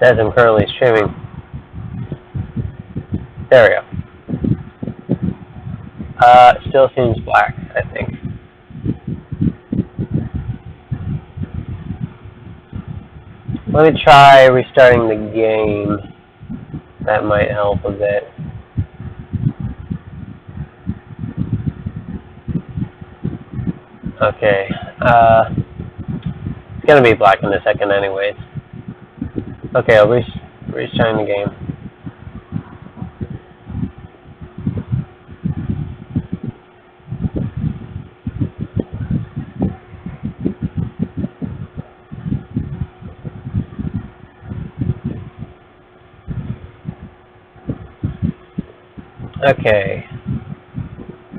says I'm currently streaming. There we go. Still seems black, I think. Let me try restarting the game. That might help a bit. Okay. It's gonna be black in a second anyways. Okay, I'll restarting the game. Okay,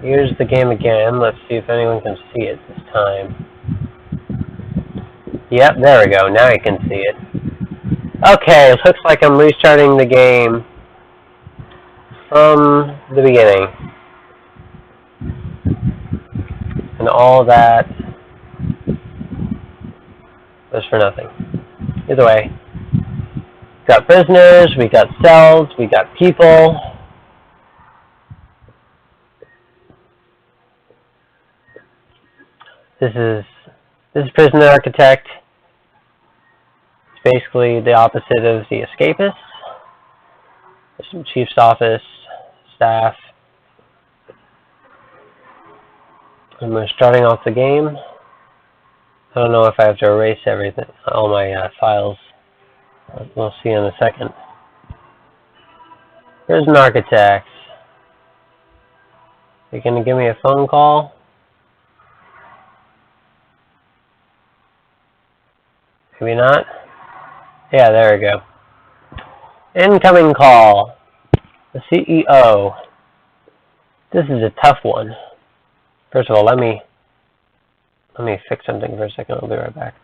here's the game again. Let's see if anyone can see it this time. Yep, there we go. Now you can see it. Okay, it looks like I'm restarting the game from the beginning. And all that was for nothing. Either way, we got prisoners, we got cells, we got people. This is Prisoner Architect. It's basically the opposite of the Escapist. There's some Chief's office, staff. And we're starting off the game. I don't know if I have to erase everything, all my files. We'll see in a second. Prison Architects. You gonna give me a phone call? Maybe not. Yeah, there we go. Incoming call. The CEO. This is a tough one. First of all, let me fix something for a second. I'll be right back.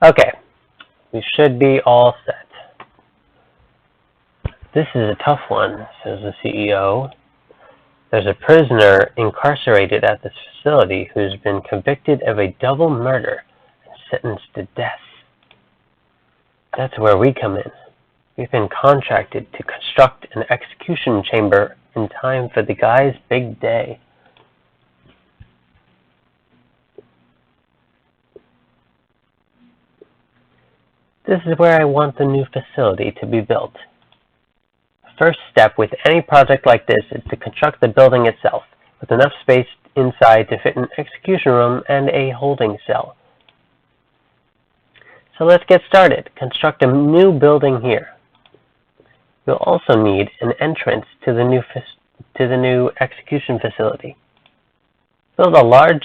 Okay, we should be all set. This is a tough one, says the CEO. There's a prisoner incarcerated at this facility who's been convicted of a double murder and sentenced to death. That's where we come in. We've been contracted to construct an execution chamber in time for the guy's big day. This is where I want the new facility to be built. The first step with any project like this is to construct the building itself, with enough space inside to fit an execution room and a holding cell. So let's get started. Construct a new building here. You'll also need an entrance to the new execution facility. Build a large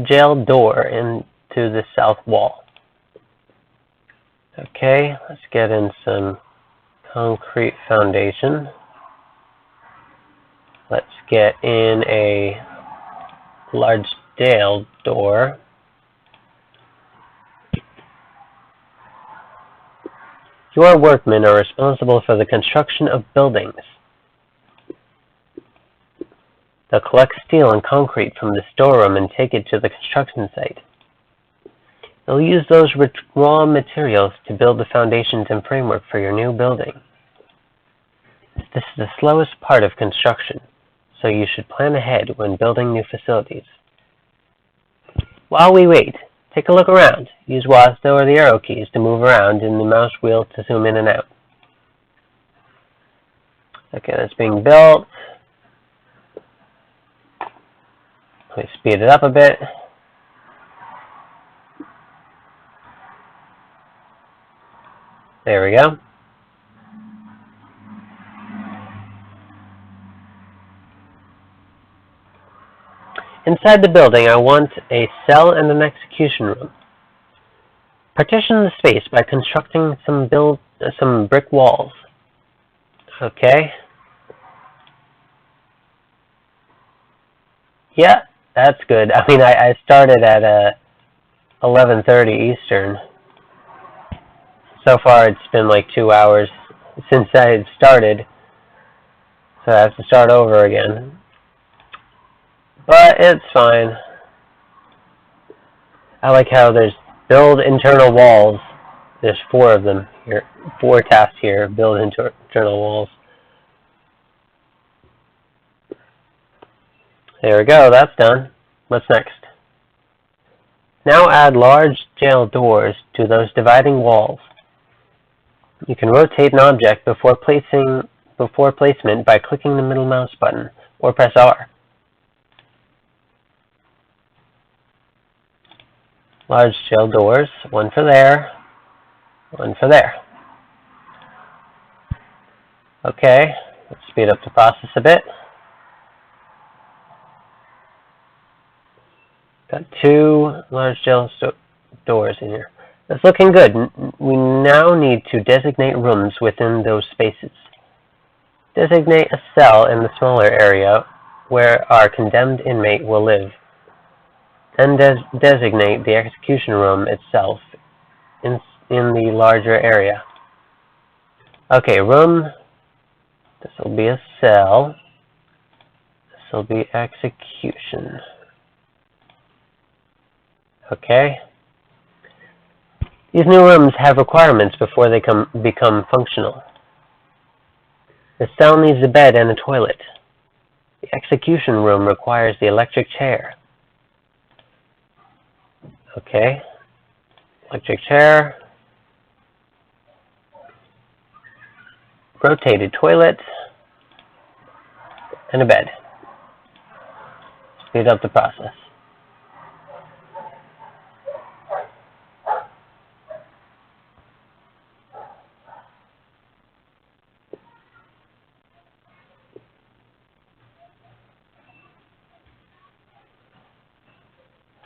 jail door into the south wall. Okay, let's get in some concrete foundation. Let's get in a large jail door. Your workmen are responsible for the construction of buildings. They'll collect steel and concrete from the storeroom and take it to the construction site. They'll use those raw materials to build the foundations and framework for your new building. This is the slowest part of construction, so you should plan ahead when building new facilities. While we wait, take a look around. Use WASD or the arrow keys to move around and the mouse wheel to zoom in and out. Okay, that's being built. Let me speed it up a bit. There we go. Inside the building, I want a cell and an execution room. Partition the space by constructing some brick walls. Okay. Yeah, that's good. I mean, I started at 11:30 Eastern. So far, it's been like 2 hours since I had started, so I have to start over again. But it's fine. I like how there's build internal walls. There's 4 of them here. 4 tasks here. Build internal walls. There we go. That's done. What's next? Now add large jail doors to those dividing walls. You can rotate an object before placement by clicking the middle mouse button or press R. Large jail doors, one for there, one for there. Okay, let's speed up the process a bit. Got 2 large jail doors in here. That's looking good. We now need to designate rooms within those spaces. Designate a cell in the smaller area where our condemned inmate will live. Then designate the execution room itself in the larger area. Okay, room. This will be a cell. This will be execution. Okay. These new rooms have requirements before they become functional. The cell needs a bed and a toilet. The execution room requires the electric chair. Okay. Electric chair. Rotated toilet. And a bed. Speed up the process.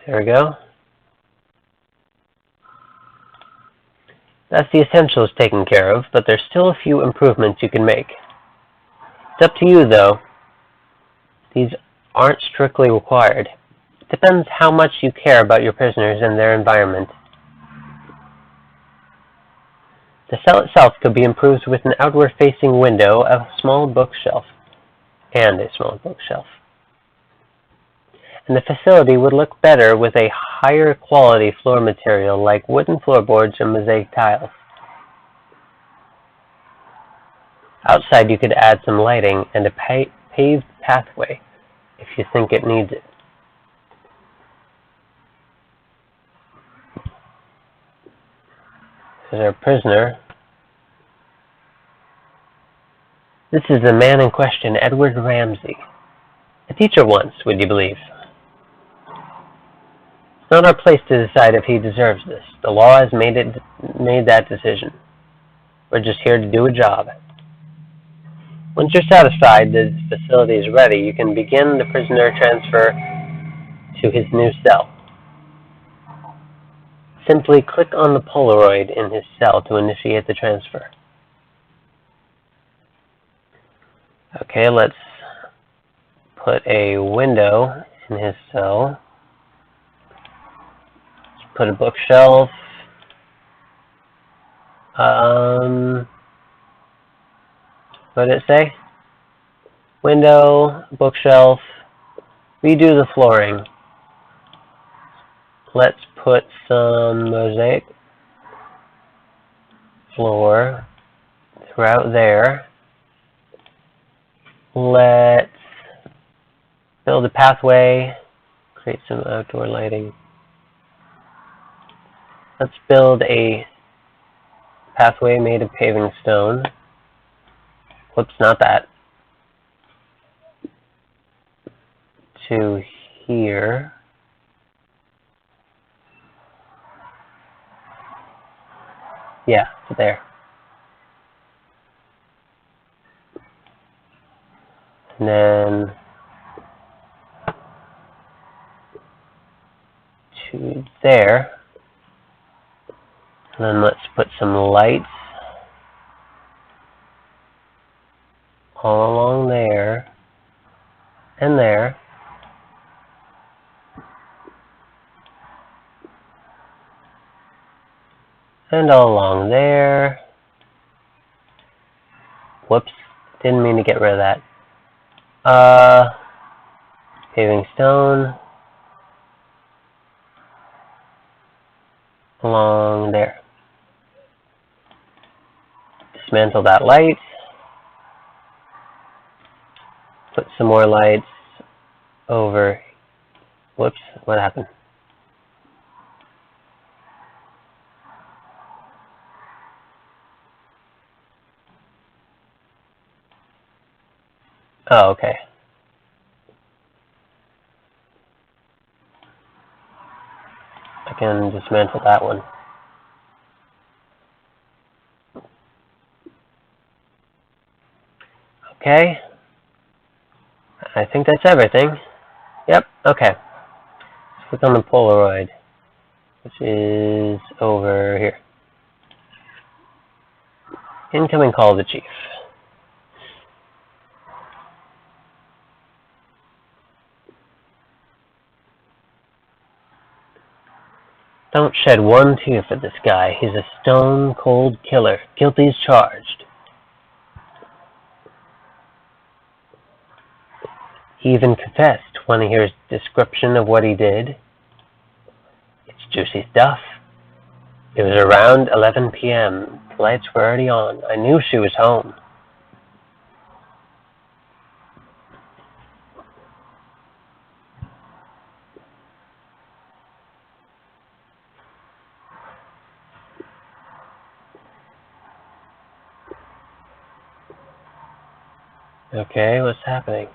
There we go. That's the essentials taken care of, but there's still a few improvements you can make. It's up to you, though. These aren't strictly required. It depends how much you care about your prisoners and their environment. The cell itself could be improved with an outward-facing window, a small bookshelf, and a small bookshelf. And the facility would look better with a higher quality floor material like wooden floorboards or mosaic tiles. Outside you could add some lighting and a paved pathway if you think it needs it. This is our prisoner. This is the man in question, Edward Ramsey. A teacher once, would you believe? It's not our place to decide if he deserves this. The law has made that decision. We're just here to do a job. Once you're satisfied the facility is ready, you can begin the prisoner transfer to his new cell. Simply click on the Polaroid in his cell to initiate the transfer. Okay, let's put a window in his cell. Put a bookshelf. What did it say? Window, bookshelf. Redo the flooring. Let's put some mosaic floor throughout there. Let's build a pathway. Create some outdoor lighting. Let's build a pathway made of paving stone. Whoops, not that. To here. Yeah, to there. And then to there. And then let's put some lights all along there and there. And all along there. Whoops, didn't mean to get rid of that. Paving stone. Along there. Dismantle that light. Put some more lights over. Whoops, what happened? Oh, okay. I can dismantle that one. Okay. I think that's everything. Yep, okay. Let's click on the Polaroid, which is over here. Incoming call to Chief. Don't shed one tear for this guy. He's a stone-cold killer. Guilty as charged. He even confessed. Want to hear his description of what he did? It's juicy stuff. It was around 11 p.m. The lights were already on. I knew she was home. Okay, what's happening?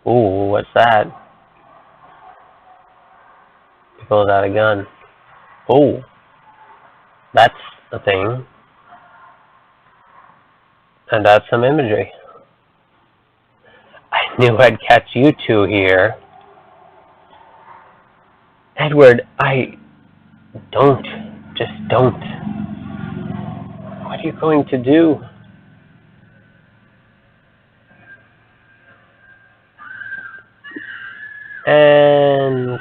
Ooh, what's that? He pulls out a gun. Ooh, that's a thing. And that's some imagery. I knew I'd catch you two here. Edward, don't. Just don't. What are you going to do? And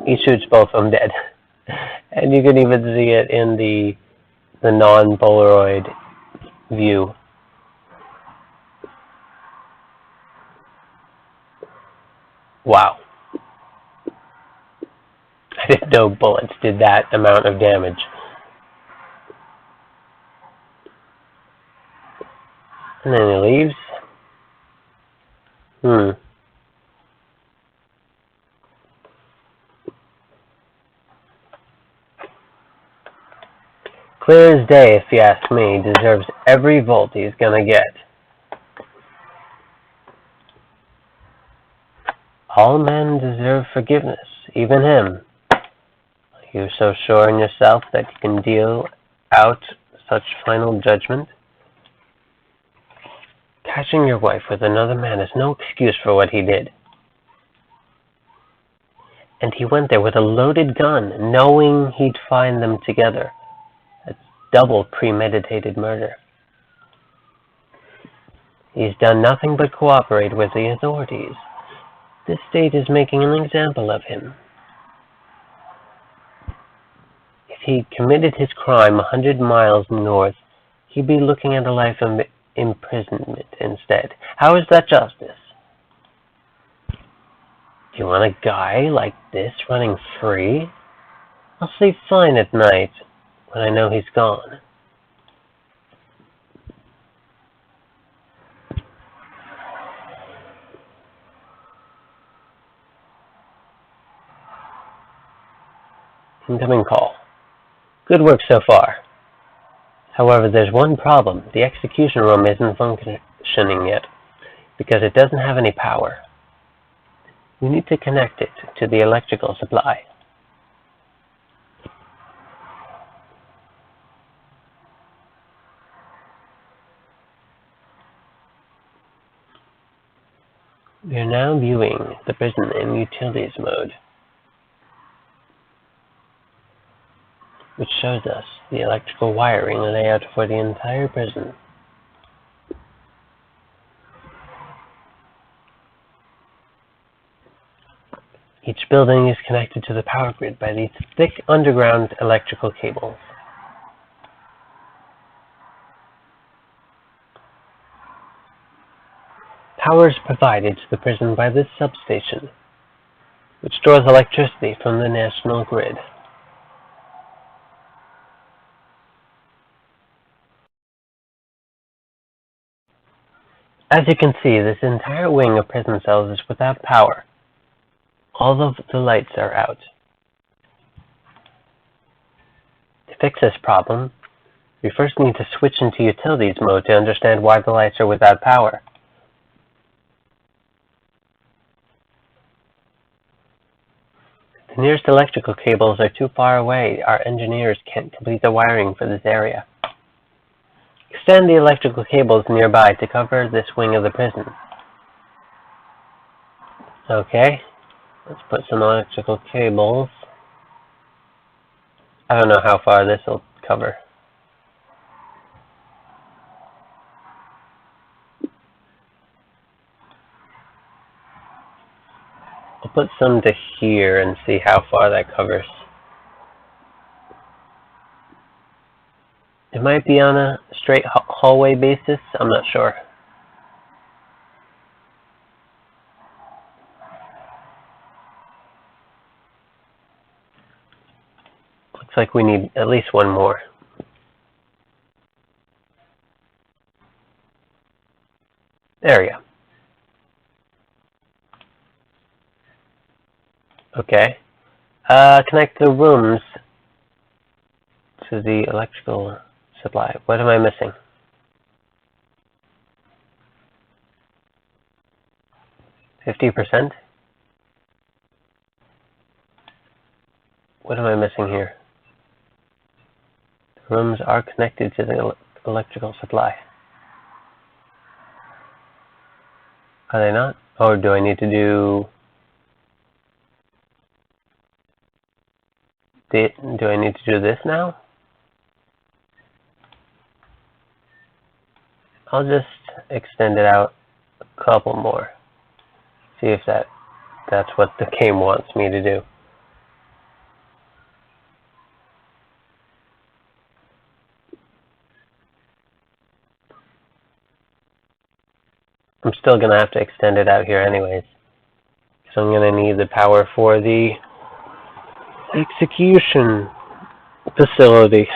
he shoots both of them dead. And you can even see it in the non-Polaroid view. Wow. I didn't know bullets did that amount of damage. And then he leaves. Clear as day, if you ask me. Deserves every volt he's gonna get. All men deserve forgiveness, even him. Are you so sure in yourself that you can deal out such final judgment? Catching your wife with another man is no excuse for what he did. And he went there with a loaded gun, knowing he'd find them together. That's double premeditated murder. He's done nothing but cooperate with the authorities. This state is making an example of him. If he committed his crime 100 miles north, he'd be looking at a life of imprisonment instead. How is that justice? Do you want a guy like this running free? I'll sleep fine at night when I know he's gone. Incoming call. Good work so far. However, there's one problem. The execution room isn't functioning yet because it doesn't have any power. We need to connect it to the electrical supply. We are now viewing the prison in utilities mode. which shows us the electrical wiring layout for the entire prison. Each building is connected to the power grid by these thick underground electrical cables. Power is provided to the prison by this substation, which stores electricity from the national grid. As you can see, this entire wing of prison cells is without power. All of the lights are out. To fix this problem, we first need to switch into utilities mode to understand why the lights are without power. The nearest electrical cables are too far away. Our engineers can't complete the wiring for this area. Extend the electrical cables nearby to cover this wing of the prison. Okay, let's put some electrical cables. I don't know how far this will cover. I'll put some to here and see how far that covers. It might be on a straight hallway basis, I'm not sure. Looks like we need at least one more. There we go. Okay. Connect the rooms to the electrical supply. What am I missing? %? What am I missing here? The rooms are connected to the electrical supply. Are they not? Or do I need to do... Do I need to do this now? I'll just extend it out a couple more. See if that's what the game wants me to do. I'm still going to have to extend it out here anyways. So I'm going to need the power for the execution facility.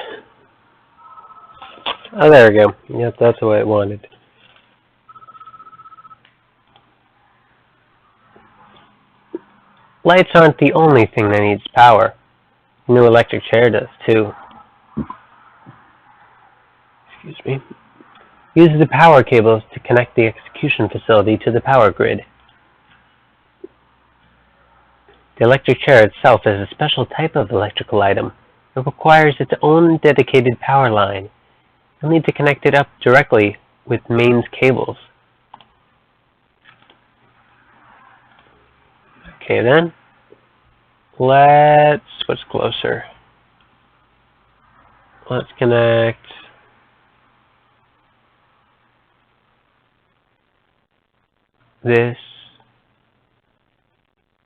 Oh, there we go. Yep, that's the way it wanted. Lights aren't the only thing that needs power. The new electric chair does too. Excuse me. Uses the power cables to connect the execution facility to the power grid. The electric chair itself is a special type of electrical item. It requires its own dedicated power line. You'll need to connect it up directly with mains cables. Okay then, what's closer? Let's connect this,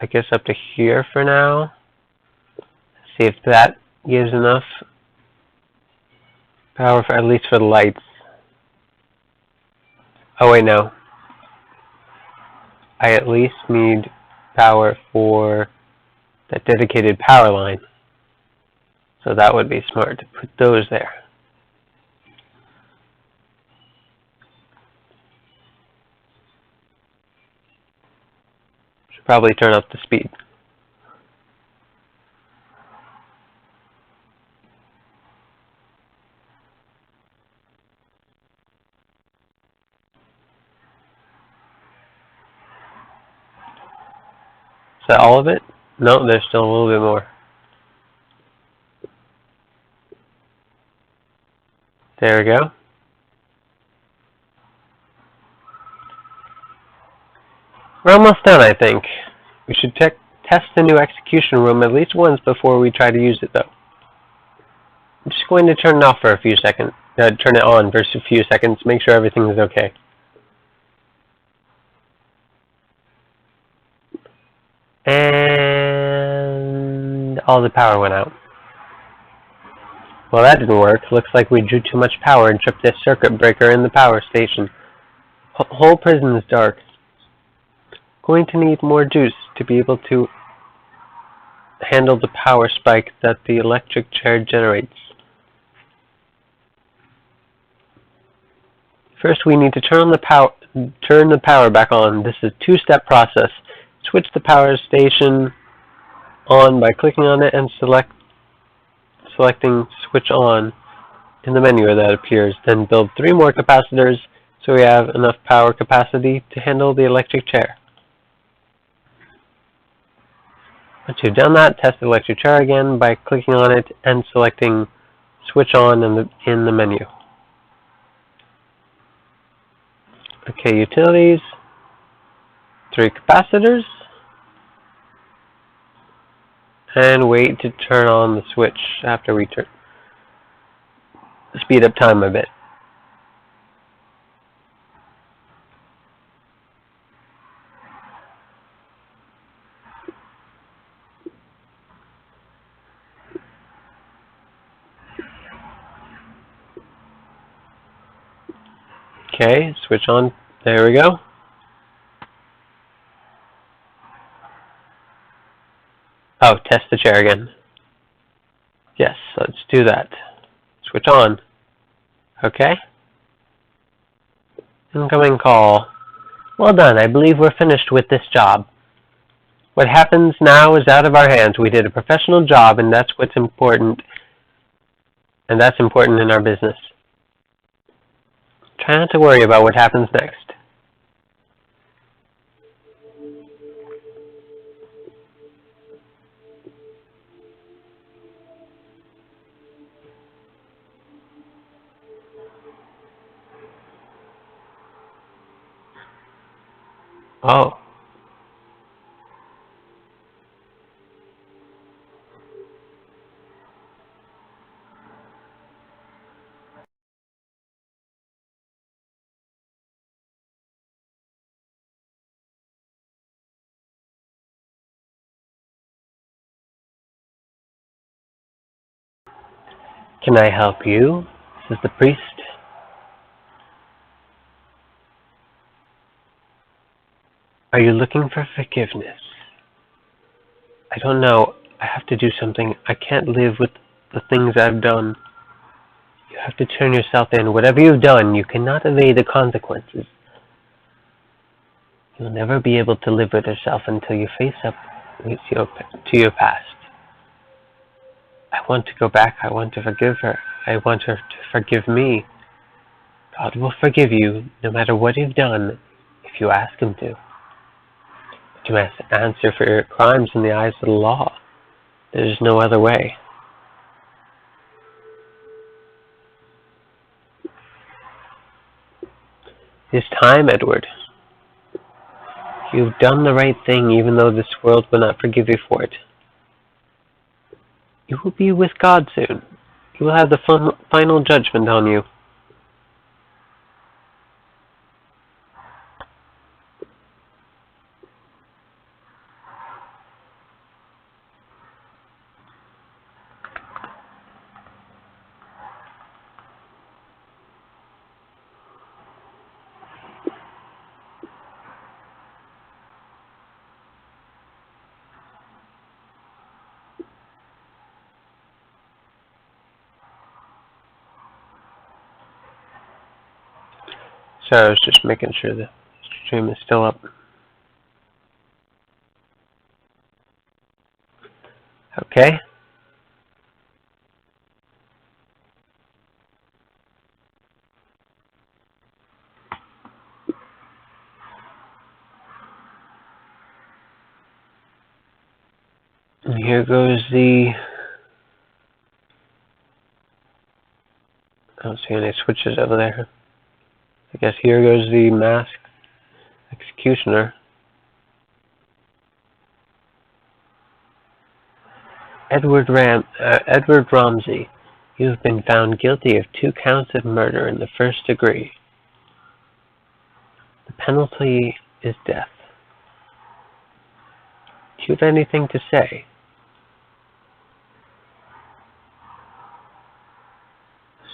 I guess, up to here for now. See if that gives enough power for, at least for the lights. Oh wait, no. I at least need power for that dedicated power line. So that would be smart to put those there. Should probably turn up the speed. Is that all of it? No, there's still a little bit more. There we go. We're almost done, I think. We should test the new execution room at least once before we try to use it, though. I'm just going to turn it off for a few seconds. Turn it on for a few seconds. Make sure everything is okay. And all the power went out. Well, that didn't work. Looks like we drew too much power and tripped this circuit breaker in the power station. Whole prison is dark. Going to need more juice to be able to handle the power spike that the electric chair generates. First, we need to turn the power back on. This is a two-step process. Switch the power station on by clicking on it and selecting Switch On in the menu that appears. Then build 3 more capacitors so we have enough power capacity to handle the electric chair. Once you've done that, test the electric chair again by clicking on it and selecting Switch On in the menu. Okay, utilities, 3 capacitors, and wait to turn on the switch after we speed up time a bit. Okay, switch on. There we go. Oh, test the chair again. Yes, let's do that. Switch on. Okay. Incoming call. Well done. I believe we're finished with this job. What happens now is out of our hands. We did a professional job, and that's what's important. And that's important in our business. Try not to worry about what happens next. Oh. Can I help you? This is the priest. Are you looking for forgiveness? I don't know. I have to do something. I can't live with the things I've done. You have to turn yourself in. Whatever you've done, you cannot evade the consequences. You'll never be able to live with yourself until you face up to your past. I want to go back. I want to forgive her. I want her to forgive me. God will forgive you no matter what you've done if you ask Him to. But you must answer for your crimes in the eyes of the law. There is no other way. It is time, Edward. You've done the right thing even though this world will not forgive you for it. You will be with God soon. He will have the final judgment on you. So I was just making sure the stream is still up. Okay. And here goes the... I don't see any switches over there. I guess here goes the masked executioner. Edward Ramsey. You have been found guilty of 2 counts of murder in the 1st degree. The penalty is death. Do you have anything to say?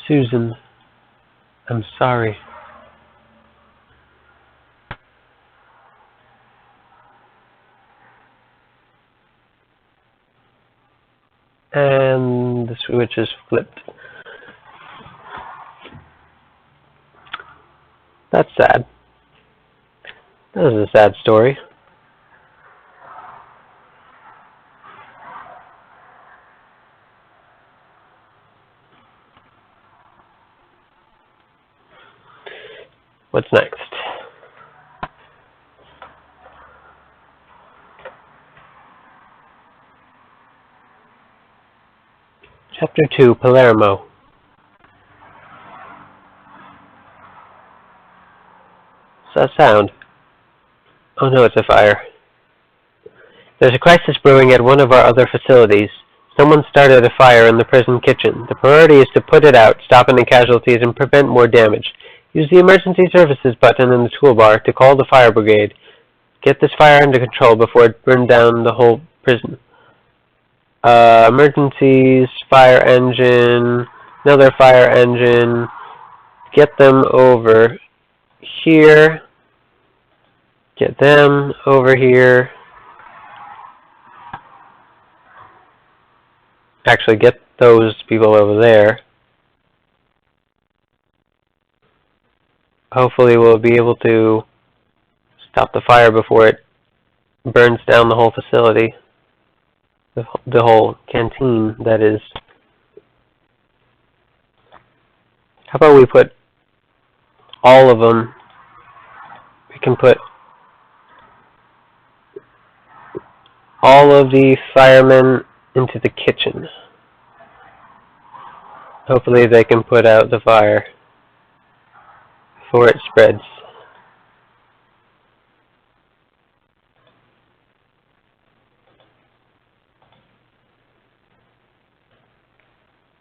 Susan, I'm sorry. And the switch is flipped. That's sad. That was a sad story. What's next? Chapter 2, Palermo. What's that sound? Oh no, it's a fire. There's a crisis brewing at one of our other facilities. Someone started a fire in the prison kitchen. The priority is to put it out, stop any casualties, and prevent more damage. Use the emergency services button in the toolbar to call the fire brigade. Get this fire under control before it burns down the whole prison. Emergencies, fire engine, another fire engine. Get them over here. Get them over here. Actually, get those people over there. Hopefully we'll be able to stop the fire before it burns down the whole facility. The whole canteen, that is. How about we put all of them? We can put all of the firemen into the kitchen. Hopefully they can put out the fire before it spreads.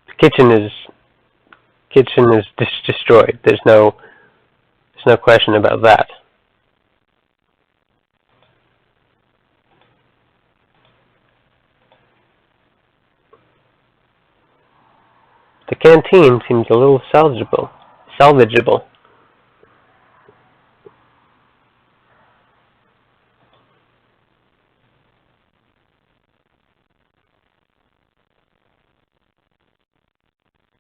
The kitchen is destroyed. There's no question about that. The canteen seems a little salvageable.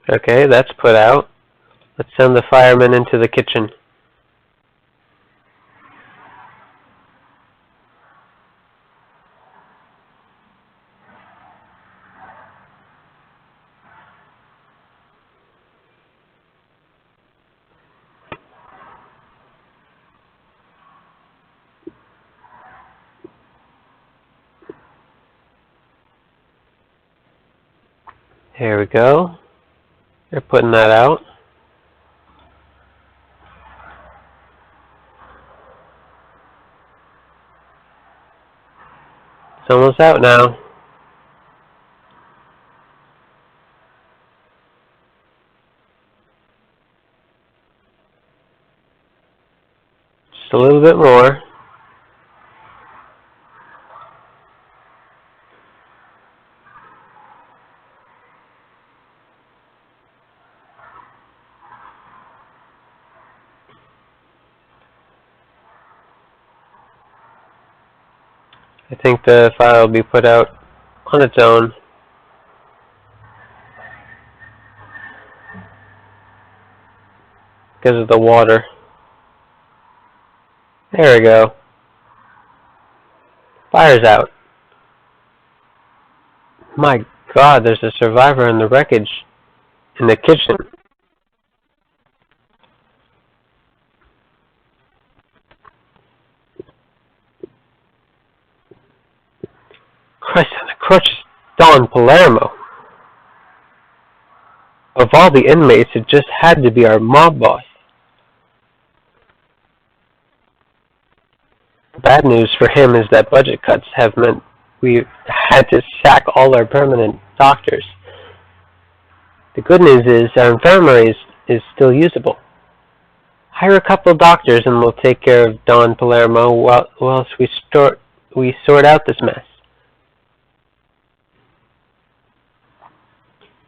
Okay, that's put out. Let's send the firemen into the kitchen. Here we go. They're putting that out. It's almost out now. Just a little bit more. I think the fire will be put out on its own. Because of the water. There we go. Fire's out. My God, there's a survivor in the wreckage in the kitchen. Christ on the crutches, Don Palermo. Of all the inmates, it just had to be our mob boss. The bad news for him is that budget cuts have meant we've had to sack all our permanent doctors. The good news is our infirmary is still usable. Hire a couple of doctors and we'll take care of Don Palermo whilst we sort out this mess.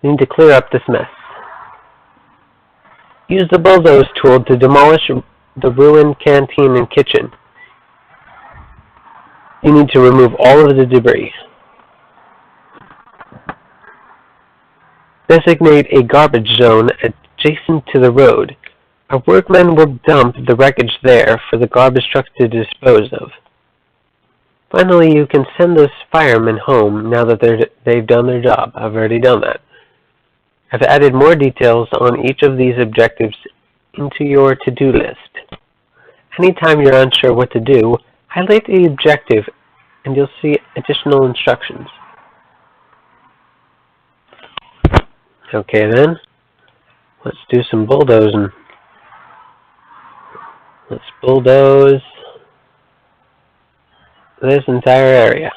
We need to clear up this mess. Use the bulldoze tool to demolish the ruined canteen and kitchen. You need to remove all of the debris. Designate a garbage zone adjacent to the road. Our workmen will dump the wreckage there for the garbage trucks to dispose of. Finally, you can send those firemen home now that they've done their job. I've already done that. I've added more details on each of these objectives into your to-do list. Anytime you're unsure what to do, highlight the objective and you'll see additional instructions. Okay then, let's do some bulldozing. Let's bulldoze this entire area.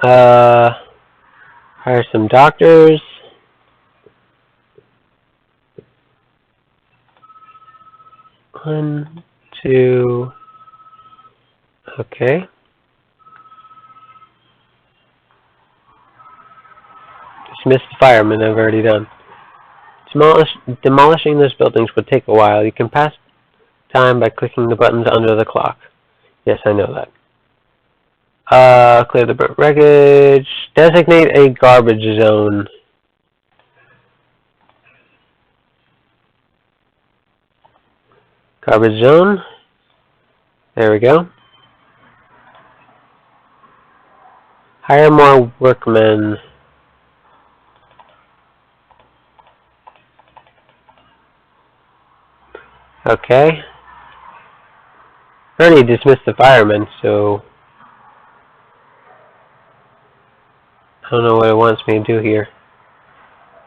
Hire some doctors. One, two, okay. Dismiss the firemen, I've already done. Demolishing those buildings would take a while. You can pass time by clicking the buttons under the clock. Yes, I know that. Clear the wreckage. Designate a garbage zone. Garbage zone. There we go. Hire more workmen. Okay. I already dismissed the firemen, so I don't know what it wants me to do here.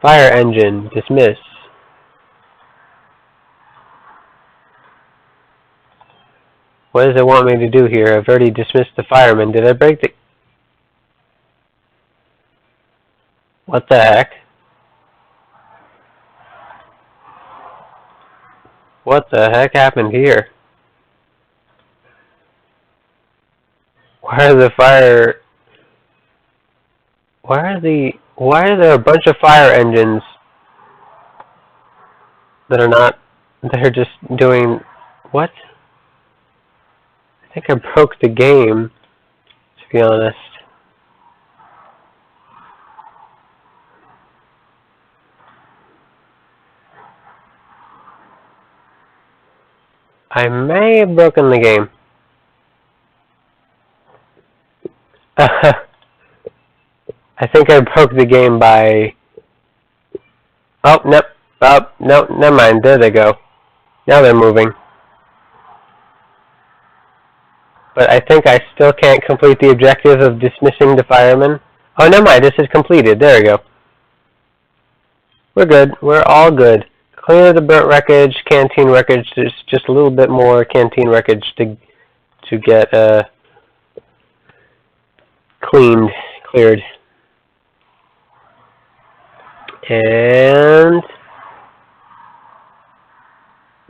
Fire engine, dismiss. What does it want me to do here? I've already dismissed the firemen. Did I break the... What the heck? What the heck happened here? Why are there a bunch of fire engines that are not, they're just doing, what? I think I broke the game, to be honest. I may have broken the game. I think I broke the game by... Oh, nope. Oh, no, never mind. There they go. Now they're moving. But I think I still can't complete the objective of dismissing the firemen. Oh, never mind. This is completed. There we go. We're good. We're all good. Clear the burnt wreckage, canteen wreckage. There's just a little bit more canteen wreckage to get cleared. And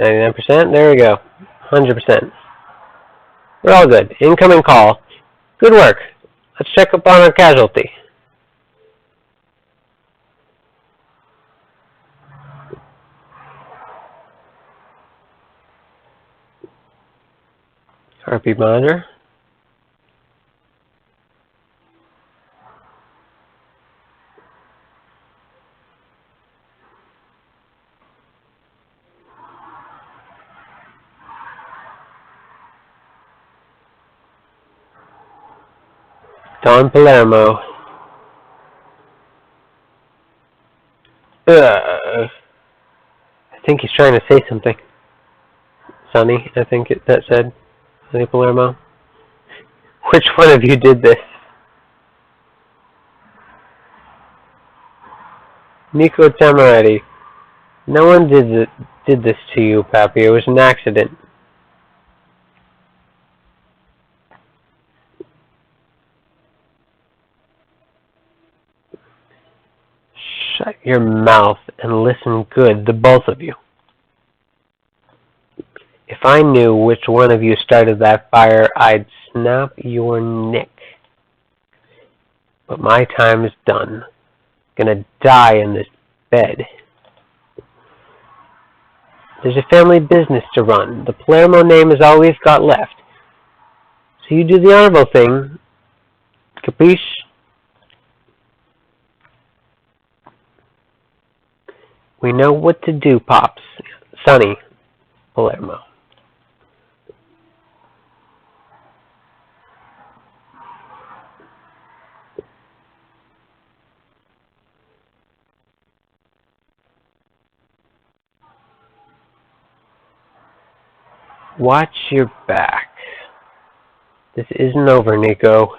99%. There we go. 100%. We're all good. Incoming call. Good work. Let's check up on our casualty. Heartbeat monitor. Don Palermo. I think he's trying to say something. Sonny, I think that said. Sonny Palermo. Which one of you did this? Nico Tamaretti. No one did this to you, Pappy. It was an accident. Shut your mouth and listen good, the both of you. If I knew which one of you started that fire, I'd snap your neck. But my time is done. I'm gonna die in this bed. There's a family business to run. The Palermo name is all we've got left. So you do the honorable thing. Capiche? We know what to do, Pops. Sonny Palermo. Watch your back. This isn't over, Nico.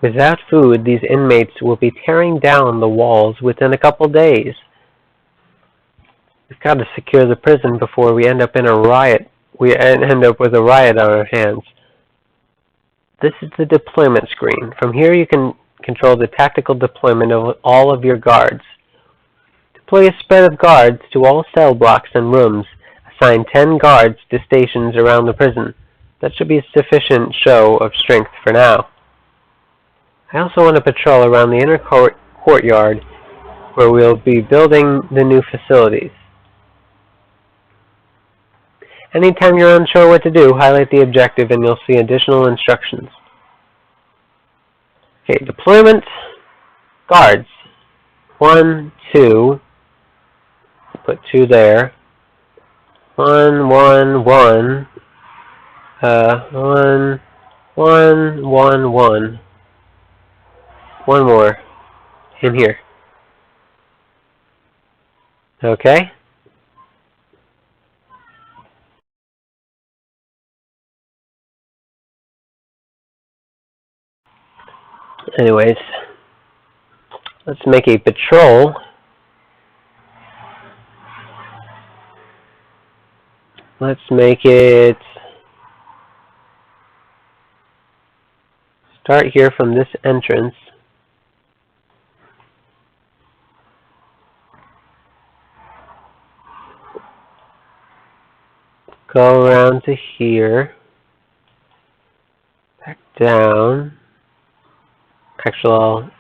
Without food, these inmates will be tearing down the walls within a couple days. We've got to secure the prison before we end up in a riot. We end up with a riot on our hands. This is the deployment screen. From here you can control the tactical deployment of all of your guards. Deploy a spread of guards to all cell blocks and rooms. Assign 10 guards to stations around the prison. That should be a sufficient show of strength for now. I also want to patrol around the inner courtyard where we'll be building the new facilities. Anytime you're unsure what to do, highlight the objective and you'll see additional instructions. Okay, deployment. Guards. 1, 2. Put 2 there. 1, 1, 1. 1, 1, 1, 1. One more. In here. Okay? Anyways, let's make a patrol. Let's make it start here from this entrance. Go around to here. Back down. Actually,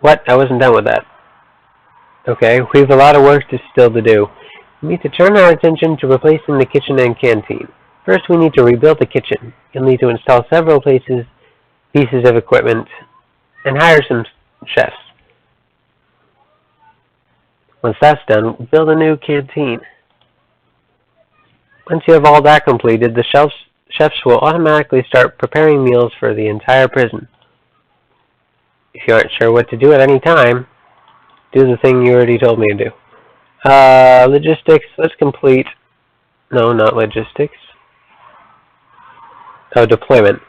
what? I wasn't done with that. Okay, we have a lot of work still to do. We need to turn our attention to replacing the kitchen and canteen. First, we need to rebuild the kitchen. You'll need to install several pieces of equipment and hire some chefs. Once that's done, build a new canteen. Once you have all that completed, the chefs will automatically start preparing meals for the entire prison. If you aren't sure what to do at any time, do the thing you already told me to do. Logistics, let's complete. No, not logistics. Oh, deployment.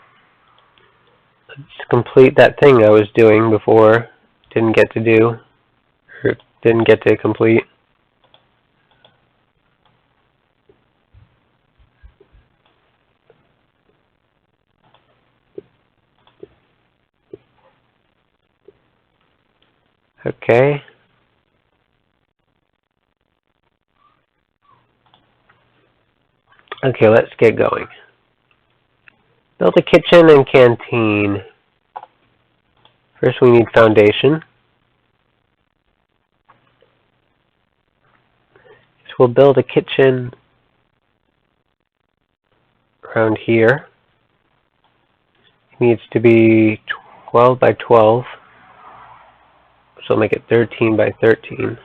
Let's complete that thing I was doing before. Didn't get to do. Or didn't get to complete. Okay. Okay, let's get going. Build a kitchen and canteen. First we need foundation. So we'll build a kitchen around here. It needs to be 12 by 12. So I'll make it 13 by 13.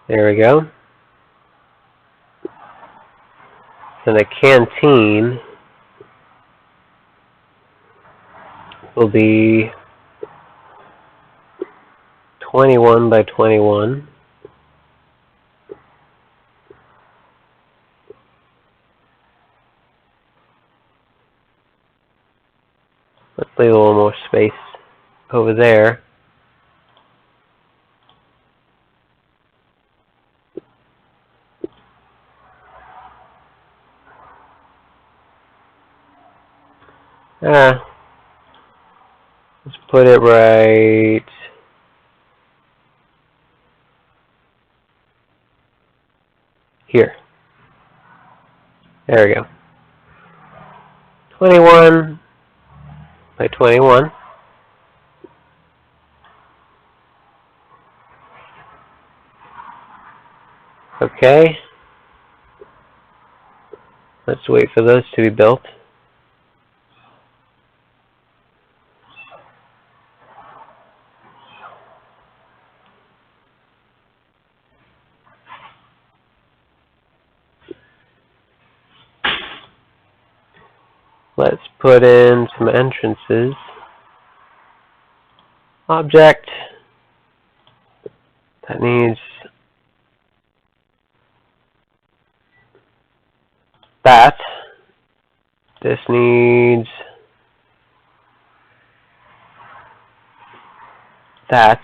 There we go. Then a canteen will be 21 by 21. Let's leave a little more space over there. let's put it right here. There we go. 21 by 21. Okay. Let's wait for those to be built. Let's put in some entrances. Object. That needs that. This needs that.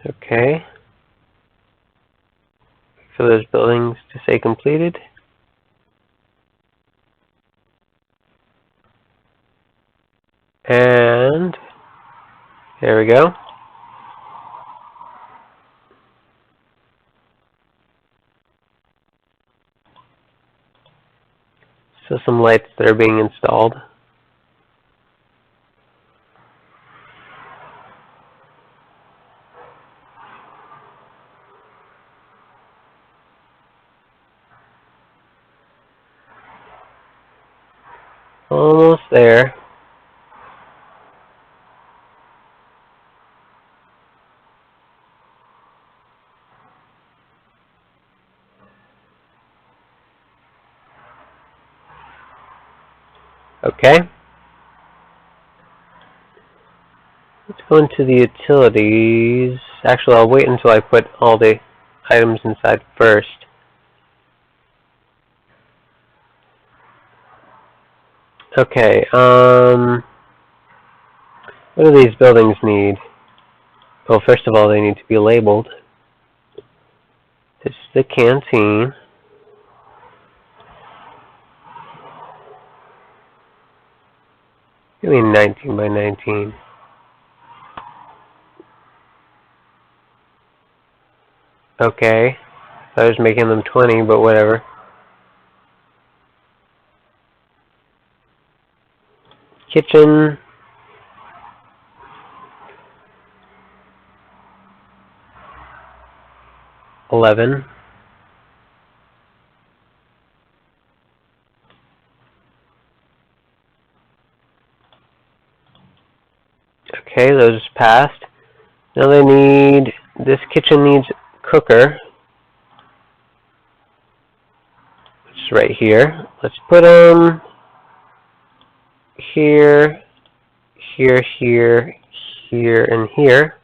Okay. For those buildings to say completed. And there we go. So some lights that are being installed. Almost there. Okay. Let's go into the utilities. Actually, I'll wait until I put all the items inside first. Okay, what do these buildings need? Well, first of all, they need to be labeled. This is the canteen. Give me 19 by 19. Okay, I was making them 20, but whatever. Kitchen. $11. Okay, those passed. Now they need, this kitchen needs cooker. Which is right here. Let's put them here, here, here, here, and here.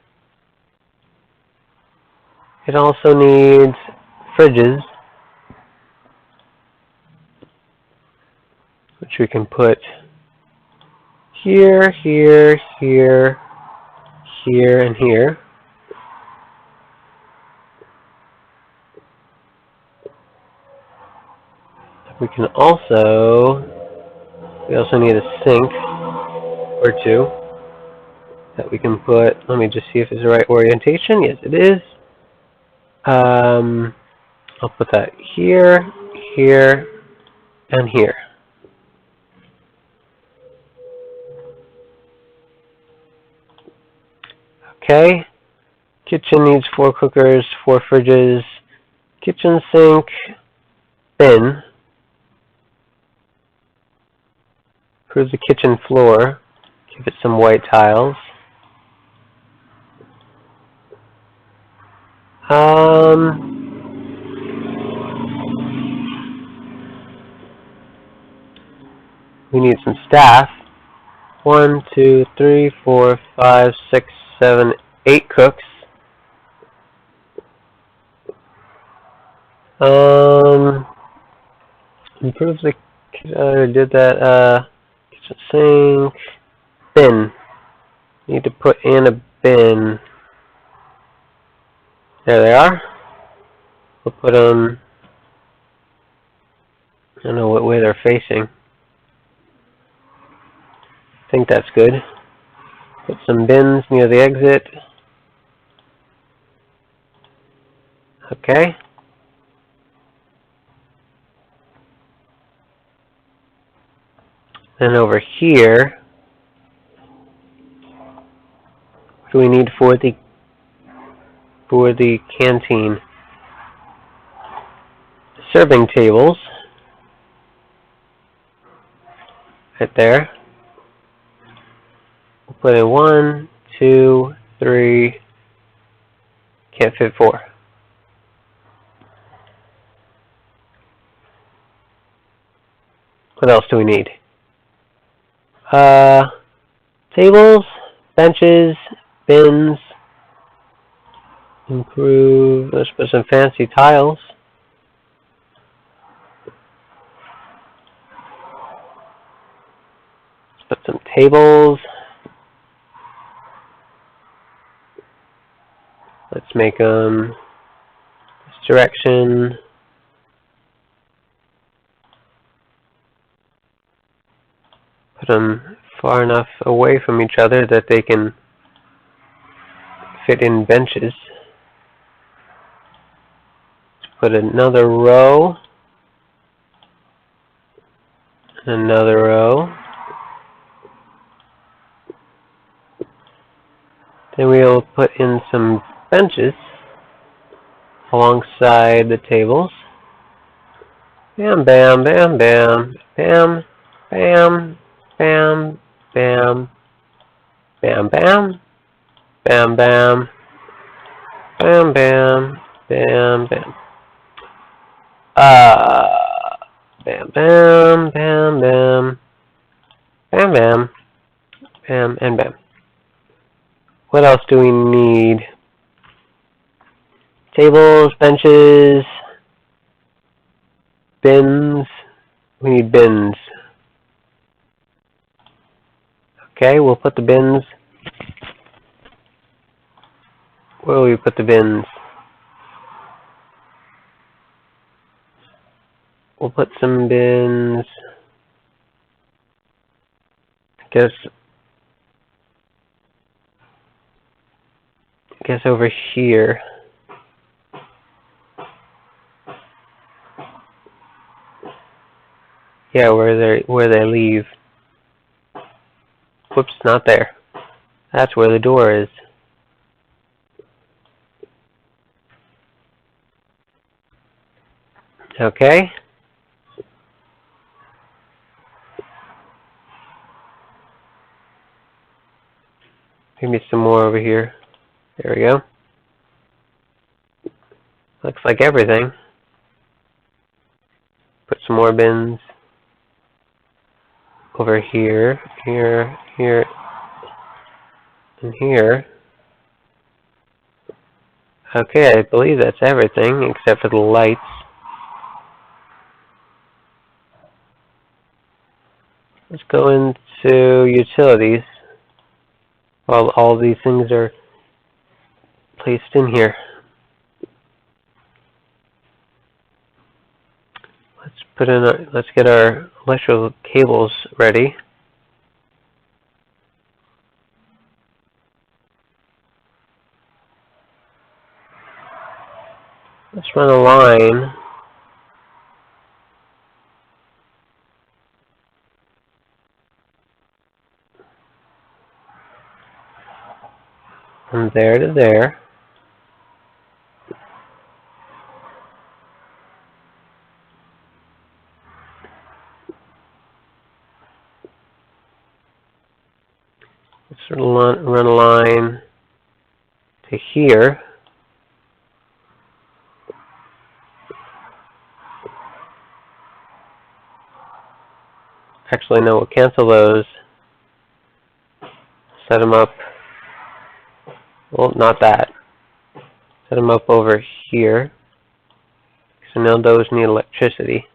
It also needs fridges, which we can put here, here, here, here, and here. We also need a sink or two that we can put. Let me just see if it's the right orientation. Yes, it is. I'll put that here, here, and here. Okay. Kitchen needs 4 cookers, 4 fridges, kitchen sink, bin. Improve the kitchen floor. Give it some white tiles. We need some staff. 1, 2, 3, 4, 5, 6, 7, 8 cooks. Improve the, did that, kitchen sink. bin. Need to put in a bin. There they are. We'll put them, I don't know what way they're facing. I think that's good. Put some bins near the exit. Okay. Then over here, what do we need for the canteen? Serving tables. Right there. We'll put in 1, 2, 3. Can't fit 4. What else do we need? Tables, benches, bins. Improve. Let's put some fancy tiles. Let's put some tables. Let's make them this direction. Put them far enough away from each other that they can fit in benches. Let's put another row. Another row. Then we'll put in some benches alongside the tables. Bam, bam, bam, bam, bam, bam, bam, bam, bam, bam, bam, bam, bam, bam, bam, bam. Bam, bam, bam, bam, bam, bam, bam, and bam. What else do we need? Tables, benches, bins. We need bins. Okay, we'll put the bins. Where will we put the bins? We'll put some bins. I guess over here. Yeah, where they leave. Whoops, not there. That's where the door is. Okay. Maybe some more over here. There we go. Looks like everything. Put some more bins over here, here, here, and here. Okay, I believe that's everything except for the lights. Let's go into utilities while all these things are placed in here. Let's get our electrical cables ready. Let's run a line from there to there. Let's run a line to here. Actually, no, we'll cancel those. Set them up. Well, not that. Set them up over here. So now those need electricity.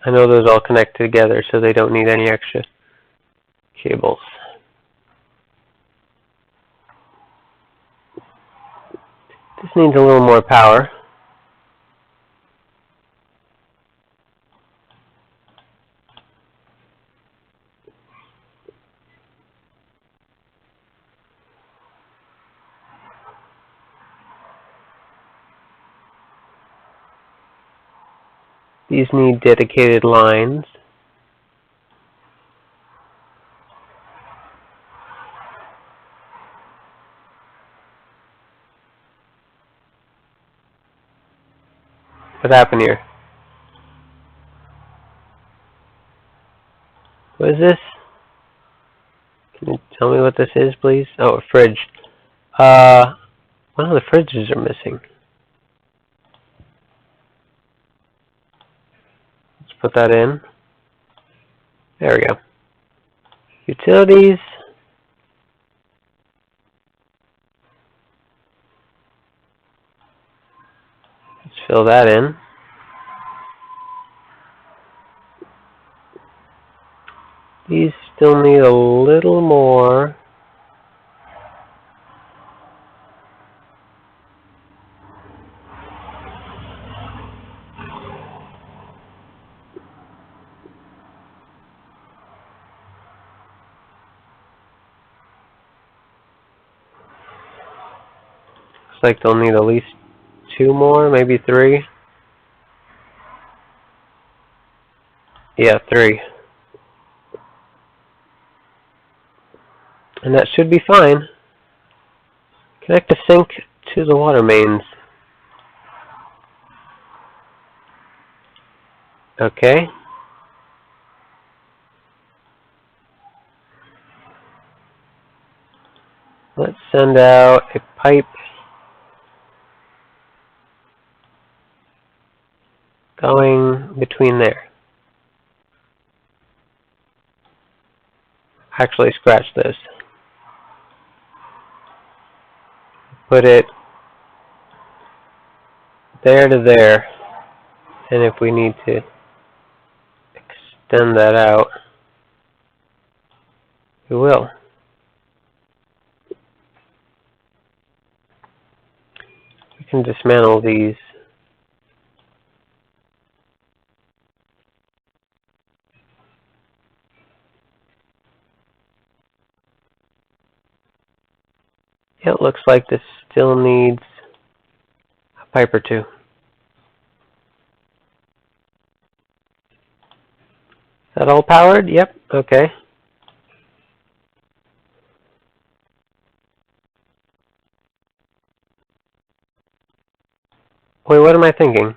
I know those all connect together, so they don't need any extra cables. This needs a little more power. These need dedicated lines. What happened here? What is this? Can you tell me what this is, please? Oh, a fridge. One of the fridges are missing. Let's put that in. There we go. Utilities. Let's fill that in. These still need a little more. Looks like they'll need at least 2 more, maybe 3. Yeah, 3. And that should be fine. Connect the sink to the water mains. Okay. Let's send out a pipe going between there. Actually, scratch this. Put it there to there, and if we need to extend that out, we will. We can dismantle these. It looks like this still needs a pipe or 2. Is that all powered? Yep, okay. Wait, what am I thinking?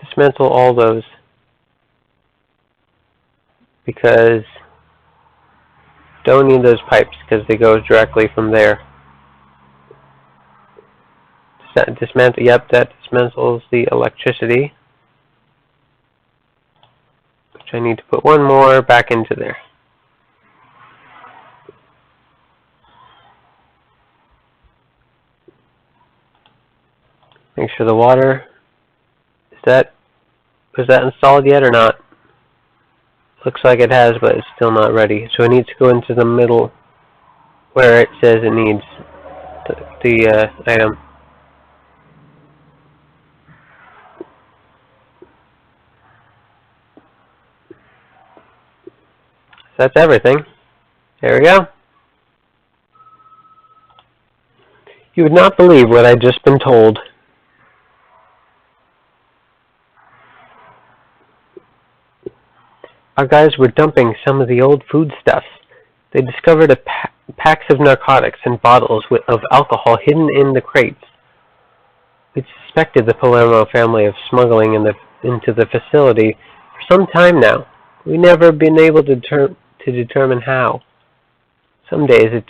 Dismantle all those. Because don't need those pipes because they go directly from there. Dismantle, yep, that dismantles the electricity. Which I need to put 1 more back into there. Make sure the water, was that installed yet or not? Looks like it has, but it's still not ready. So it needs to go into the middle where it says it needs the item. That's everything. There we go. You would not believe what I'd just been told. Our guys were dumping some of the old foodstuffs. They discovered packs of narcotics and bottles of alcohol hidden in the crates. We suspected the Palermo family of smuggling into the facility for some time now. We've never been able to determine how. Some days it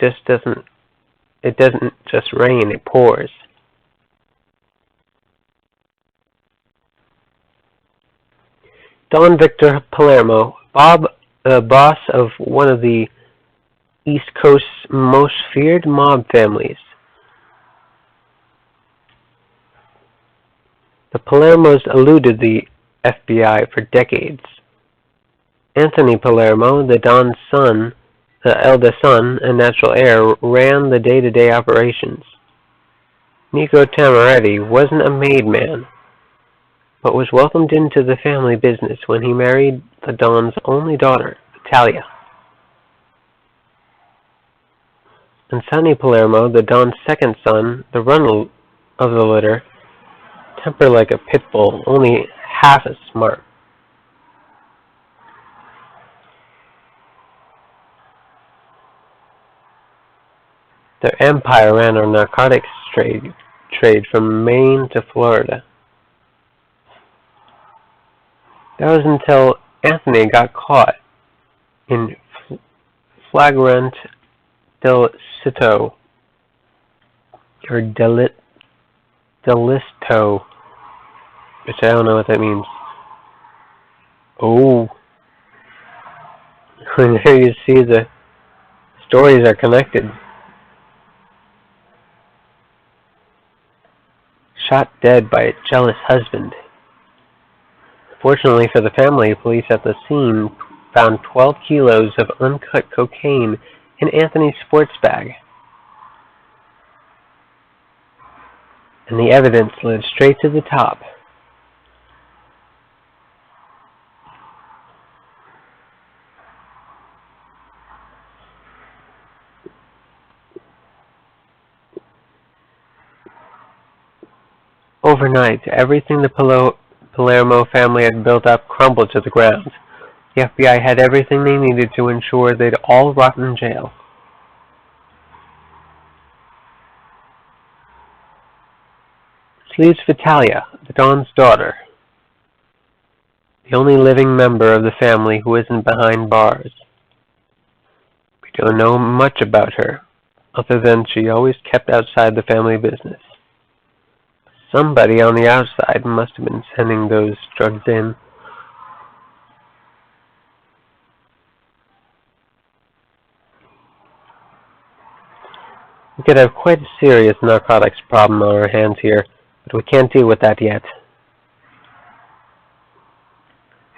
doesn't just rain, it pours. Don Victor Palermo, boss of one of the East Coast's most feared mob families. The Palermos eluded the FBI for decades. Anthony Palermo, the Don's son, the eldest son and natural heir, ran the day-to-day operations. Nico Tamaretti wasn't a made man, but was welcomed into the family business when he married the Don's only daughter, Italia. And Sonny Palermo, the Don's second son, the run of the litter, tempered like a pit bull, only half as smart. Their empire ran a narcotics trade from Maine to Florida. That was until Anthony got caught in flagrant delicto, or delisto, which I don't know what that means. Oh, there you see the stories are connected. Shot dead by a jealous husband. Fortunately for the family, police at the scene found 12 kilos of uncut cocaine in Anthony's sports bag. And the evidence led straight to the top. Overnight, everything the Palermo family had built up crumbled to the ground. The FBI had everything they needed to ensure they'd all rot in jail. This leaves Vitalia, the Don's daughter, the only living member of the family who isn't behind bars. We don't know much about her, other than she always kept outside the family business. Somebody on the outside must have been sending those drugs in. We could have quite a serious narcotics problem on our hands here, but we can't deal with that yet.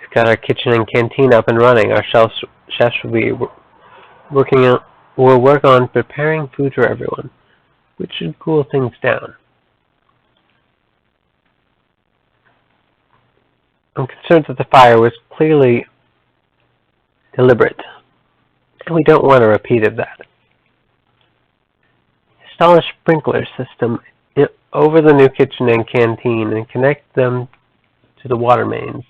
We've got our kitchen and canteen up and running. Our chefs will be we'll work on preparing food for everyone, which should cool things down. I'm concerned that the fire was clearly deliberate, and we don't want a repeat of that. Install a sprinkler system over the new kitchen and canteen and connect them to the water mains.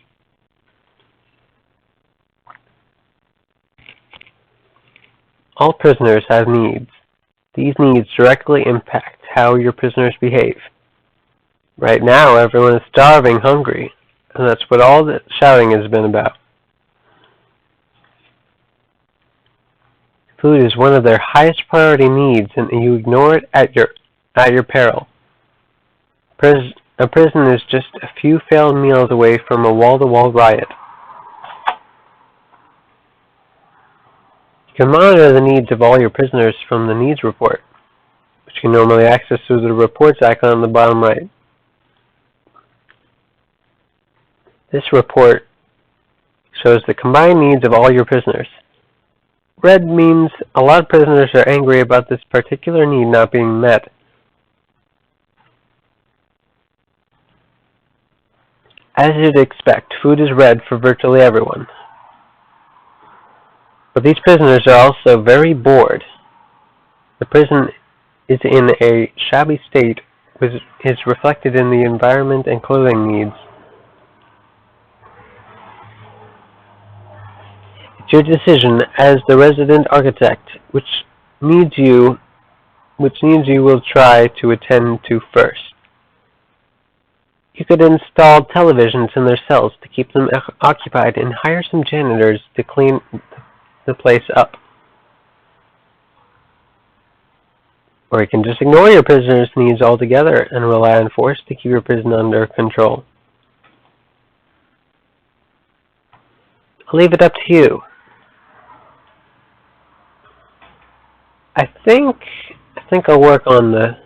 All prisoners have needs. These needs directly impact how your prisoners behave. Right now, everyone is starving, hungry. And that's what all the shouting has been about. Food is one of their highest priority needs, and you ignore it at your peril. A prison is just a few failed meals away from a wall-to-wall riot. You can monitor the needs of all your prisoners from the needs report, which you can normally access through the reports icon on the bottom right. This report shows the combined needs of all your prisoners. Red means a lot of prisoners are angry about this particular need not being met. As you'd expect, food is red for virtually everyone. But these prisoners are also very bored. The prison is in a shabby state, which is reflected in the environment and clothing needs. It's your decision as the resident architect which needs you will try to attend to first. You could install televisions in their cells to keep them occupied and hire some janitors to clean the place up. Or you can just ignore your prisoners' needs altogether and rely on force to keep your prison under control. I'll leave it up to you. I think I'll work on the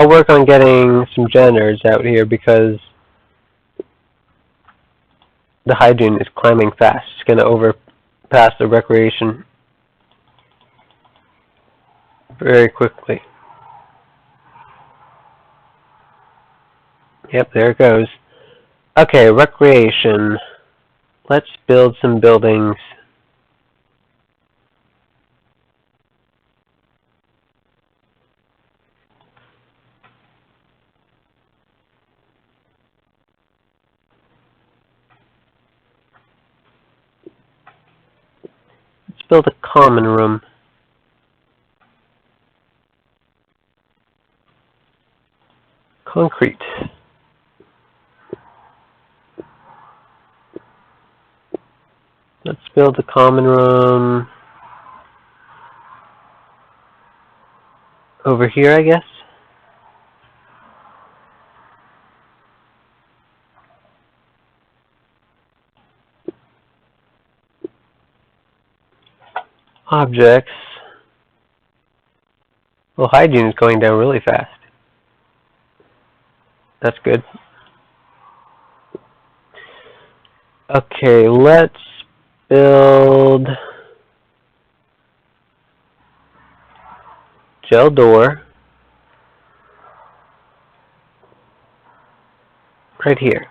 I'll work on getting some janitors out here because the hygiene is climbing fast. It's going to overpass the recreation very quickly. Yep, there it goes. Okay, recreation. Let's build some buildings. Let's build a common room. Concrete. Let's build a common room over here, I guess. Objects. Well, hygiene is going down really fast. That's good. Okay, let's build gel door right here.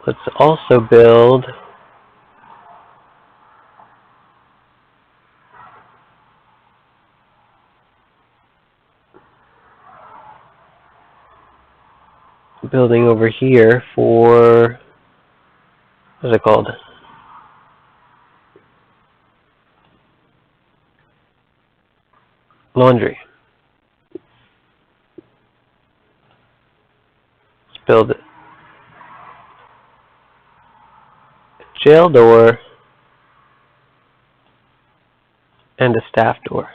Let's also build a building over here for, what's it called? Laundry. Let's build a jail door and a staff door.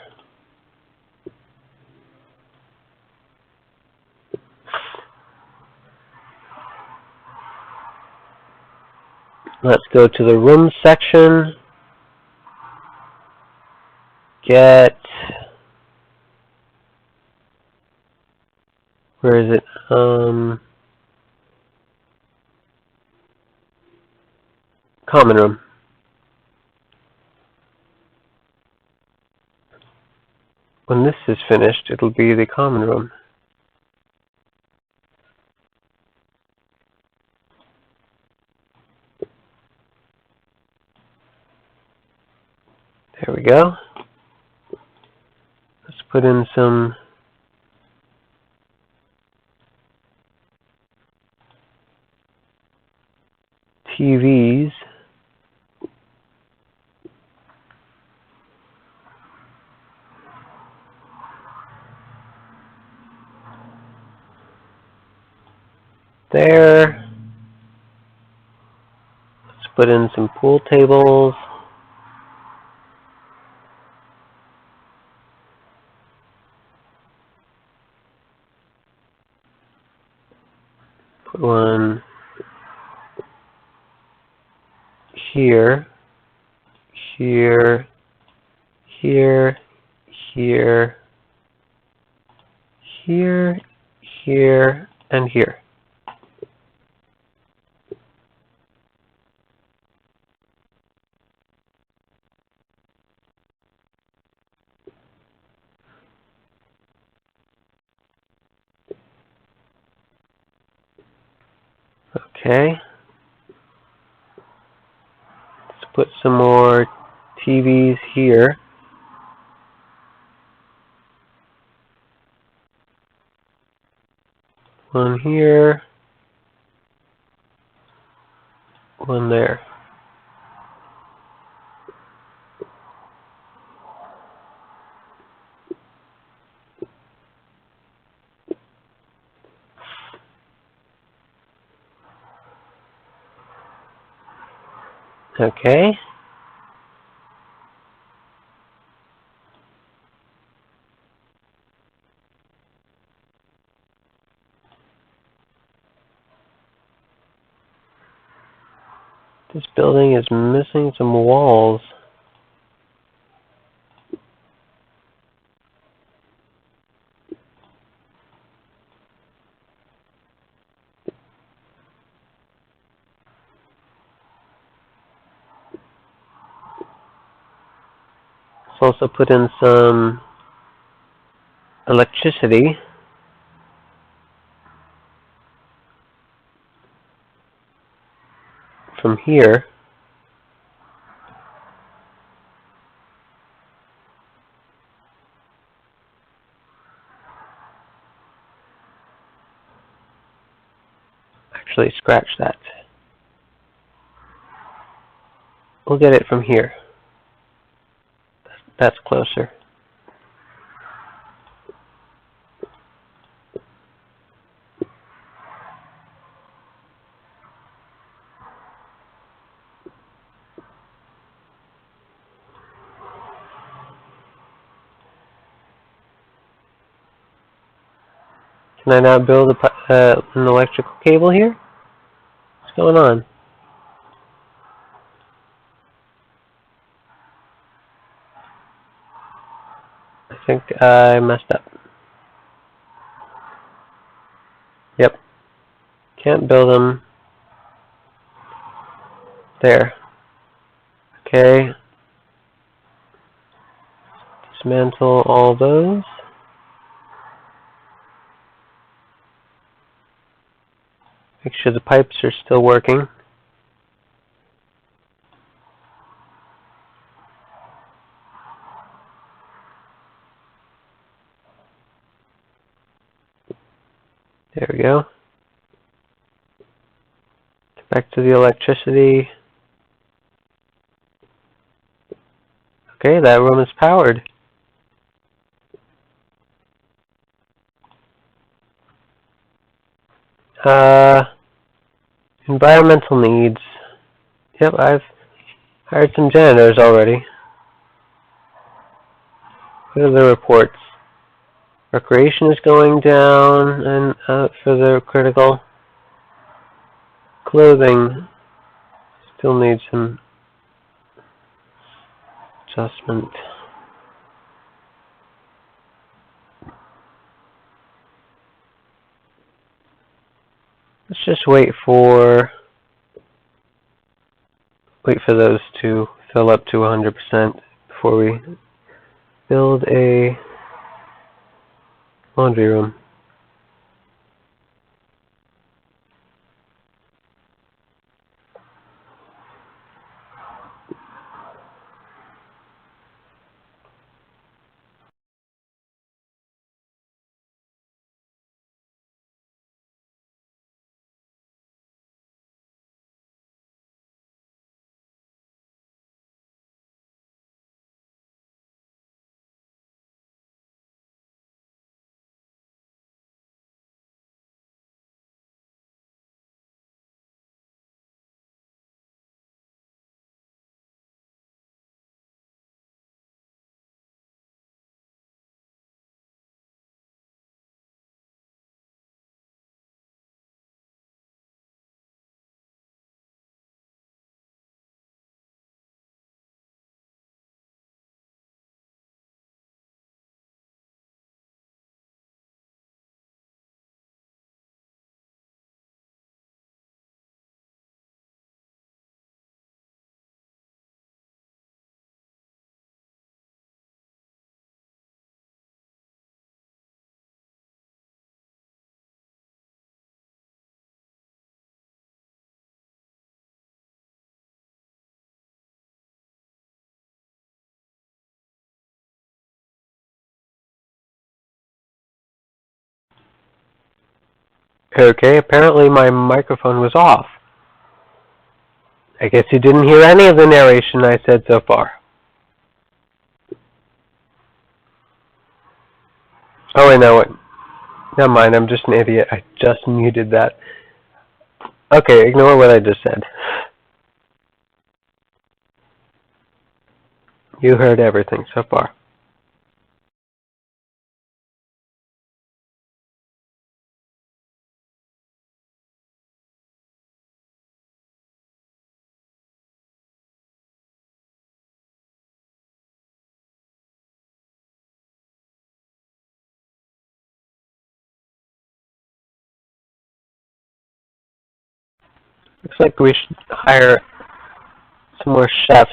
Let's go to the room section. Get, where is it? Common room. When this is finished, it'll be the common room. There we go. Let's put in some TVs. There. Let's put in some pool tables. Put one here, here, here, here, here, here, and here. Okay. Let's put some more TVs here. One here. One there. Okay. This building is missing some walls. also put in some electricity. From here. Actually, scratch that. We'll get it from here. That's closer. Can I now build an electrical cable here? What's going on? I think I messed up. Yep. Can't build them. There. Okay. Dismantle all those. Make sure the pipes are still working. There we go. Back to the electricity. Okay, that room is powered. Environmental needs. Yep, I've hired some janitors already. What are the reports? Recreation is going down and for the critical. Clothing still needs some adjustment. Let's just wait for those to fill up to 100% before we build a laundry room. Okay, apparently my microphone was off. I guess you didn't hear any of the narration I said so far. Oh, wait, no, never mind, I'm just an idiot. I just muted that. Okay, ignore what I just said. You heard everything so far. Looks like we should hire some more chefs.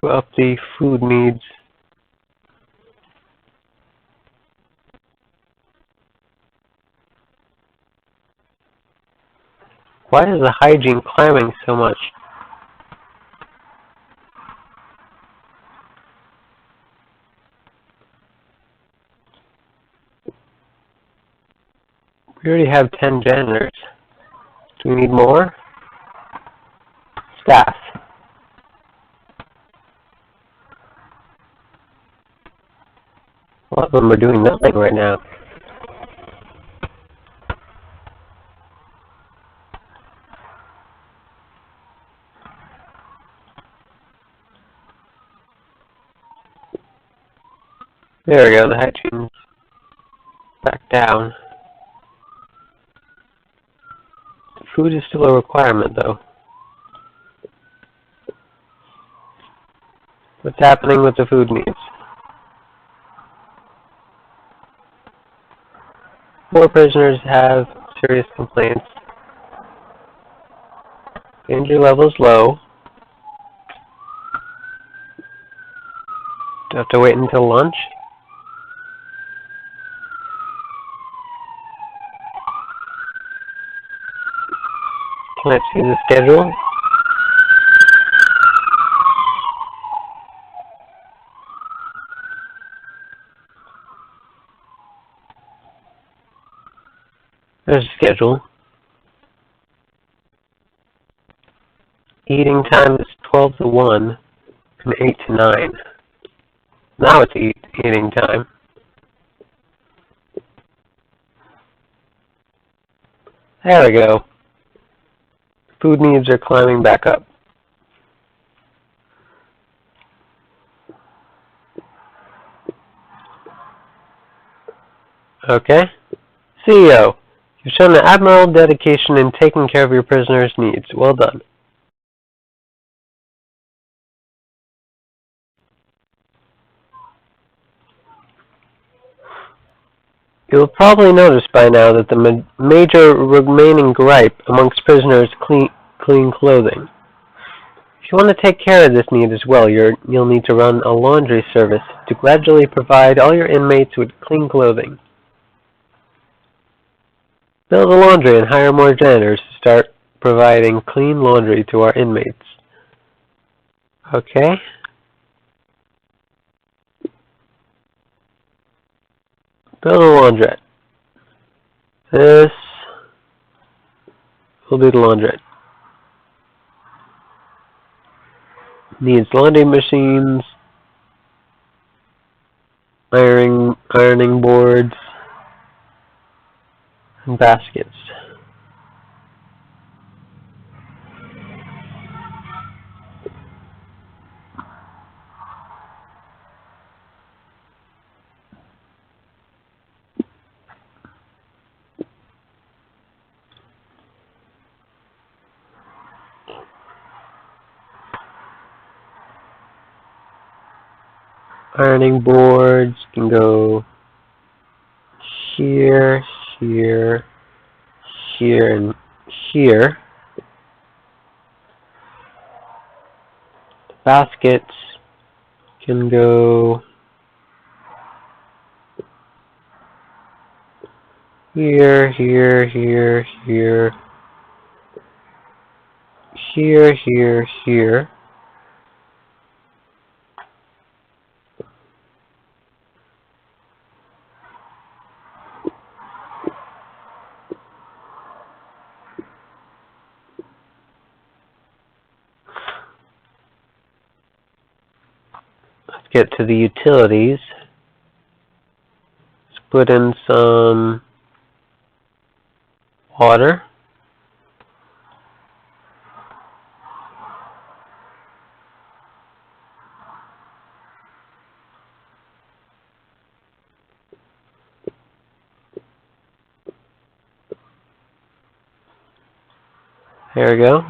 to up the food needs. Why is the hygiene climbing so much? We already have 10 janitors. Do we need more? Staff. A lot of them are doing nothing right now. There we go, the hygiene's back down. Food is still a requirement, though. What's happening with the food needs? 4 prisoners have serious complaints. Danger level's low. Do I have to wait until lunch? Can I see the schedule? There's a schedule. Eating time is 12 to 1 and 8 to 9. Now it's eating time. There we go. Food needs are climbing back up. Okay. CEO, you've shown an admirable dedication in taking care of your prisoners' needs. Well done. You'll probably notice by now that the major remaining gripe amongst prisoners is clean clothing. If you want to take care of this need as well, you'll need to run a laundry service to gradually provide all your inmates with clean clothing. Build a laundry and hire more janitors to start providing clean laundry to our inmates. Okay. Build a laundrette. This will be the laundrette. Needs laundry machines, ironing boards, and baskets. Ironing boards can go here, here, here, and here. The baskets can go here, here, here, here, here, here, here. Let's get to the utilities. Let's put in some water. There we go.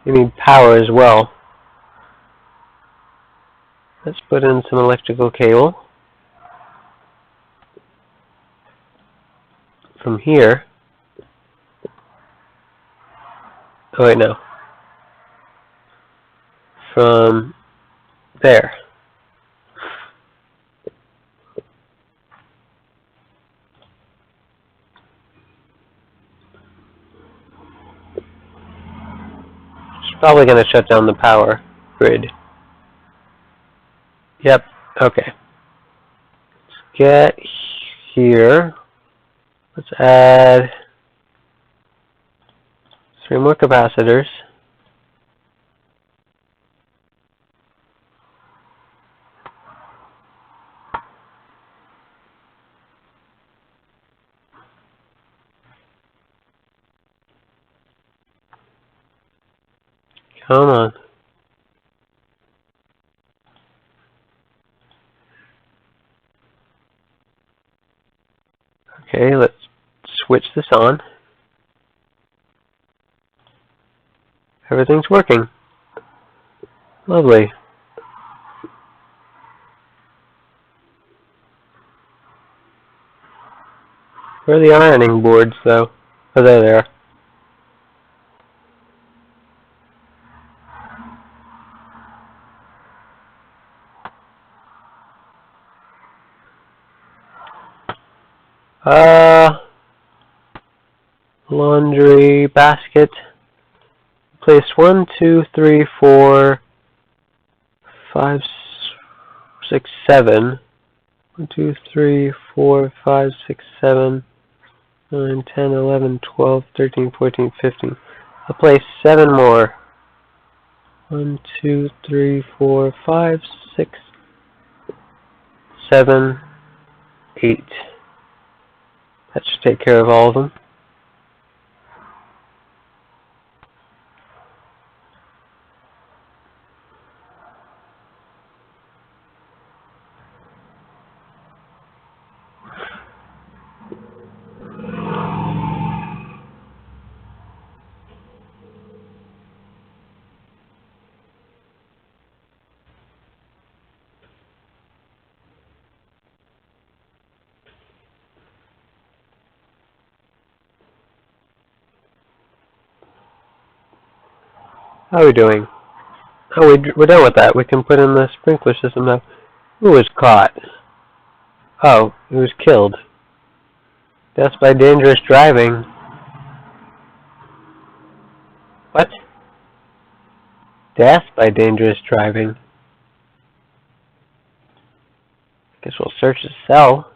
You need power as well. Let's put in some electrical cable from here. Oh wait, no. From there. It's probably going to shut down the power grid. Yep, okay. Let's get here. Let's add 3 more capacitors. Come on. Okay, let's switch this on. Everything's working. Lovely. Where are the ironing boards, though? Oh, there they are. Laundry basket. Place 1, 2, 3, 4, 5, 6, 7. 1, 2, 3, 4, 5, 6, 7, 9, 10, 11, 12, 13, 14, 15. I'll place 7 more. 1, 2, 3, 4, 5, 6, 7, 8. That should take care of all of them. How are we doing? Oh, we're done with that. We can put in the sprinkler system now. Who was caught? Oh, he was killed. Death by dangerous driving. What? Death by dangerous driving. Guess we'll search his cell.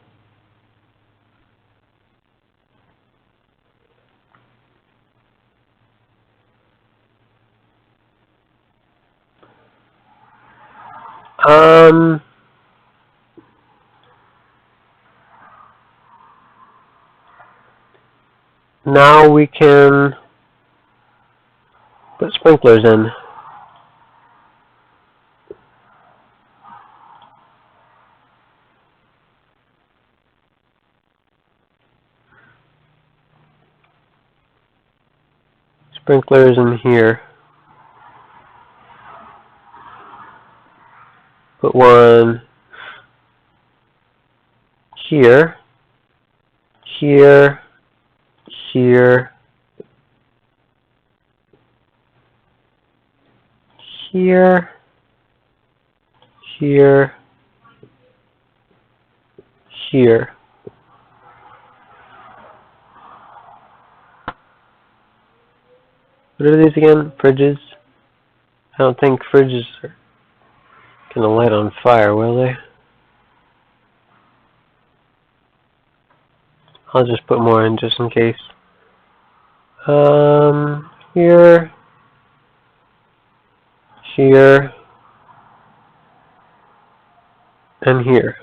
Now we can put sprinklers in. Sprinklers in here. Put one here, here, here, here, here, here. What are these again? Fridges? I don't think fridges are gonna light on fire, will they? I'll just put more in just in case. Here, here, and here.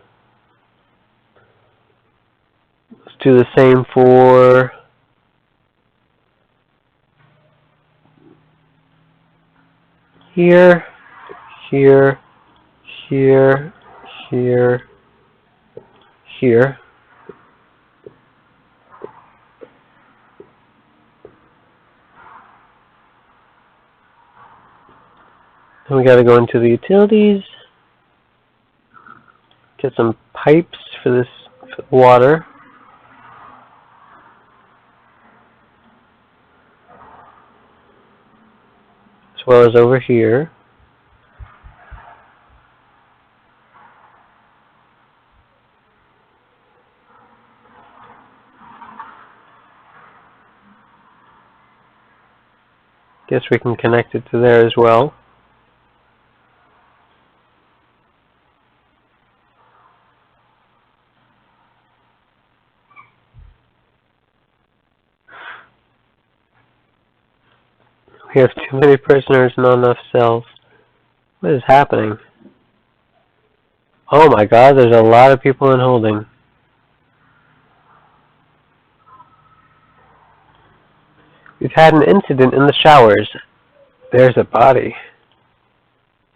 Let's do the same for here, here, here, here, here. And we got to go into the utilities. Get some pipes for this water. As well as over here. Guess we can connect it to there as well. We have too many prisoners, not enough cells. What is happening? Oh my god, there's a lot of people in holding. We've had an incident in the showers. There's a body.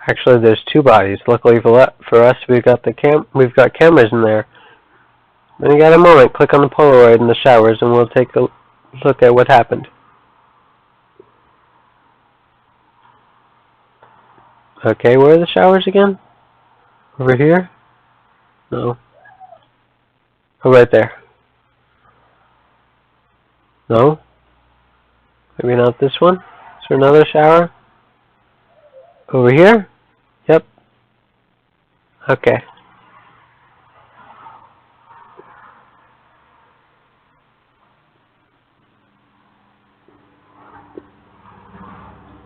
Actually, there's two bodies. Luckily for us, we've got cameras in there. When you got a moment, click on the Polaroid in the showers, and we'll take a look at what happened. Okay, where are the showers again? Over here? No. Oh, right there. No? Maybe not this one? Is there another shower? Over here? Yep. Okay.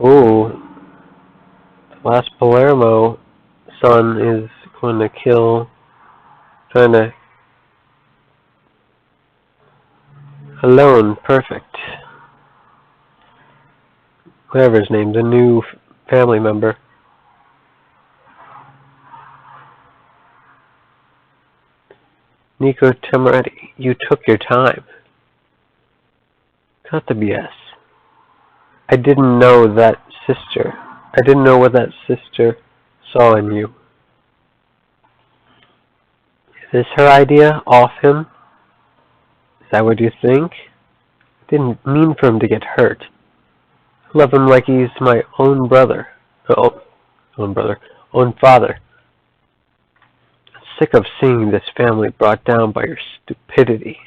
Ooh. The last Palermo son is going to kill... Trying to... Alone. Perfect. Whatever his name, the new family member. Nico Tamaretti, you took your time. Cut the BS. I didn't know that sister. I didn't know what that sister saw in you. Is this her idea? Off him? Is that what you think? I didn't mean for him to get hurt. I love him like he's my own brother. Own father. I'm sick of seeing this family brought down by your stupidity.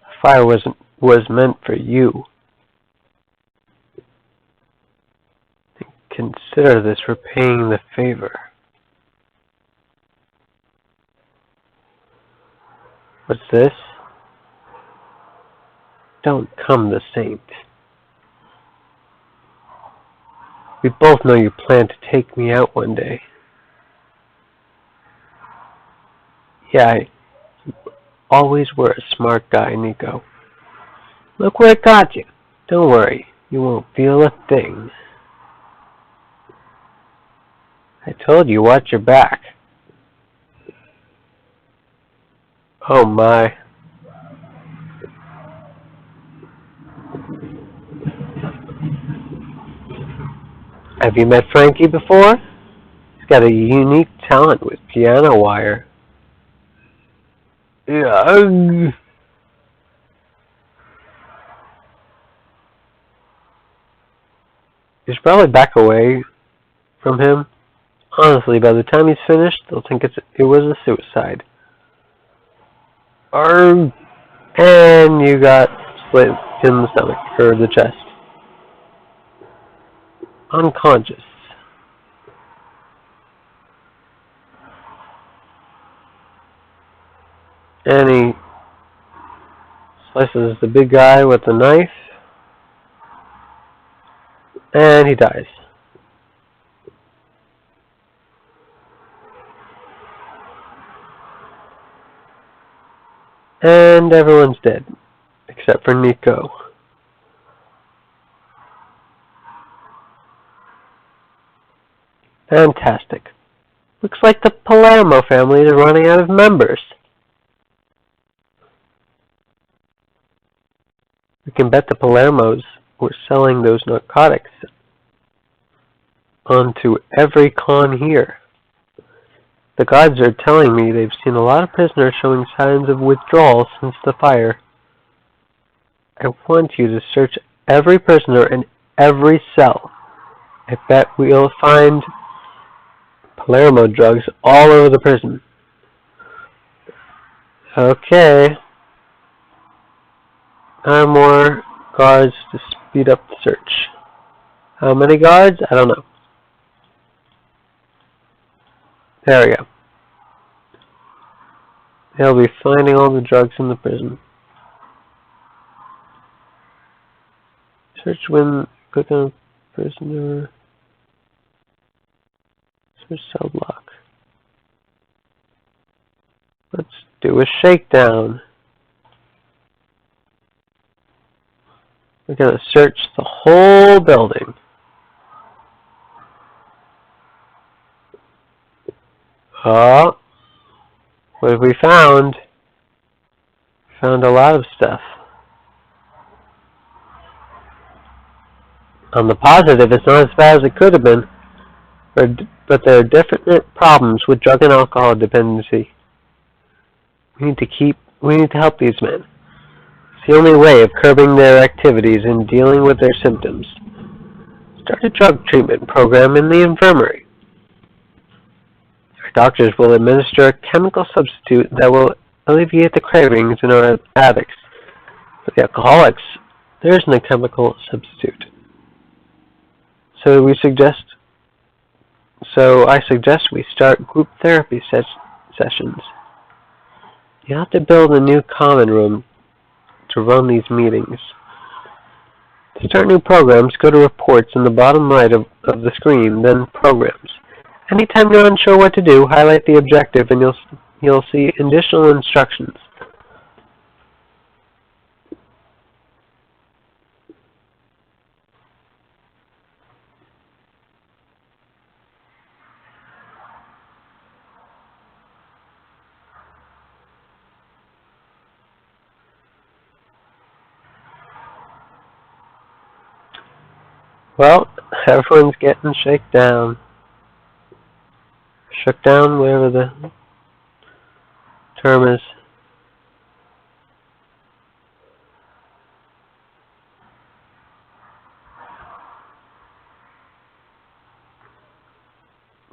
The fire was meant for you. Consider this repaying the favor. What's this? Don't come the saint. We both know you plan to take me out one day. Yeah, you always were a smart guy, Nico. Look where it got you. Don't worry, you won't feel a thing. I told you, watch your back. Oh my. Have you met Frankie before? He's got a unique talent with piano wire. Yeah. You should probably back away from him. Honestly, by the time he's finished, they'll think it was a suicide. And you got slit in the stomach, or the chest. Unconscious. And he slices the big guy with the knife. And he dies. And everyone's dead, except for Nico. Fantastic. Looks like the Palermo family is running out of members. We can bet the Palermos were selling those narcotics onto every con here. The guards are telling me they've seen a lot of prisoners showing signs of withdrawal since the fire. I want you to search every prisoner in every cell. I bet we'll find Palermo drugs all over the prison. Okay. Hire more guards to speed up the search. How many guards? I don't know. There we go. They'll be finding all the drugs in the prison. Search when click on prisoner. Search cell block. Let's do a shakedown. We're going to search the whole building. Oh, what have we found? Found a lot of stuff. On the positive, it's not as bad as it could have been, but there are definite problems with drug and alcohol dependency. We need to help these men. It's the only way of curbing their activities and dealing with their symptoms. Start a drug treatment program in the infirmary. Our doctors will administer a chemical substitute that will alleviate the cravings in our addicts. For the alcoholics, there isn't a chemical substitute. So I suggest we start group therapy sessions. You have to build a new common room to run these meetings. To start new programs, go to reports in the bottom right of the screen, then programs. Anytime you're unsure what to do, highlight the objective and you'll see additional instructions. Well, everyone's getting shaken down. Shook down, whatever the term is.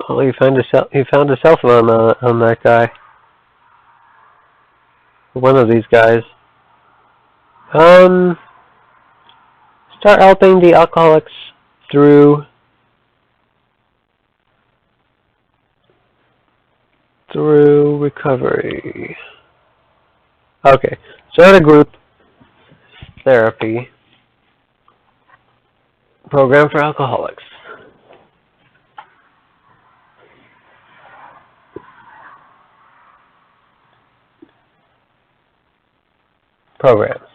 Oh, you found a cell phone on that guy. One of these guys. Start helping the alcoholics through recovery. Okay, start a group therapy program for alcoholics. Programs.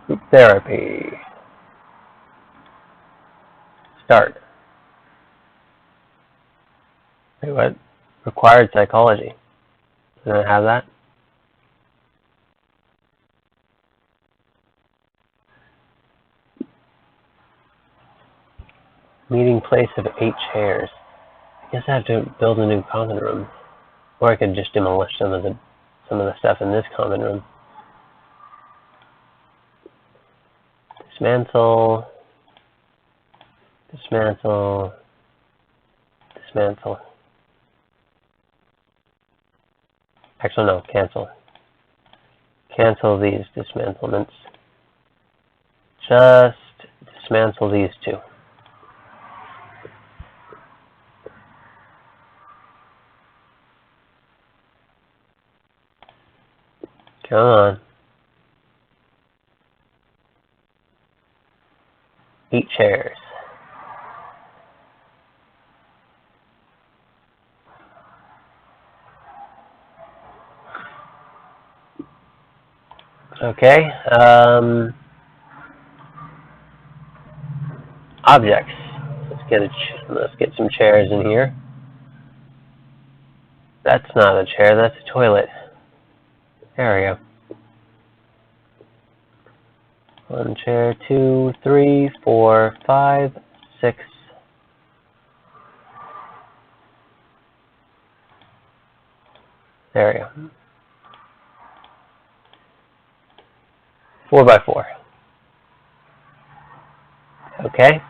Group therapy. Start. Wait, what? Required psychology. Doesn't it have that? Meeting place of 8 chairs. I guess I have to build a new common room. Or I could just demolish some of the stuff in this common room. Dismantle. Dismantle. Dismantle. Actually, no, cancel. Cancel these dismantlements. Just dismantle these 2. Come on. 8 chairs. Okay. Objects. Let's get some chairs in here. That's not a chair. That's a toilet. There we go. 1 chair, 2, 3, 4, 5, 6. There we go. 4 by 4. Okay.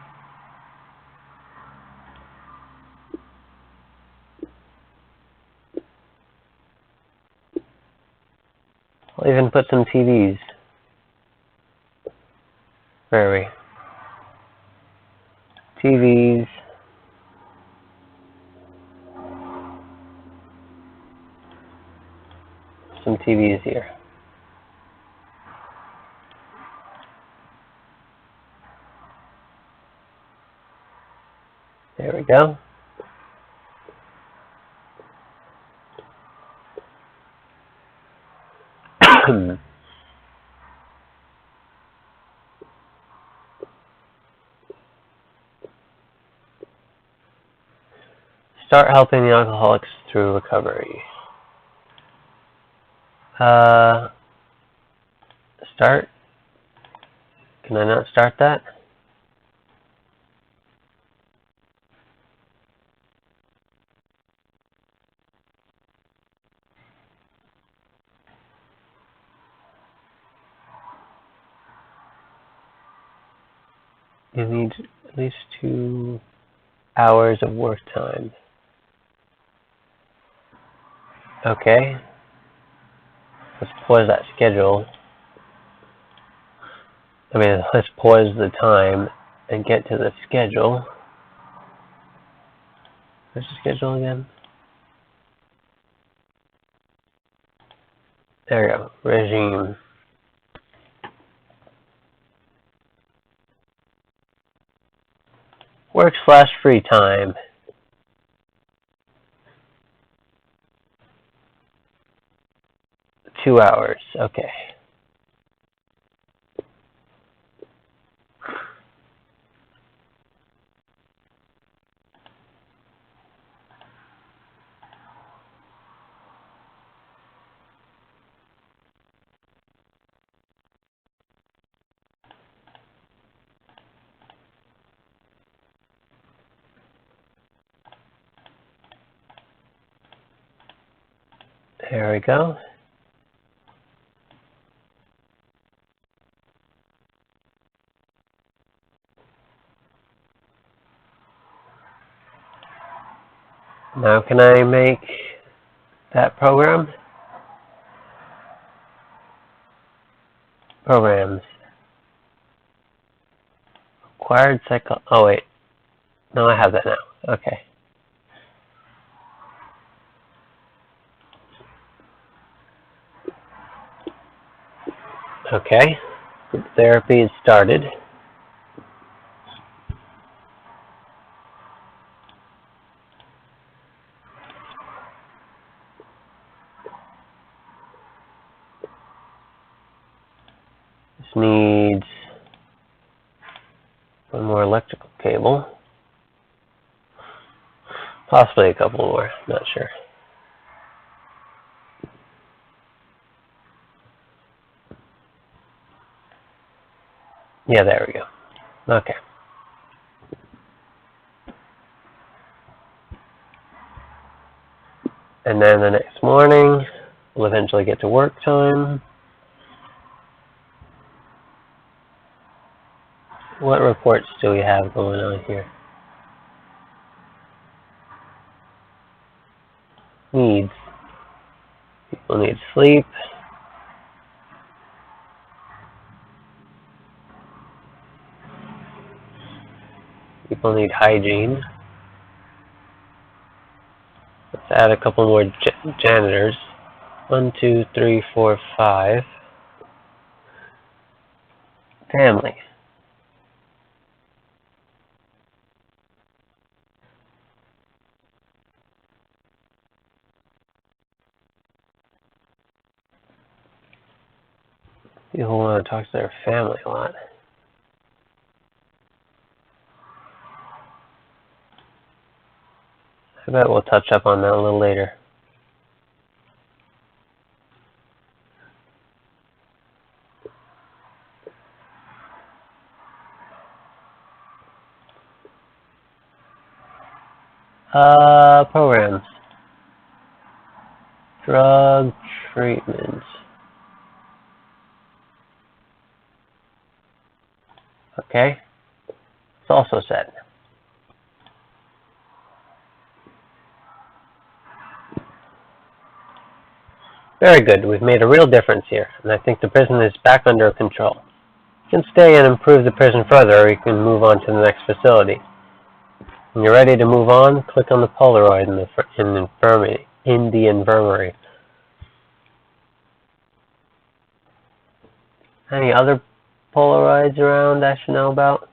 I'll even put some TVs. Where are we? TVs. Some TVs here. There we go. Start helping the alcoholics through recovery. Start? Can I not start that? You need at least 2 hours of work time. Okay. Let's pause that schedule. Let's pause the time and get to the schedule. Where's the schedule again? There we go. Regime. Work/free time. Two hours. Okay. There we go. Now can I make that program? Programs. Acquired cycle. Oh wait. No, I have that now. Okay. Okay. Group therapy is started. This needs one more electrical cable. Possibly a couple more, not sure. Yeah, there we go. Okay. And then the next morning, we'll eventually get to work time. What reports do we have going on here? Needs. People need sleep. People need hygiene. Let's add a couple more janitors. 1, 2, 3, 4, 5. Family. People want to talk to their family a lot. I bet we'll touch up on that a little later. Programs. Drug treatments. Okay. It's also set. Very good. We've made a real difference here, and I think the prison is back under control. You can stay and improve the prison further, or you can move on to the next facility. When you're ready to move on, click on the Polaroid in the infirmary. Any other Polaroids around I should know about?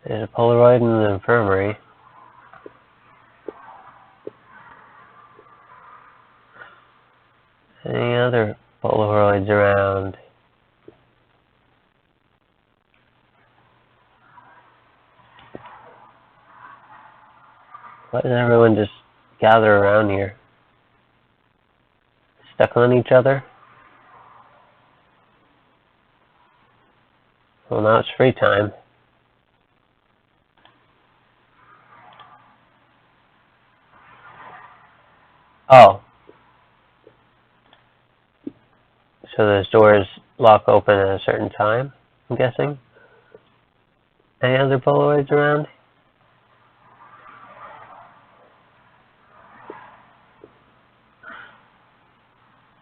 There's a Polaroid in the infirmary. Any other Polaroids around? Why does everyone just gather around here? Stuck on each other? Well, now it's free time. Oh. So those doors lock open at a certain time, I'm guessing? Any other Polaroids around?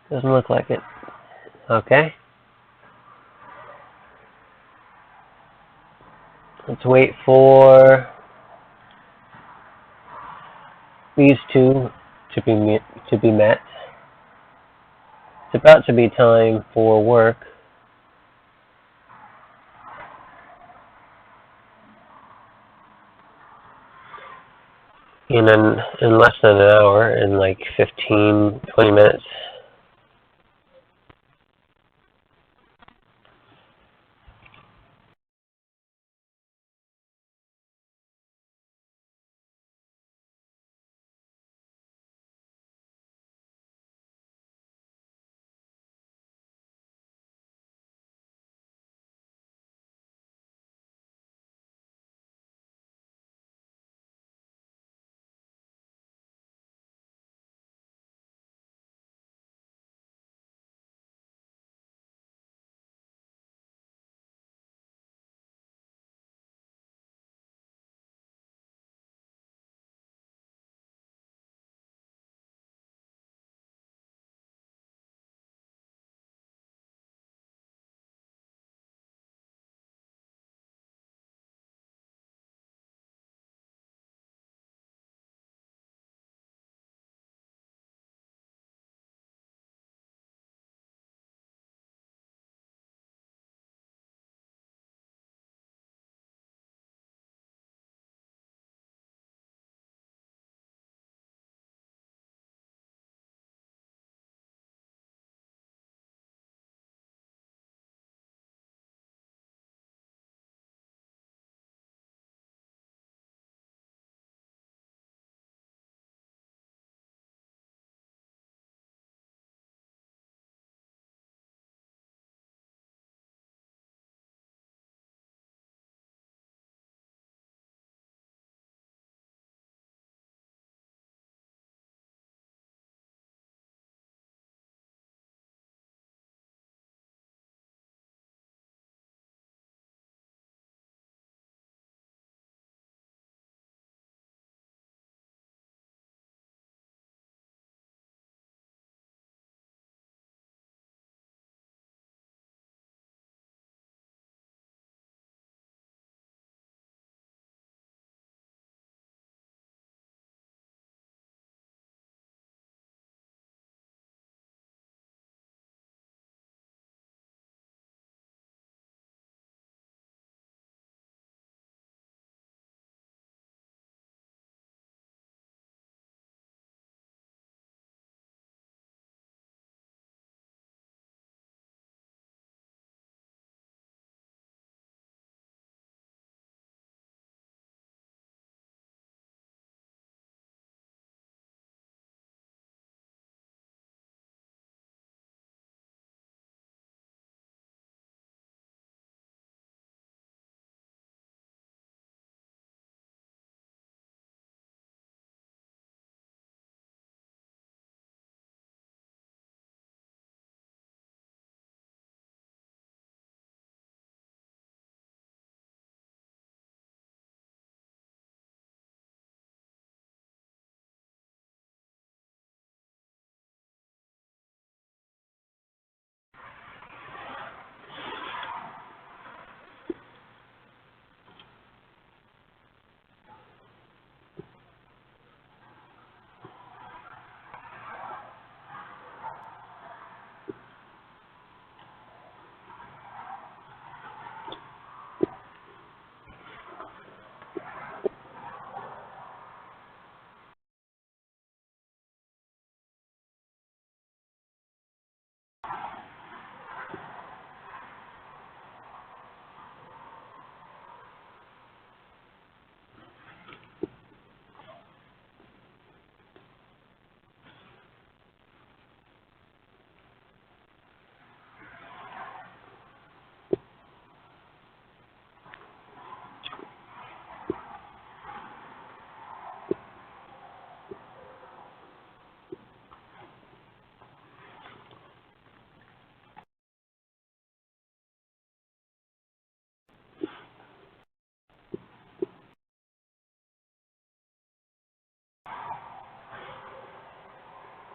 Doesn't look like it. Okay. Let's wait for these two to be met. It's about to be time for work. In less than an hour, in like 15, 20 minutes.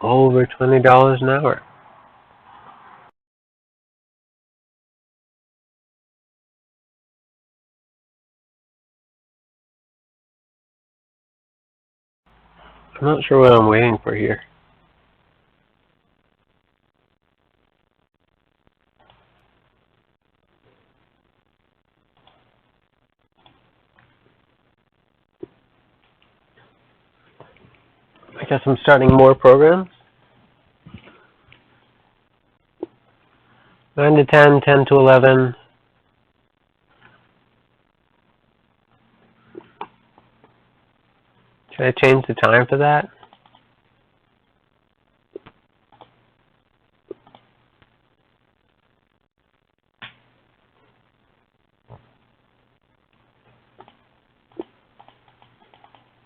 over $20 an hour. I'm not sure what I'm waiting for here. I guess I'm starting more programs. 9 to 10, 10 to 11. Should I change the time for that?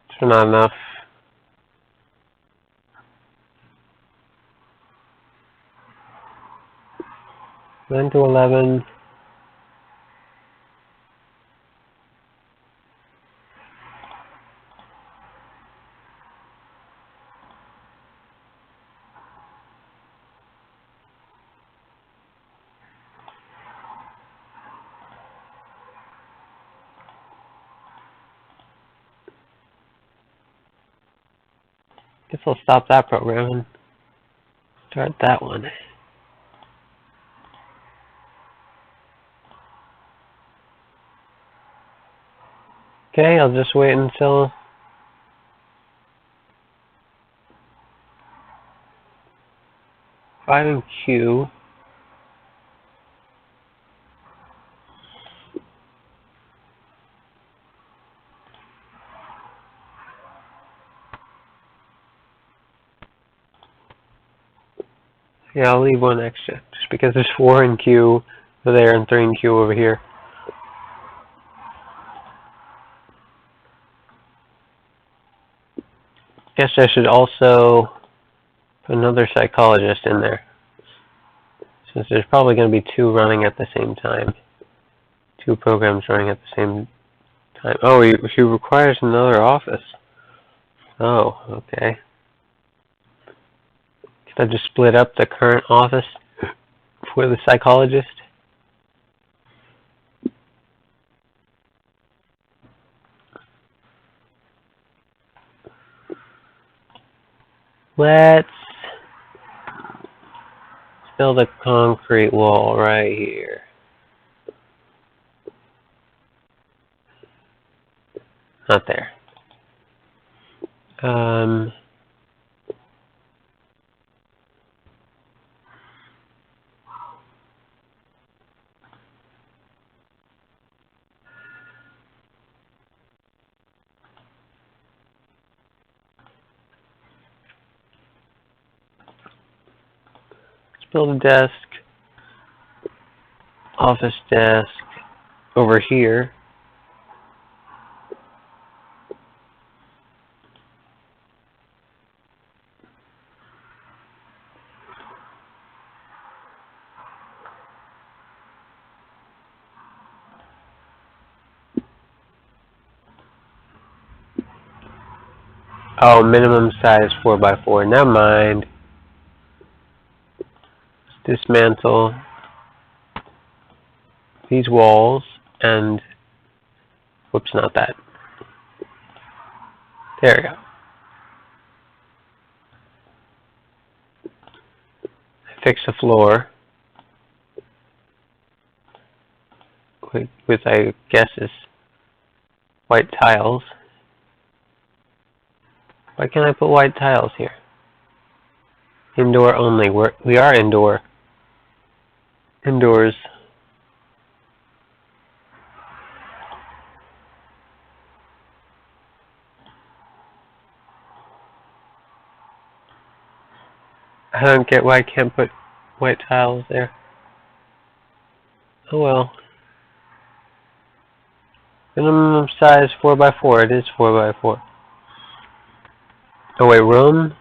It's not enough. 9 to 11. Guess I'll stop that program and start that one. Okay, I'll just wait until five in queue. Yeah, I'll leave one extra, just because there's 4 in queue over there and 3 in queue over here. Guess I should also put another psychologist in there, since there's probably going to be 2 running at the same time. 2 programs running at the same time. Oh, he requires another office. Oh, okay. Could I just split up the current office for the psychologist? Let's build a concrete wall right here. Not there. Let's build a desk, office desk over here. Oh, minimum size 4x4. Never mind. Let's dismantle these walls and, whoops, not that. There we go. Fix the floor with I guess is white tiles. Why can't I put white tiles here? Indoor only. We are indoor. Indoors. I don't get why I can't put white tiles there. Oh well. Minimum size 4x4. It is 4x4. Oh wait, room?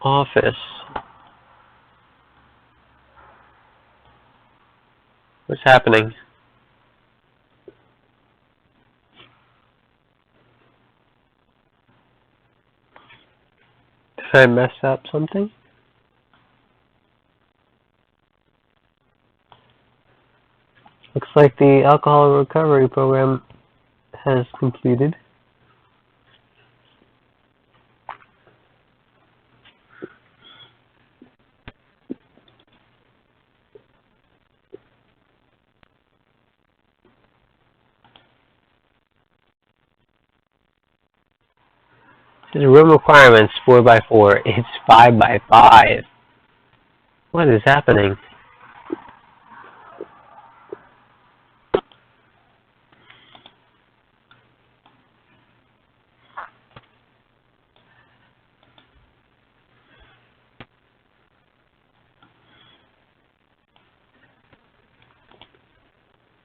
Office. What's happening? Did I mess up something? Looks like the alcohol recovery program has completed. The room requirements 4x4. It's 5x5. What is happening?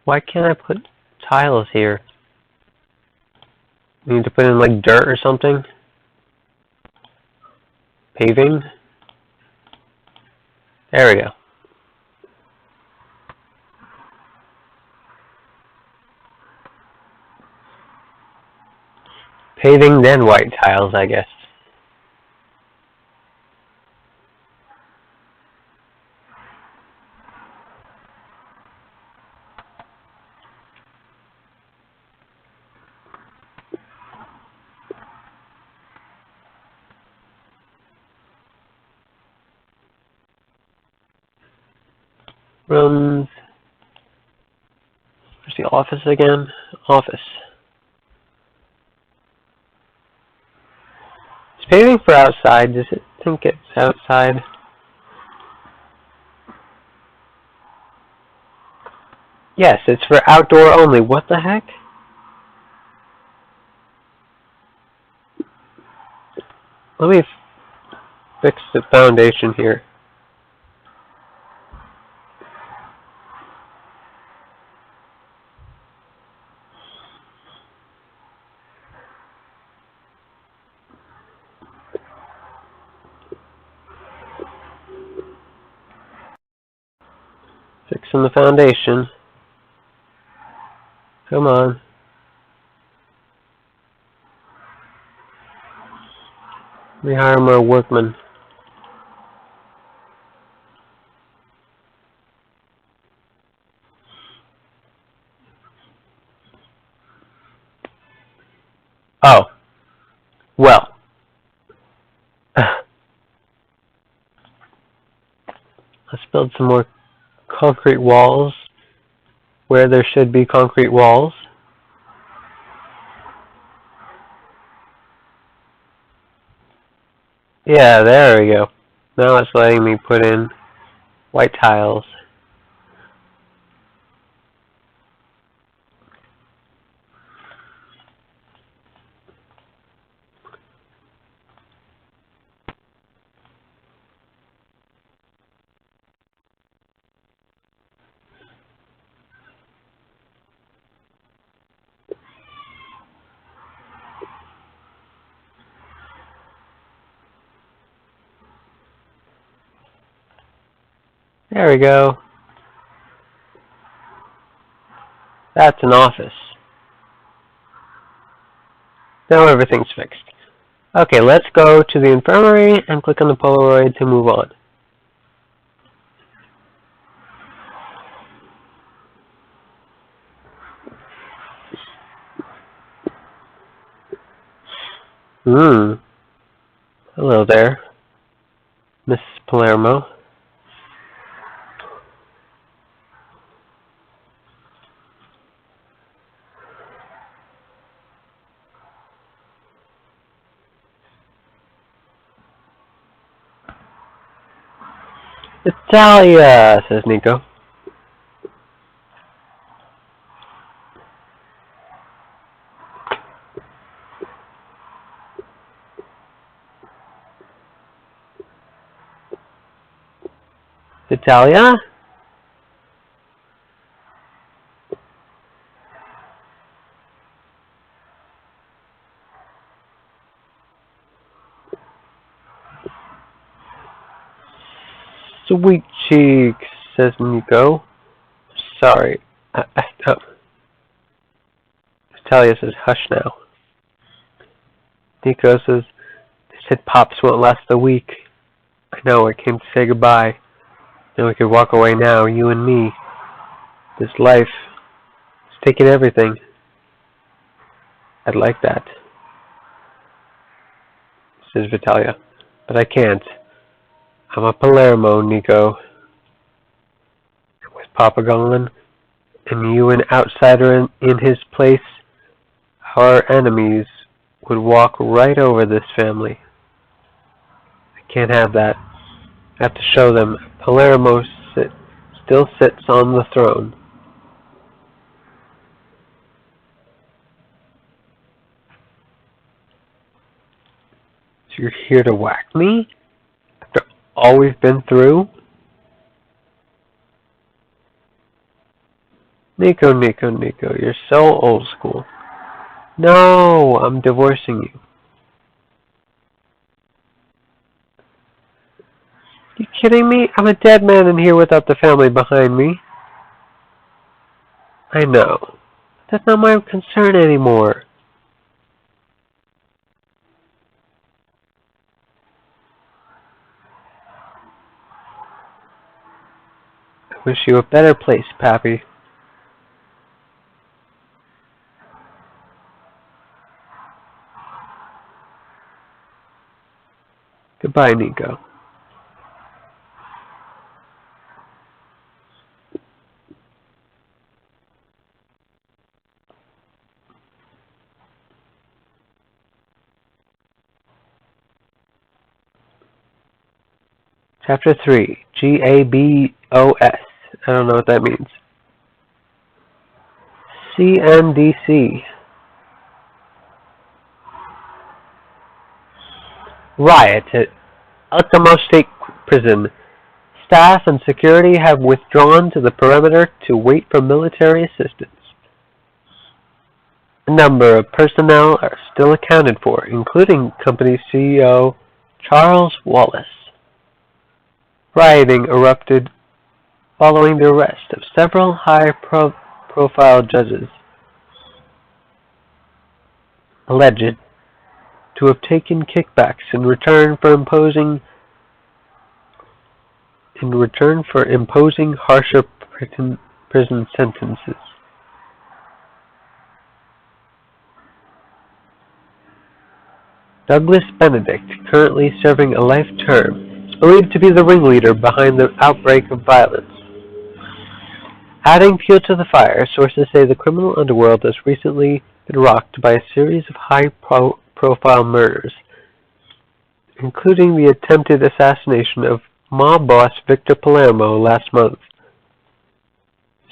Why can't I put tiles here? I need to put in like dirt or something? Paving? There we go. Paving, then white tiles, I guess. Rooms. Where's the office again? Office. It's paving for outside. Does it think it's outside? Yes, it's for outdoor only. What the heck? Let me fix the foundation here. Fixing the foundation. Come on. Let me hire more workmen. Oh. Well. Let's build some more concrete walls where there should be concrete walls. Yeah, there we go. Now it's letting me put in white tiles. There we go. That's an office. Now everything's fixed. Okay, let's go to the infirmary and click on the Polaroid to move on. Hello there, Miss Palermo. Italia, says Nico. Italia? Sweet cheeks, says Nico. Sorry. Italia says, hush now. Nico says, said Pops won't last a week. I know, I came to say goodbye. Then we could walk away now, you and me. This life, it's taken everything. I'd like that, says Vitalia. But I can't. I'm a Palermo, Nico. With Papa gone, and you an outsider in his place, our enemies would walk right over this family. I can't have that. I have to show them Palermo still sits on the throne. So you're here to whack me? After all we've been through? Nico, you're so old school. No, I'm divorcing you. You kidding me? I'm a dead man in here without the family behind me. I know. That's not my concern anymore. I wish you a better place, Pappy. Goodbye, Nico. Chapter 3, GABOS. I don't know what that means. CNDC. Riot at Alcamo State Prison. Staff and security have withdrawn to the perimeter to wait for military assistance. A number of personnel are still accounted for, including company CEO Charles Wallace. Rioting erupted following the arrest of several high-profile judges alleged to have taken kickbacks in return for imposing harsher prison sentences. Douglas Benedict, currently serving a life term, is believed to be the ringleader behind the outbreak of violence. Adding fuel to the fire, sources say the criminal underworld has recently been rocked by a series of high-profile murders, including the attempted assassination of mob boss Victor Palermo last month.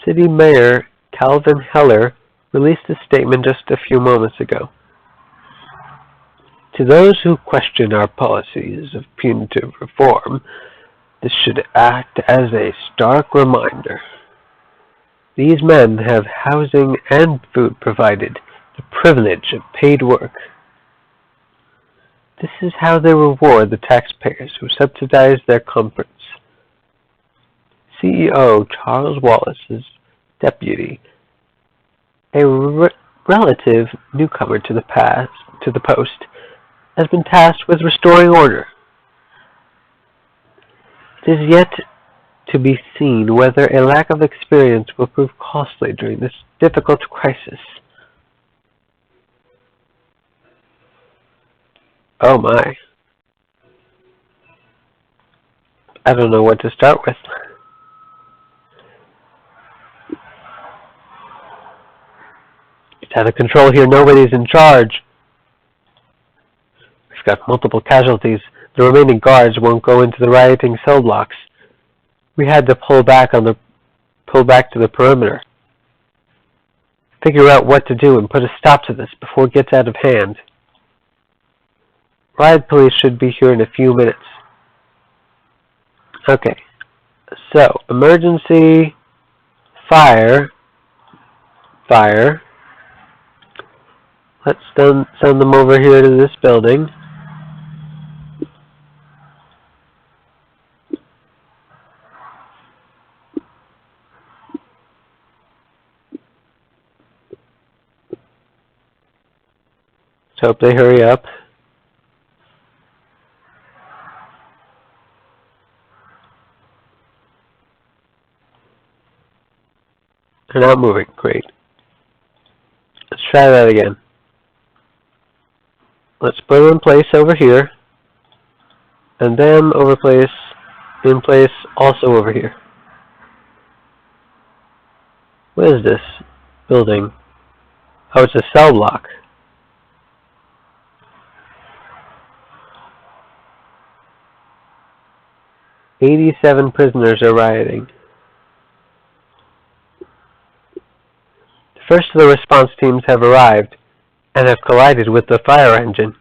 City Mayor Calvin Heller released a statement just a few moments ago. To those who question our policies of punitive reform, this should act as a stark reminder. These men have housing and food provided, the privilege of paid work. This is how they reward the taxpayers who subsidize their comforts. CEO Charles Wallace's deputy, a relative newcomer to the post, has been tasked with restoring order. It is yet to be seen whether a lack of experience will prove costly during this difficult crisis. Oh my. I don't know what to start with. It's out of control here. Nobody's in charge. We've got multiple casualties. The remaining guards won't go into the rioting cell blocks. We had to pull back to the perimeter. Figure out what to do and put a stop to this before it gets out of hand. Riot police should be here in a few minutes. Okay. So, emergency, fire. Let's send them over here to this building. Let's hope they hurry up. They're not moving. Great. Let's try that again. Let's put them in place over here, and them in place also over here. What is this building? Oh, it's a cell block. "87 prisoners are rioting." The first of the response teams have arrived and have collided with the fire engine.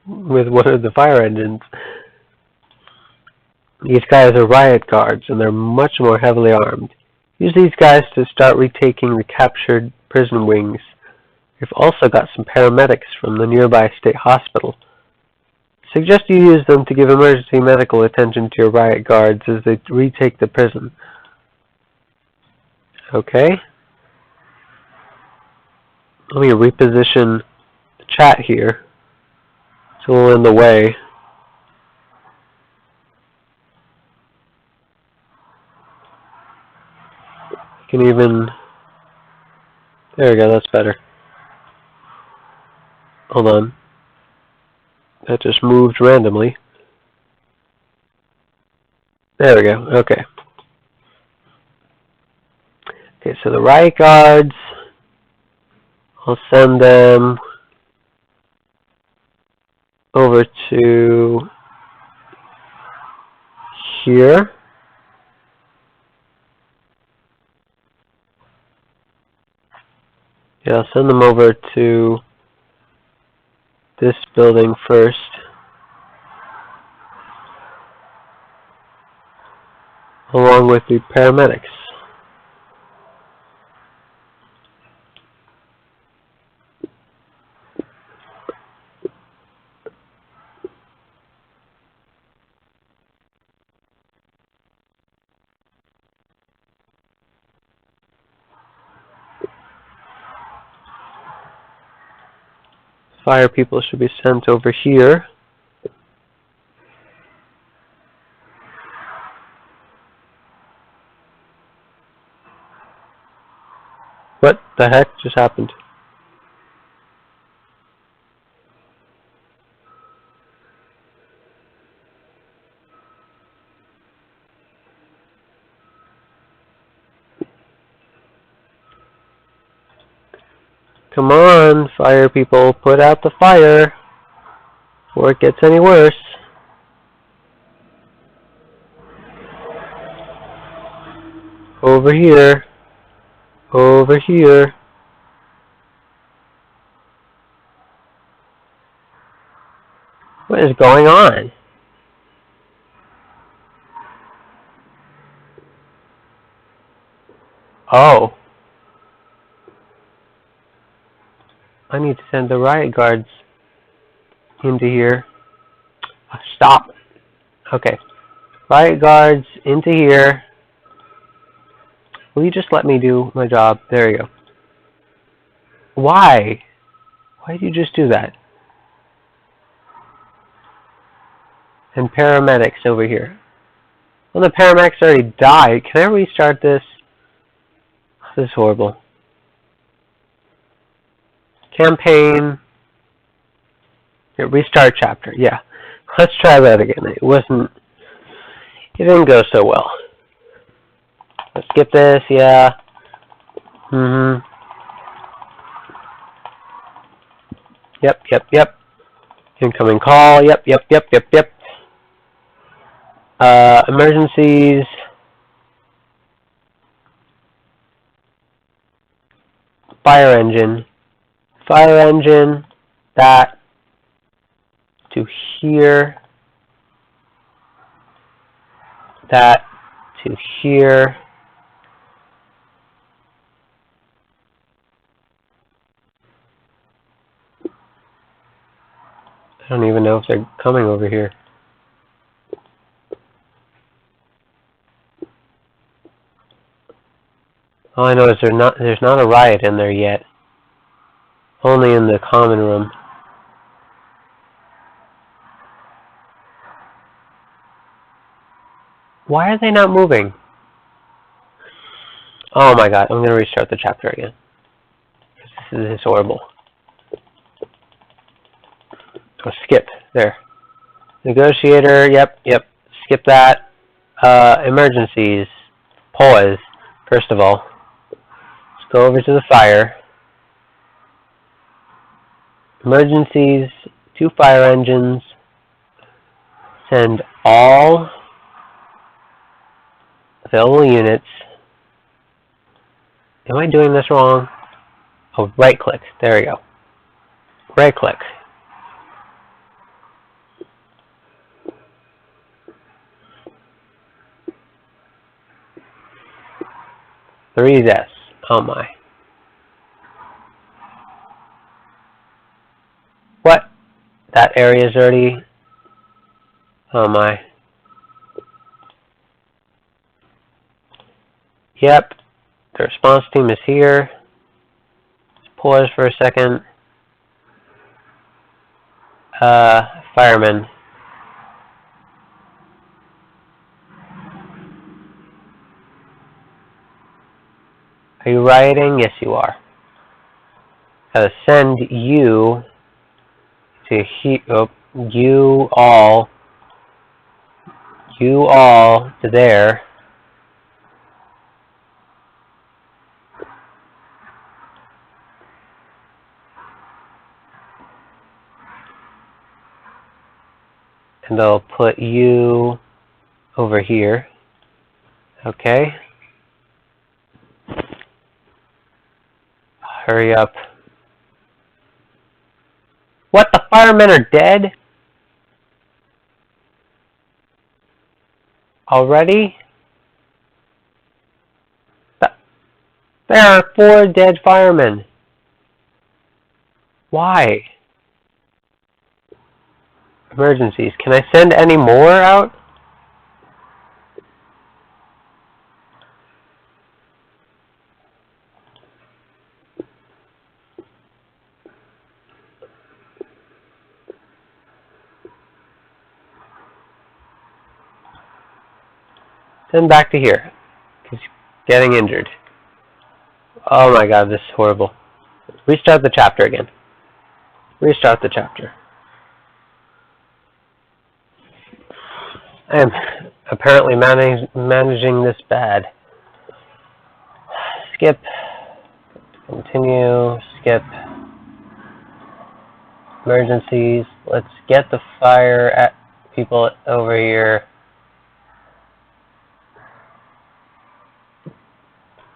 With one of the fire engines. These guys are riot guards, and they're much more heavily armed. Use these guys to start retaking the captured prison wings. We've also got some paramedics from the nearby state hospital. Suggest you use them to give emergency medical attention to your riot guards as they retake the prison. Okay. Let me reposition the chat here. It's a little in the way. I can even... There we go, that's better. Hold on. That just moved randomly. There we go, okay. Okay, so the riot guards, I'll send them over to here. Yeah, I'll send them over to this building first. Along with the paramedics. Fire people should be sent over here. What the heck just happened? Come on, fire people, put out the fire before it gets any worse. Over here. Over here. What is going on? Oh. I need to send the riot guards into here. Oh, stop. Okay. Riot guards into here. Will you just let me do my job? There you go. Why? Why did you just do that? And paramedics over here. Well, the paramedics already died. Can I restart this? This is horrible. Campaign. Yeah, restart chapter. Yeah. Let's try that again. It didn't go so well. Let's skip this. Yeah. Yep. Incoming call. Yep. Emergencies. Fire engine. That to here. That to here. I don't even know if they're coming over here. All I know is there's not a riot in there yet. Only in the common room. Why are they not moving? Oh my god, I'm going to restart the chapter again. This is horrible. Oh, skip. There. Negotiator, yep. Skip that. Emergencies. Pause, first of all. Let's go over to the fire. Emergencies, 2 fire engines. Send all available units. Am I doing this wrong? Oh, right click. There we go. Right click. 3 deaths. Oh my. What? That area is already... Oh my. Yep. The response team is here. Pause for a second. Firemen. Are you rioting? Yes, you are. Gotta send you to you all to there. And I'll put you over here. Okay. Hurry up. What? The firemen are dead? Already? There are 4 dead firemen. Why? Emergencies. Can I send any more out? Send back to here. He's getting injured. Oh my god, this is horrible. Restart the chapter again. Restart the chapter. I am apparently managing this bad. Skip. Continue. Skip. Emergencies. Let's get the fire at people over here.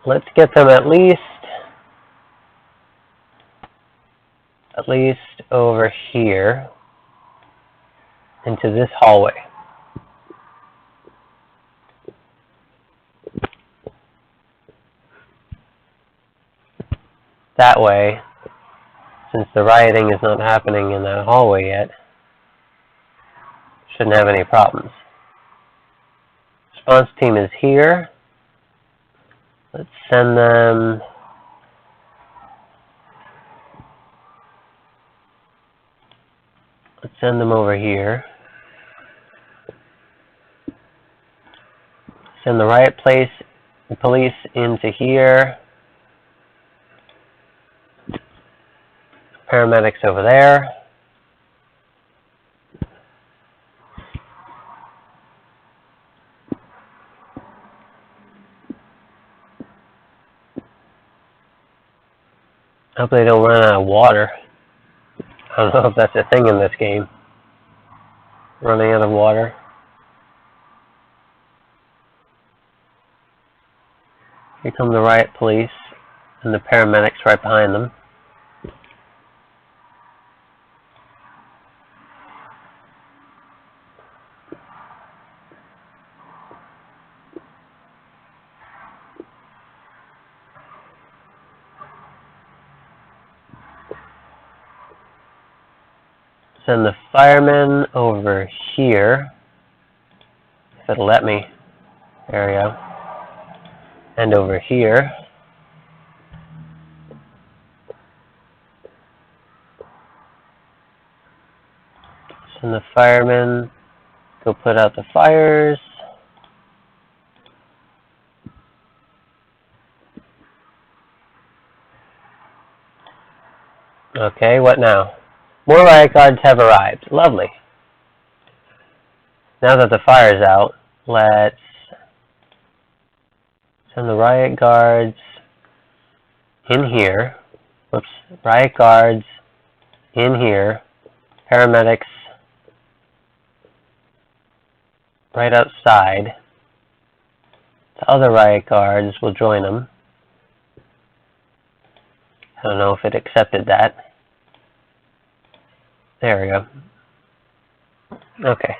Let's get them at least over here into this hallway. That way, since the rioting is not happening in that hallway yet, shouldn't have any problems. Response team is here. Let's send them... Let's send them over here. Send the riot police into here. Paramedics over there. Hope they don't run out of water. I don't know if that's a thing in this game. Running out of water. Here come the riot police and the paramedics right behind them. Send the firemen over here. If it'll let me. There we go. And over here. Send the firemen. Go put out the fires. Okay, what now? More riot guards have arrived. Lovely. Now that the fire's out, let's send the riot guards in here. Whoops. Riot guards in here. Paramedics right outside. The other riot guards will join them. I don't know if it accepted that. There we go. Okay.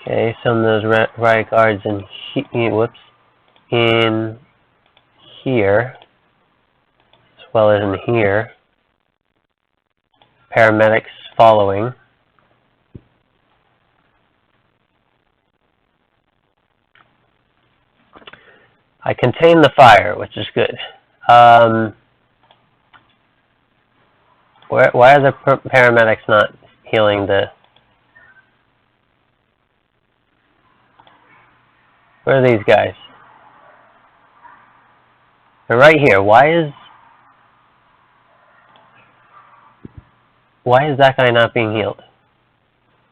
Okay, some of those riot guards in in here, as well as in here. Paramedics following. I contained the fire, which is good. Why are the paramedics not healing the... Where are these guys? They're right here. Why is that guy not being healed?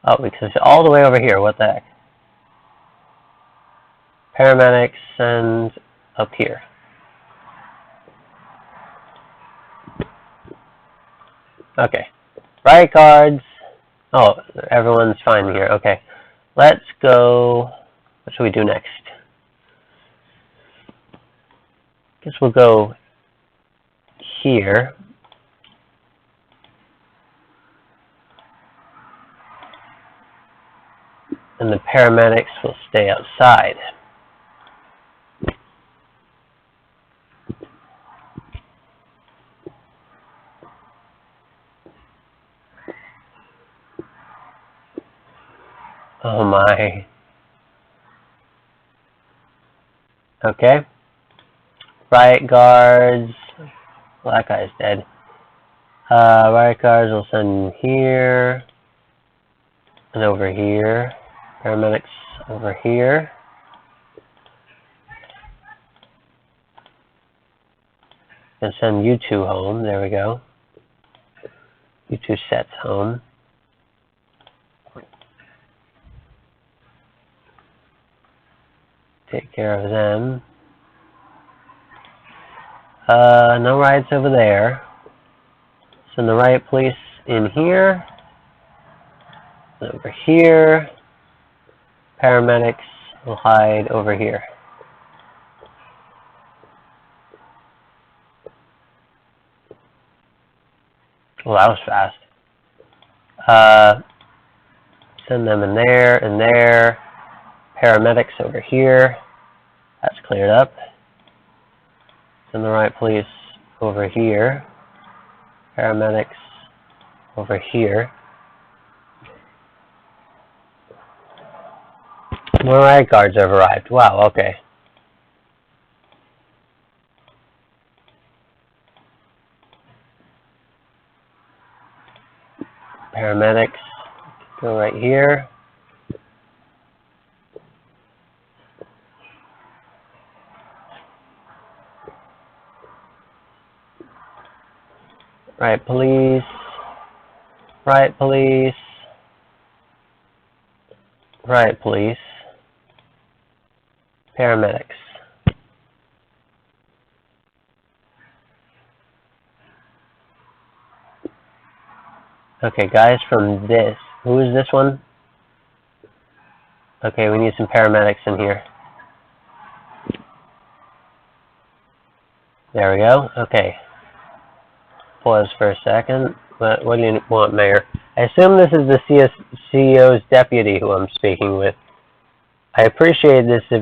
Oh, because it's all the way over here. What the heck? Paramedics and up here. Okay. Riot guards. Oh, everyone's fine here. Okay. Let's go... What should we do next? Guess we'll go here. And the paramedics will stay outside. Oh my. Okay. Riot guards. Well, that guy's dead. Riot guards will send here. And over here. Paramedics over here. And send you two home. There we go. You two sets home. Take care of them. No riots over there. Send the riot police in here. Over here. Paramedics will hide over here. Well, that was fast. Send them in there and there. Paramedics over here. That's cleared up. Send the riot police over here. Paramedics over here. More riot guards have arrived. Wow, okay. Paramedics go right here. Riot police. Riot police. Riot police. Paramedics. Okay, guys, from this. Who is this one? Okay, we need some paramedics in here. There we go. Okay. Pause for a second. What do you want, Mayor? I assume this is the CEO's deputy who I'm speaking with. I appreciate this is a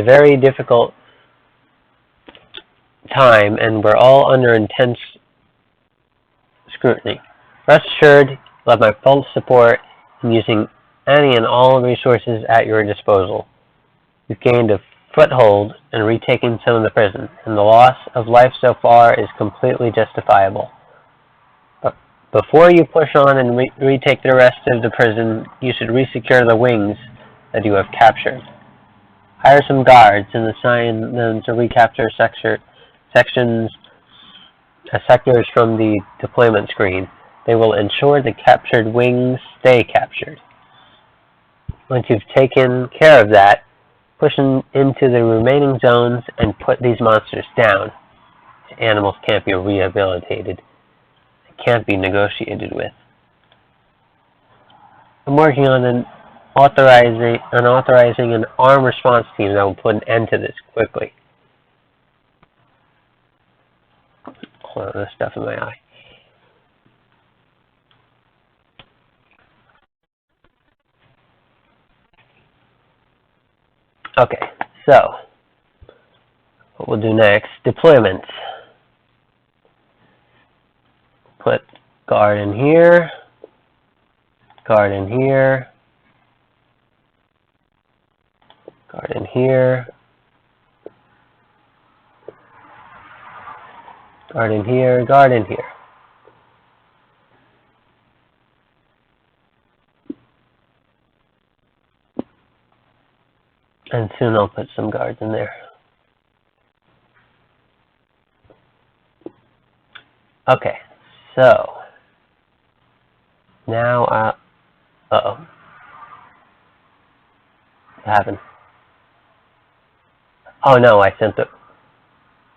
very difficult time, and we're all under intense scrutiny. Rest assured, you'll have my full support in using any and all resources at your disposal. You've gained a foothold in retaking some of the prison, and the loss of life so far is completely justifiable. Before you push on and retake the rest of the prison, you should resecure the wings that you have captured. Hire some guards and assign them to recapture sectors from the deployment screen. They will ensure the captured wings stay captured. Once you've taken care of that, push into the remaining zones and put these monsters down. The animals can't be rehabilitated. They can't be negotiated with. I'm working on authorizing an armed response team that will put an end to this quickly. Hold on, there's stuff in my eye. Okay, so what we'll do next, deployments. Put guard in here, guard in here, guard in here, guard in here, guard in here. And soon I'll put some guards in there. Okay, so now uh-oh. What happened? Oh no, I sent the...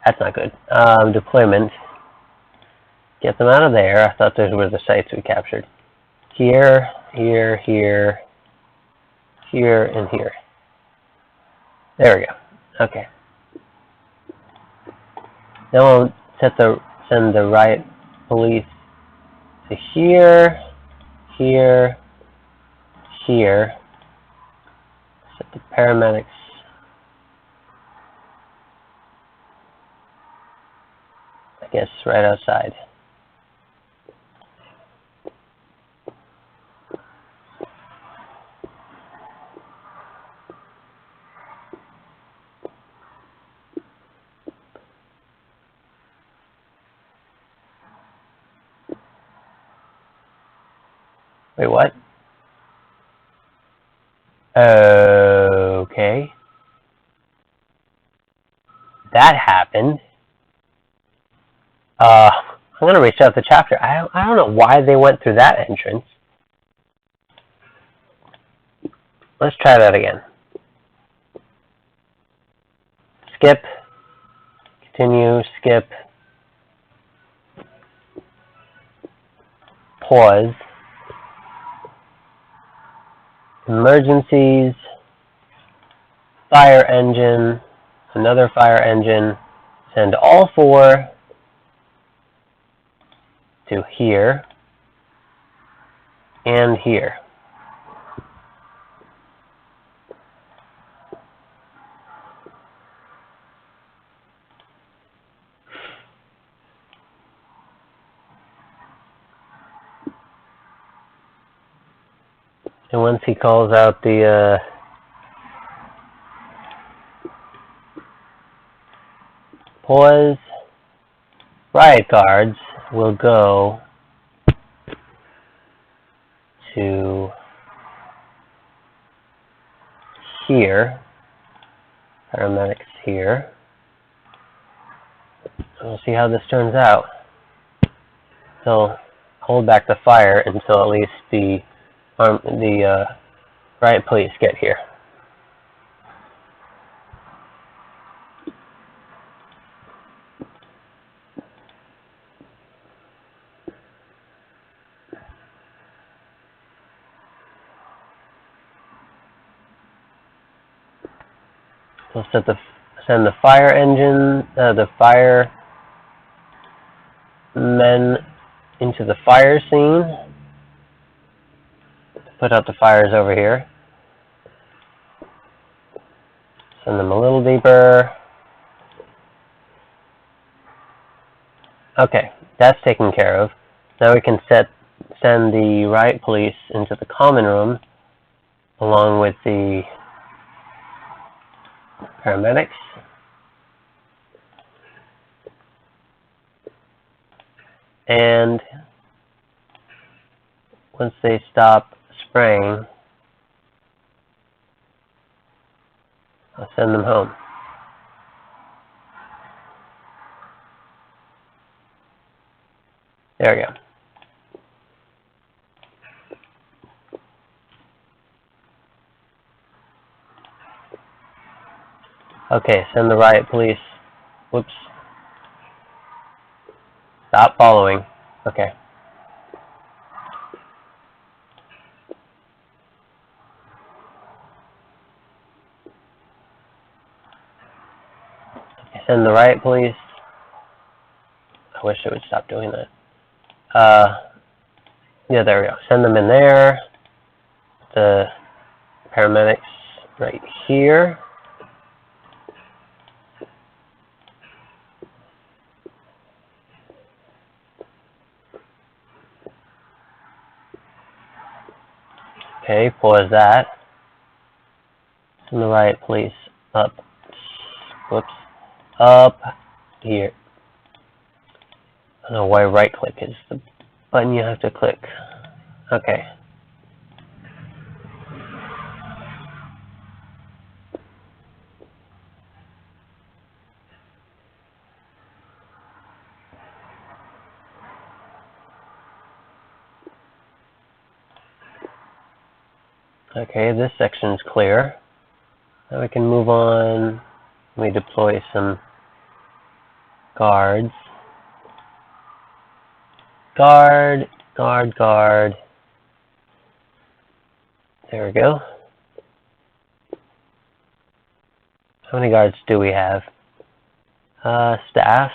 That's not good. Deployment. Get them out of there. I thought those were the sites we captured. Here, here, here, here, and here. There we go. Okay. Then we'll send the riot police to here, here, here. Set the paramedics. I guess right outside. Wait, what? Okay. That happened. I'm going to restart the chapter. I don't know why they went through that entrance. Let's try that again. Skip. Continue. Skip. Pause. Emergencies. Fire engine. Another fire engine. Send all four to here and here. And once he calls out the pause, riot guards will go to here, paramedics here. We'll see how this turns out. So hold back the fire until at least the riot police get here. We'll send the fire engine, the fire men into the fire scene. Put out the fires over here. Send them a little deeper. Okay, that's taken care of. Now we can send the riot police into the common room along with the paramedics. And once they stop spraying, I'll send them home. There we go. Okay, send the riot police. Whoops. Stop following. Okay. Send the riot police. I wish it would stop doing that. Yeah, there we go. Send them in there. The paramedics right here. Okay, pause that. Send the riot police up. Whoops. Up here. I don't know why right click is the button you have to click. Okay. Okay, this section's clear. Now we can move on. We deploy some guards. Guard, guard, guard. There we go. How many guards do we have? Staff.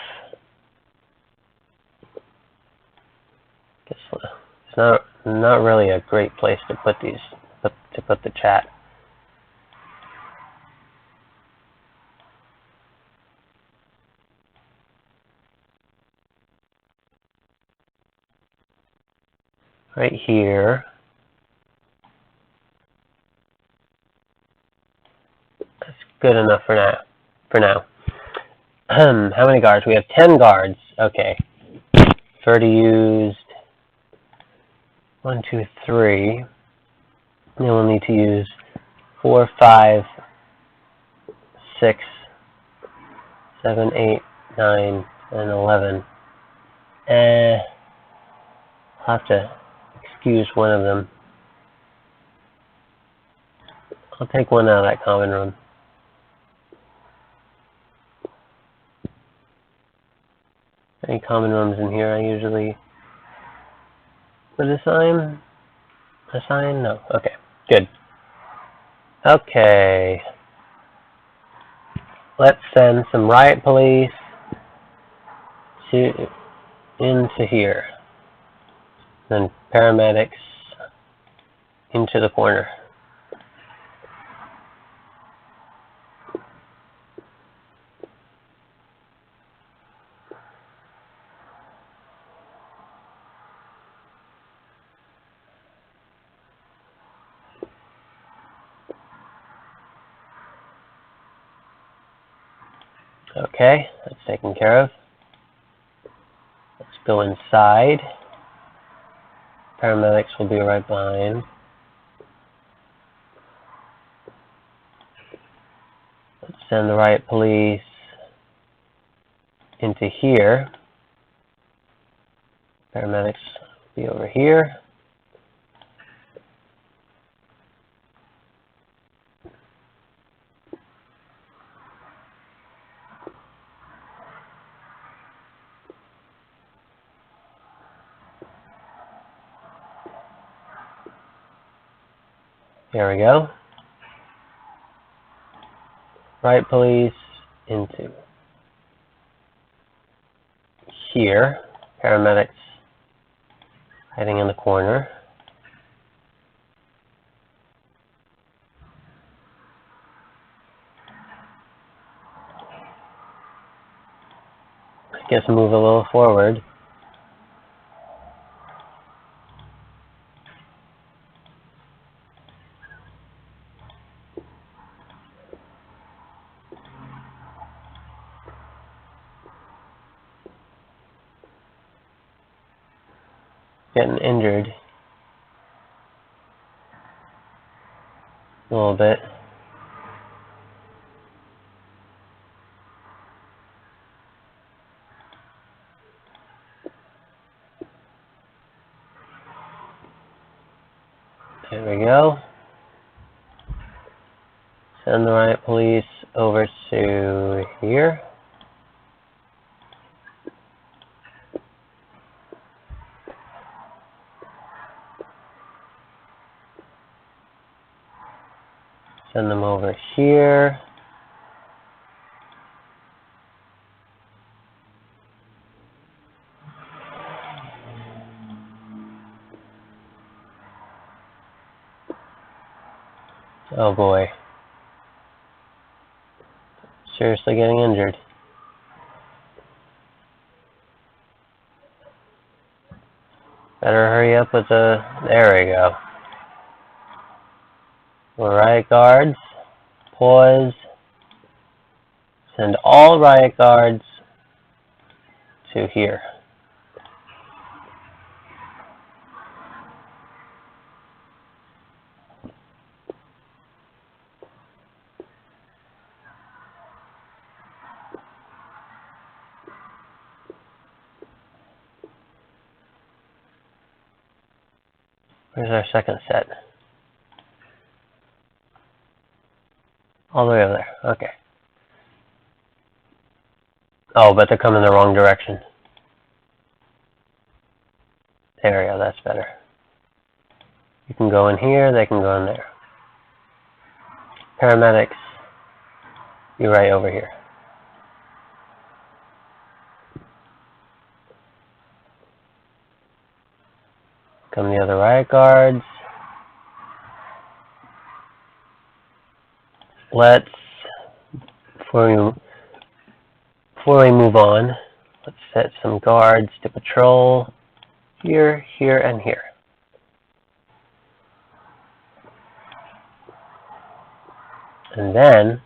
Guess it's not really a great place to put these, to put the chat. Right here. That's good enough for now. How many guards? We have 10 guards. Okay. 30 used. 1, 2, 3. Then we'll need to use 4, 5, 6, 7, 8, 9, and 11. I'll have to excuse one of them. I'll take one out of that common room. Any common rooms in here I usually would assign? Assign? No. Okay. Good. Okay. Let's send some riot police into here. Then paramedics into the corner. Okay, that's taken care of. Let's go inside. Paramedics will be right behind. Let's send the riot police into here. Paramedics will be over here. There we go. Riot police into here. Paramedics hiding in the corner. I guess move a little forward. Getting injured. a little bit. There we go. Send the riot police over to here. Send them over here. Oh boy. Seriously getting injured. Better hurry up with the... There we go. Riot guards. Pause. Send all riot guards to here. Where's our second set? All the way over there. Okay. Oh, but they're coming the wrong direction. There we go. That's better. You can go in here. They can go in there. Paramedics, be right over here. Come the other riot guards. Let's, before we move on, let's set some guards to patrol here, here, and here. And then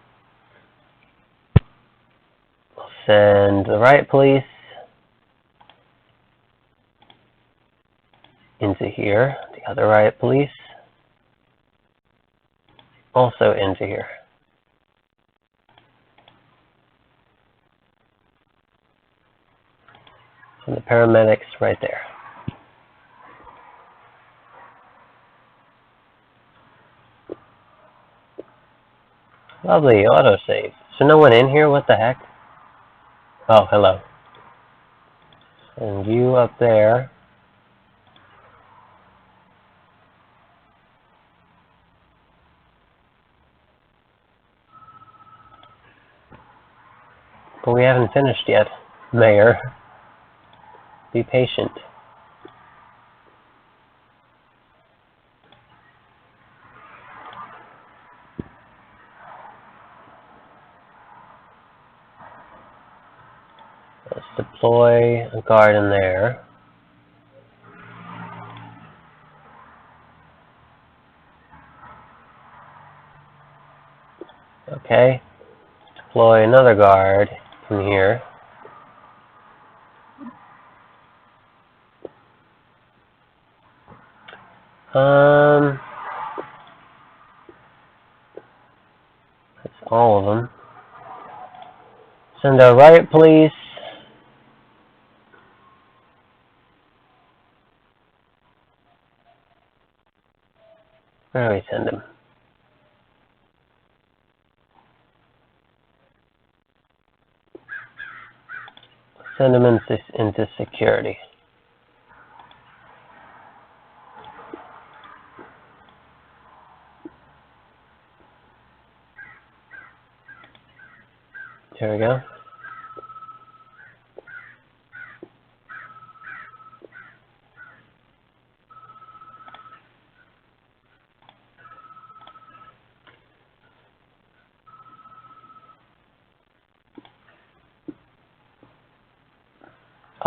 we'll send the riot police into here, the other riot police also into here. And the paramedics right there. Lovely, autosave. So no one in here? What the heck? Oh, hello. And you up there. But we haven't finished yet, Mayor. Be patient. Let's deploy a guard in there. Okay. Deploy another guard in here. That's all of them. Send our riot police. Where do we send them? Send them into security. Here we go.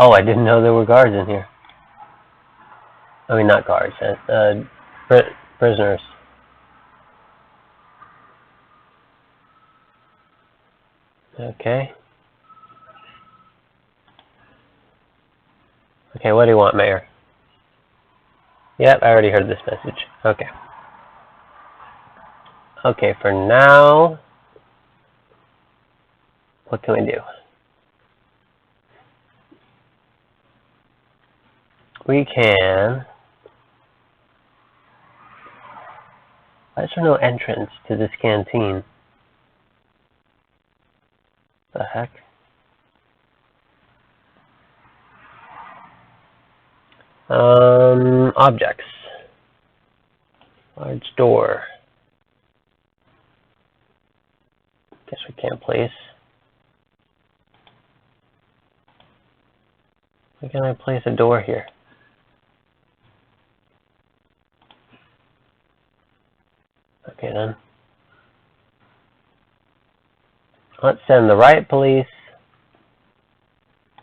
Oh, I didn't know there were guards in here. I mean, not guards, prisoners. Okay. Okay, what do you want, Mayor? Yep, I already heard this message. Okay. Okay, for now, what can we do? We can... Why is there no entrance to this canteen? The heck? Objects. Large door. Guess we can't place. Why can't I place a door here? Okay then. Let's send the riot police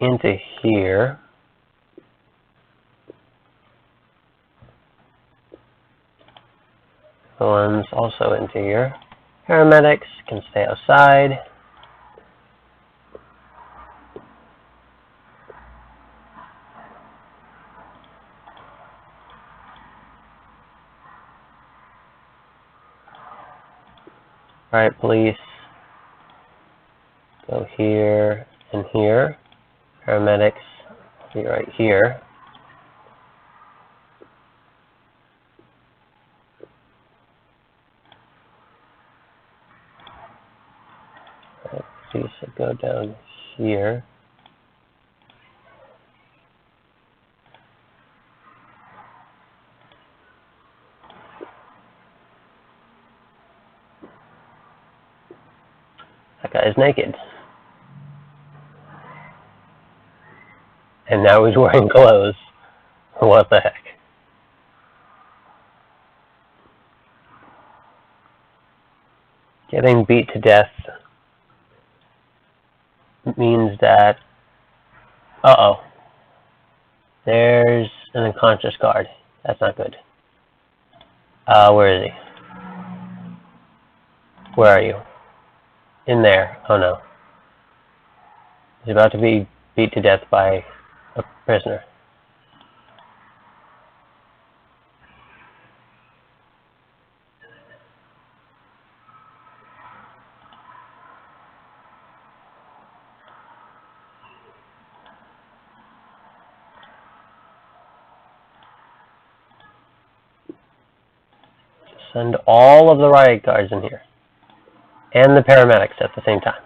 into here. The ones also into here. Paramedics can stay outside. Riot police go here and here. Paramedics will be right here. Riot police will go down here. That guy is naked. And now he's wearing clothes. What the heck? Getting beat to death means that... Uh-oh. There's an unconscious guard. That's not good. Where is he? Where are you? In there. Oh no. He's about to be beat to death by a prisoner. Send all of the riot guards in here. And the paramedics at the same time.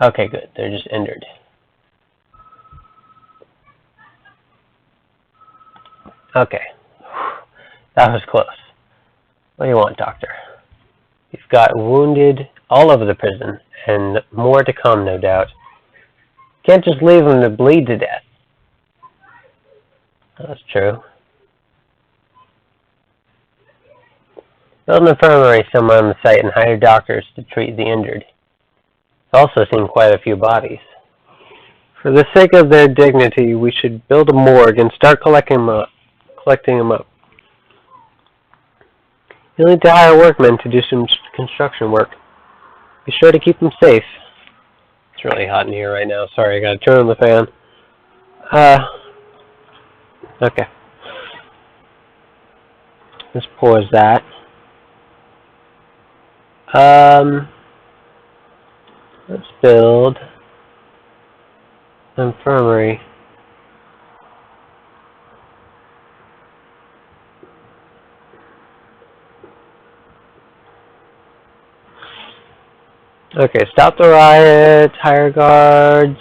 Okay, good. They're just injured. Okay. That was close. What do you want, doctor? You've got wounded all over the prison, and more to come, no doubt. Can't just leave them to bleed to death. That's true. Build an infirmary somewhere on the site and hire doctors to treat the injured. I've also seen quite a few bodies. For the sake of their dignity, we should build a morgue and start collecting them up. You'll need to hire workmen to do some construction work. Be sure to keep them safe. It's really hot in here right now. Sorry, I gotta turn on the fan. Okay. Let's pause that. Let's build an infirmary. Okay, stop the riots, hire guards.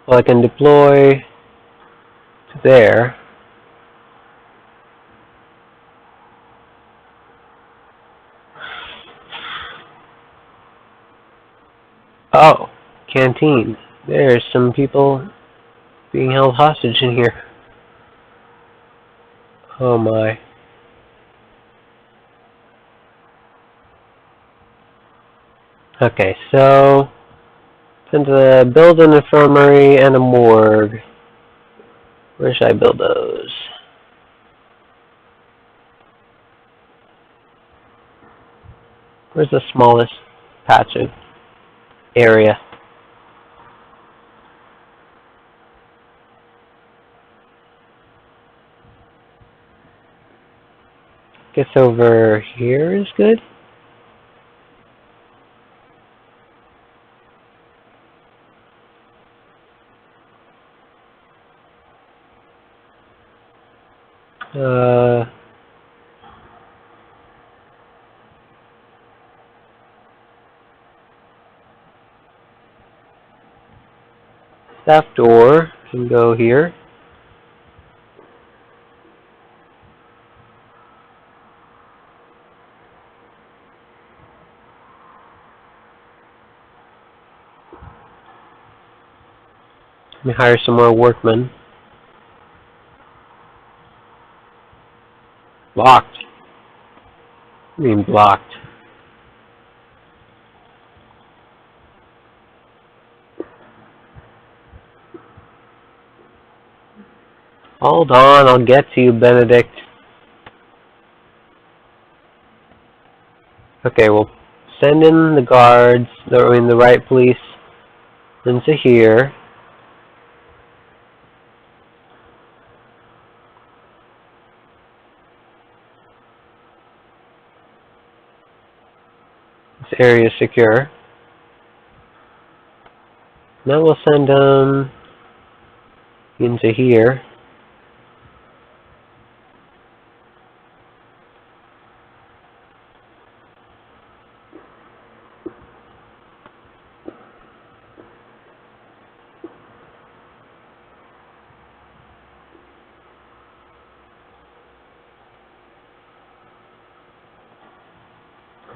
Well, I can deploy to there. Oh, canteen. There's some people being held hostage in here. Oh my. Okay, so to build an infirmary and a morgue. Where should I build those? Where's the smallest patch of area? Guess over here is good. Staff door can go here. Let me hire some more workmen. Blocked. I mean blocked. Hold on, I'll get to you, Benedict. Okay, we'll send in the guards, the right police into here. This area is secure. Now we'll send them into here.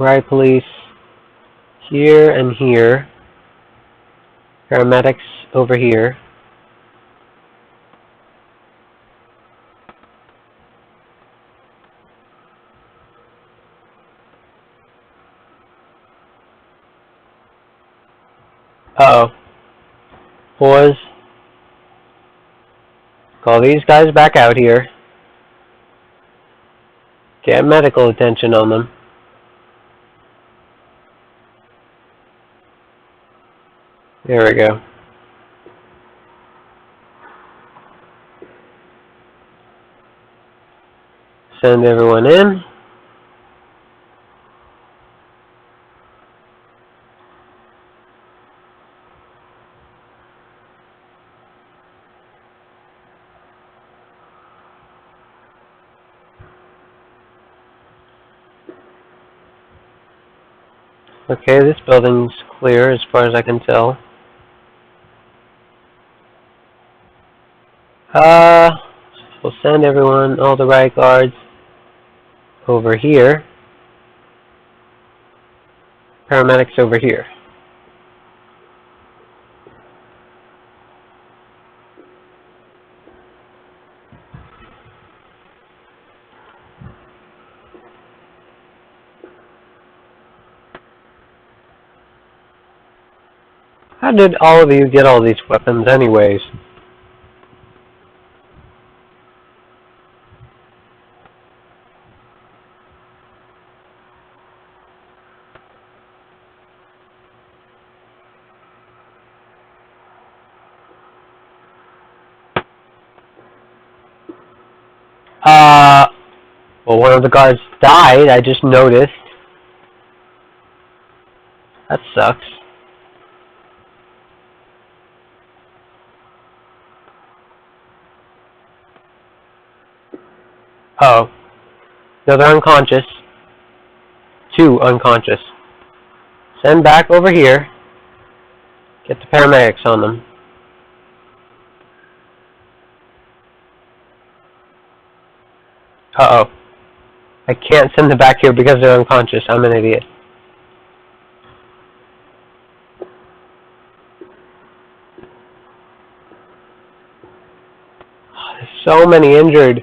Right police here and here. Paramedics over here. Uh-oh. Pause. Call these guys back out here. Get medical attention on them. There we go. Send everyone in. Okay, this building's clear as far as I can tell. We'll send everyone, all the riot guards, over here. Paramedics over here. How did all of you get all these weapons anyways? Well, one of the guards died, I just noticed. That sucks. Oh. No, they're unconscious. 2 unconscious. Send back over here. Get the paramedics on them. Uh-oh. I can't send them back here because they're unconscious. I'm an idiot. There's so many injured.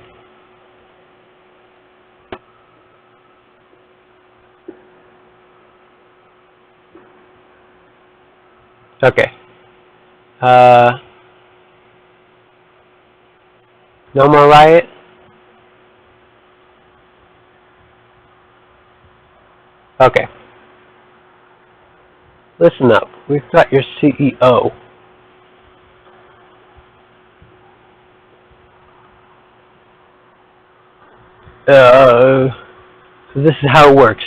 Okay. No more riot? Okay. Listen up. We've got your CEO. So this is how it works.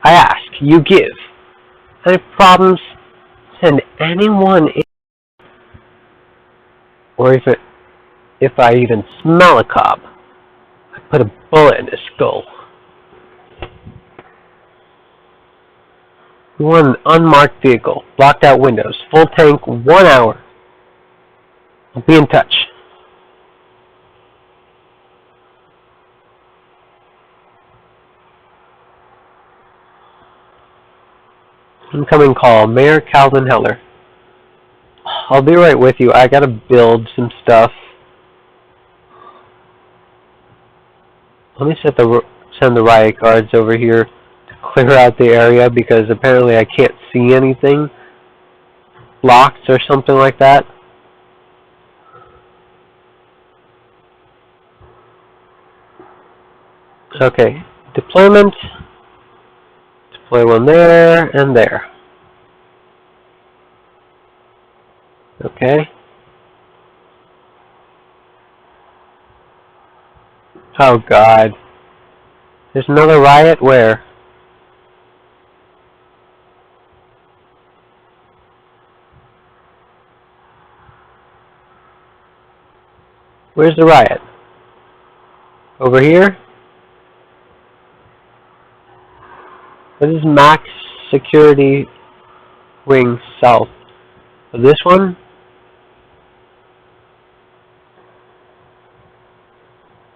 I ask, you give. Any problems? Send anyone in. Or if I even smell a cop, I put a bullet in his skull. We want an unmarked vehicle, blocked out windows, full tank, 1 hour. I'll be in touch. Incoming call, Mayor Calvin Heller. I'll be right with you. I gotta build some stuff. Let me send the riot guards over here to clear out the area because apparently I can't see anything blocked or something like that. Okay, deployment. Deploy one there and there. Okay. Oh God. There's another riot? Where? Where's the riot? Over here? What is Max Security Wing South? This one?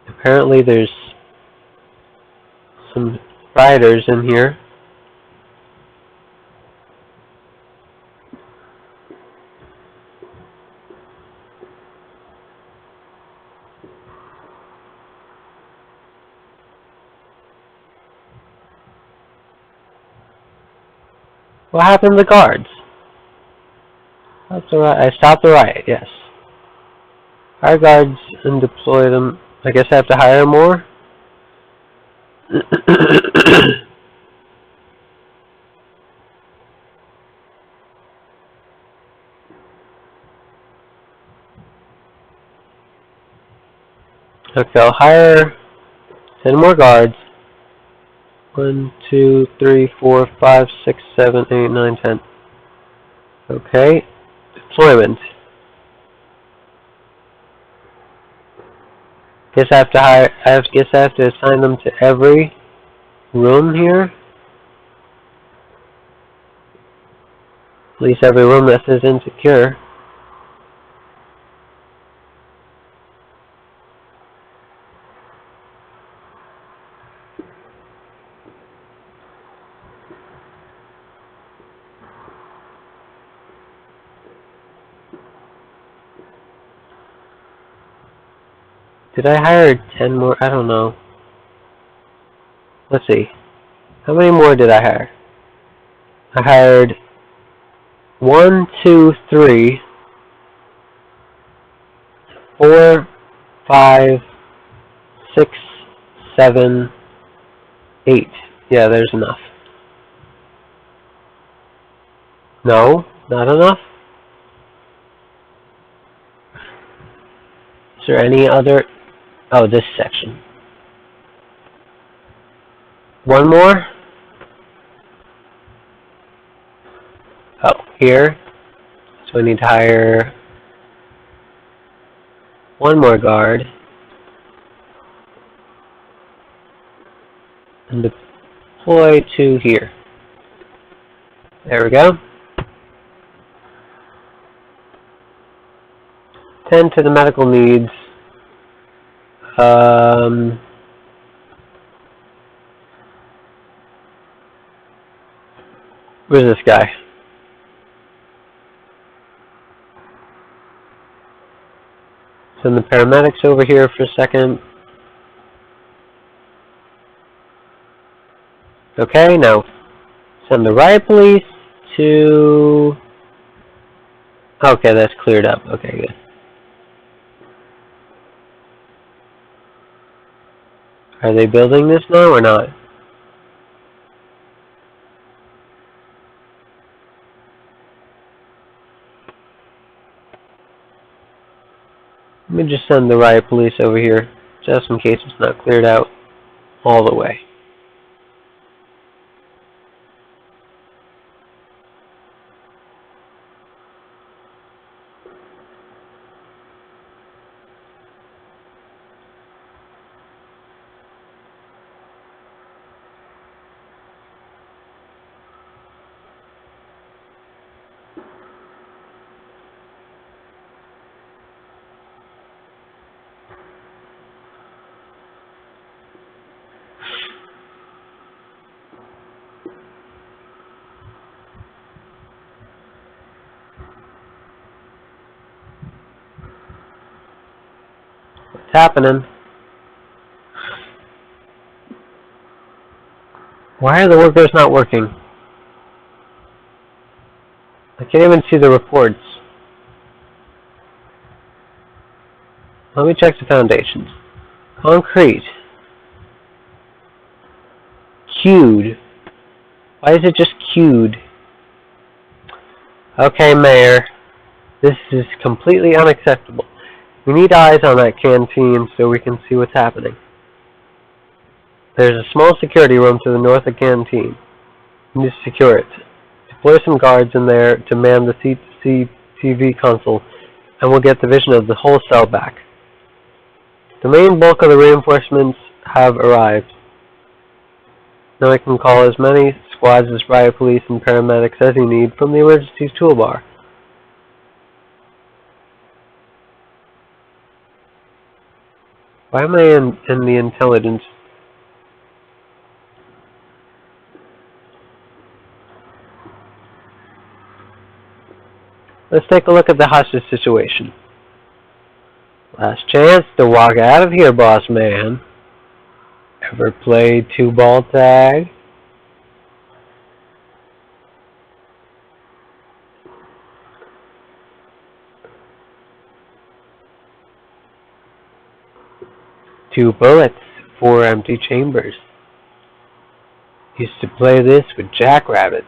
Apparently there's some rioters in here. What happened to the guards? I stopped the riot, yes. Hire guards and deploy them. I guess I have to hire more? Okay, I'll hire 10 more guards. 1, 2, 3, 4, 5, 6, 7, 8, 9, 10. Okay. Deployment. Guess I have to assign them to every room here. At least every room that says insecure. Did I hire 10 more? I don't know. Let's see. How many more did I hire? I hired 1, 2, 3, 4, 5, 6, 7, 8. Yeah, there's enough. No, not enough. Is there any other? Oh, this section. One more? Oh, here. So we need to hire one more guard. And deploy to here. There we go. 10 to the medical needs. Where's this guy? Send the paramedics over here for a second. Okay, now send the riot police to... Okay, that's cleared up. Okay, good. Are they building this now or not? Let me just send the riot police over here, just in case it's not cleared out all the way. What's happening? Why are the workers not working? I can't even see the reports. Let me check the foundations. Concrete. Queued. Why is it just queued? Okay, Mayor. This is completely unacceptable. We need eyes on that canteen so we can see what's happening. There's a small security room to the north of the canteen. We need to secure it. Deploy some guards in there to man the CCTV console, and we'll get the vision of the whole cell back. The main bulk of the reinforcements have arrived. Now I can call as many squads as riot police and paramedics as you need from the emergencies toolbar. Why am I in the intelligence? Let's take a look at the hostage situation. Last chance to walk out of here, boss man. Ever played 2-ball tag? Two bullets, 4 empty chambers. Used to play this with jackrabbits.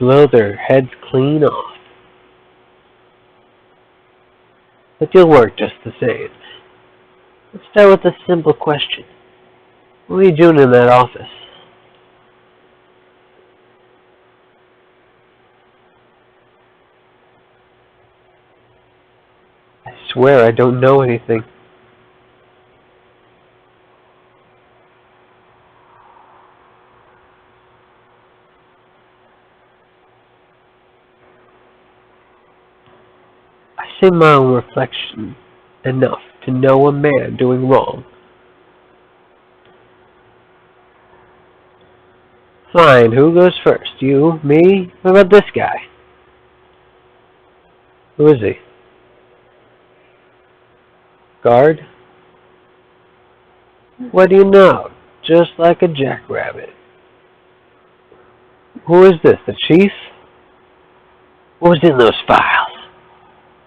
Blow their heads clean off. But you'll work just the same. Let's start with a simple question. What are you doing in that office? I swear I don't know anything. I see my own reflection enough to know a man doing wrong. Fine, who goes first? You? Me? What about this guy? Who is he? Guard? What do you know? Just like a jackrabbit. Who is this? The chief? What was in those files?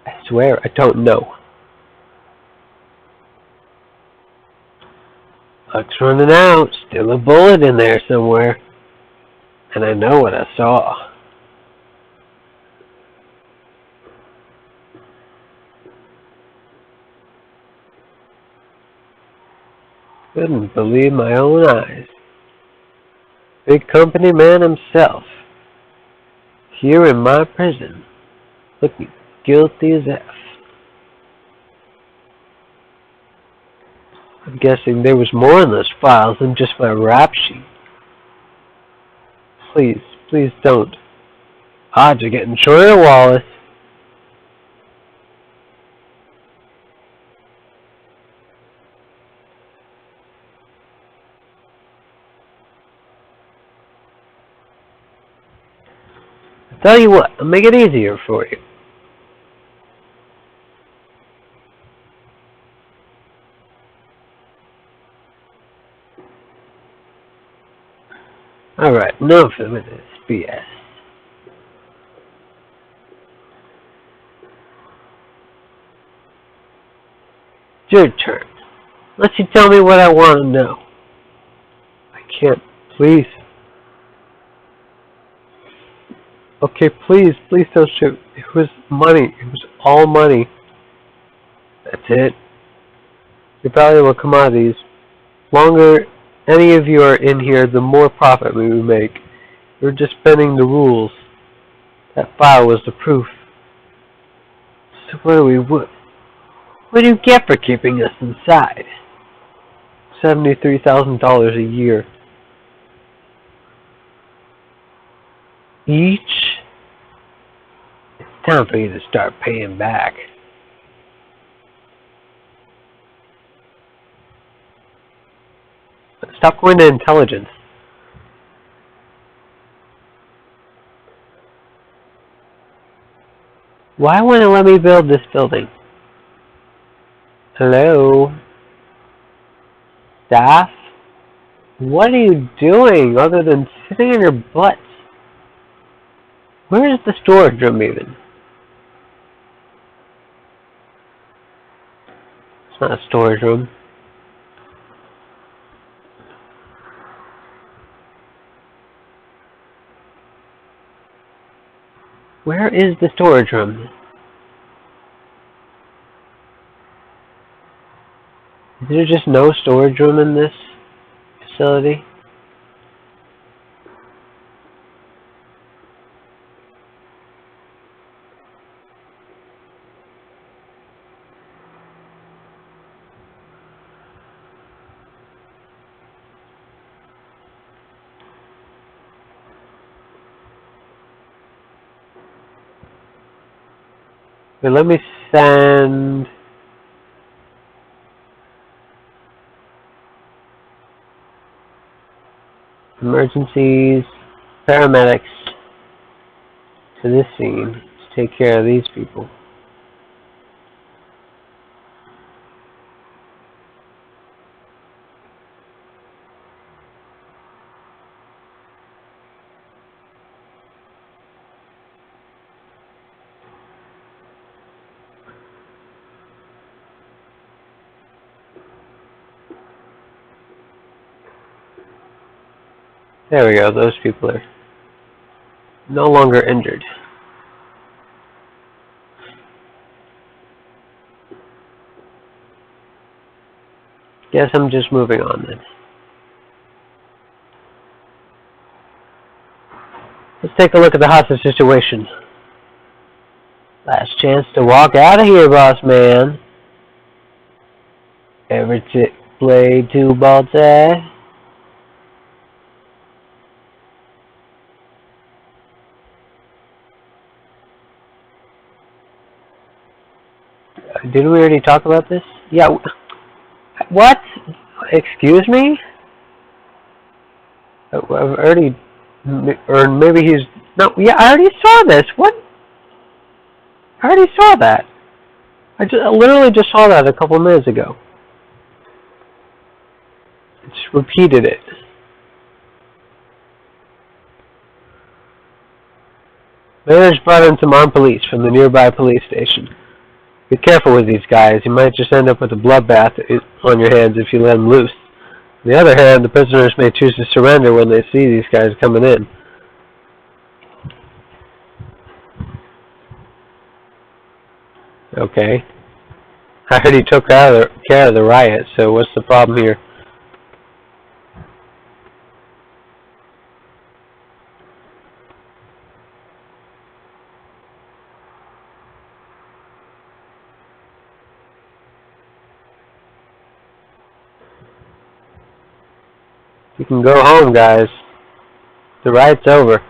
I swear I don't know. Luck's running out. Still a bullet in there somewhere. And I know what I saw. Couldn't believe my own eyes. Big company man himself. Here in my prison. Looking guilty as F. I'm guessing there was more in those files than just my rap sheet. Please, please don't. Odds are getting shorter, Wallace. I'll tell you what, I'll make it easier for you. Alright, enough of this BS. It's your turn. Let you tell me what I want to know. I can't, please. Okay, please don't shoot. It was money. It was all money. That's it. Your valuable commodities. Longer any of you are in here, the more profit we make. We're just bending the rules. That file was the proof. So what do you get for keeping us inside? $73,000 a year. Each? It's time for you to start paying back. Stop going to intelligence. Why won't it let me build this building? Hello? Staff? What are you doing other than sitting in your butts? Where is the storage room even? It's not a storage room. Where is the storage room? Is there just no storage room in this facility? Wait, let me send emergencies, paramedics to this scene to take care of these people. There we go, those people are no longer injured. Guess I'm just moving on then. Let's take a look at the hostage situation. Last chance to walk out of here, boss man. Ever play 2 ball tag? Didn't we already talk about this? Yeah. What? Excuse me? I've already... Or maybe he's... No, yeah, I already saw this. What? I already saw that. I literally just saw that a couple minutes ago. I just repeated it. Mayor's brought in some armed police from the nearby police station. Be careful with these guys. You might just end up with a bloodbath on your hands if you let them loose. On the other hand, the prisoners may choose to surrender when they see these guys coming in. Okay. I heard he took care of the riot, so what's the problem here? You can go home, guys. The riot's over.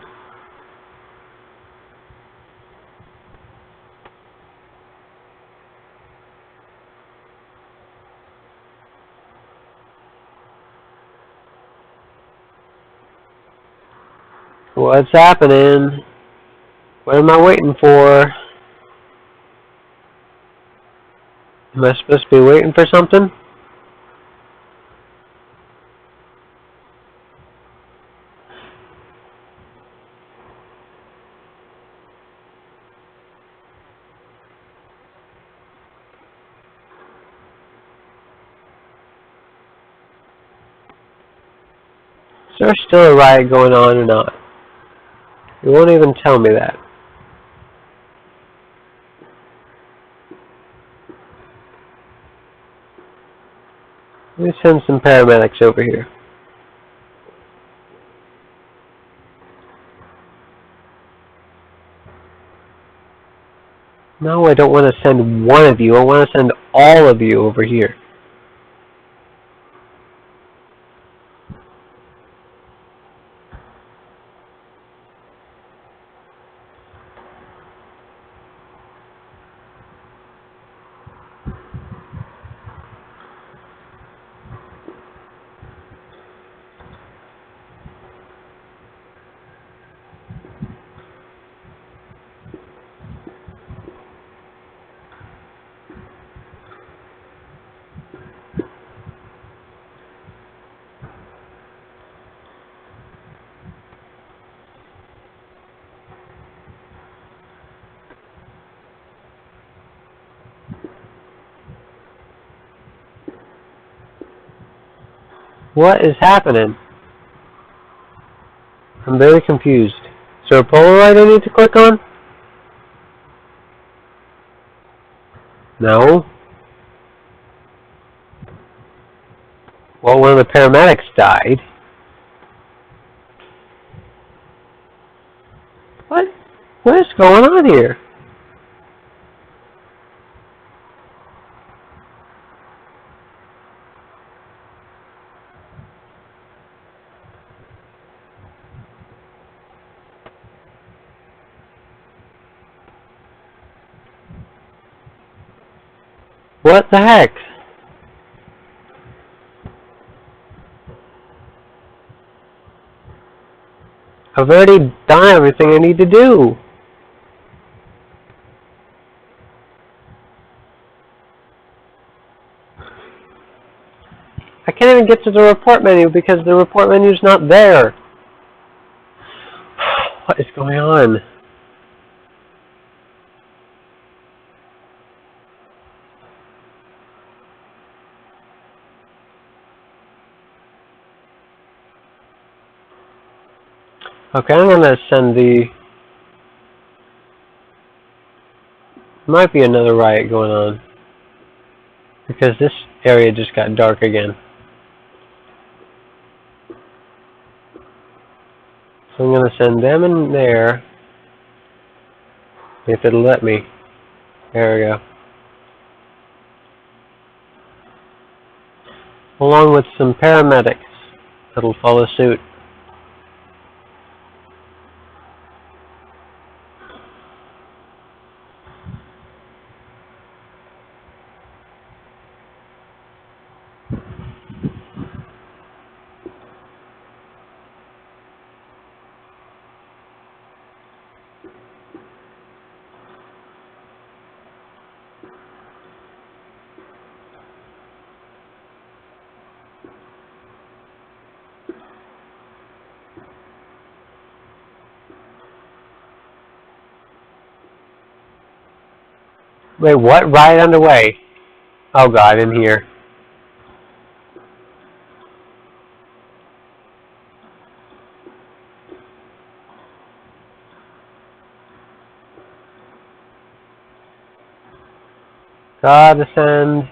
What's happening? What am I waiting for? Am I supposed to be waiting for something? Is there still a riot going on or not? You won't even tell me that. Let me send some paramedics over here. No, I don't want to send one of you. I want to send all of you over here. What is happening? I'm very confused. Is there a Polaroid I need to click on? No. Well, one of the paramedics died. What? What is going on here? What the heck? I've already done everything I need to do. I can't even get to the report menu because the report menu is not there. What is going on? Okay, I'm going to send the... Might be another riot going on. Because this area just got dark again. So I'm going to send them in there. If it'll let me. There we go. Along with some paramedics that'll follow suit. Wait, what? Riot underway. Oh god, in here. Gotta send.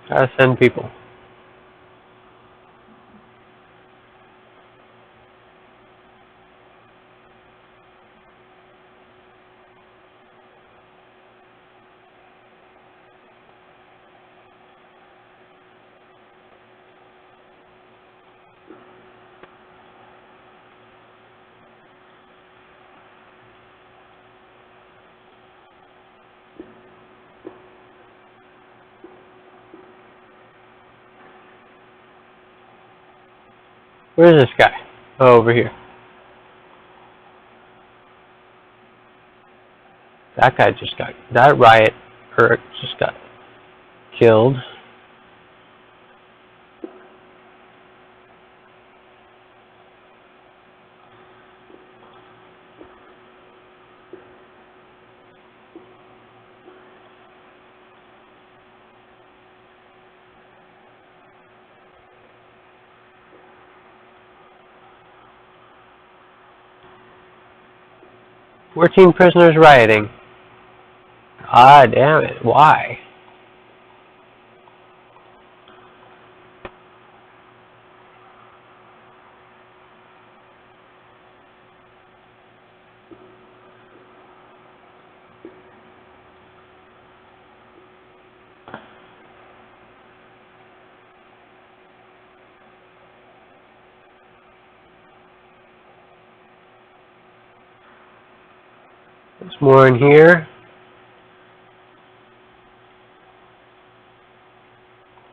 Gotta send people. Where's this guy? Oh, over here. That guy just got... That riot just got killed. "14 prisoners rioting." Ah, damn it. Why? There's more in here.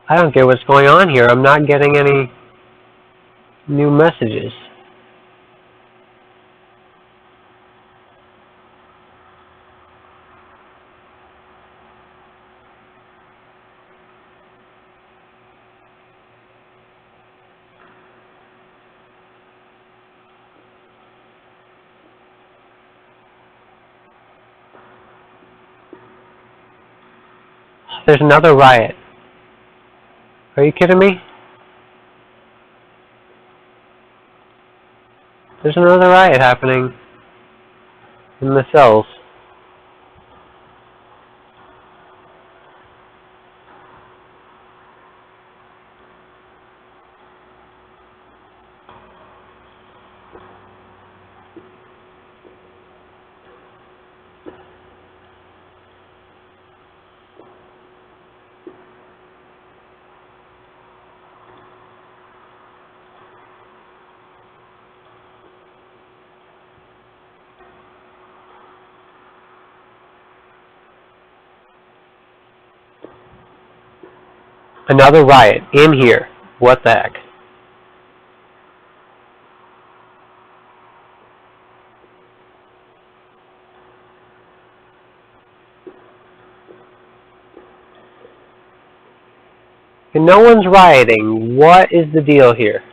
I don't get what's going on here. I'm not getting any new messages. There's another riot. Are you kidding me? There's another riot happening in the cells. Another riot in here. What the heck? And no one's rioting. What is the deal here?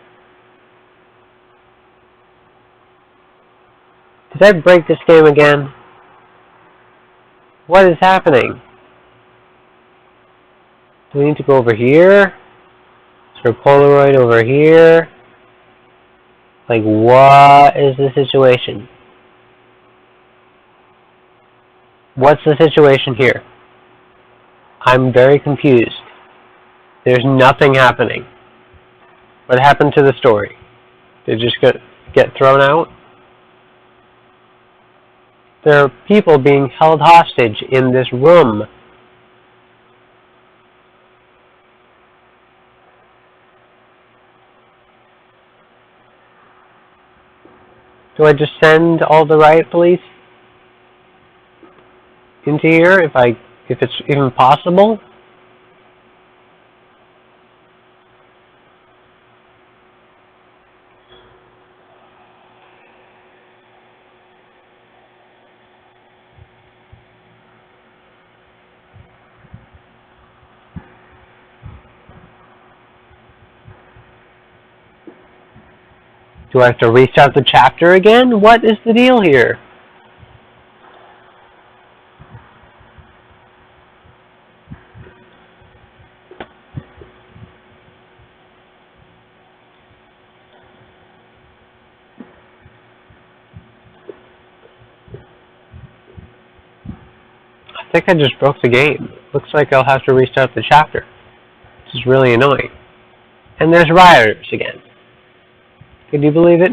Did I break this game again? What is happening? Do we need to go over here? Is there a Polaroid over here? Like, what is the situation? What's the situation here? I'm very confused. There's nothing happening. What happened to the story? Did it just get thrown out? There are people being held hostage in this room. Do I just send all the riot police into here if it's even possible? Do I have to restart the chapter again? What is the deal here? I think I just broke the game. Looks like I'll have to restart the chapter. This is really annoying. And there's rioters again. Can you believe it?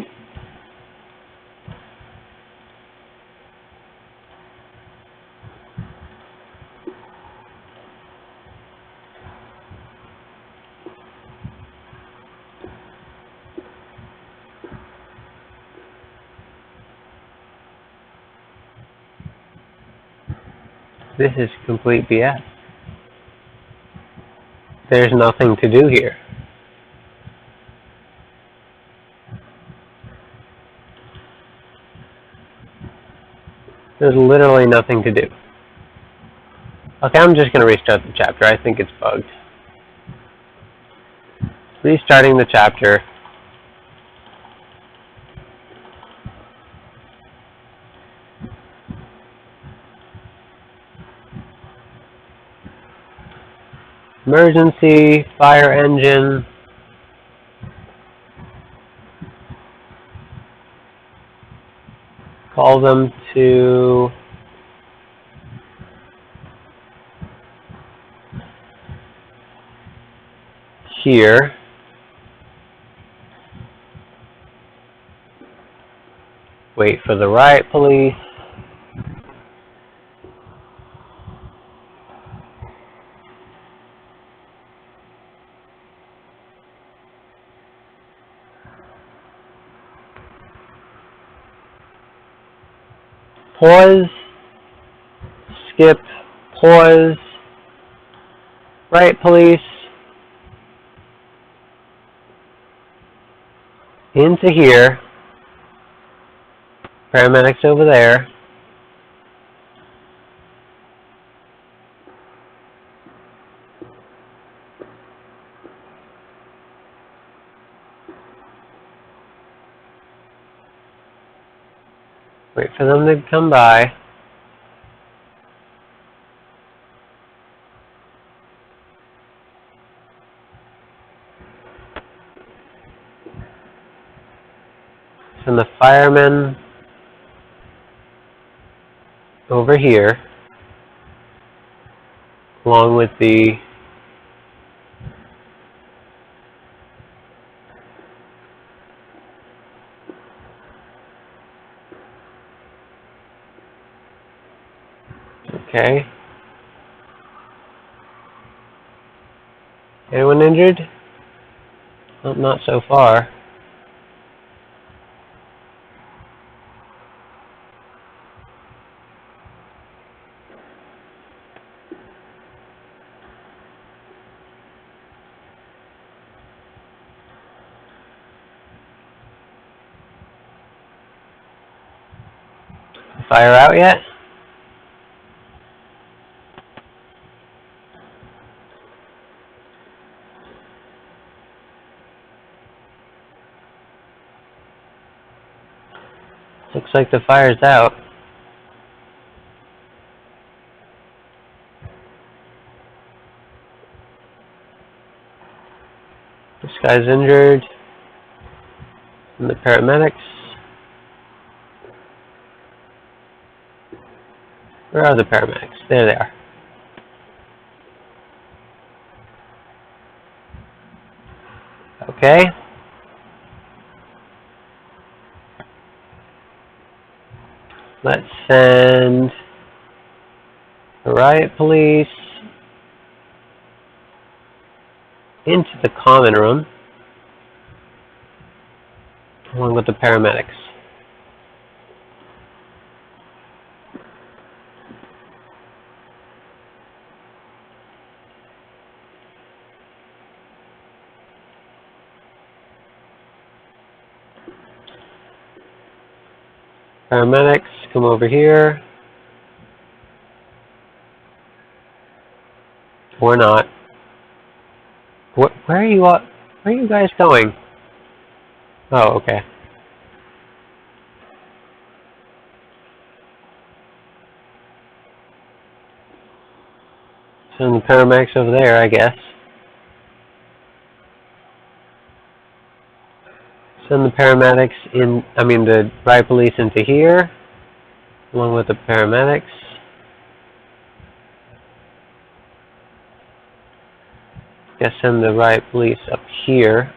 This is complete BS. There's nothing to do here. There's literally nothing to do. Okay, I'm just going to restart the chapter. I think it's bugged. Restarting the chapter. Emergency, fire engine. Call them to here. Wait for the riot police. Pause, skip, pause, riot police, into here, paramedics over there, wait for them to come by. Send the firemen over here, along with the okay. Anyone injured? Well, not so far. Fire out yet? Looks like the fire's out. This guy's injured. And the paramedics. Where are the paramedics? There they are. Okay. Let's send the riot police into the common room along with the paramedics. Paramedics, come over here. Or not. Where are you all, where are you guys going? Oh, okay. Send the paramedics over there, I guess. Send the paramedics in, the riot police into here, along with the paramedics. Guess send the riot police up here,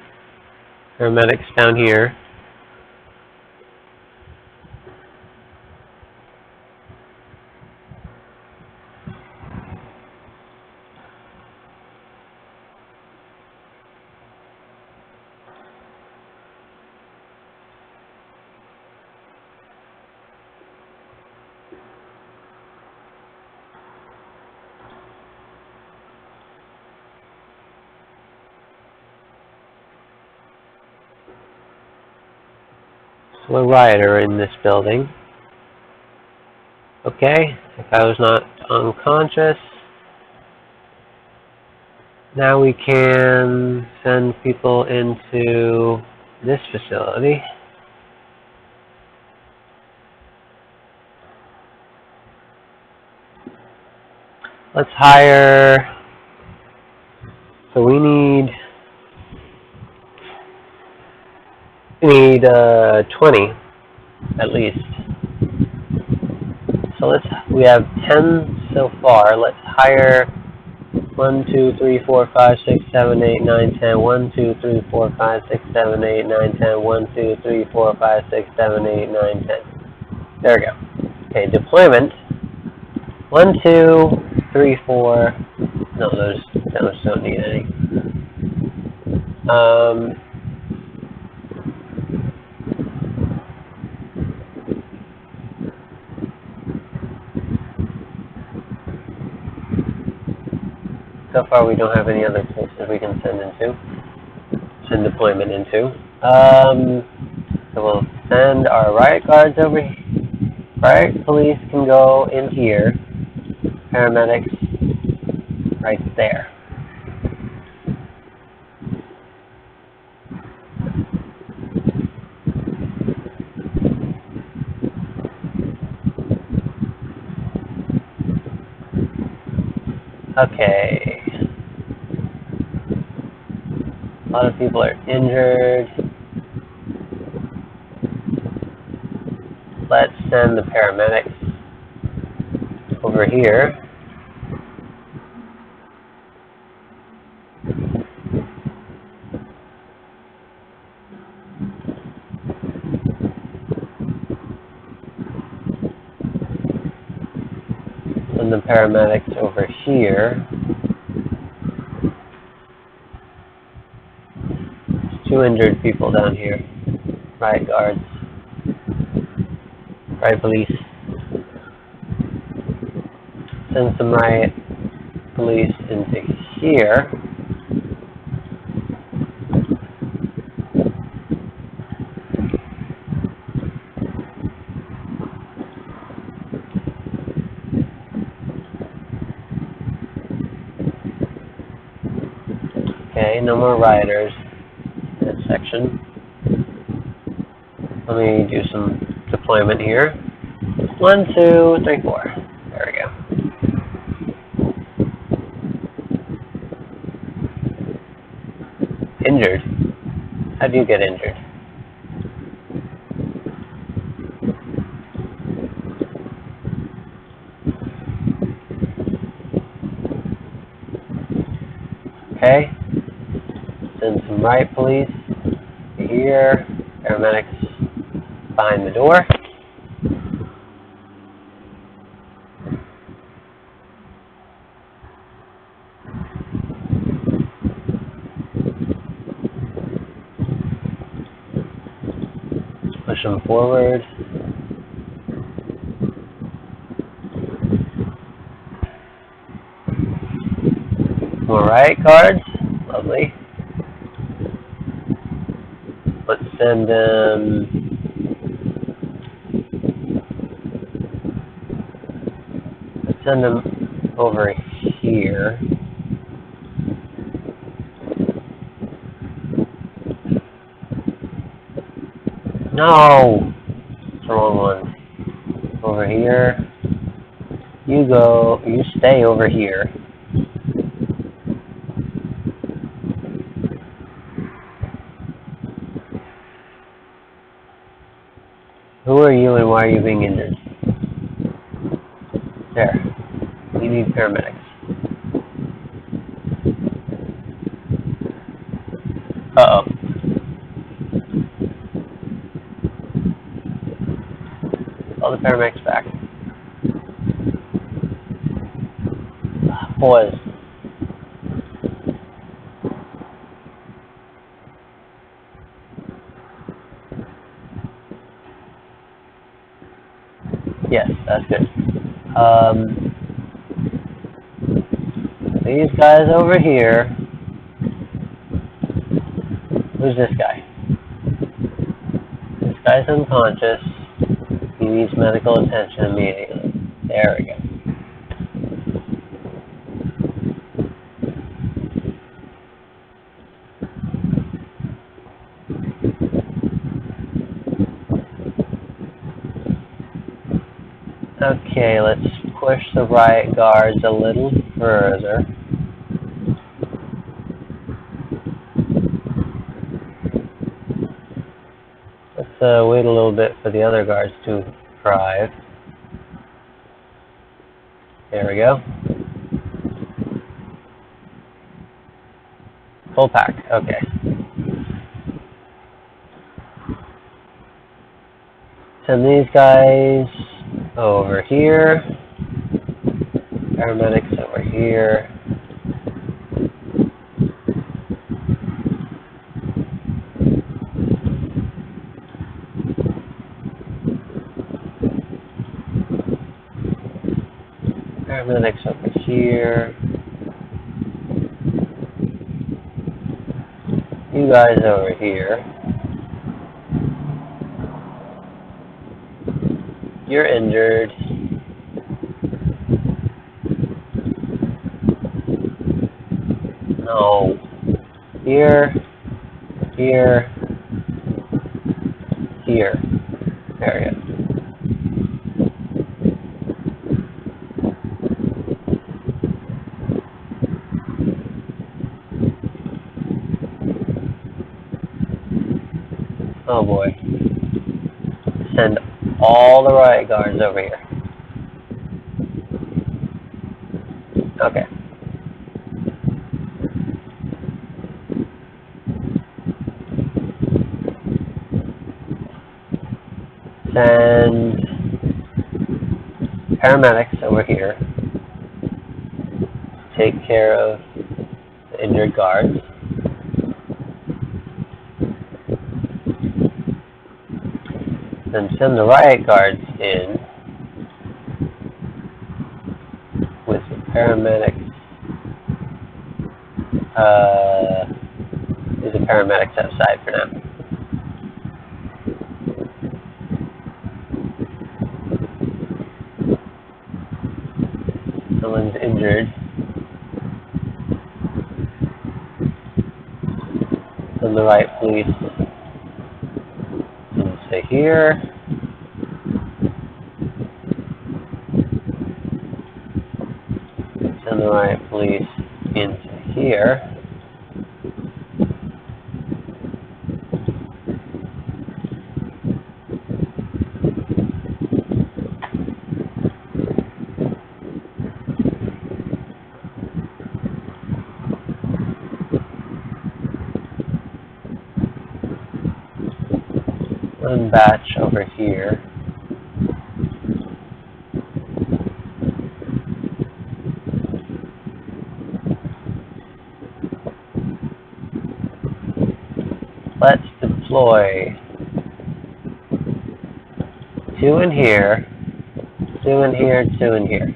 paramedics down here. A rioter in this building. Okay, if I was not unconscious. Now we can send people into this facility. Let's hire, so we need 20 at least. So we have 10 so far. Let's hire 1, 2, 3, 4, 5, 6, 7, 8, 9, 10. 1, 2, 3, 4, 5, 6, 7, 8, 9, 10. 1, 2, 3, 4, 5, 6, 7, 8, 9, 10. There we go. Okay, deployment. 1, 2, 3, 4. No, those don't need any. So far, we don't have any other places we can send deployment into. So we'll send our riot guards over here. Riot police can go in here. Paramedics right there. Okay. A lot of people are injured. Let's send the paramedics over here. Send the paramedics over here. There's 2 injured people down here. Riot guards. Riot police. Send some riot police into here. Okay, no more rioters in that section. Let me do some deployment here. 1, 2, 3, 4. There we go. Injured? How do you get injured? Okay. Send some riot police here. Paramedics behind the door. Push them forward. More riot guards. Lovely. Let's send them. Let's send them over here. No! It's the wrong one. Over here. You stay over here. Who are you and why are you being injured? There. We need paramedics. Uh-oh. Call the paramedics back. Boys. Yes, that's good. These guys over here. Who's this guy? This guy's unconscious. He needs medical attention immediately. There we go. Okay, let's push the riot guards a little further. Let's wait a little bit for the other guards to arrive. There we go. Full pack, okay. Send these guys over here. Paramedics over here. Paramedics over here. You guys over here. You're injured. No. Here. Here. Here. Area. Oh boy. Send all the riot guards over here. Okay. Send paramedics over here. Take care of the injured guards. Then send the riot guards in with the paramedics. Leave the paramedics outside for now. Someone's injured. Send the riot police into here. Send the riot police into here. One batch over here. Let's deploy 2 in here, 2 in here, 2 in here.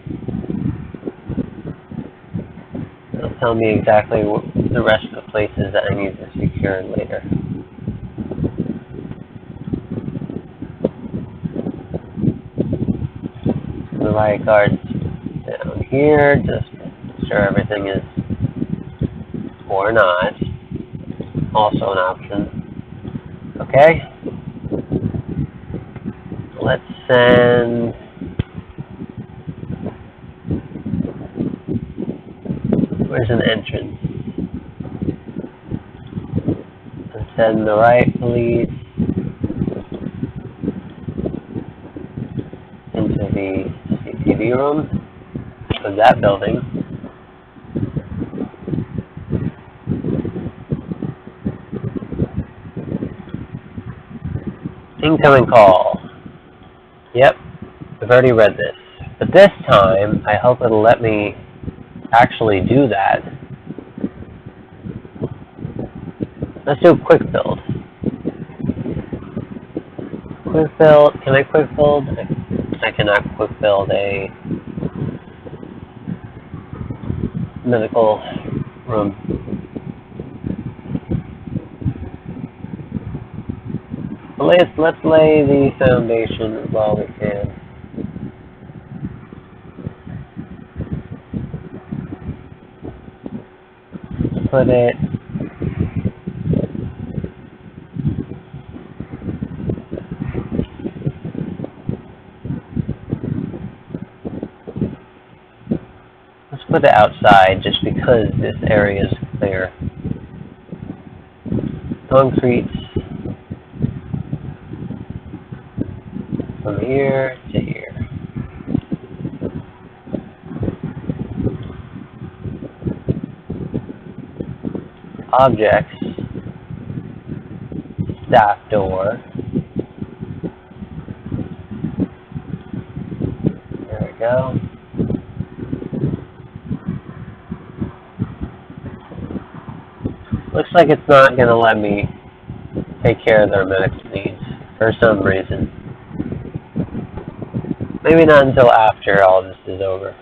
It'll tell me exactly the rest of the places that I need to secure later. The riot guards down here, just make sure everything is or not. Also an option. Okay. Let's send where's an entrance? Let's send the riot police into the CCTV room of that building. Incoming call. Yep, I've already read this. But this time, I hope it'll let me actually do that. Let's do a quick build. Quick build, can I quick build? I cannot quick build a medical room. Let's lay the foundation while we can. Put it put it outside just because this area is clear. Concrete from here to here. objects, staff door. There we go. Looks like it's not going to let me take care of their medical needs for some reason. Maybe not until after all this is over.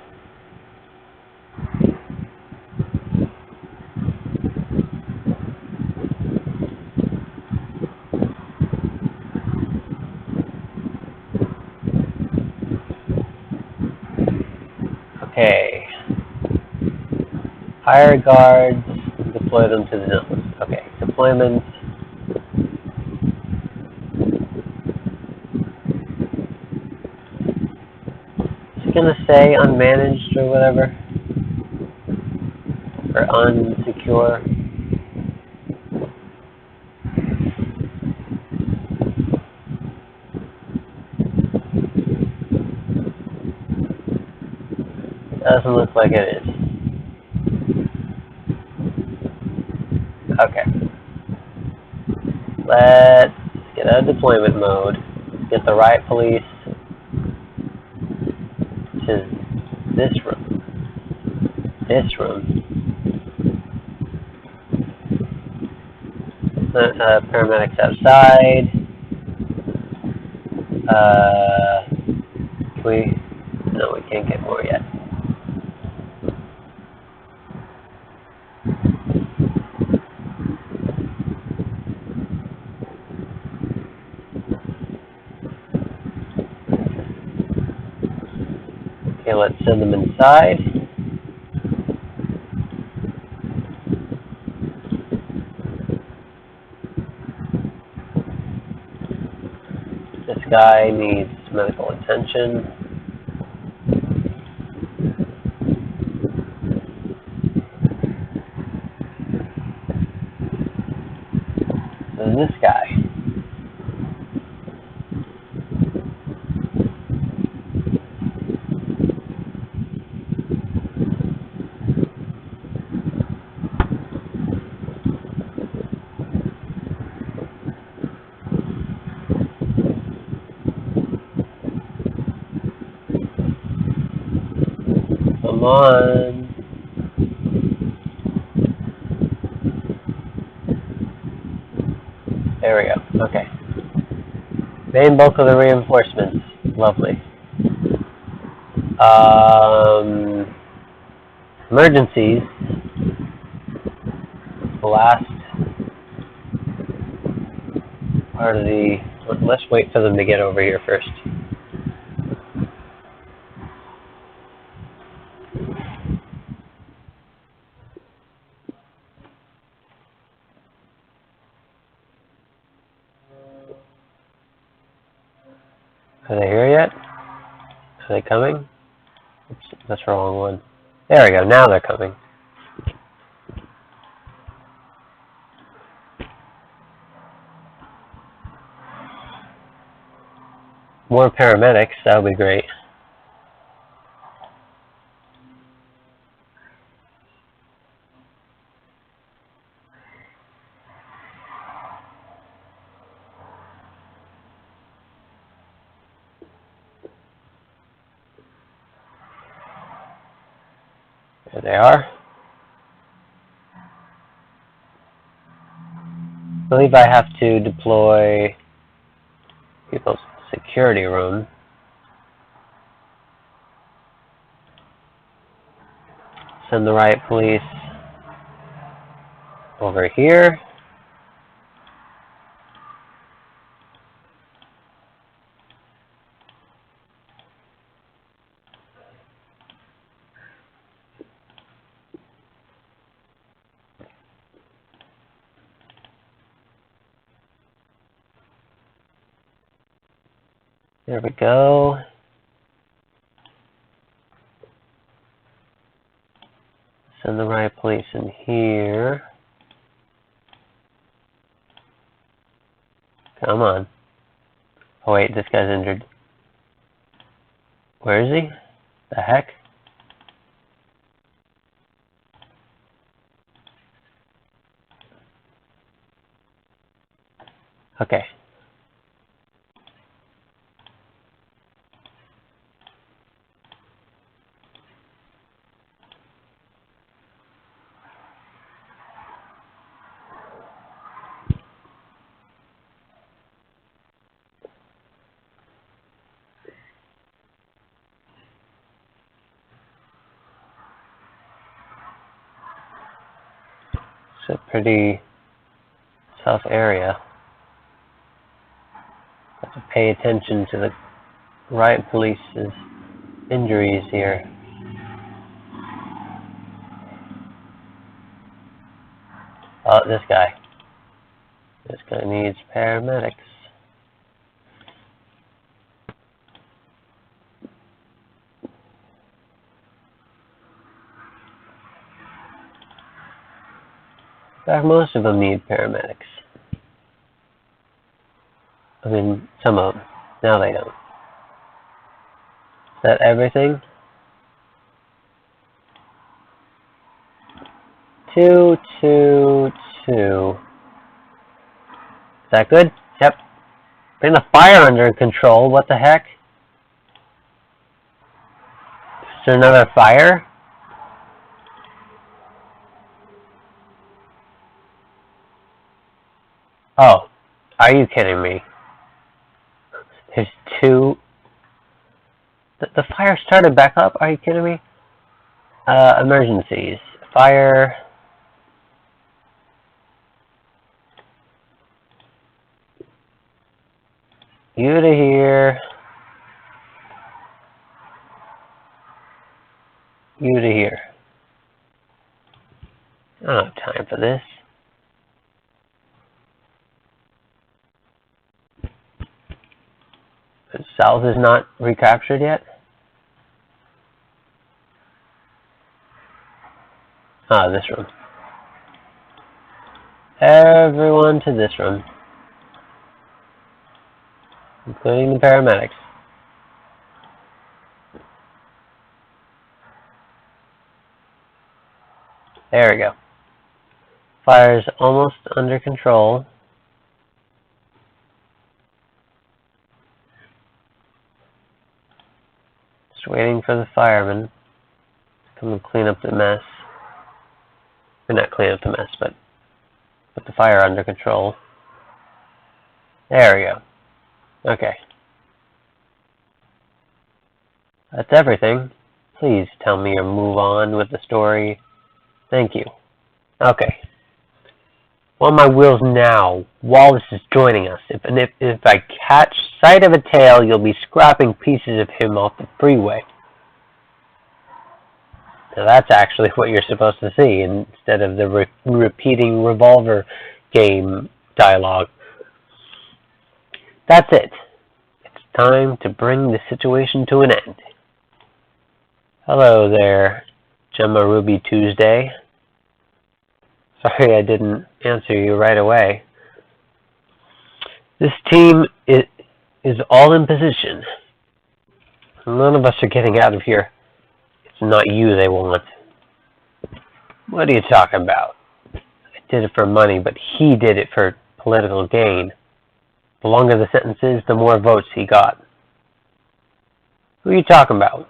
Okay. Hire guards, deploy them to the zones. Okay, deployment. It's gonna say unmanaged or whatever. Or unsecure. Doesn't look like it is. Okay. Let's get out of deployment mode. Let's get the riot police to this room. This room. Paramedics outside. Can we? No, we can't get more yet. Okay, let's send them inside. This guy needs medical attention. And this guy. Come on. There we go. Okay. Main bulk of the reinforcements. Lovely. Emergencies. The last part of the... Let's wait for them to get over here first. Are they here yet? Are they coming? Oops, that's the wrong one. There we go, now they're coming. More paramedics, that would be great. There they are. I believe I have to deploy people's security room. Send the riot police over here. There we go. Send the riot police in here. Come on. Oh wait, this guy's injured. Where is he? The heck? Okay. It's a pretty tough area. Have to pay attention to the riot police's injuries here. Oh, this guy. This guy needs paramedics. In fact, most of them need paramedics. I mean, some of them. Now they don't. Is that everything? 2, 2, 2. Is that good? Yep. Bring the fire under control. What the heck? Is there another fire? Oh, are you kidding me? There's 2. The fire started back up? Are you kidding me? Emergencies. Fire. You to here. You to here. I don't have time for this. South is not recaptured yet? Ah, this room. Everyone to this room. Including the paramedics. There we go. Fire's almost under control. Just waiting for the firemen to come and clean up the mess. Or not clean up the mess, but put the fire under control. There we go. Okay. That's everything. Please tell me or move on with the story. Thank you. Okay. On my wheels now. Wallace is joining us. If I catch sight of a tail, you'll be scrapping pieces of him off the freeway. Now that's actually what you're supposed to see instead of the repeating revolver game dialogue. That's it. It's time to bring the situation to an end. Hello there, Gemma Ruby Tuesday. Sorry I didn't answer you right away. This team is all in position. None of us are getting out of here. It's not you they want. What are you talking about? I did it for money, but he did it for political gain. The longer the sentence is, the more votes he got. Who are you talking about?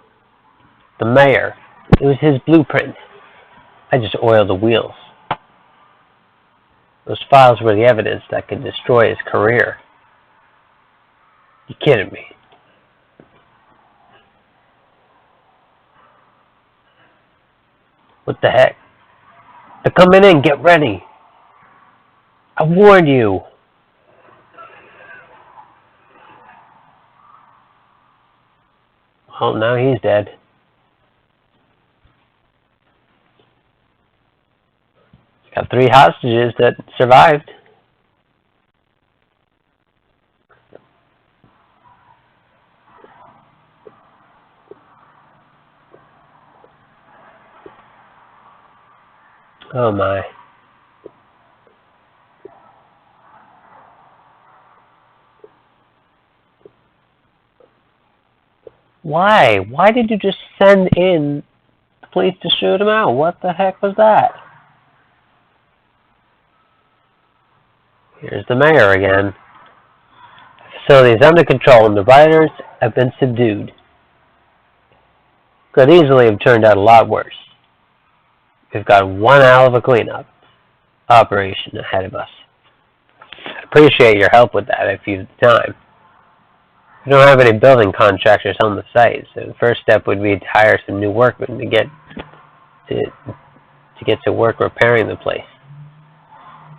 The mayor. It was his blueprint. I just oiled the wheels. Those files were the evidence that could destroy his career. You kidding me? What the heck? They're coming in, get ready. I warned you. Well, now he's dead. Got 3 hostages that survived. Oh my. Why? Why did you just send in the police to shoot him out? What the heck was that? Here's the mayor again. facility is under control and the rioters have been subdued. Could easily have turned out a lot worse. We've got one hell of a cleanup operation ahead of us. I'd appreciate your help with that if you have the time. We don't have any building contractors on the site, so the first step would be to hire some new workmen to get to work repairing the place.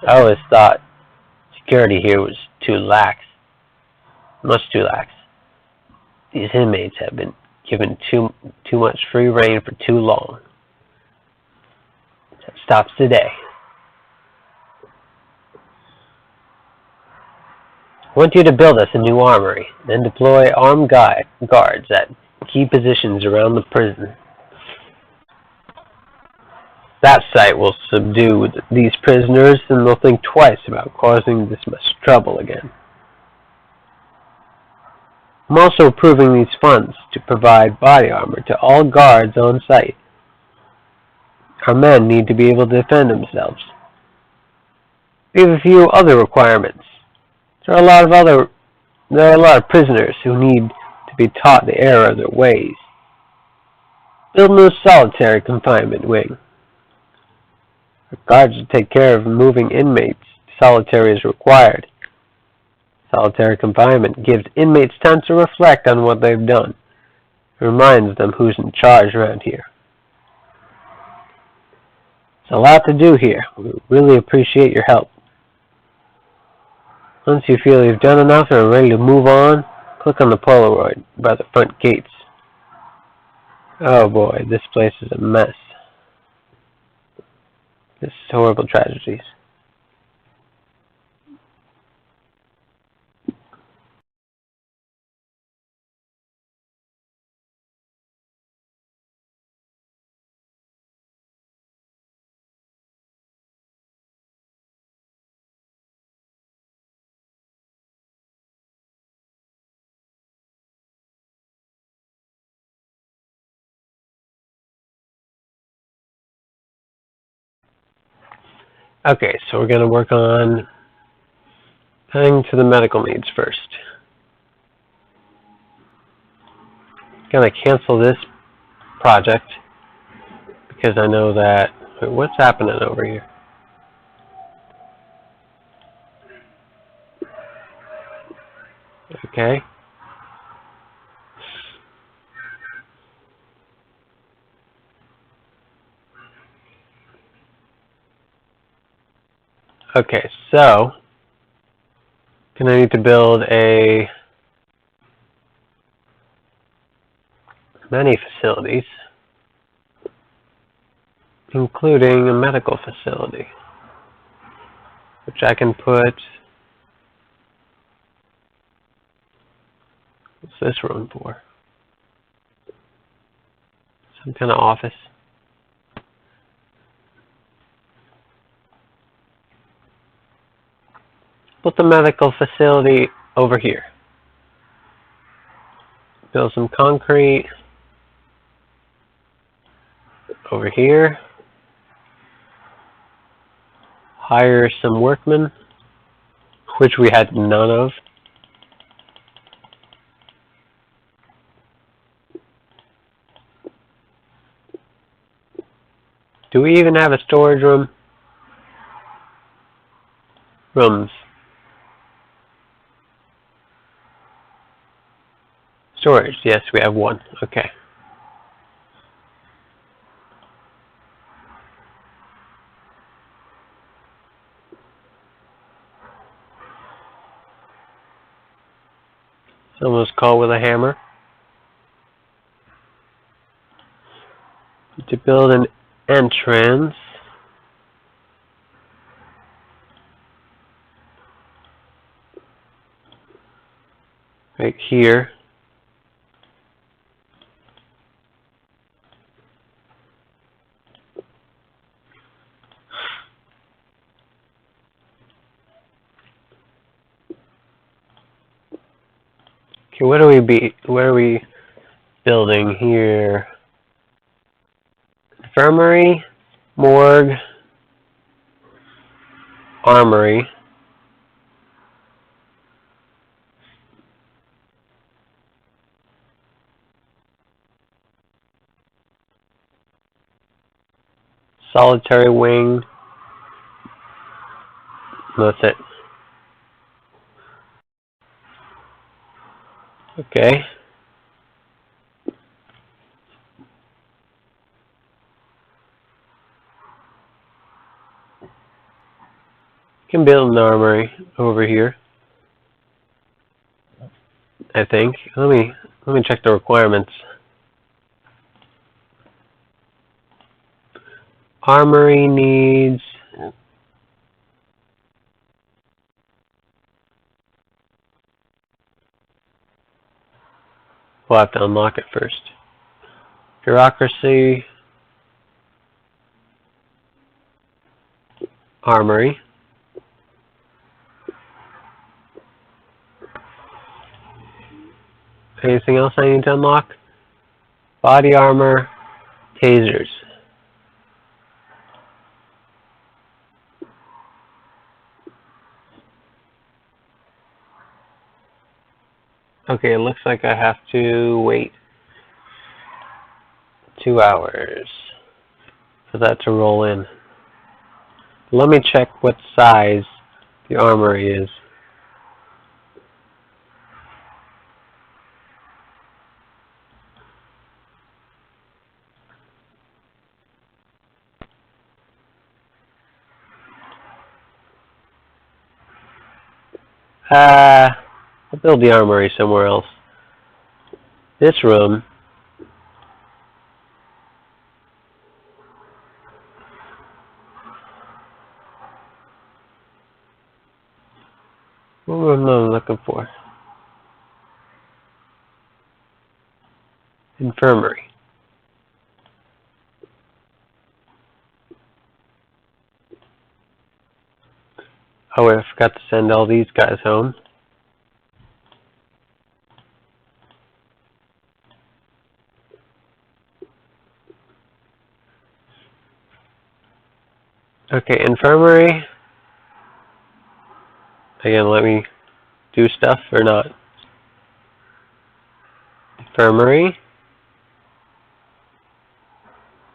I always thought security here was too lax. Much too lax. These inmates have been given too much free rein for too long. So it stops today. I want you to build us a new armory, then deploy armed guards at key positions around the prison. That site will subdue these prisoners, and they'll think twice about causing this much trouble again. I'm also approving these funds to provide body armor to all guards on site. Our men need to be able to defend themselves. We have a few other requirements. There are a lot of prisoners who need to be taught the error of their ways. Build no solitary confinement wing. The guards will take care of moving inmates. Solitary is required. Solitary confinement gives inmates time to reflect on what they've done. It reminds them who's in charge around here. There's a lot to do here. We really appreciate your help. Once you feel you've done enough and are ready to move on, click on the Polaroid by the front gates. Oh boy, this place is a mess. This is horrible tragedies. Okay, so we're going to work on paying to the medical needs first. Going to cancel this project because I know that... What's happening over here? Okay. Okay, so I need to build many facilities, including a medical facility, which I can put... What's this room for? Some kind of office. Put the medical facility over here. Build some concrete over here. Hire some workmen, which we had none of. Do we even have a storage room? Rooms. Storage, yes, we have one. Okay. Someone's called with a hammer. To build an entrance. Right here. Okay, what are we building here? Infirmary, morgue, armory, solitary wing. That's it. Okay. Can build an armory over here, I think. Let me check the requirements. Armory needs we'll have to unlock it first. Bureaucracy, armory. Anything else I need to unlock? Body armor, tasers. Okay, it looks like I have to wait 2 hours for that to roll in. Let me check what size the armory is. I'll build the armory somewhere else. This room what room am I looking for? Infirmary. Oh, I forgot to send all these guys home. Okay, infirmary. Again, let me do stuff or not. Infirmary.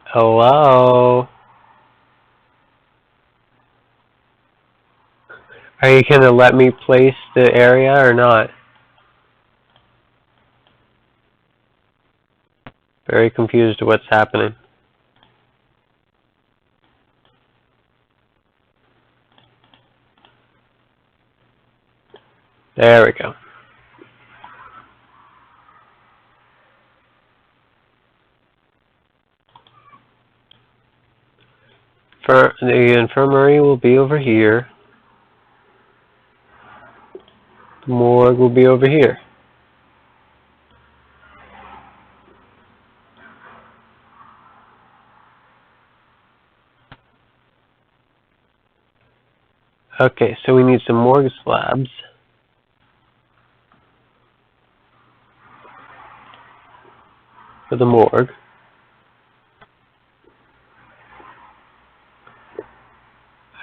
Hello? Are you going to let me place the area or not? Very confused what's happening. There we go. The infirmary will be over here. The morgue will be over here. Okay, so we need some morgue slabs. For the morgue.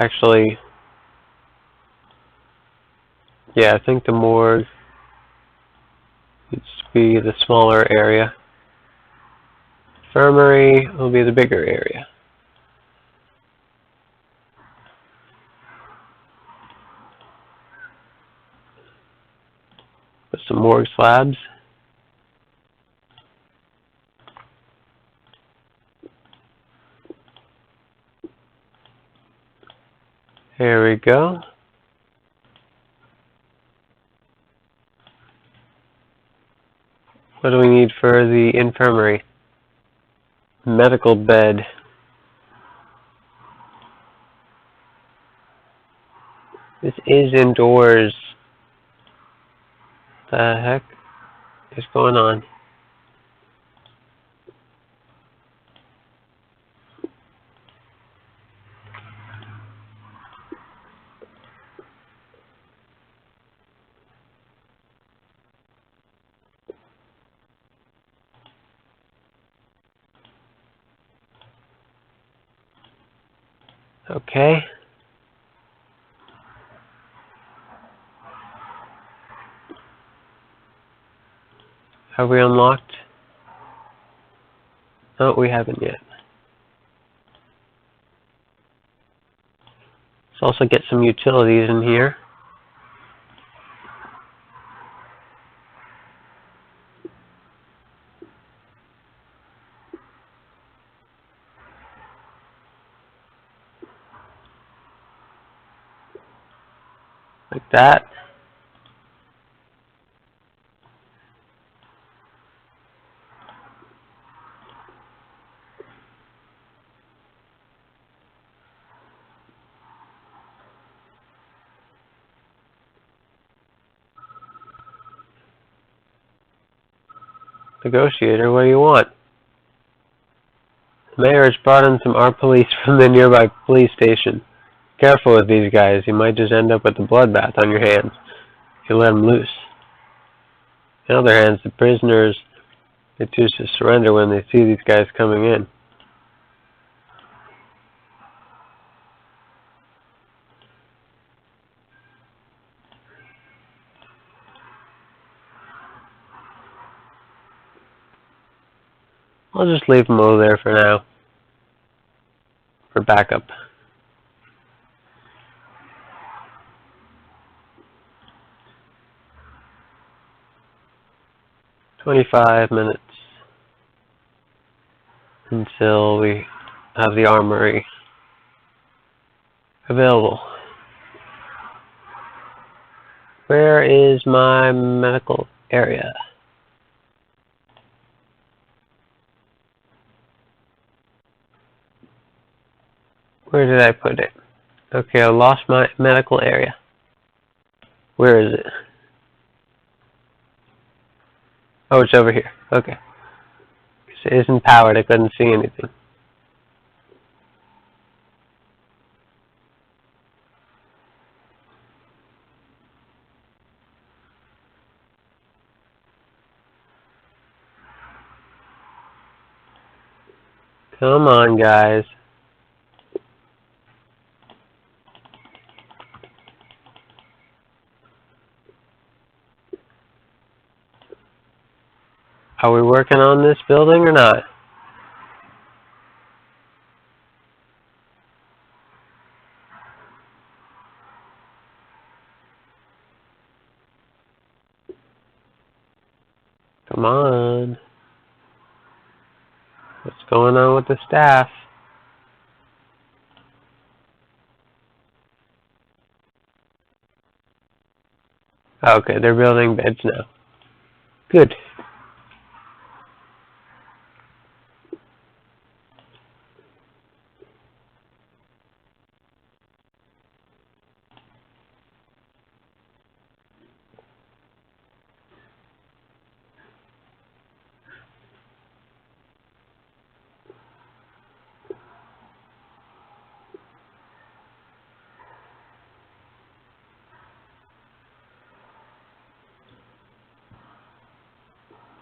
Actually, yeah, I think the morgue needs to be the smaller area. Infirmary will be the bigger area. Put some morgue slabs. There we go. What do we need for the infirmary? Medical bed. This is indoors. The heck is going on? Okay. Have we unlocked? No, we haven't yet. Let's also get some utilities in here. Like that. Negotiator, what do you want? The mayor has brought in some armed police from the nearby police station. Careful with these guys, you might just end up with a bloodbath on your hands if you let them loose. On the other hand, the prisoners, they choose to surrender when they see these guys coming in. I'll just leave them over there for now, for backup. "25 minutes until we have the armory available." Where is my medical area? Where did I put it? Okay, I lost my medical area. Where is it? Oh, it's over here. Okay. It isn't powered, I couldn't see anything. Come on, guys. Are we working on this building or not? Come on. What's going on with the staff? Okay, they're building beds now. Good.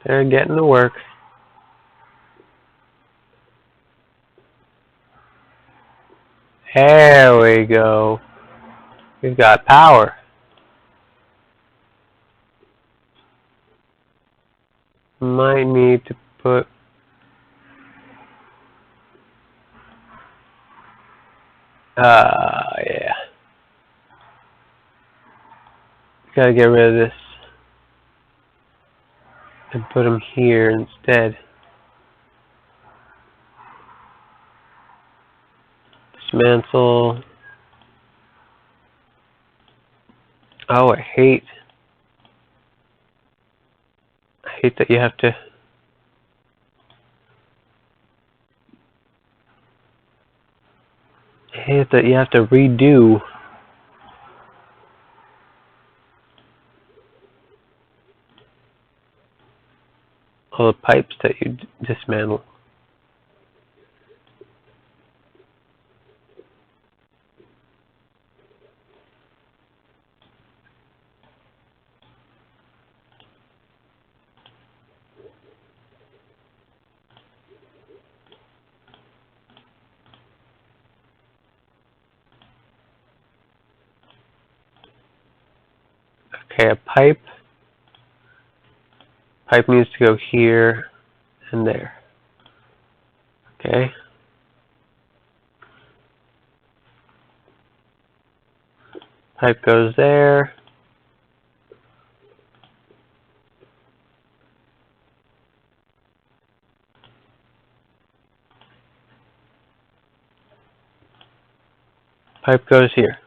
They're getting to work. There we go. We've got power. Might need to put... yeah. Gotta get rid of this. And put them here instead. Dismantle. Oh, I hate that you have to... I hate that you have to redo all the pipes that you dismantle. Okay, a pipe needs to go here and there. Okay. Pipe goes there. Pipe goes here.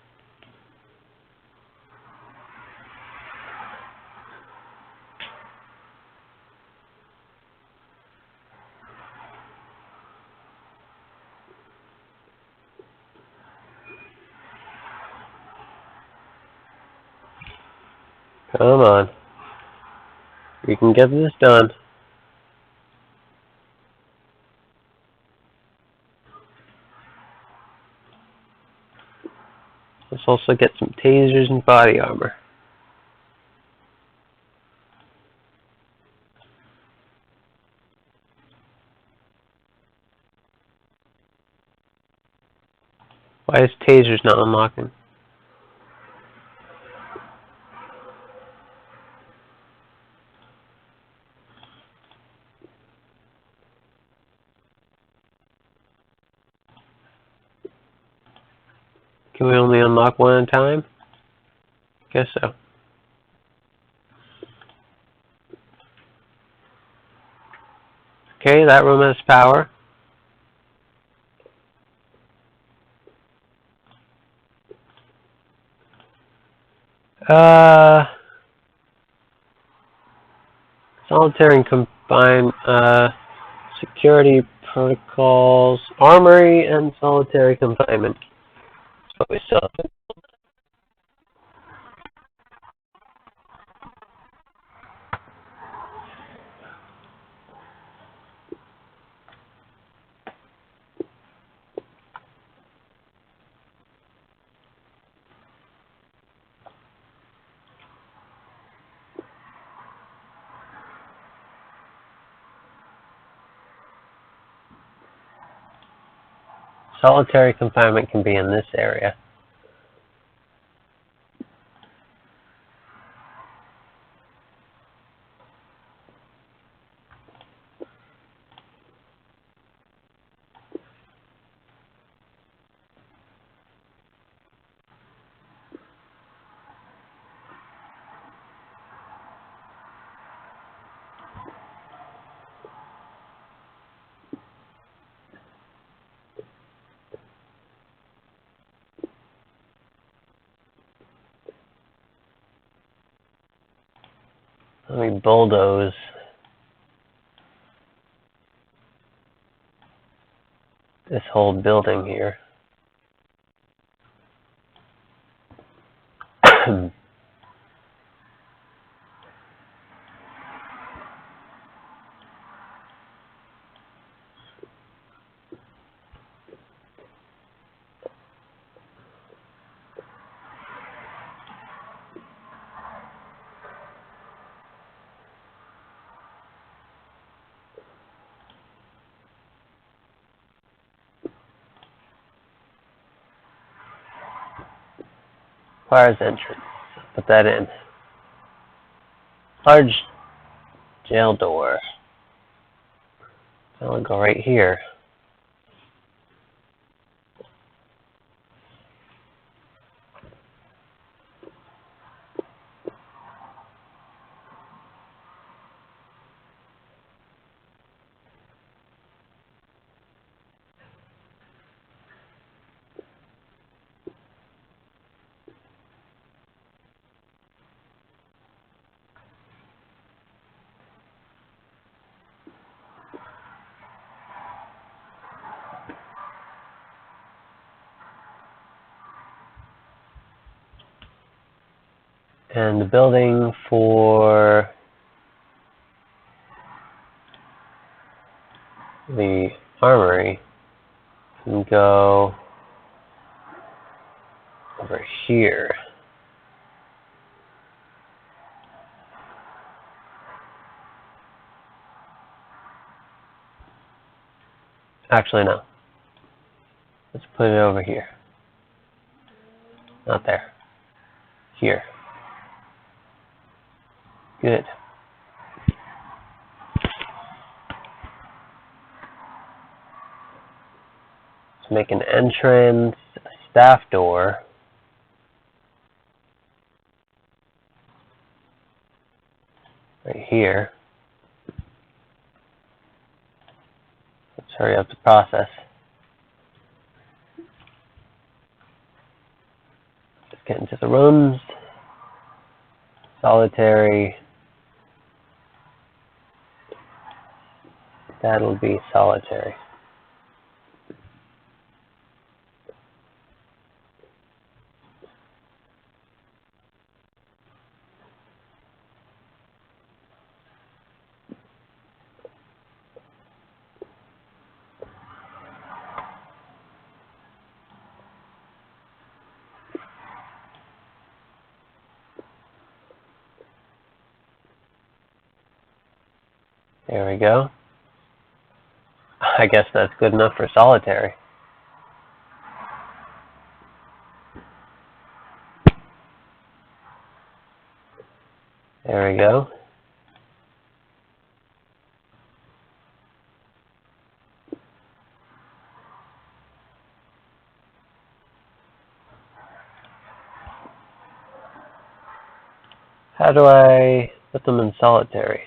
Come on. We can get this done. Let's also get some tasers and body armor. Why is tasers not unlocking? Can we only unlock one at a time? Guess so. Okay, that room has power. Solitary combined security protocols, armory, and solitary confinement. That's what we still have. Solitary confinement can be in this area. Let me bulldoze this whole building here. Fires entrance. Put that in. Large jail door. I'll go right here. And the building for the armory can go over here. Actually, no. Let's put it over here. Not there. Here. Good. Let's make an entrance, a staff door. right here. Let's hurry up the process. Let's get into the rooms. Solitary. That'll be solitary. There we go. I guess that's good enough for solitary. There we go. How do I put them in solitary?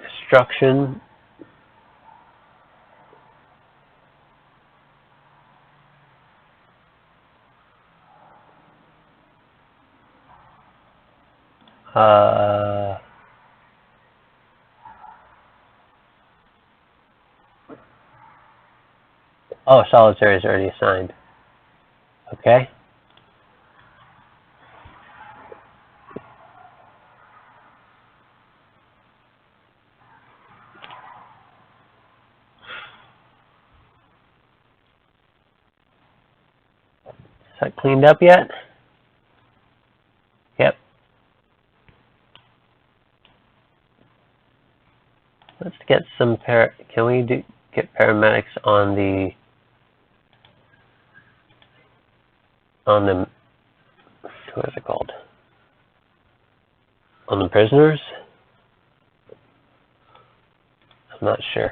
Destruction. Oh, solitary is already assigned. Okay. Is that cleaned up yet? Yep. Let's get some can we get paramedics on the what is it called? On the prisoners? I'm not sure.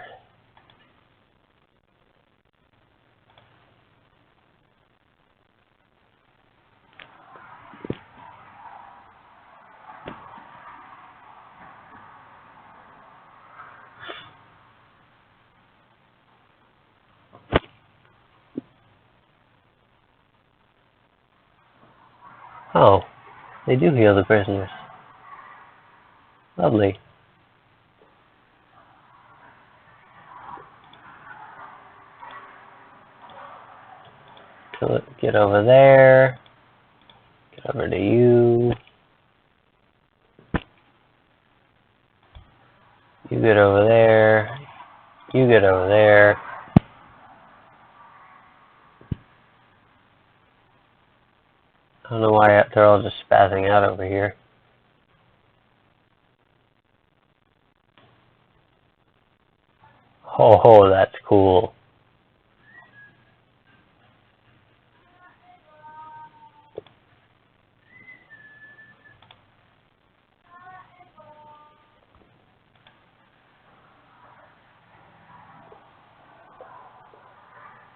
Oh, they do heal the prisoners. Lovely. So let's get over there. Get over to you. You get over there. You get over there. I don't know why they're all just spazzing out over here. Oh, that's cool.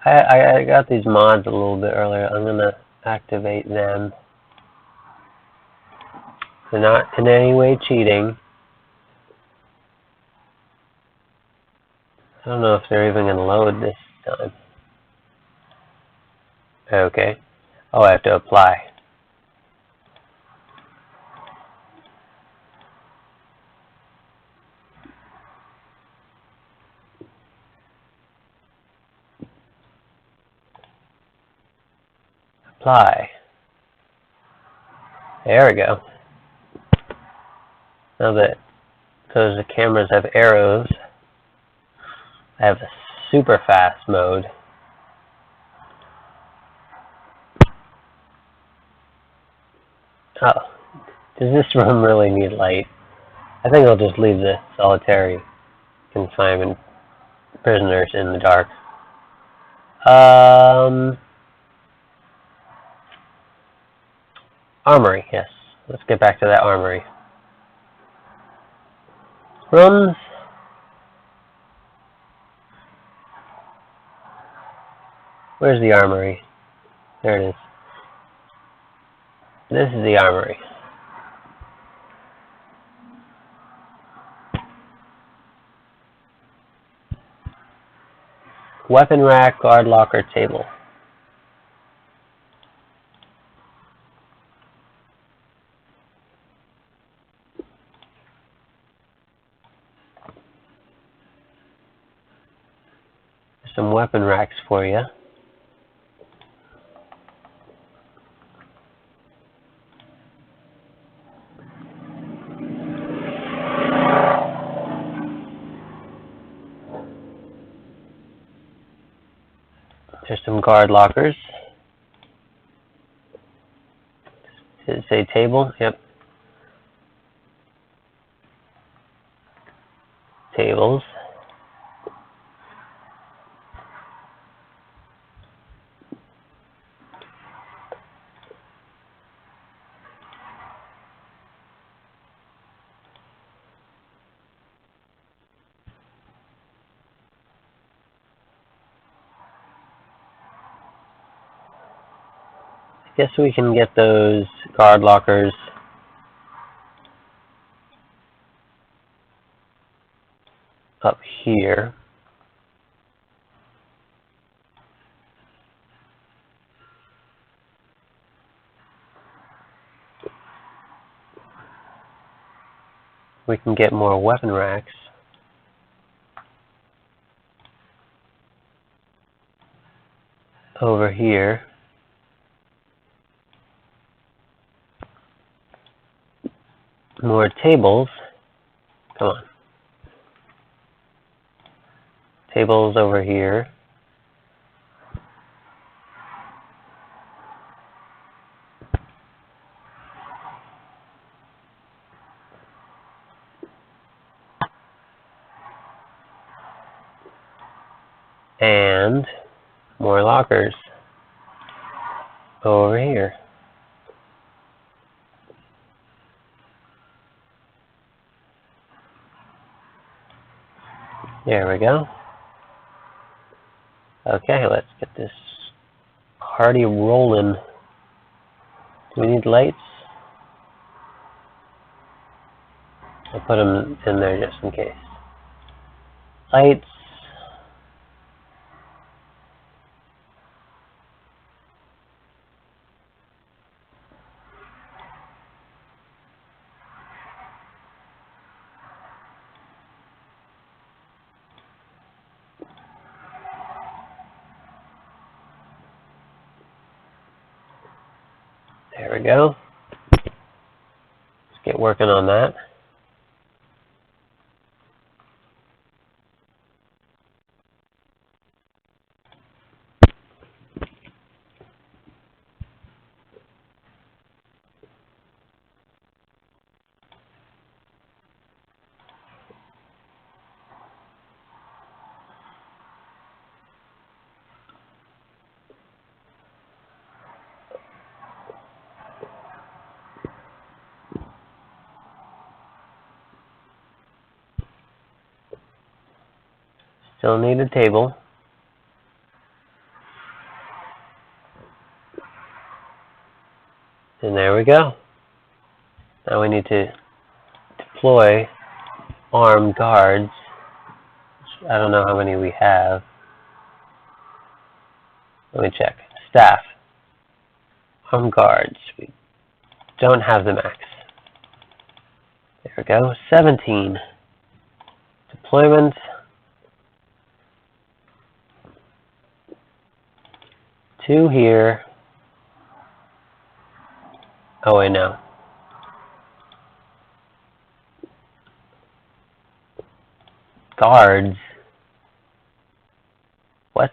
I got these mods a little bit earlier. I'm going to activate them. They're not in any way cheating. I don't know if they're even going to load this time. Okay. Oh, I have to apply. Apply. There we go. Now that because the cameras have arrows, I have a super fast mode. Oh, does this room really need light? I think I'll just leave the solitary confinement prisoners in the dark. Armory, yes. Let's get back to that armory. Rooms. Where's the armory? There it is. This is the armory. Weapon rack, guard locker, table. There's some weapon racks for you. There's some guard lockers. Did it say table? Yep. Tables. I guess we can get those guard lockers up here. We can get more weapon racks. Over here. More tables. Come on. Tables over here. And more lockers over here. There we go. Okay, let's get this party rolling. Do we need lights? I'll put them in there just in case. Lights. There we go. Let's get working on that. Still need a table. And there we go. Now we need to deploy armed guards. I don't know how many we have. Let me check. Staff. Armed guards. We don't have the max. There we go. 17. Deployment. Two here. Oh wait, no. Guards. What?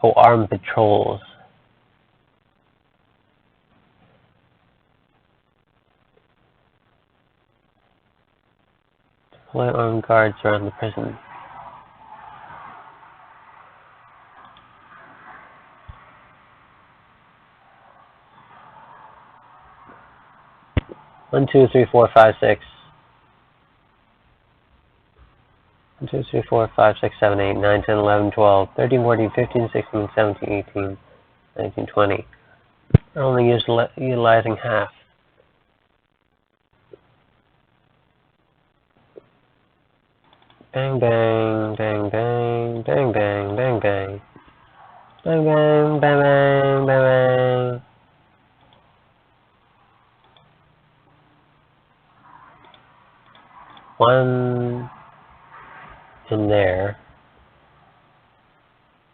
Oh, armed patrols. Deploy armed guards around the prison. 1, 2, 3, 4, 5, 6. 1, 2, 3, 4, 5, 6, 7, 8, 9, 10, 11, 12, 13, 14, 15, 16, 17, 18, 19, 20. We're only utilizing half. Bang, bang, bang, bang, bang, bang, bang, bang. Bang, bang, bang, bang, bang, bang. One in there.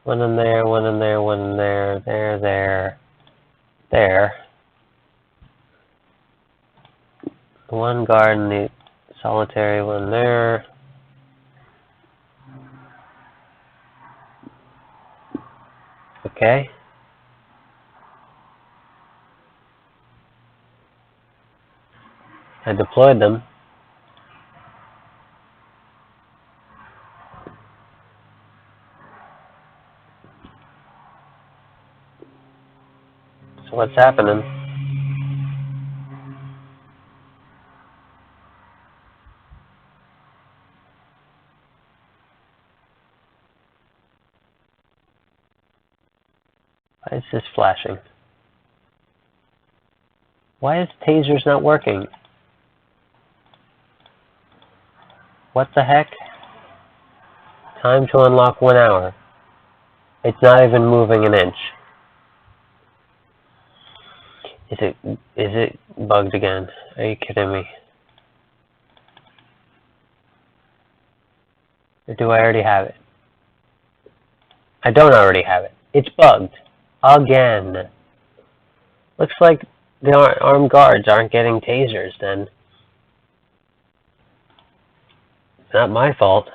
One in there, one in there, one in there. There, there, there. One guard in the solitary one there. Okay. I deployed them. So what's happening? Why is this flashing? Why is tasers not working? What the heck? Time to unlock 1 hour. It's not even moving an inch. Is it bugged again? Are you kidding me? Or do I already have it? I don't already have it. It's bugged. Again. Looks like the armed guards aren't getting tasers then. It's not my fault.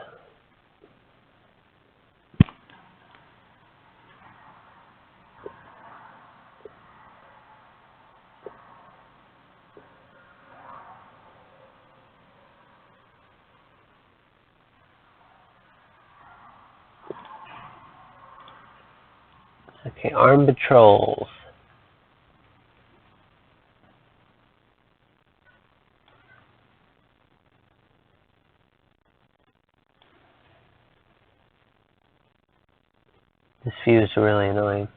Okay, armed patrols. This view is really annoying.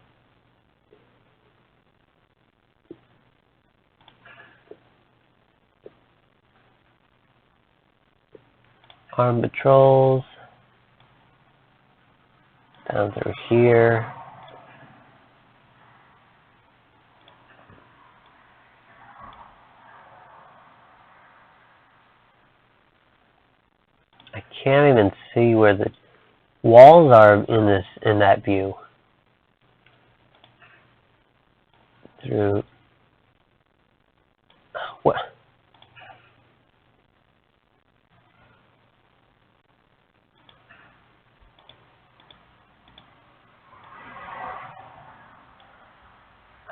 Armed patrols. Down through here. I can't even see where the walls are in that view. Through what?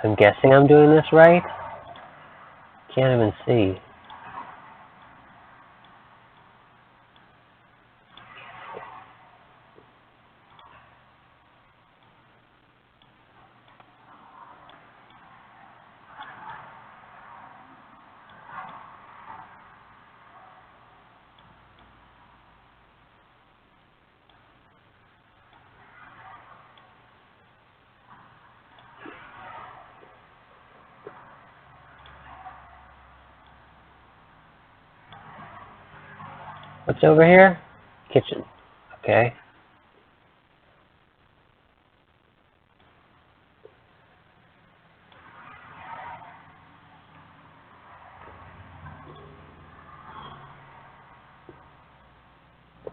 I'm guessing I'm doing this right? Can't even see. What's over here? Kitchen. Okay. Is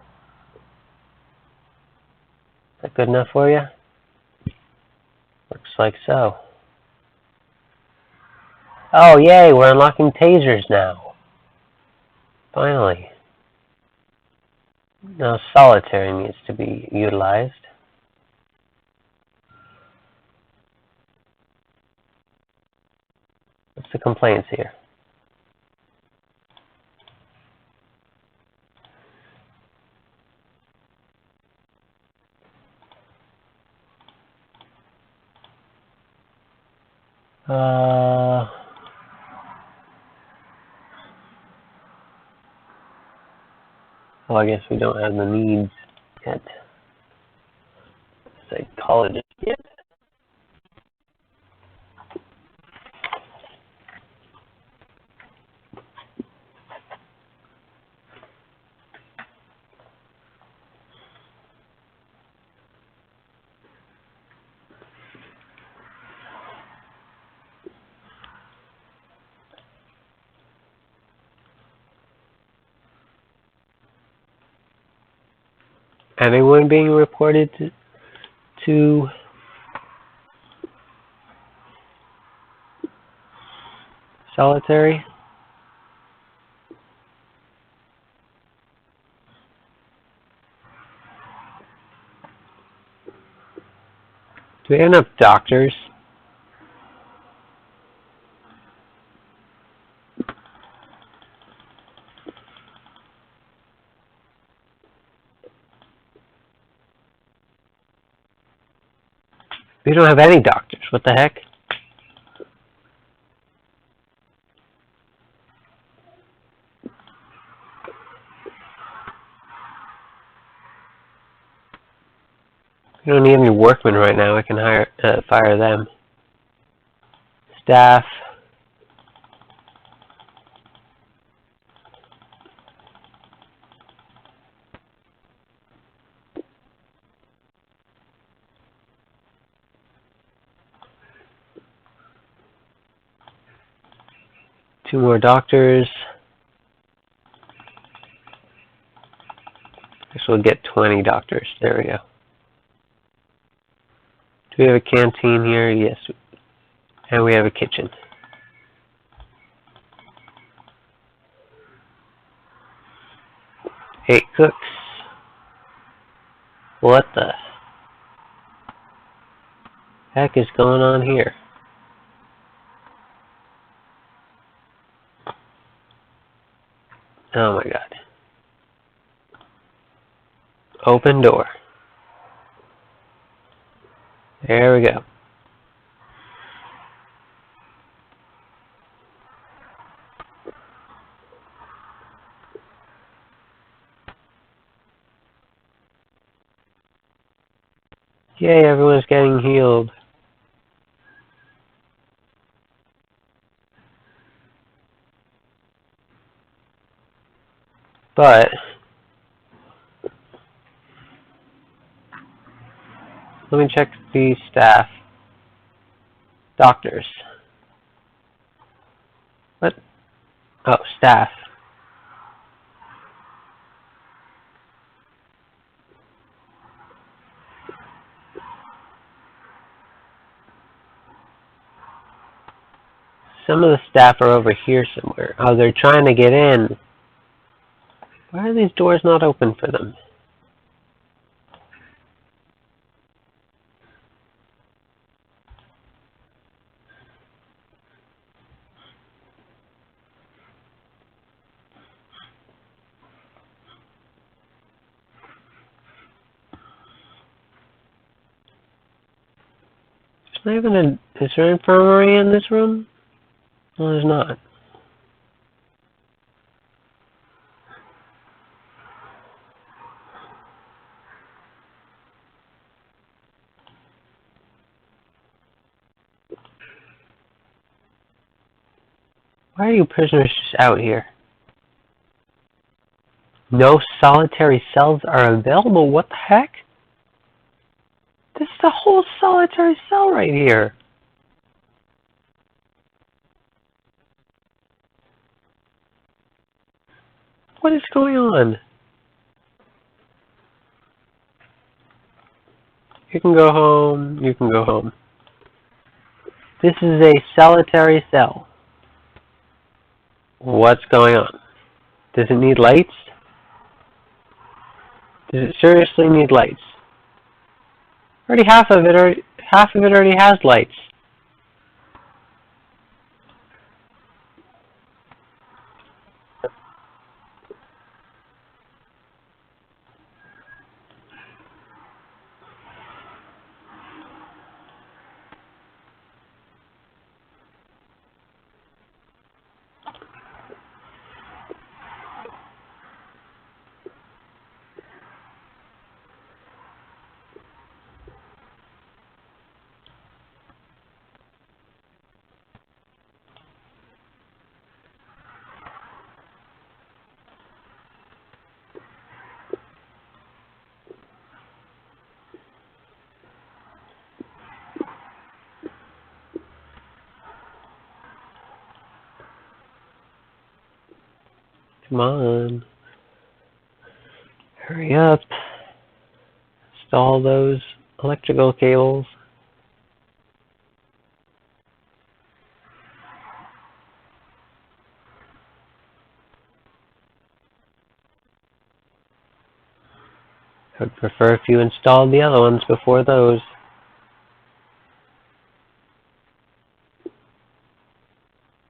that good enough for you? Looks like so. Oh, yay, we're unlocking tasers now. Finally. Now solitary needs to be utilized. What's the complaints here? Well, I guess we don't have the needs yet. Psychologist yet. Anyone being reported to solitary? Do we have enough doctors? We don't have any doctors. What the heck? We don't need any workmen right now. I can fire them. Staff. Two more doctors. Guess we'll get 20 doctors. There we go. Do we have a canteen here? Yes. And we have a kitchen. Eight cooks. What the heck is going on here? Oh my god. Open door. There we go. Yay, everyone's getting healed. But let me check the staff. Doctors. What? Oh, staff. Some of the staff are over here somewhere. Oh, they're trying to get in. Why are these doors not open for them? Is there an infirmary in this room? No, there's not. Why are you prisoners just out here? No solitary cells are available? What the heck? This is a whole solitary cell right here. What is going on? You can go home. You can go home. This is a solitary cell. What's going on? Does it need lights? Does it seriously need lights? Half of it already has lights. Come on. Hurry up. Install those electrical cables. I would prefer if you installed the other ones before those.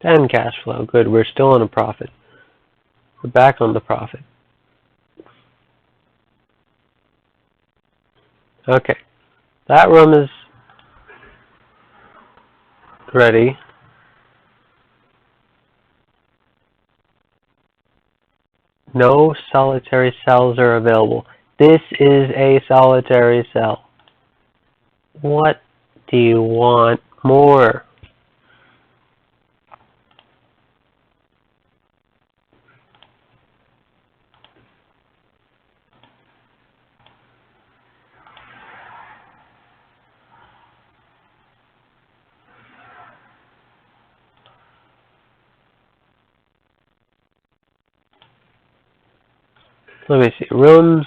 And cash flow. Good, we're still on a profit. We're back on the profit. Okay, that room is ready. No solitary cells are available. This is a solitary cell. What do you want more? Let me see. Rooms.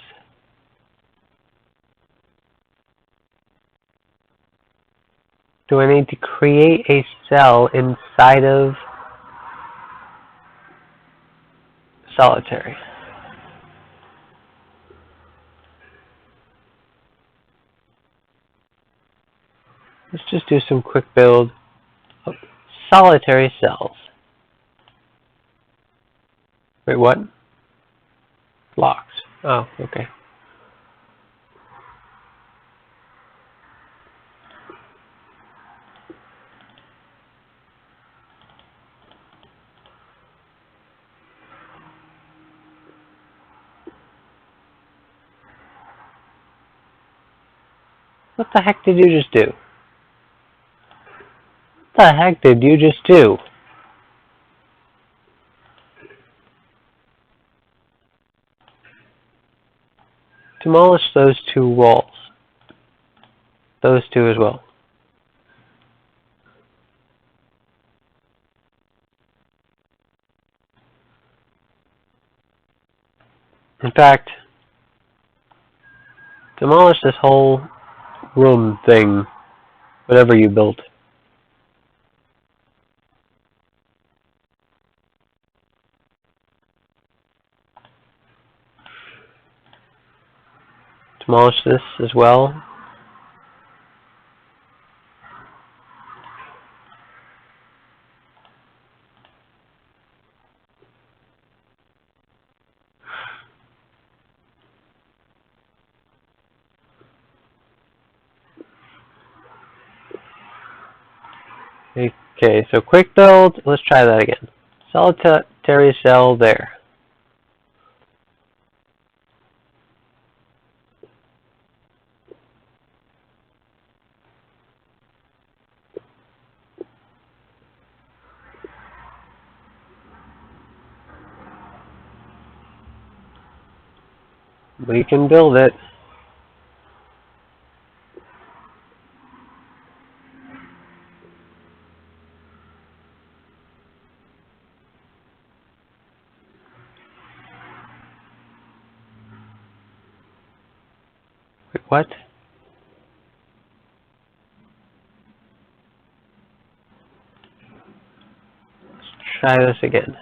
Do I need to create a cell inside of solitary? Let's just do some quick build of solitary cells. Wait, what? Blocks. Oh, okay. What the heck did you just do? What the heck did you just do? Demolish those two walls. Those two as well. In fact, demolish this whole room thing, whatever you built. Demolish this as well. Okay, so quick build, let's try that again. Solitary cell there. We can build it. Wait, what? Let's try this again.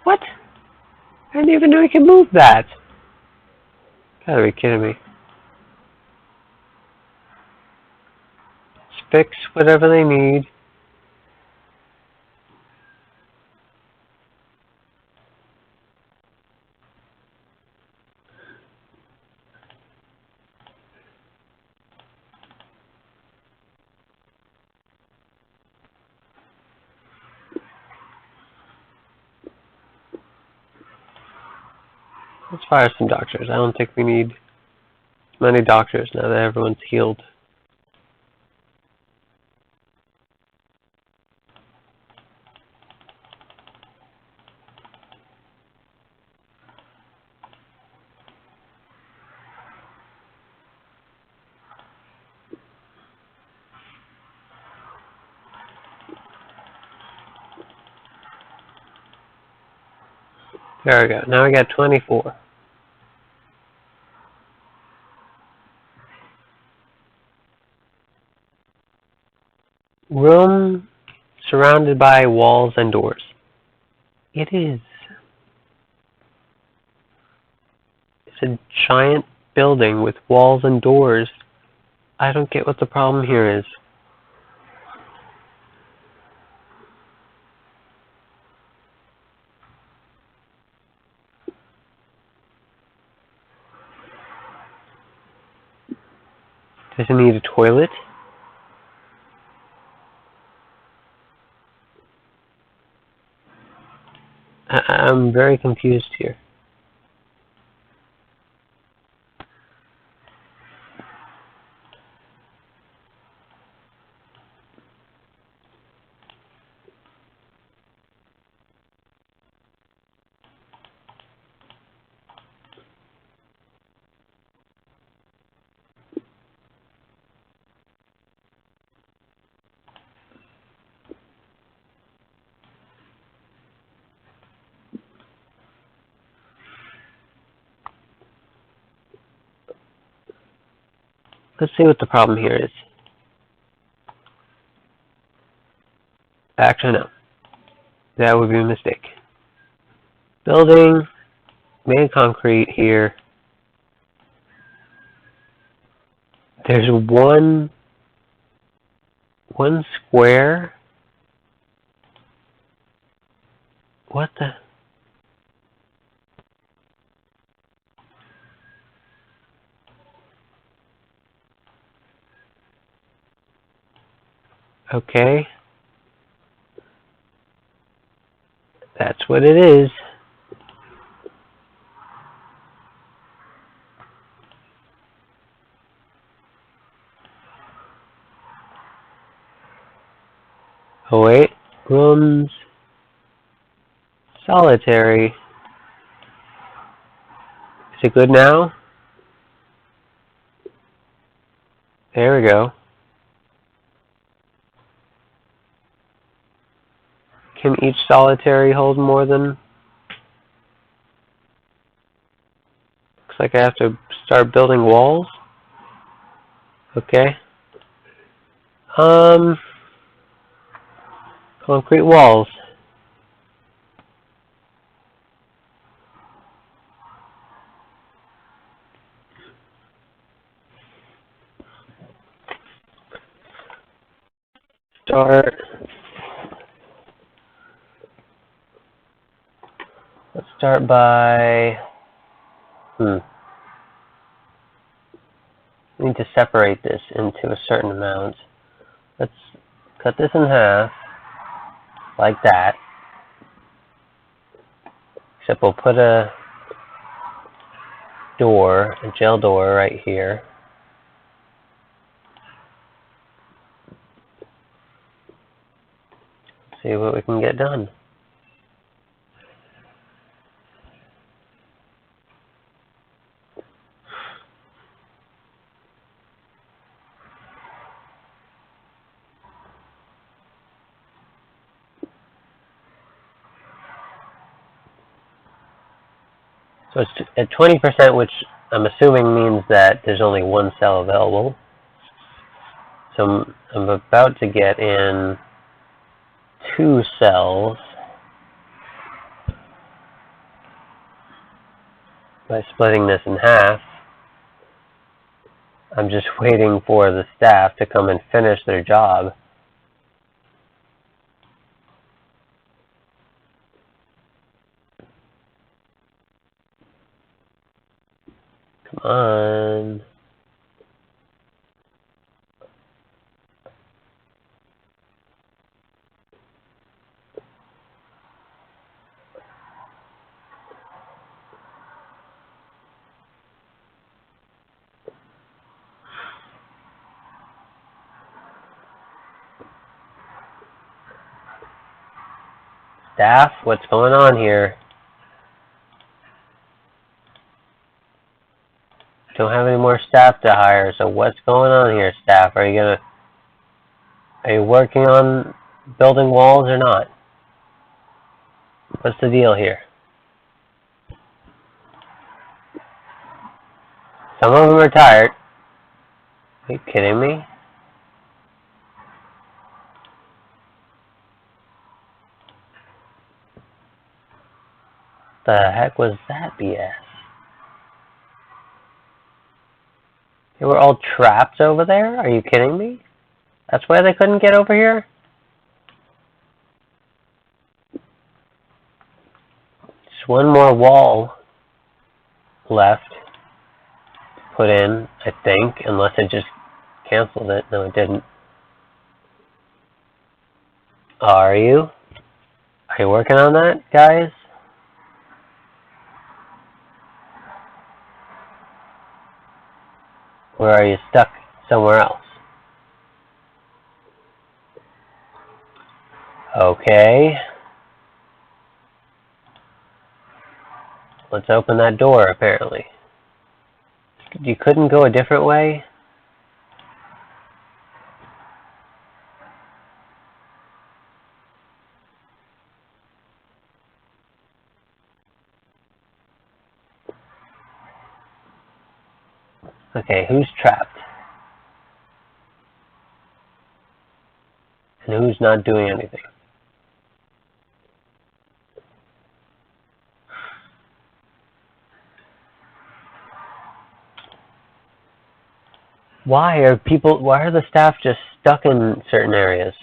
What? I didn't even know I could move that. Gotta be kidding me. Let's fix whatever they need. Let's fire some doctors. I don't think we need many doctors now that everyone's healed. There we go. Now we got 24. Room surrounded by walls and doors. It is. It's a giant building with walls and doors. I don't get what the problem here is. Does it need a toilet? I'm very confused here. Let's see what the problem here is. Actually, no. That would be a mistake. Building, made concrete here. There's one square. What the? Okay. That's what it is. Oh wait, rooms, solitary. Is it good now? There we go. Can each solitary hold more than... Looks like I have to start building walls. Okay. Concrete walls. Let's start by... I need to separate this into a certain amount. Let's cut this in half, like that. Except we'll put a door, a gel door right here. See what we can get done. So it's at 20%, which I'm assuming means that there's only one cell available. So I'm about to get in 2 cells by splitting this in half. I'm just waiting for the staff to come and finish their job. Come on. Staff, what's going on here? Don't have any more staff to hire, so what's going on here, staff? Are you working on building walls or not? What's the deal here? Some of them are tired. Are you kidding me? The heck was that BS? They were all trapped over there? Are you kidding me? That's why they couldn't get over here? Just one more wall left to put in, I think, unless it just canceled it. No, it didn't. Are you? Are you working on that, guys? Or are you stuck somewhere else? Okay. Let's open that door, apparently. You couldn't go a different way? Okay, who's trapped? And who's not doing anything? Why are the staff just stuck in certain areas?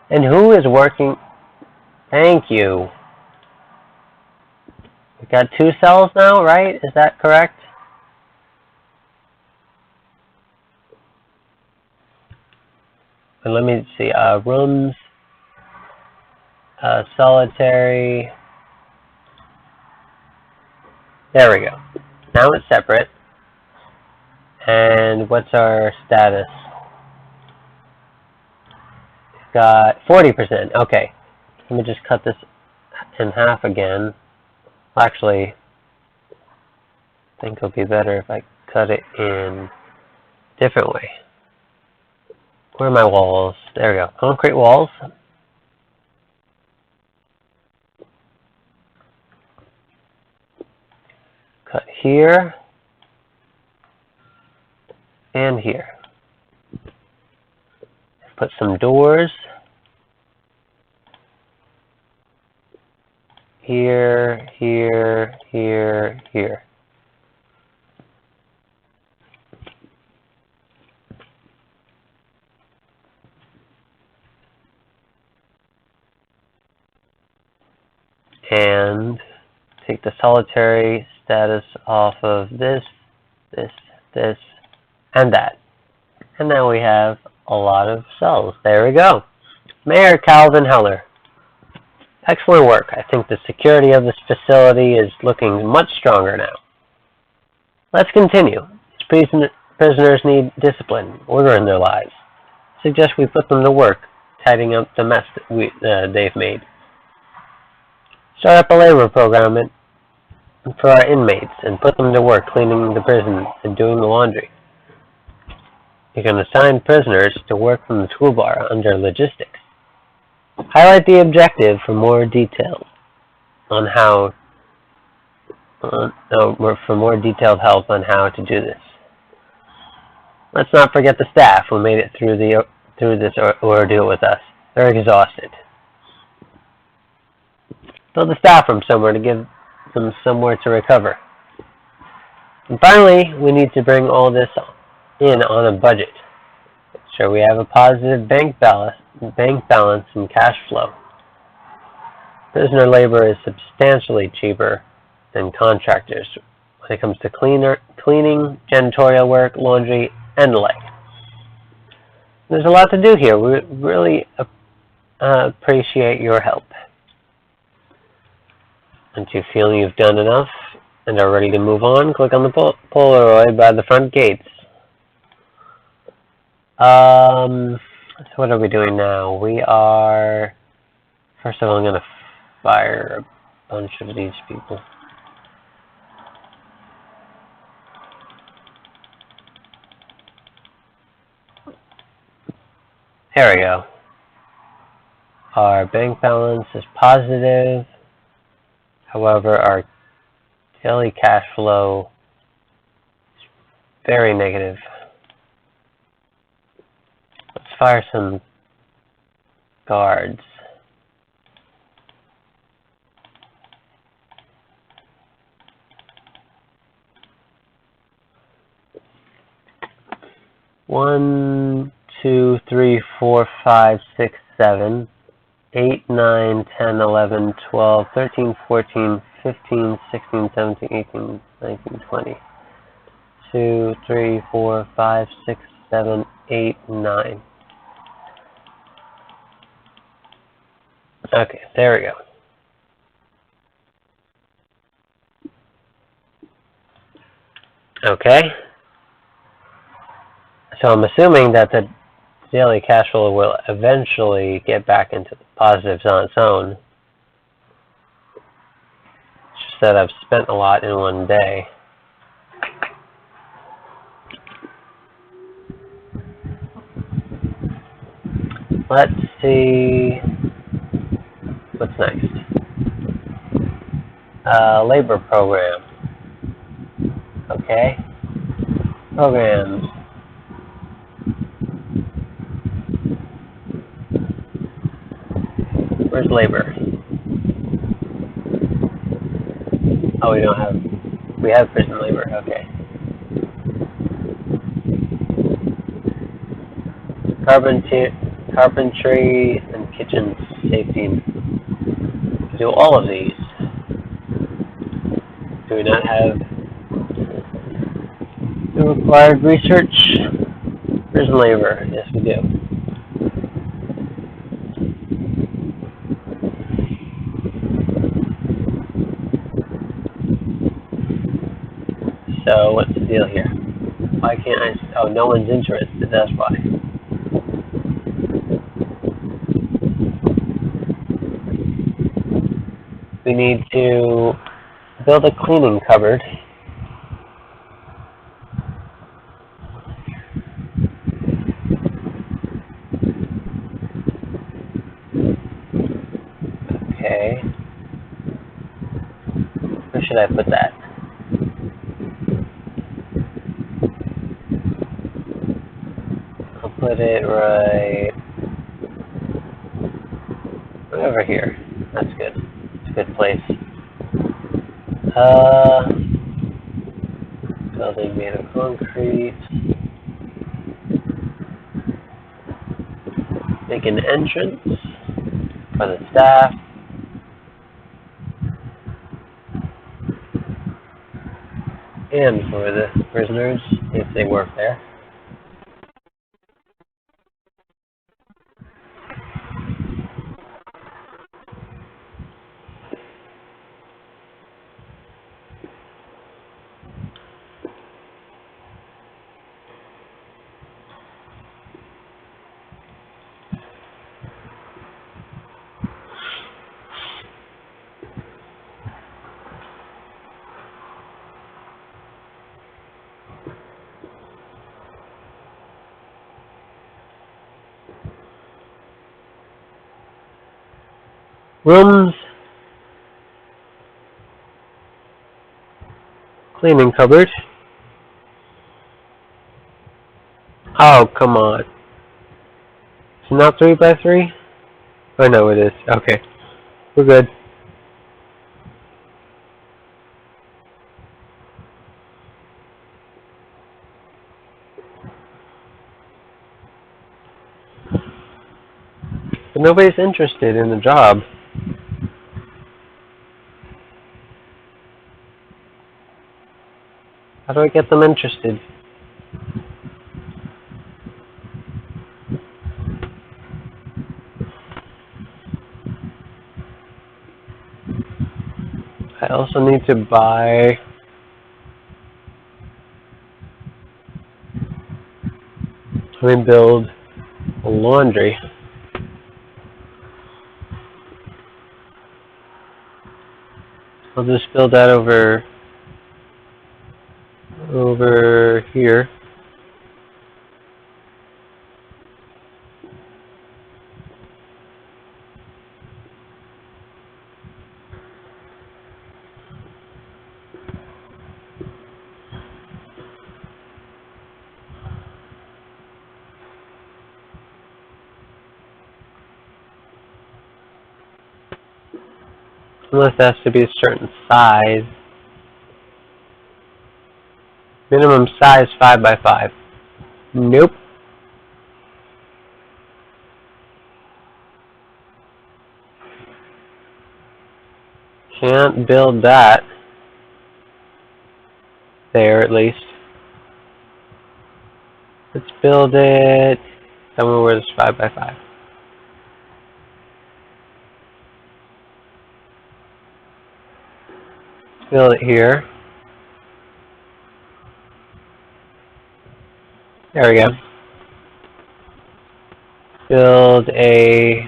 And who is working? Thank you. We got 2 cells now, right? Is that correct? And let me see, rooms, solitary. There we go. Now it's separate. And what's our status? We've got 40%. Okay. Let me just cut this in half again. Actually, I think it'll be better if I cut it in a different way. Where are my walls? There we go. Concrete walls. Cut here and here. Put some doors here, here, here, here. And take the solitary status off of this, and that. And now we have a lot of cells. There we go. Mayor Calvin Heller. Excellent work. I think the security of this facility is looking much stronger now. Let's continue. These prisoners need discipline, order in their lives. I suggest we put them to work, tidying up the mess that they've made. Start up a labor program for our inmates and put them to work cleaning the prison and doing the laundry. You can assign prisoners to work from the toolbar under logistics. Highlight the objective for more details on how for more detailed help on how to do this. Let's not forget the staff who made it through this ordeal with us. They're exhausted. Build the staff room somewhere to give them somewhere to recover. And finally, we need to bring all this in on a budget. So we have a positive bank balance and cash flow. Prisoner labor is substantially cheaper than contractors when it comes to cleaning, janitorial work, laundry, and the like. There's a lot to do here. We really appreciate your help. Once you feel you've done enough and are ready to move on, click on the Polaroid by the front gates. So what are we doing now? We are... First of all, I'm going to fire a bunch of these people. There we go. Our bank balance is positive. However, our Daily cash flow is very negative. Let's fire some guards. One, 2, 3, 4, 5, 6, 7, 8, 9, 10, 11, 12, 13, 14, 15, 16, 17, 18, 19, 20. 2, 3, 4, 5, 6, 7, 8, 9. Okay, there we go. Okay. So I'm assuming that the daily cash flow will eventually get back into the positives on its own. It's just that I've spent a lot in one day. Let's see what's next. Labor program. Okay. Programs. Where's labor? Oh, we have prison labor, okay. Carpentry and kitchen safety. Do all of these. Do we not have the required research? Prison labor, yes we do. So what's the deal here? Why can't I? Oh, no one's interested, that's why. We need to build a cleaning cupboard. Okay. Where should I put that? I'll put it right over here. That's good. It's a good place. Building made of concrete. Make an entrance for the staff. And for the prisoners, if they work there. Rooms. Cleaning cupboard. Oh, come on. It's not 3 by 3? Oh, no, it is. Okay. We're good. But nobody's interested in the job. How do I get them interested? I also need to buy build a laundry. I'll just build that over here. Unless it has to be a certain size. Minimum size 5 by 5. Nope. Can't build that. There, at least. Let's build it somewhere where it's 5 by 5. Let's build it here. There we go. Build a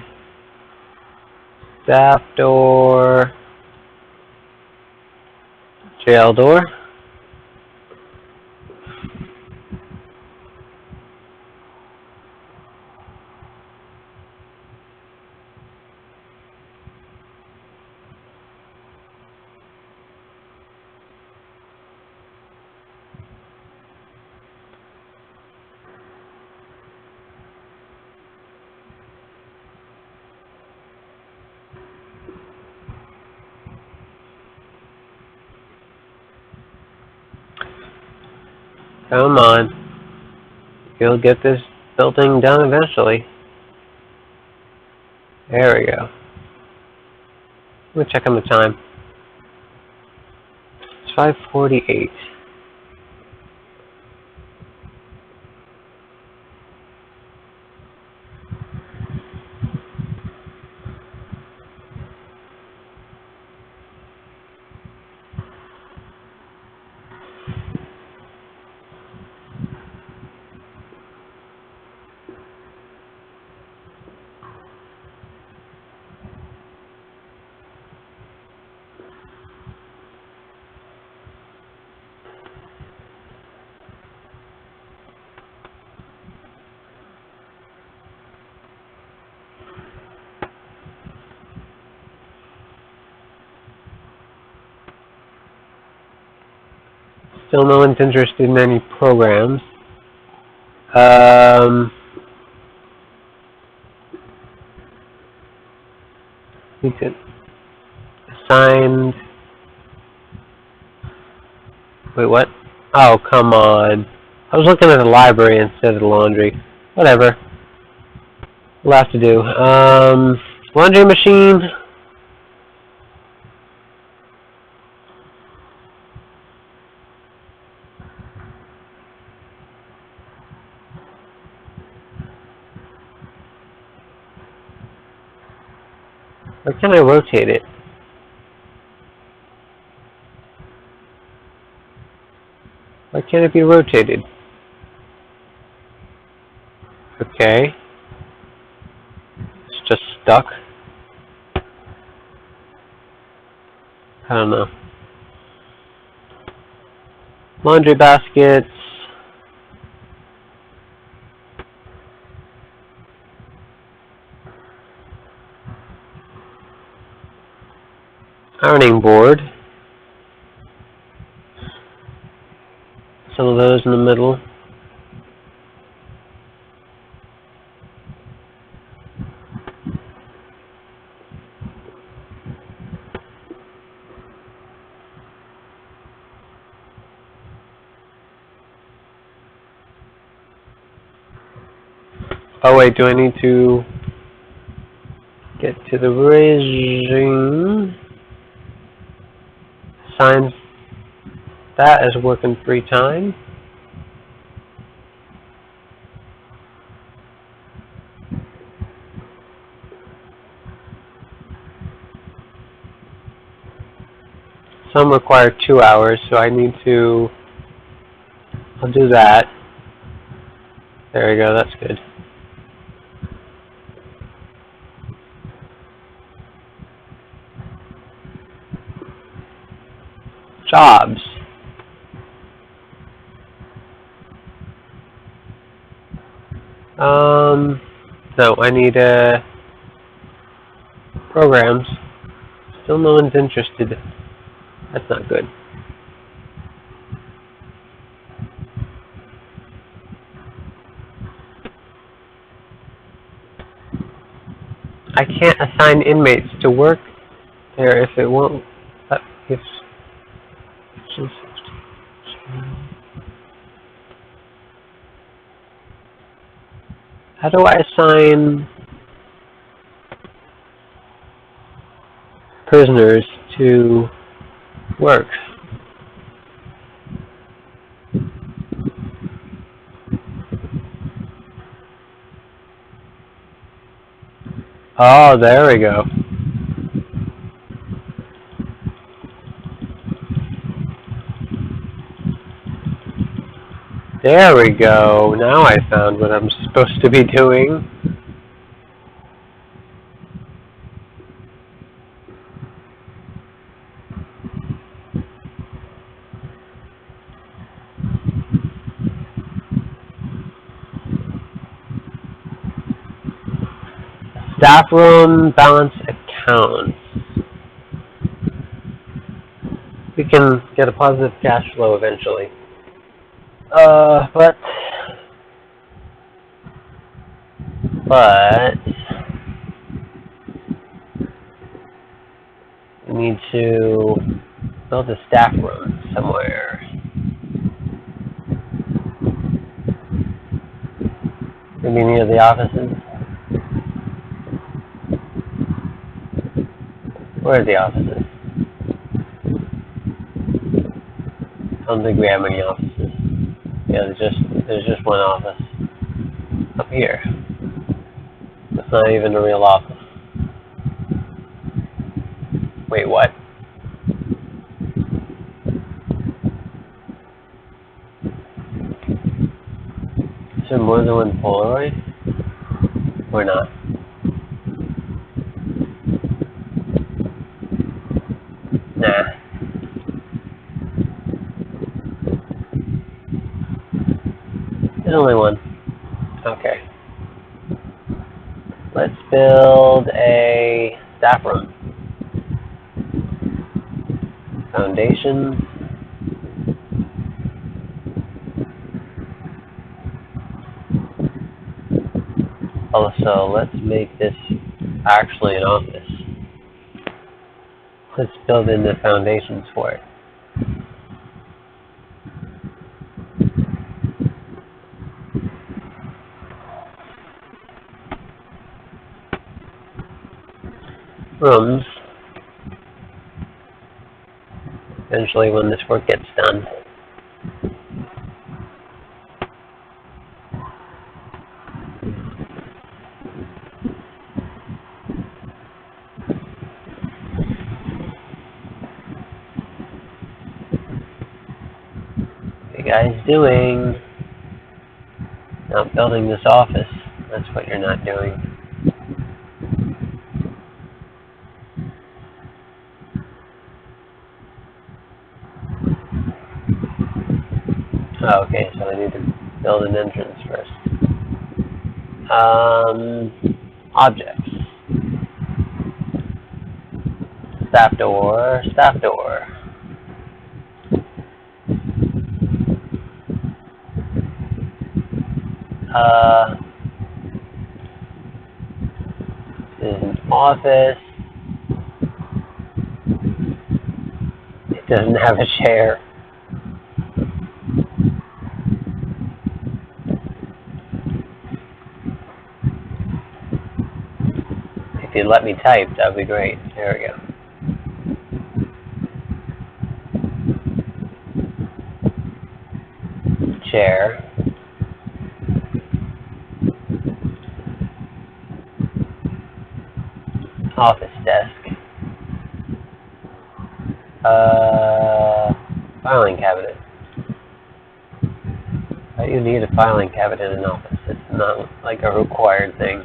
staff door, jail door. Come on. You'll get this building done eventually. There we go. Let me check on the time. It's 5:48. Still no one's interested in any programs. We could assigned. Wait, what? Oh, come on. I was looking at the library instead of the laundry. Whatever. We'll have to do. Laundry machine. Or can I rotate it? Why can't it be rotated? Okay. It's just stuck. I don't know. Laundry baskets. Ironing board. Some of those in the middle. Oh wait, do I need to get to the regime? Assign that as working 3 times. Some require 2 hours, so I need to, I'll do that. There we go, that's good. Jobs. No, I need programs. Still no one's interested. That's not good. I can't assign inmates to work Here, if it won't, if just how do I assign prisoners to works? Oh, there we go. There we go. Now I found what I'm supposed to be doing. Staff room balance accounts. We can get a positive cash flow eventually. But we need to build a staff room somewhere. Maybe near the offices. Where are the offices? I don't think we have any offices. Yeah, there's just one office up here. It's not even a real office. Wait, what? Is there more than one Polaroid? Or not? Nah. There's only one. Okay. Let's build a staff room. Foundations. Also, let's make this actually an office. Let's build in the foundations for it. Rooms. Eventually, when this work gets done. What are you guys doing? Not building this office. That's what you're not doing. Oh, okay, so I need to build an entrance first. Objects. Staff door, staff door. This is an office. It doesn't have a chair. If you'd let me type, that'd be great. There we go. Chair. Office desk. Filing cabinet. Why do you need a filing cabinet in an office? It's not like a required thing.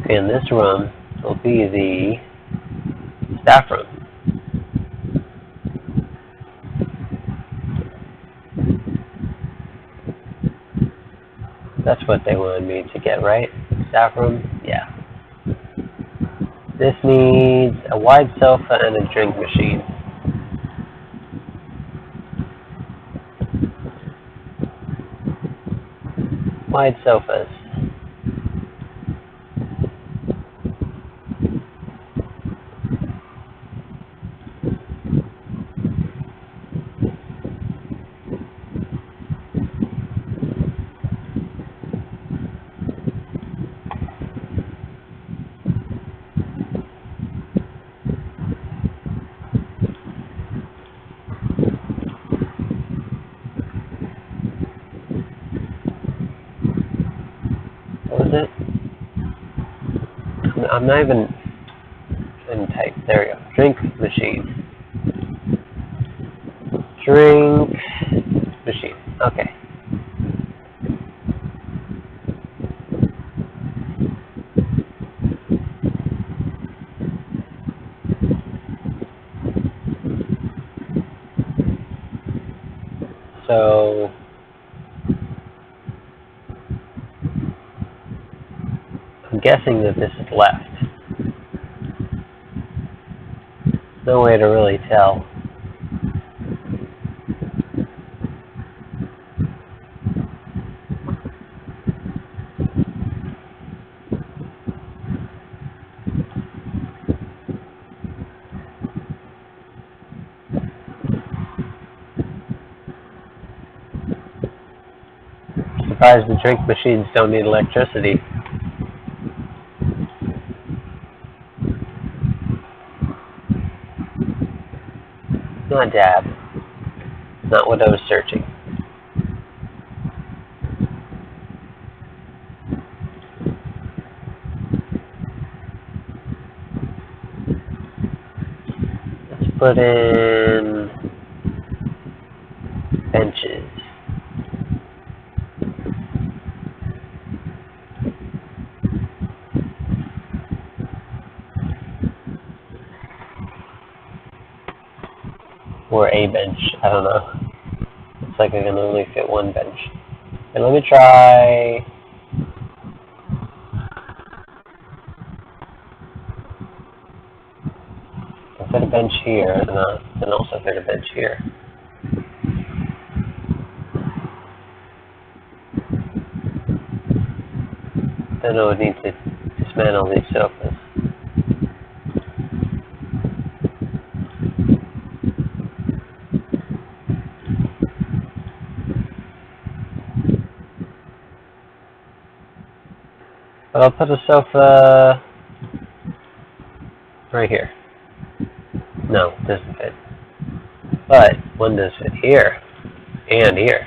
In this room will be the staff room. That's what they wanted me to get, right? Staff room? Yeah. This needs a wide sofa and a drink machine. Wide sofas. it? I'm not even in type. There we go. Drink machine. Drink machine. Okay. So I'm guessing that this is left. No way to really tell. Surprised the drink machines don't need electricity. Not dab. Not what I was searching. Let's put in benches. Or a bench. I don't know. Looks like I can only fit one bench. And let me try. I'll fit a bench here, and also fit a bench here. Then I would need to dismantle these sofas. But I'll put a sofa right here. No, it doesn't fit. But one does fit here and here.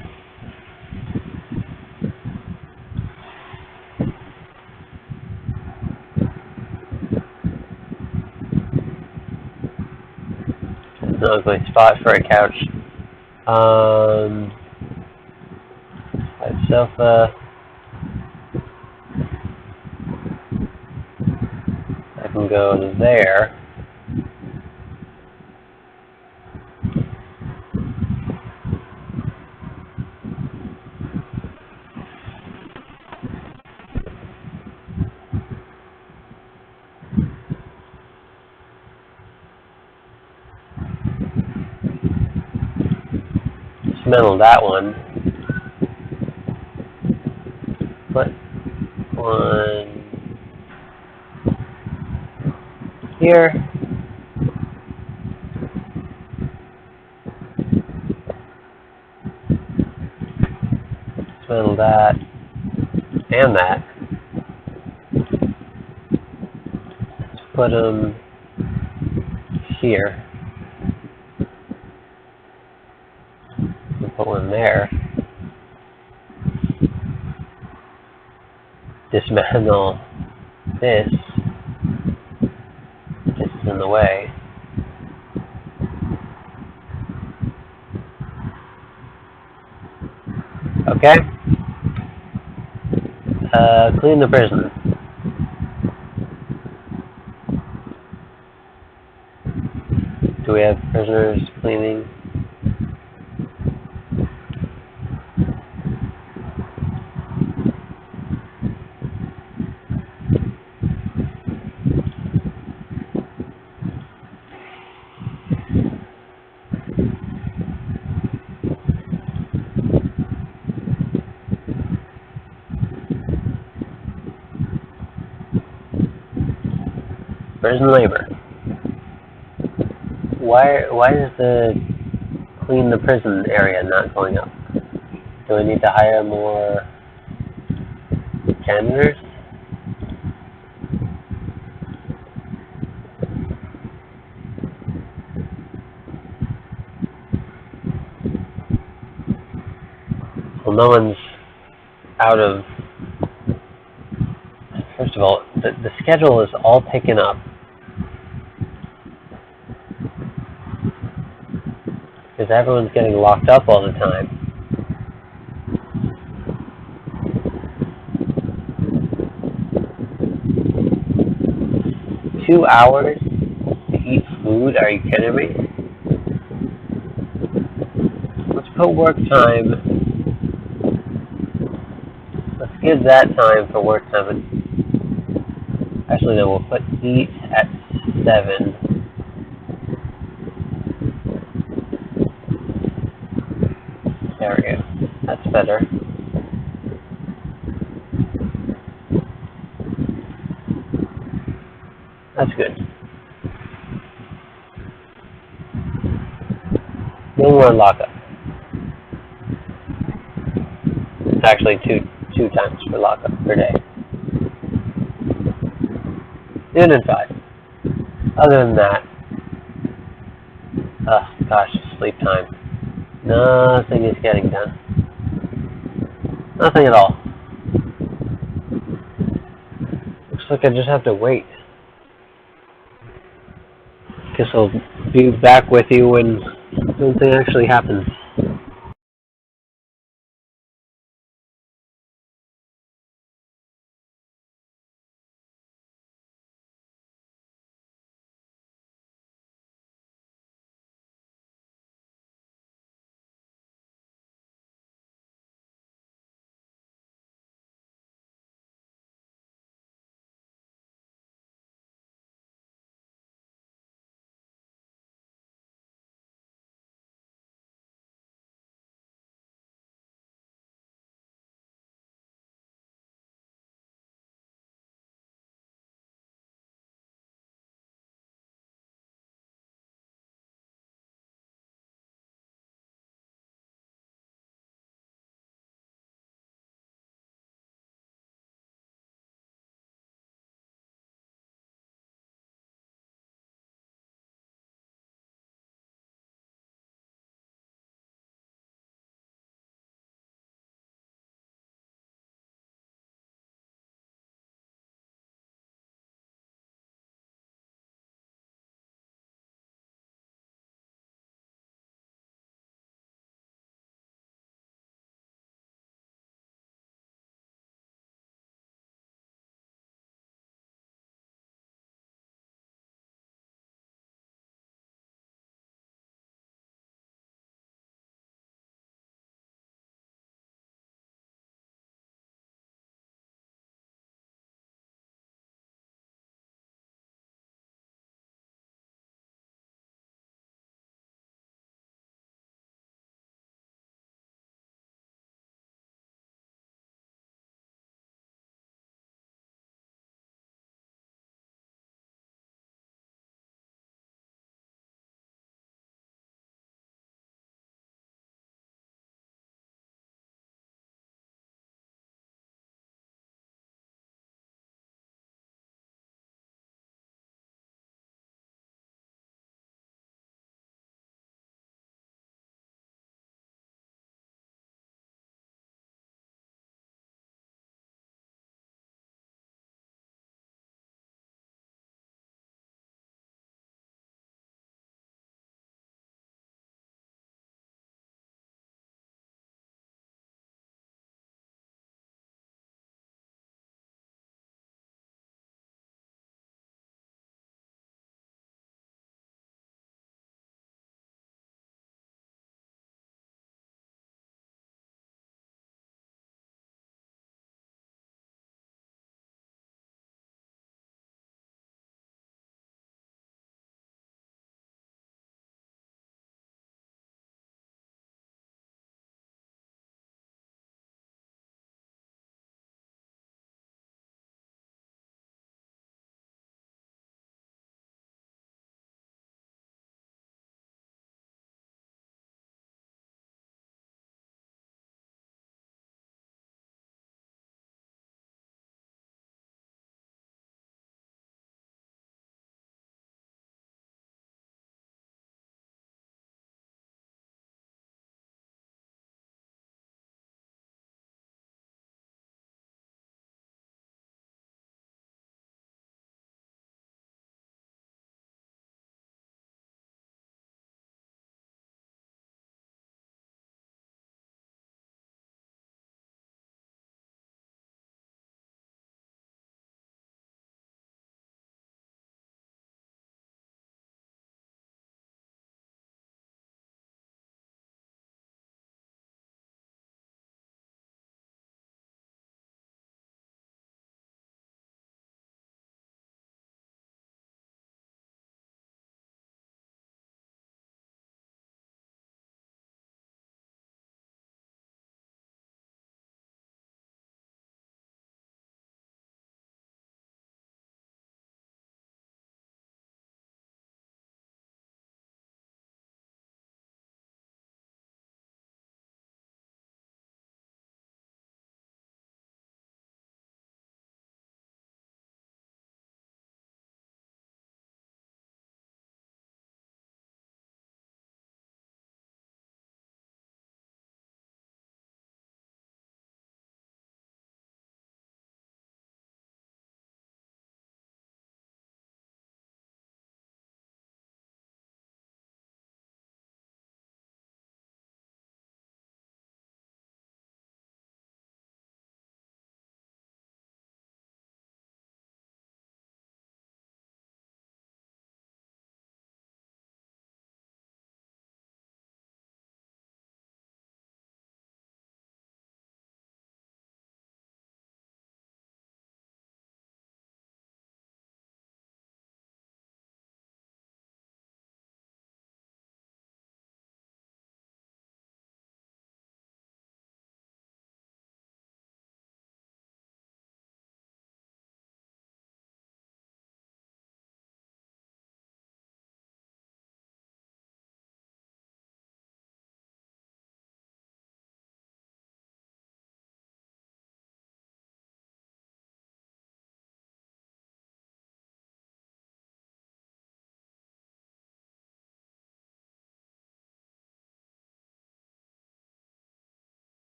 It's an ugly spot for a couch. A sofa. I can go to there. Dismantle that one. Put one here. Dismantle that and that. Let's put them here. Put one there. Dismantle this. This is in the way. Okay. Clean the prison. Do we have prisoners cleaning? Prison labor. Why is the clean the prison area not going up? Do we need to hire more janitors? Well, no one's out of First of all, the schedule is all taken up because everyone's getting locked up all the time. 2 hours to eat food? Are you kidding me? Let's put work time. Let's give that time for work time. Actually, no, we'll put eat at 7. There we go. That's better. That's good. No more lockup. Actually, two times for lockup per day. Noon and 5. Other than that, gosh, sleep time. Nothing is getting done. Nothing at all. Looks like I just have to wait. Guess I'll be back with you when something actually happens.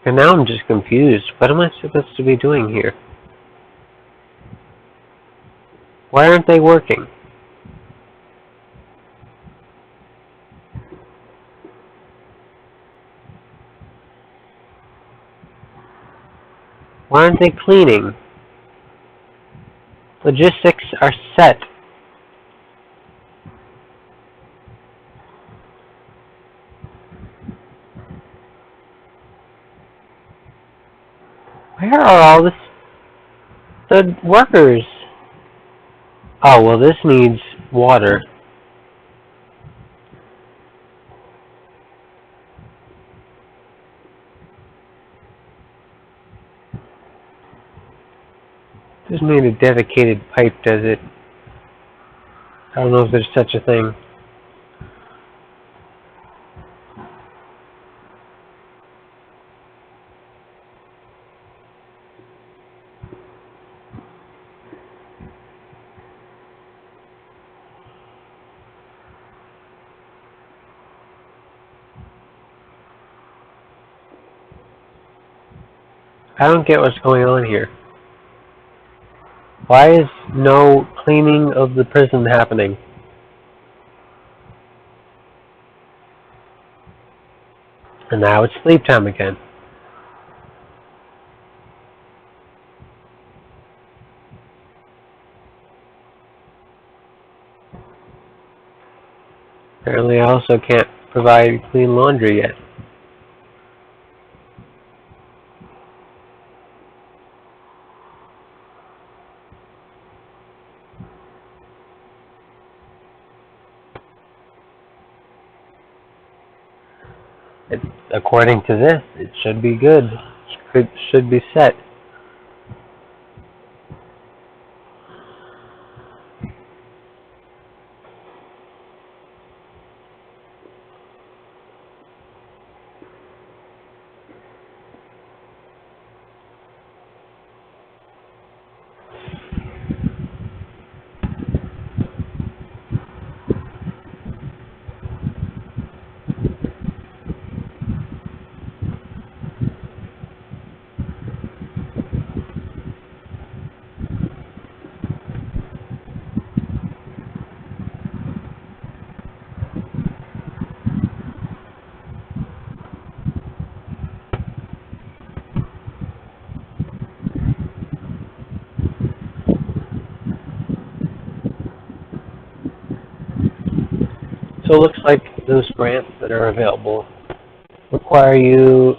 And now I'm just confused. What am I supposed to be doing here? Why aren't they working? Why aren't they cleaning? Logistics are set. Where are all the workers? Oh, well, this needs water. Doesn't need a dedicated pipe, does it? I don't know if there's such a thing. I don't get what's going on here. Why is no cleaning of the prison happening? And now it's sleep time again. Apparently I also can't provide clean laundry yet. According to this, it should be good. It should be set. So it looks like those grants that are available require you,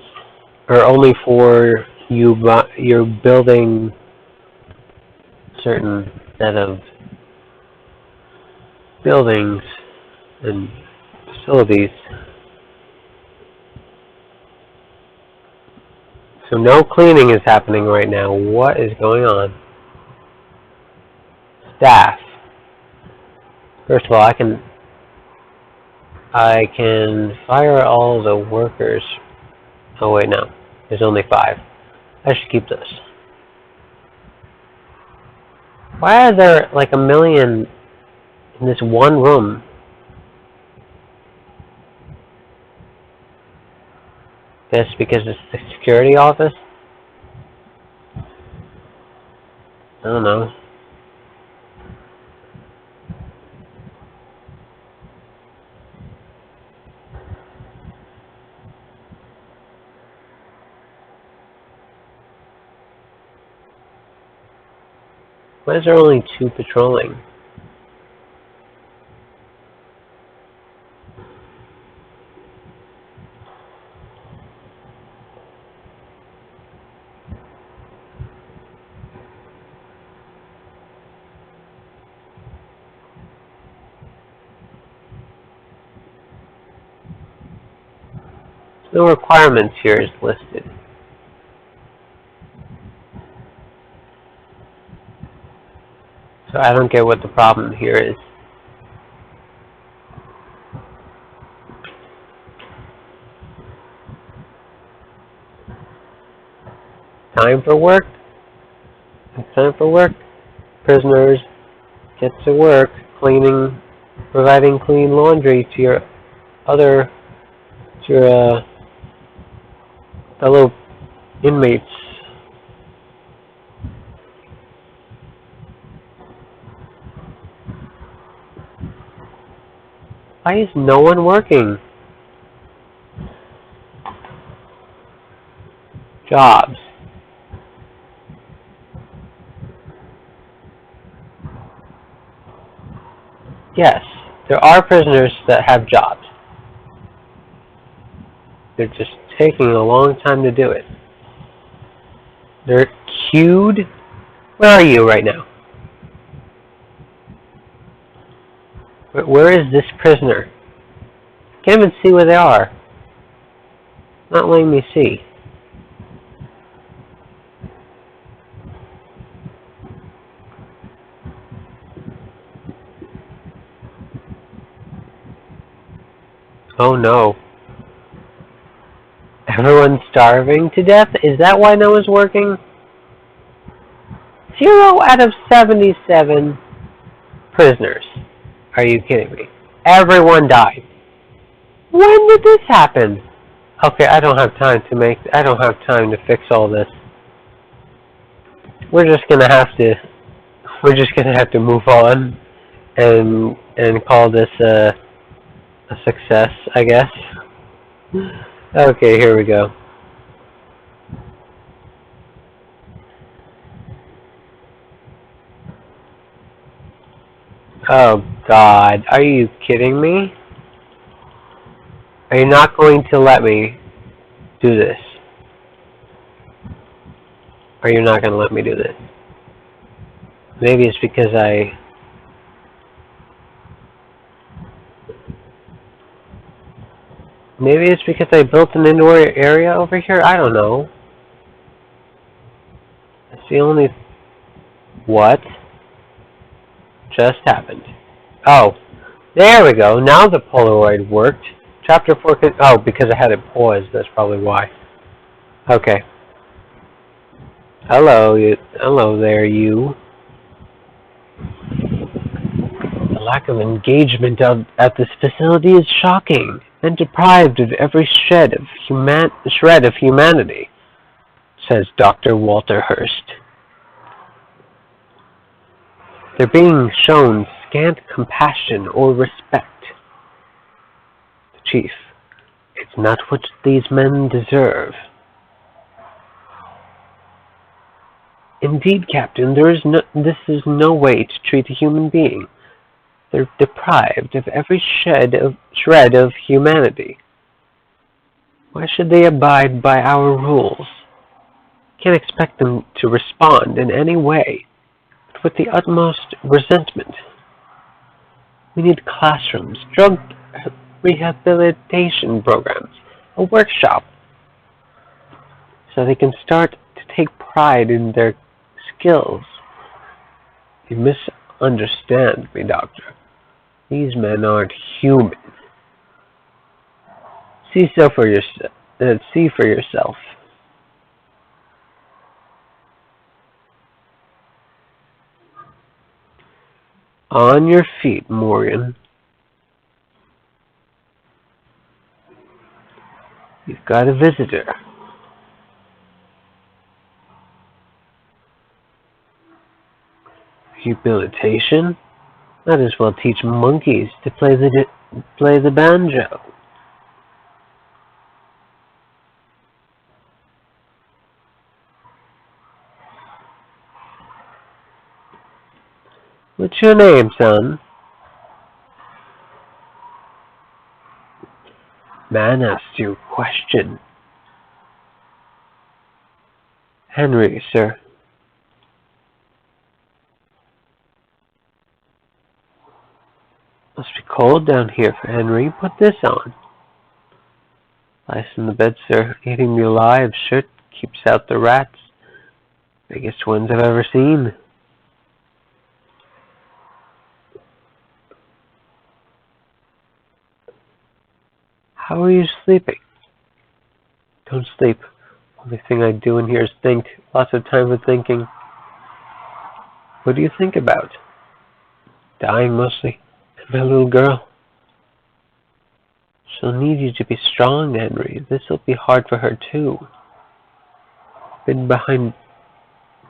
or only for you, you're building certain set of buildings and facilities. So no cleaning is happening right now. What is going on? Staff. First of all, I can fire all the workers. Oh wait, no. There's only 5. I should keep those. Why are there like 1 million in this one room? Guess because it's the security office? I don't know. Why is there only 2 patrolling? No requirements here is listed. So I don't get what the problem here is. Time for work. It's time for work. Prisoners, get to work cleaning, providing clean laundry to your fellow Inmates. Why is no one working? Jobs. Yes, there are prisoners that have jobs. They're just taking a long time to do it. They're queued. Where are you right now? Where is this prisoner? Can't even see where they are. Not letting me see. Oh no. Everyone's starving to death? Is that why no one's working? 0 out of 77 prisoners. Are you kidding me? Everyone died. When did this happen? Okay, I don't have time to fix all this. We're just gonna have to move on and call this a success, I guess. Okay, here we go. Oh God, are you kidding me? Are you not going to let me do this? Are you not going to let me do this? Maybe it's because I built an indoor area over here. I don't know. It's the only... What just happened? Oh, there we go. Now the Polaroid worked. Chapter 4 can... Oh, because I had it paused. That's probably why. Okay. Hello there, you. The lack of engagement at this facility is shocking and deprived of every shred of humanity, says Dr. Walter Hurst. They're being shown scant compassion or respect. The chief, it's not what these men deserve. Indeed, Captain, this is no way to treat a human being. They're deprived of every shred of humanity. Why should they abide by our rules? Can't expect them to respond in any way, but with the utmost resentment. We need classrooms, drug rehabilitation programs, a workshop, so they can start to take pride in their skills. You misunderstand me, Doctor. These men aren't human. See for yourself. On your feet, Morgan. You've got a visitor. Rehabilitation? Might as well teach monkeys to play the banjo. What's your name, son? Man asked you a question. Henry, sir. Must be cold down here for Henry. Put this on. Lice in the bed, sir. Eating me alive. Shirt keeps out the rats. Biggest ones I've ever seen. How are you sleeping? Don't sleep. Only thing I do in here is think. Lots of time for thinking. What do you think about? Dying mostly. My little girl. She'll need you to be strong, Henry. This'll be hard for her, too. been behind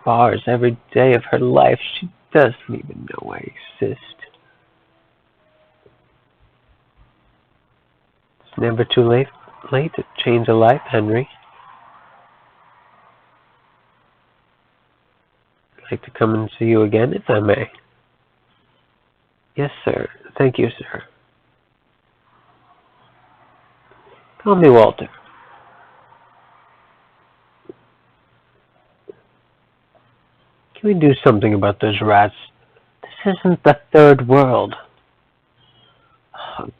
bars every day of her life. She doesn't even know I exist. It's never too late to change a life, Henry. I'd like to come and see you again, if I may. Yes, sir. Thank you, sir. Call me Walter. Can we do something about those rats? This isn't the third world.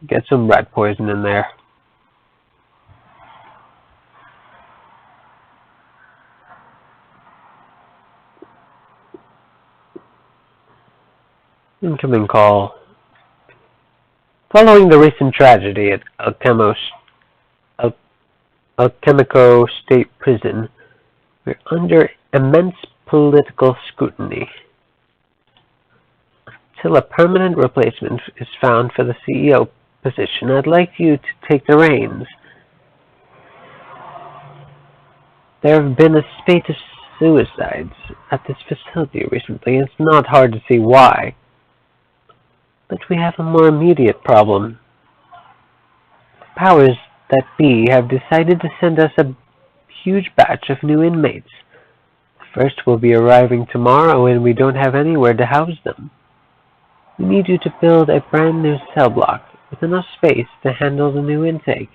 Get some rat poison in there. Incoming call. Following the recent tragedy at Alchemico State Prison, we're under immense political scrutiny. Until a permanent replacement is found for the CEO position, I'd like you to take the reins. There have been a spate of suicides at this facility recently, and it's not hard to see why. But we have a more immediate problem. The powers that be have decided to send us a huge batch of new inmates. The first will be arriving tomorrow, and we don't have anywhere to house them. We need you to build a brand new cell block with enough space to handle the new intake.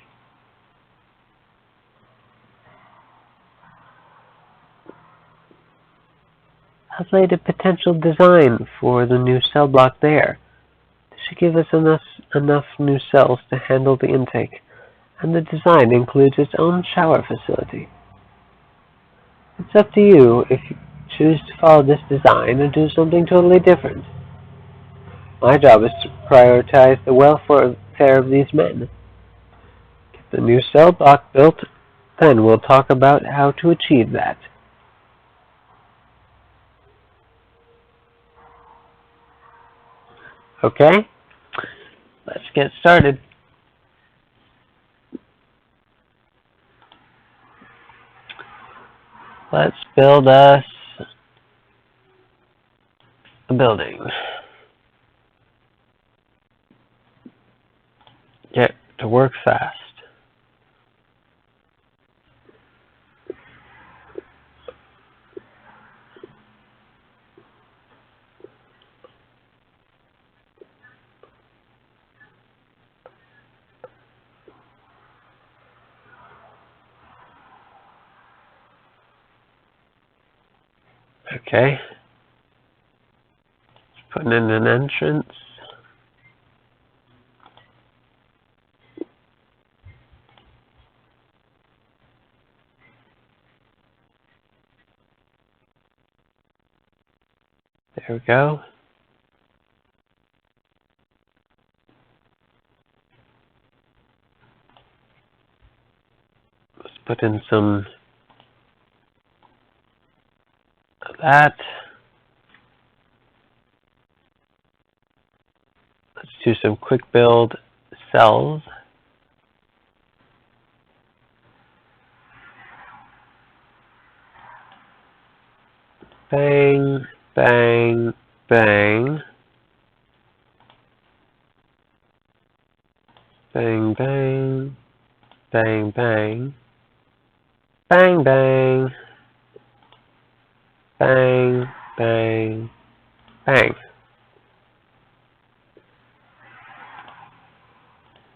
I've laid a potential design for the new cell block there. This should give us enough new cells to handle the intake, and the design includes its own shower facility. It's up to you if you choose to follow this design or do something totally different. My job is to prioritize the welfare of these men. Get the new cell block built, then we'll talk about how to achieve that. Okay? Let's get started. Let's build us a building. Get to work fast. Okay. Putting in an entrance. There we go. Let's put in some of that. Let's do some quick build cells. Bang, bang, bang. Bang, bang, bang, bang. Bang, bang. Bang, bang, bang.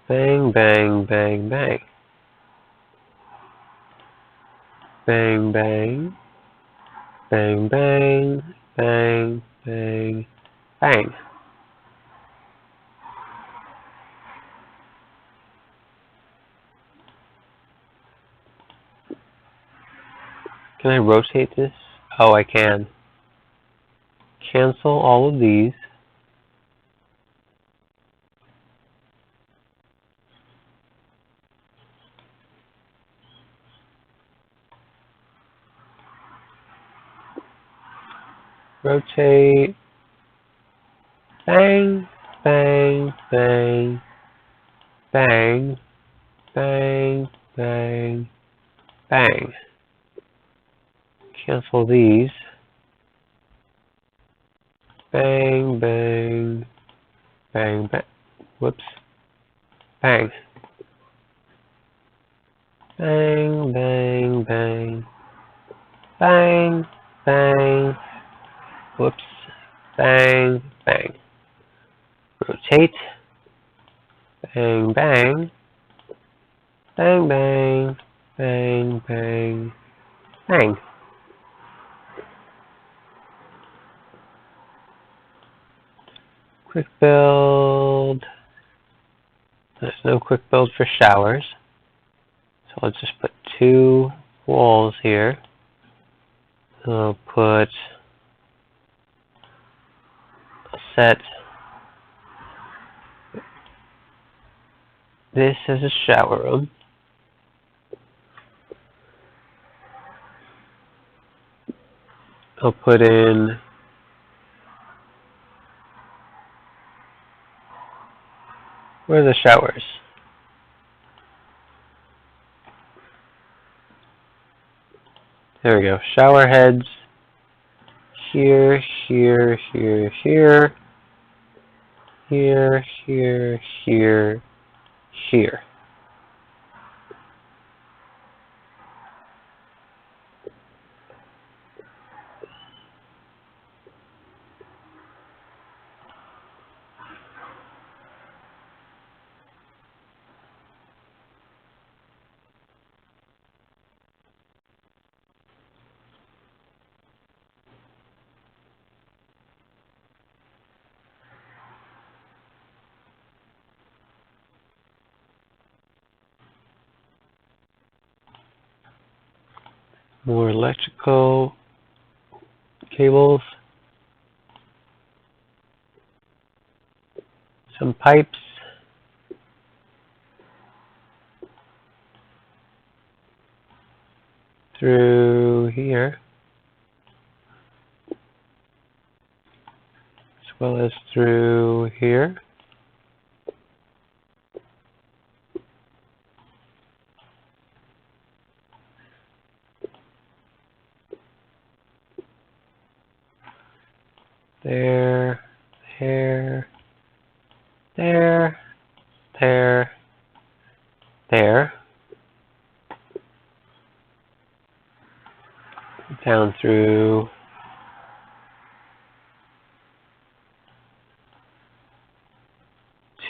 Bang, bang, bang, bang. Bang, bang. Bang, bang, bang, bang, bang. Can I rotate this? Oh, I can. Cancel all of these. Rotate. Bang, bang, bang, bang, bang, bang, bang. cancel these. Bang, bang, bang, bang. Whoops. Bang. Bang, bang, bang. Bang, bang. Whoops. Bang, bang. Rotate. Bang, bang. Bang, bang. Bang, bang. Bang. Quick build. There's no quick build for showers. So let's just put 2 walls here. I'll put a set this as a shower room. I'll put in where are the showers? There we go. Shower heads here, here, here, here, here, here, here, here. More electrical cables. Some pipes. Through here. As well as through here. There, there, there, there, there. Down through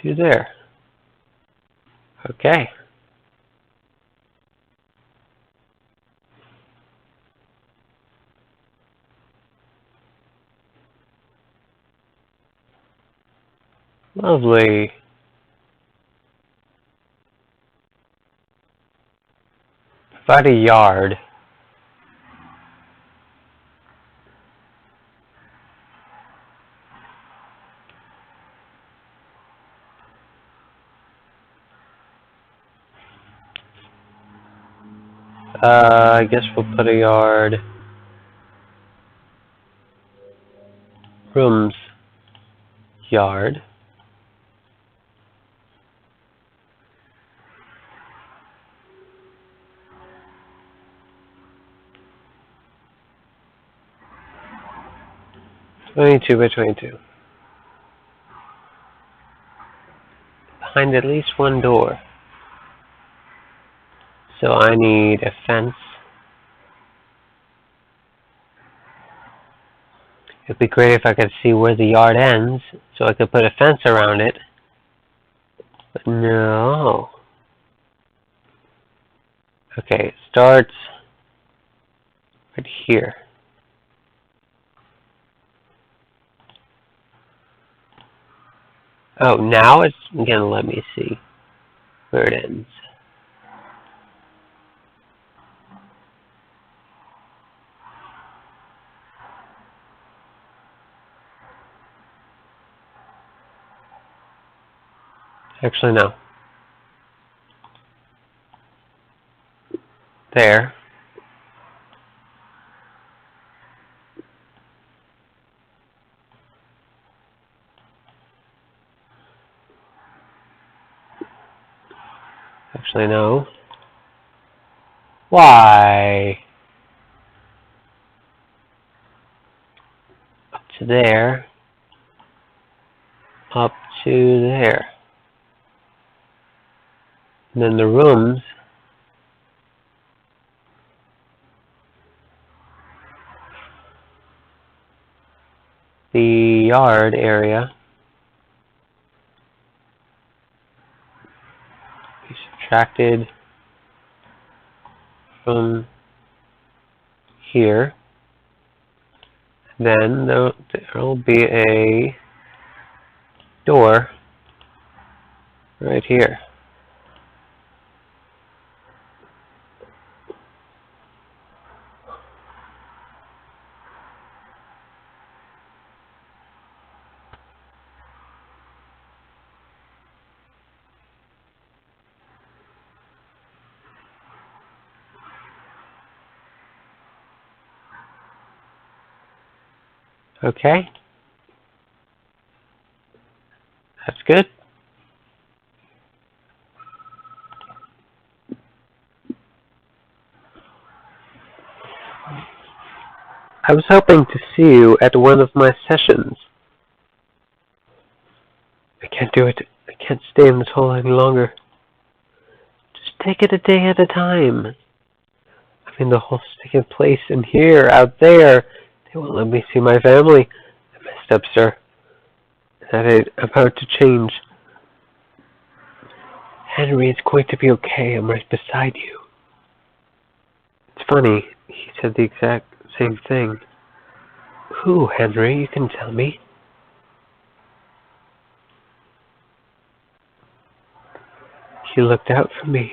to there. Okay. Lovely. About a yard. I guess we'll put a yard. Rooms. Yard. (22 by 22). Behind at least one door. So I need a fence. It'd be great if I could see where the yard ends, so I could put a fence around it. But no. Okay, it starts right here. Oh, now it's gonna let me see where it ends. Actually, no. There. Actually, no. Why? there up to there. And then the rooms the yard area be subtracted from here. Then there will be a door right here. Okay, that's good. I was hoping to see you at one of my sessions. I can't do it. I can't stay in this hole any longer. Just take it a day at a time. I mean, the hole's taking place in here, out there. They won't let me see my family. I messed up, sir. That ain't about to change. Henry, it's going to be okay. I'm right beside you. It's funny. He said the exact same thing. Who, Henry? You can tell me. He looked out for me.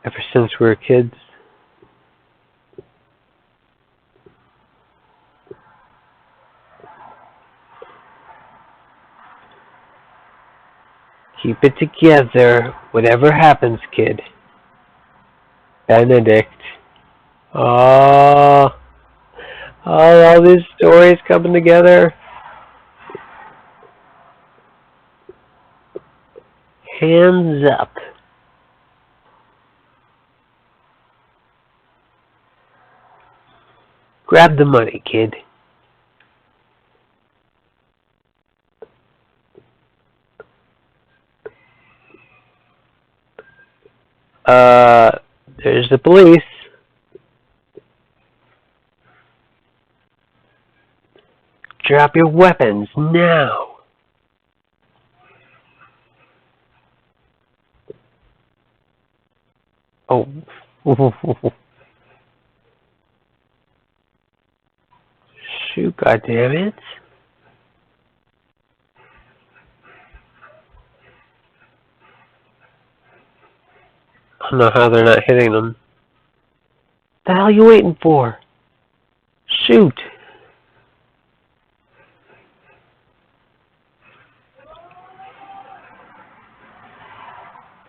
Ever since we were kids. Keep it together, whatever happens, kid. Benedict. Oh, all these stories coming together. Hands up. Grab the money, kid. There's the police. Drop your weapons now. Oh. Shoot, goddammit. I don't know how they're not hitting them. The hell are you waiting for? Shoot.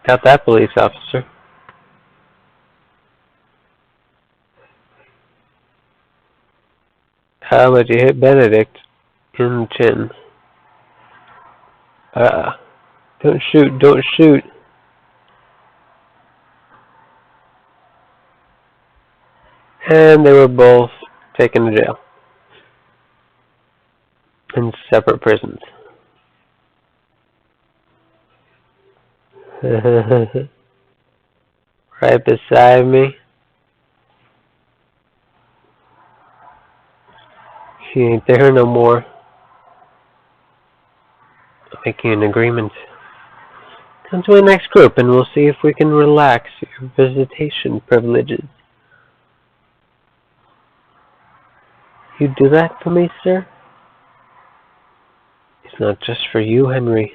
Got that police officer. How about you hit Benedict in the chin? Don't shoot, don't shoot. And they were both taken to jail. In separate prisons. Right beside me. She ain't there no more. Making an agreement. Come to our next group and we'll see if we can relax your visitation privileges. You do that for me, sir? It's not just for you, Henry.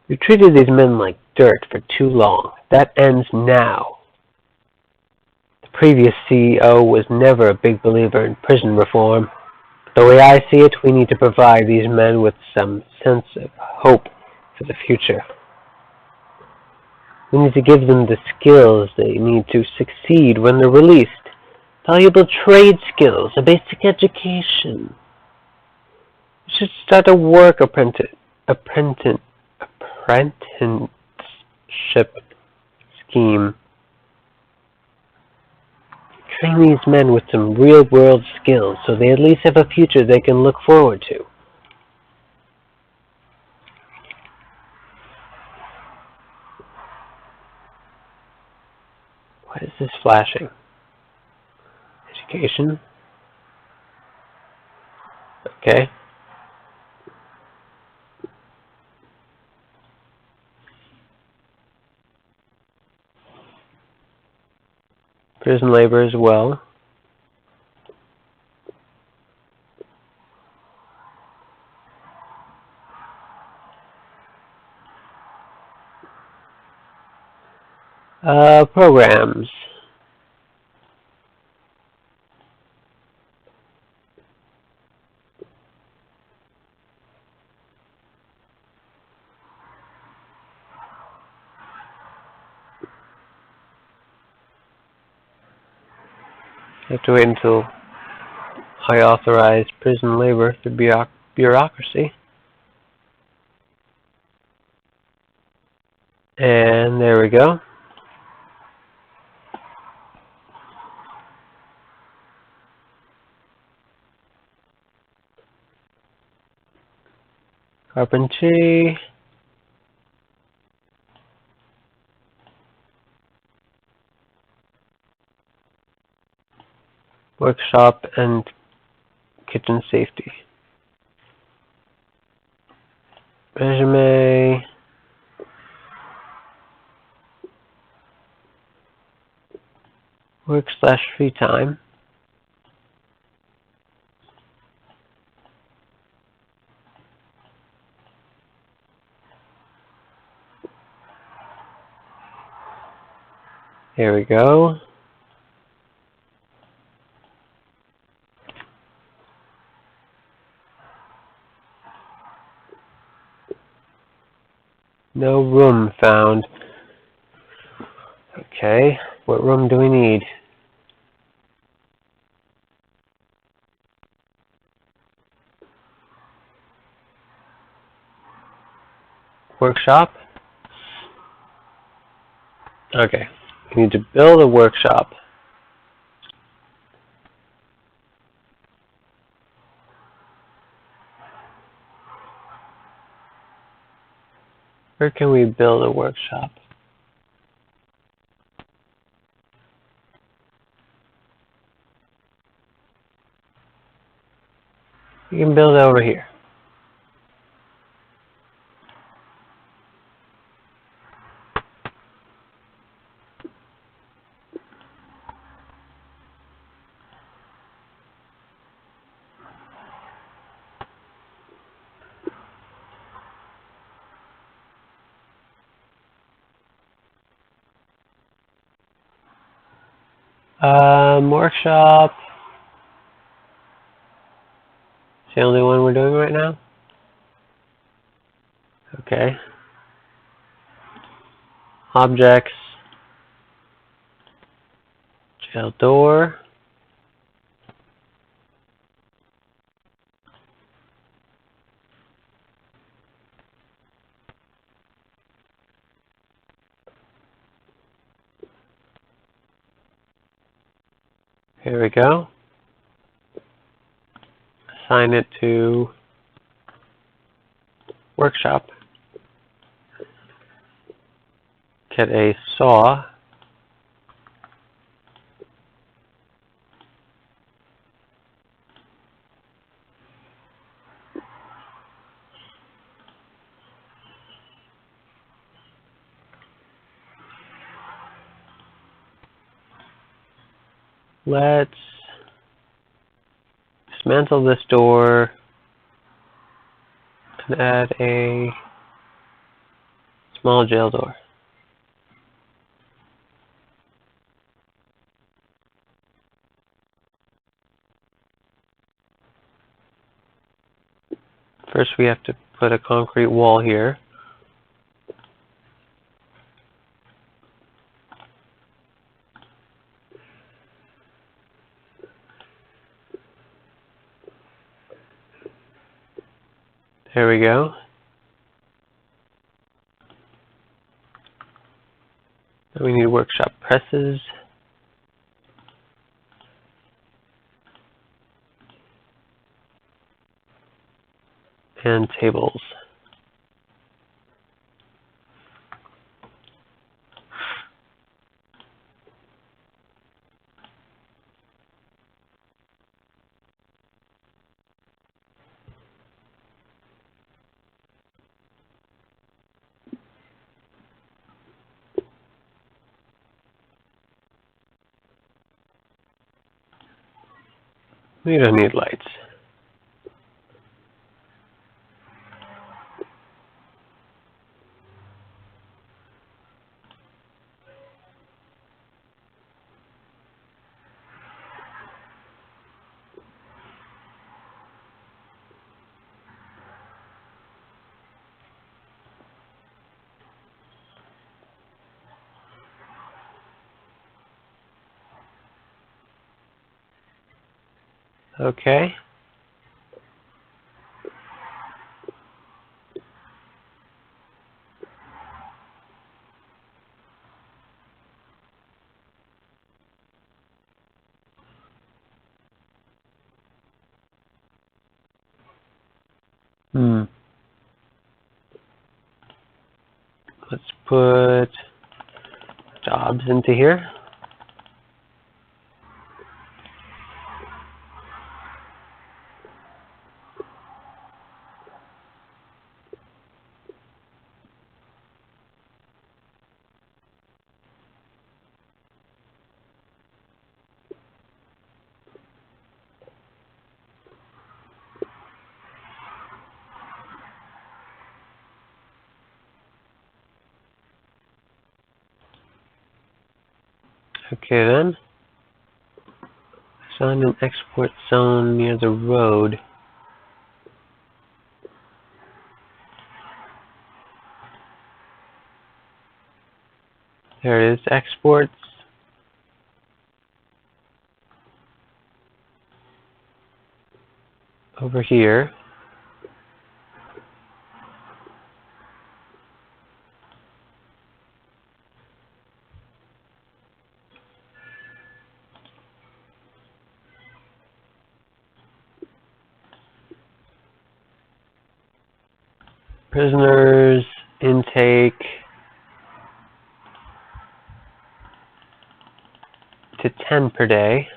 You treated these men like dirt for too long. That ends now. The previous CEO was never a big believer in prison reform. The way I see it, we need to provide these men with some sense of hope for the future. We need to give them the skills they need to succeed when they're released. valuable trade skills, a basic education. You should start a work apprenticeship scheme. Train these men with some real-world skills so they at least have a future they can look forward to. What is this flashing? Education? Okay. Prison labor as well. Programs. You have to wait until high authorized prison labor through bureaucracy. And there we go. Carpentry. Workshop and kitchen safety. Resume. Work/free time. Here we go. No room found. Okay, what room do we need? Workshop? Okay, we need to build a workshop. Where can we build a workshop? You can build it over here. Workshop. It's the only one we're doing right now? Okay. Objects. Jail door. Here we go. Assign it to workshop. Get a saw. Let's dismantle this door and add a small jail door. First we have to put a concrete wall here. There we go. Then we need workshop presses. And tables. We don't need lights. Okay. Let's put jobs into here. Okay then. Assign an export zone near the road. There it is, exports. Over here. Prisoners, intake to 10 per day.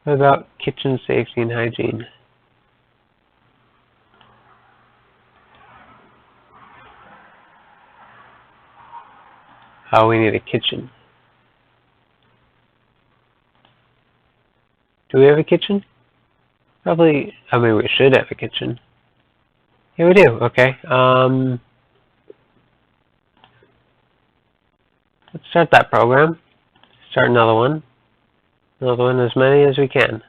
What about kitchen safety and hygiene? Oh, we need a kitchen. Do we have a kitchen? Probably, I mean, we should have a kitchen. Yeah, we do. Okay. Let's start that program. Start another one. Another one, as many as we can.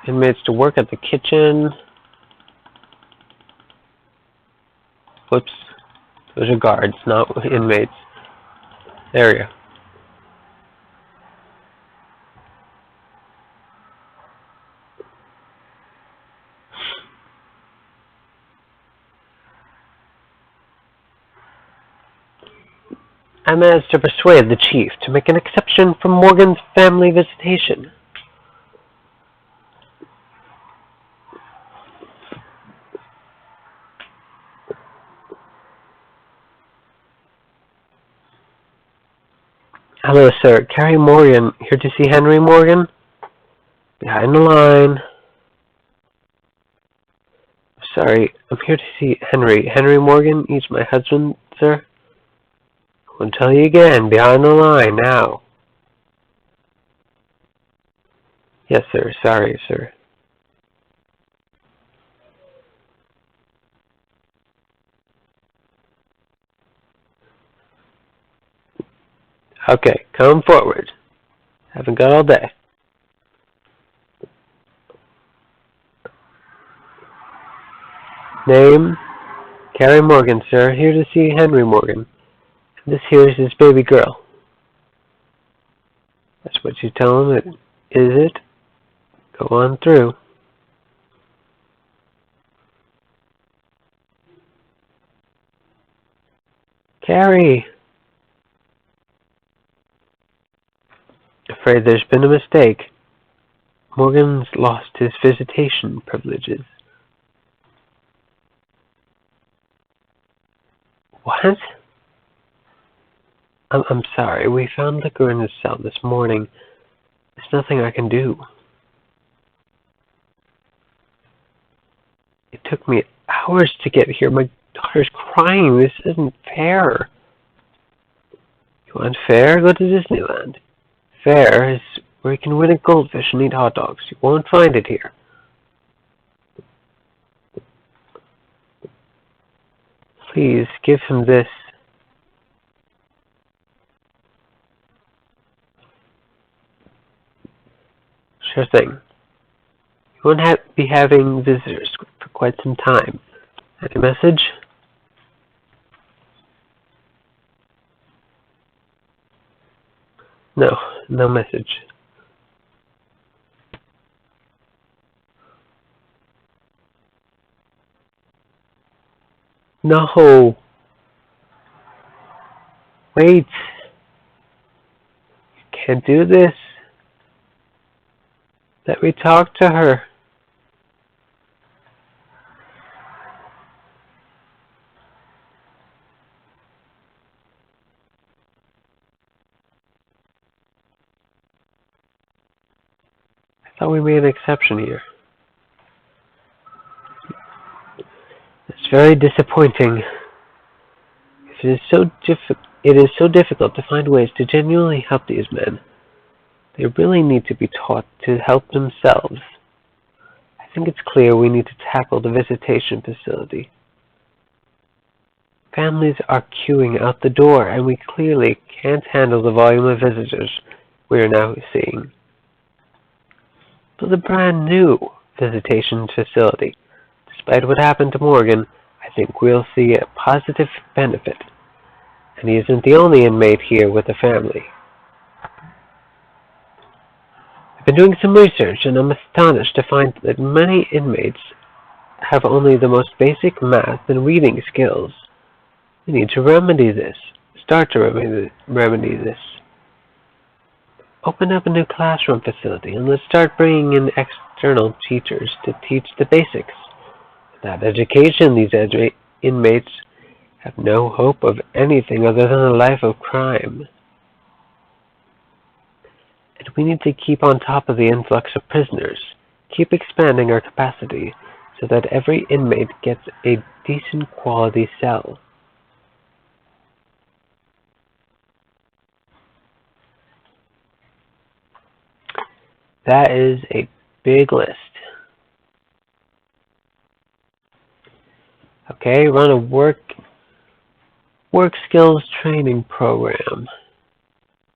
Inmates to work at the kitchen. Whoops. Those are guards, not inmates. There we go. I managed to persuade the chief to make an exception from Morgan's family visitation. Hello, sir. Carrie Morgan. Here to see Henry Morgan? Behind the line. Sorry, I'm here to see Henry. Henry Morgan? He's my husband, sir. I won't tell you again. Behind the line, now. Yes, sir. Sorry, sir. Okay, come forward. Haven't got all day. Name? Carrie Morgan, sir. Here to see Henry Morgan. This here is his baby girl. That's what you tell him, is it? Go on through. Carrie! Afraid there's been a mistake. Morgan's lost his visitation privileges. What? I'm sorry. We found liquor in his cell this morning. There's nothing I can do. It took me hours to get here. My daughter's crying. This isn't fair. You want fair? Go to Disneyland. Fair is where you can win a goldfish and eat hot dogs. You won't find it here. Please, give him this. Sure thing. You won't be having visitors for quite some time. Any message? No, no message. No. Wait. You can't do this. Let me talk to her. I thought we made an exception here. It's very disappointing. It is so difficult to find ways to genuinely help these men. They really need to be taught to help themselves. I think it's clear we need to tackle the visitation facility. Families are queuing out the door, and we clearly can't handle the volume of visitors we are now seeing. But the brand new visitation facility, despite what happened to Morgan, I think we'll see a positive benefit. And he isn't the only inmate here with a family. I've been doing some research, and I'm astonished to find that many inmates have only the most basic math and reading skills. We need to remedy this. Start to remedy this. Open up a new classroom facility, and let's start bringing in external teachers to teach the basics. Without education, these inmates have no hope of anything other than a life of crime. And we need to keep on top of the influx of prisoners, keep expanding our capacity so that every inmate gets a decent quality cell. That is a big list. Okay, run a work skills training program.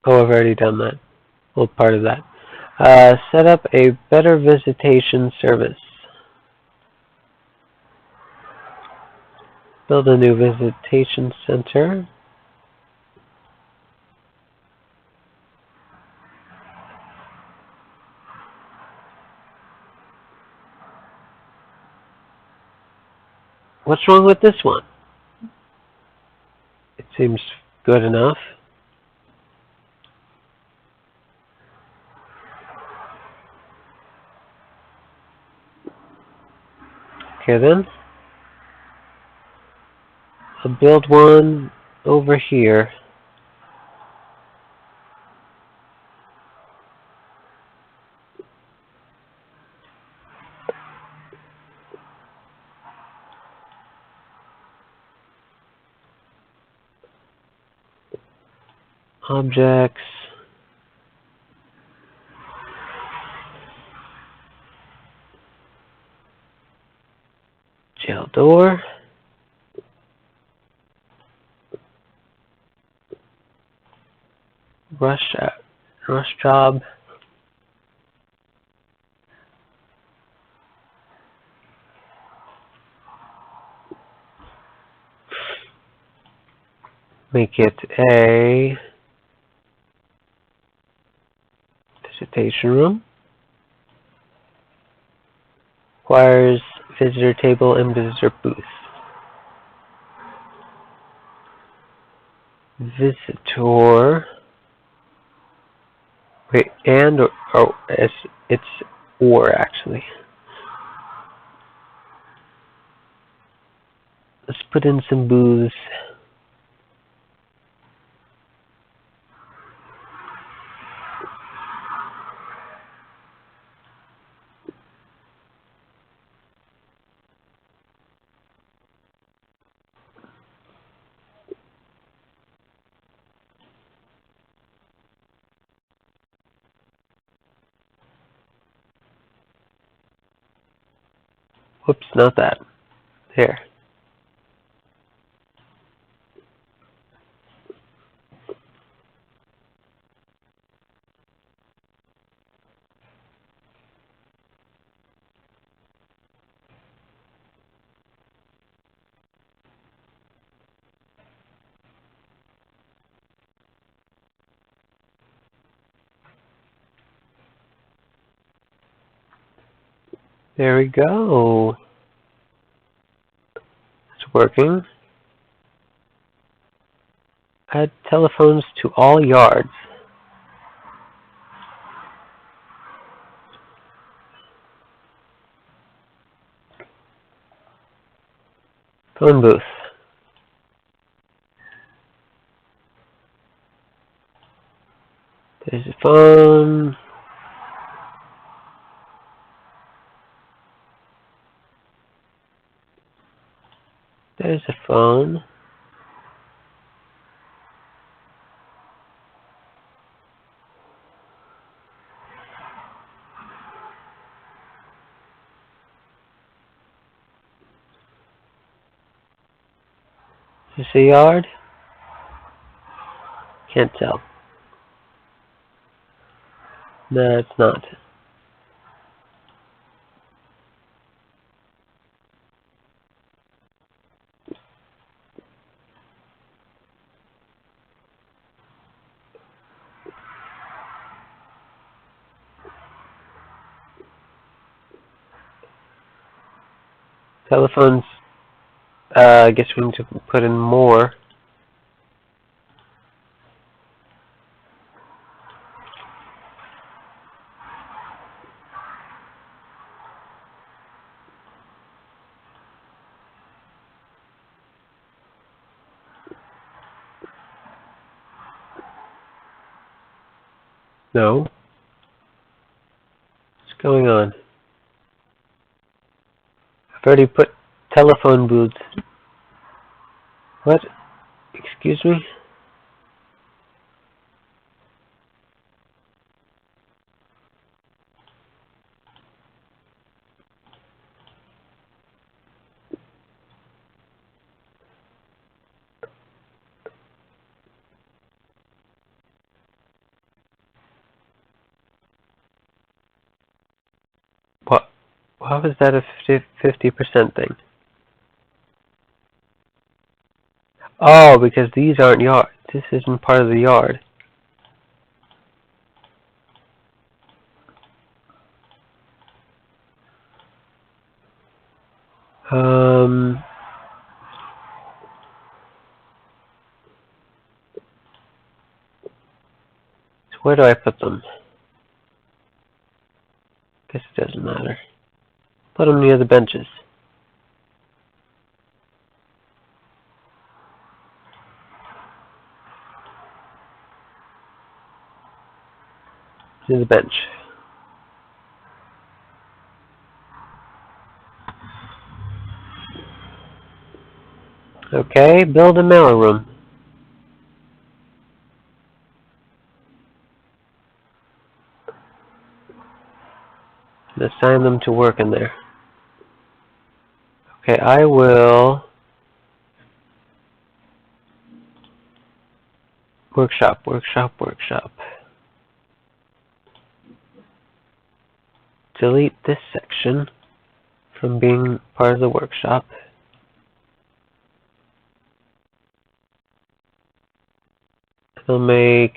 Oh, I've already done that. Well, part of that. Set up a better visitation service. Build a new visitation center. What's wrong with this one? It seems good enough. Okay then. I'll build one over here. Objects. Jail door. rush job. Make it a visitation room. Requires visitor table and visitor booth. Visitor. Wait, and or it's or actually. Let's put in some booths. Whoops, not that. Here. There we go. It's working. Add telephones to all yards. Phone booth. There's a phone. There's a phone. Is this a yard? Can't tell. No, it's not. Telephones, I guess we need to put in more. No. What's going on? I've already put telephone booths. What? Excuse me? What? How is that a 50% thing? Oh, because these aren't yards. This isn't part of the yard. So where do I put them? Guess it doesn't matter. Put them near the benches. Near the bench. Okay, build a mail room. And assign them to work in there. Okay, I will Workshop, workshop, workshop. Delete this section from being part of the workshop. I'll make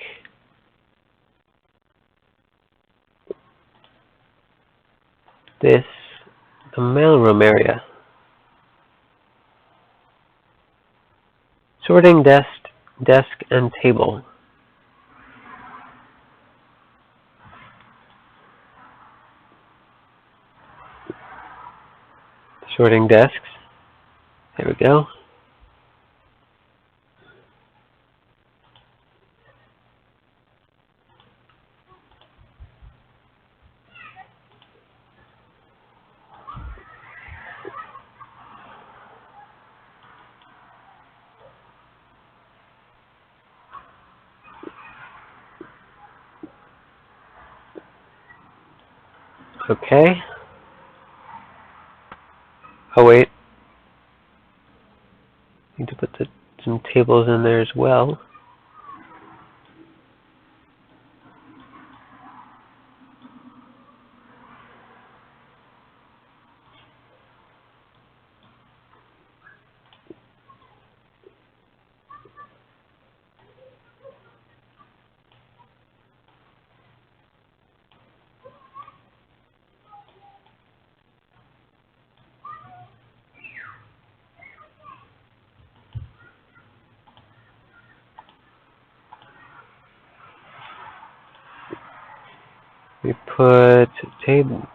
this the mailroom area. Sorting desk and table. Sorting desks. There we go. Okay. Oh wait. Need to put some tables in there as well. We put table.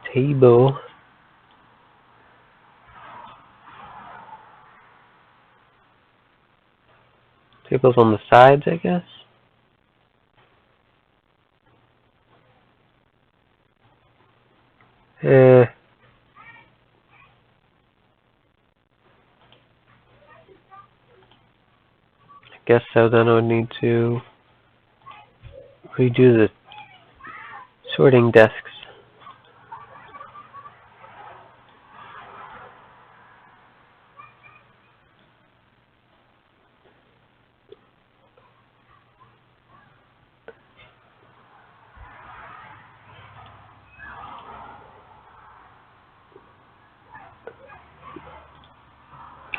Tables on the sides, I guess. I guess so. Then I would need to redo the sorting desks.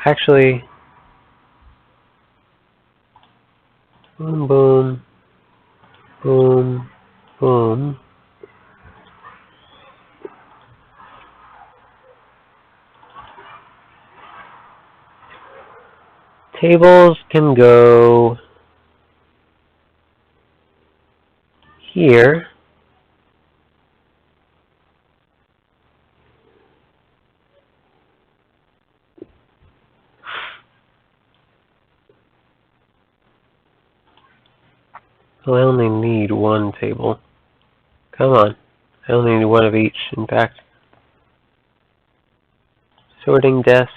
Actually, boom, boom, boom, boom. Tables can go here. Well, I only need one table. Come on. I only need one of each, in fact. Sorting desk.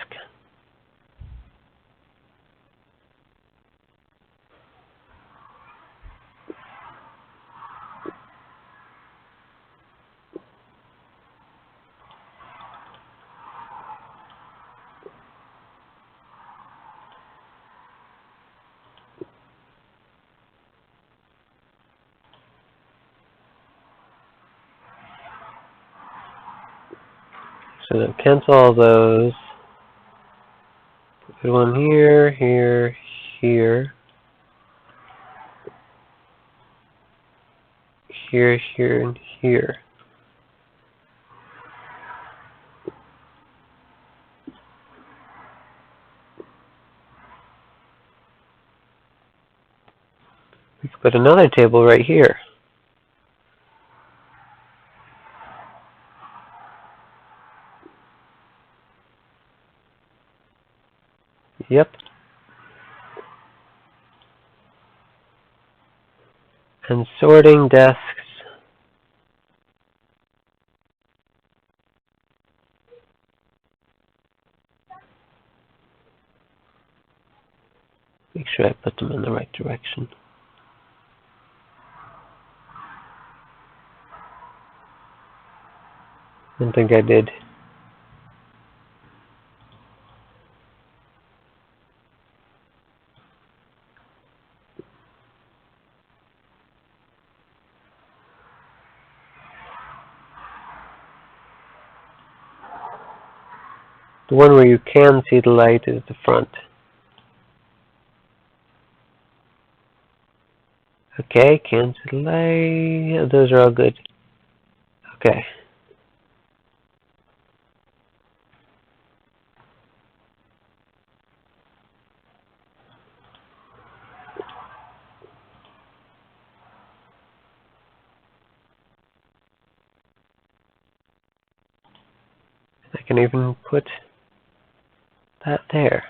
So then cancel all those. Put one here, here, here. Here, here, and here. We could put another table right here. Yep. And sorting desks. Make sure I put them in the right direction. I don't think I did. The one where you can see the light is the front. Okay, can see the light. Yeah, those are all good. Okay. I can even put that there.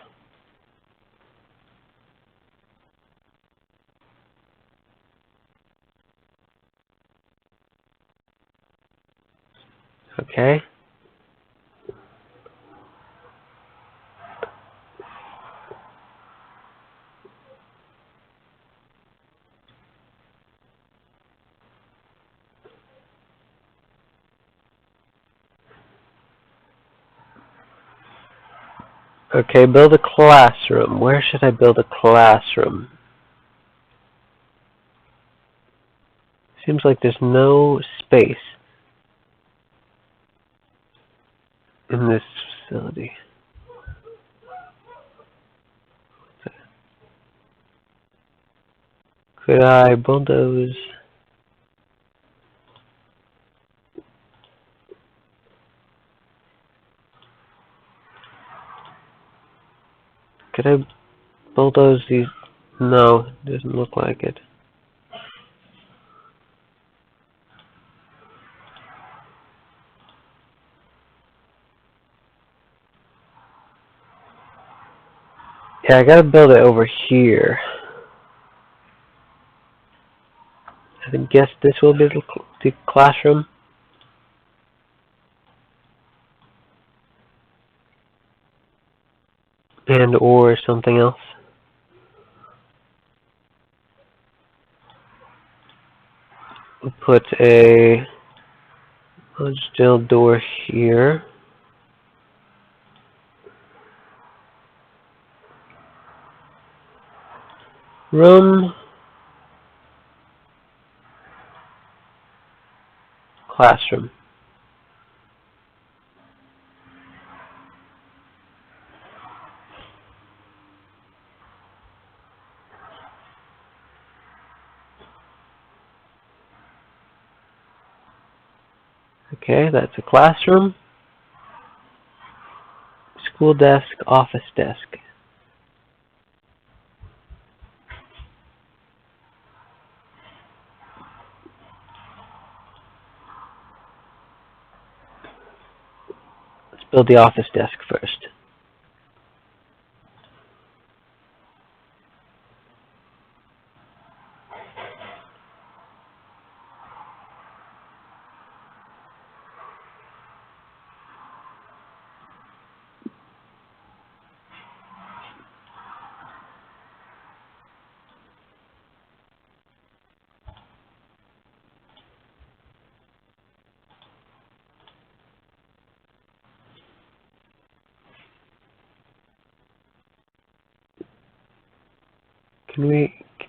Okay. Okay, build a classroom. Where should I build a classroom? Seems like there's no space in this facility. Could I bulldoze? Could I bulldoze these? No, it doesn't look like it. Yeah, I gotta build it over here. I guess this will be the classroom. And or something else. We'll put a steel door here. Room. Classroom. Okay, that's a classroom. School desk, office desk. Let's build the office desk first.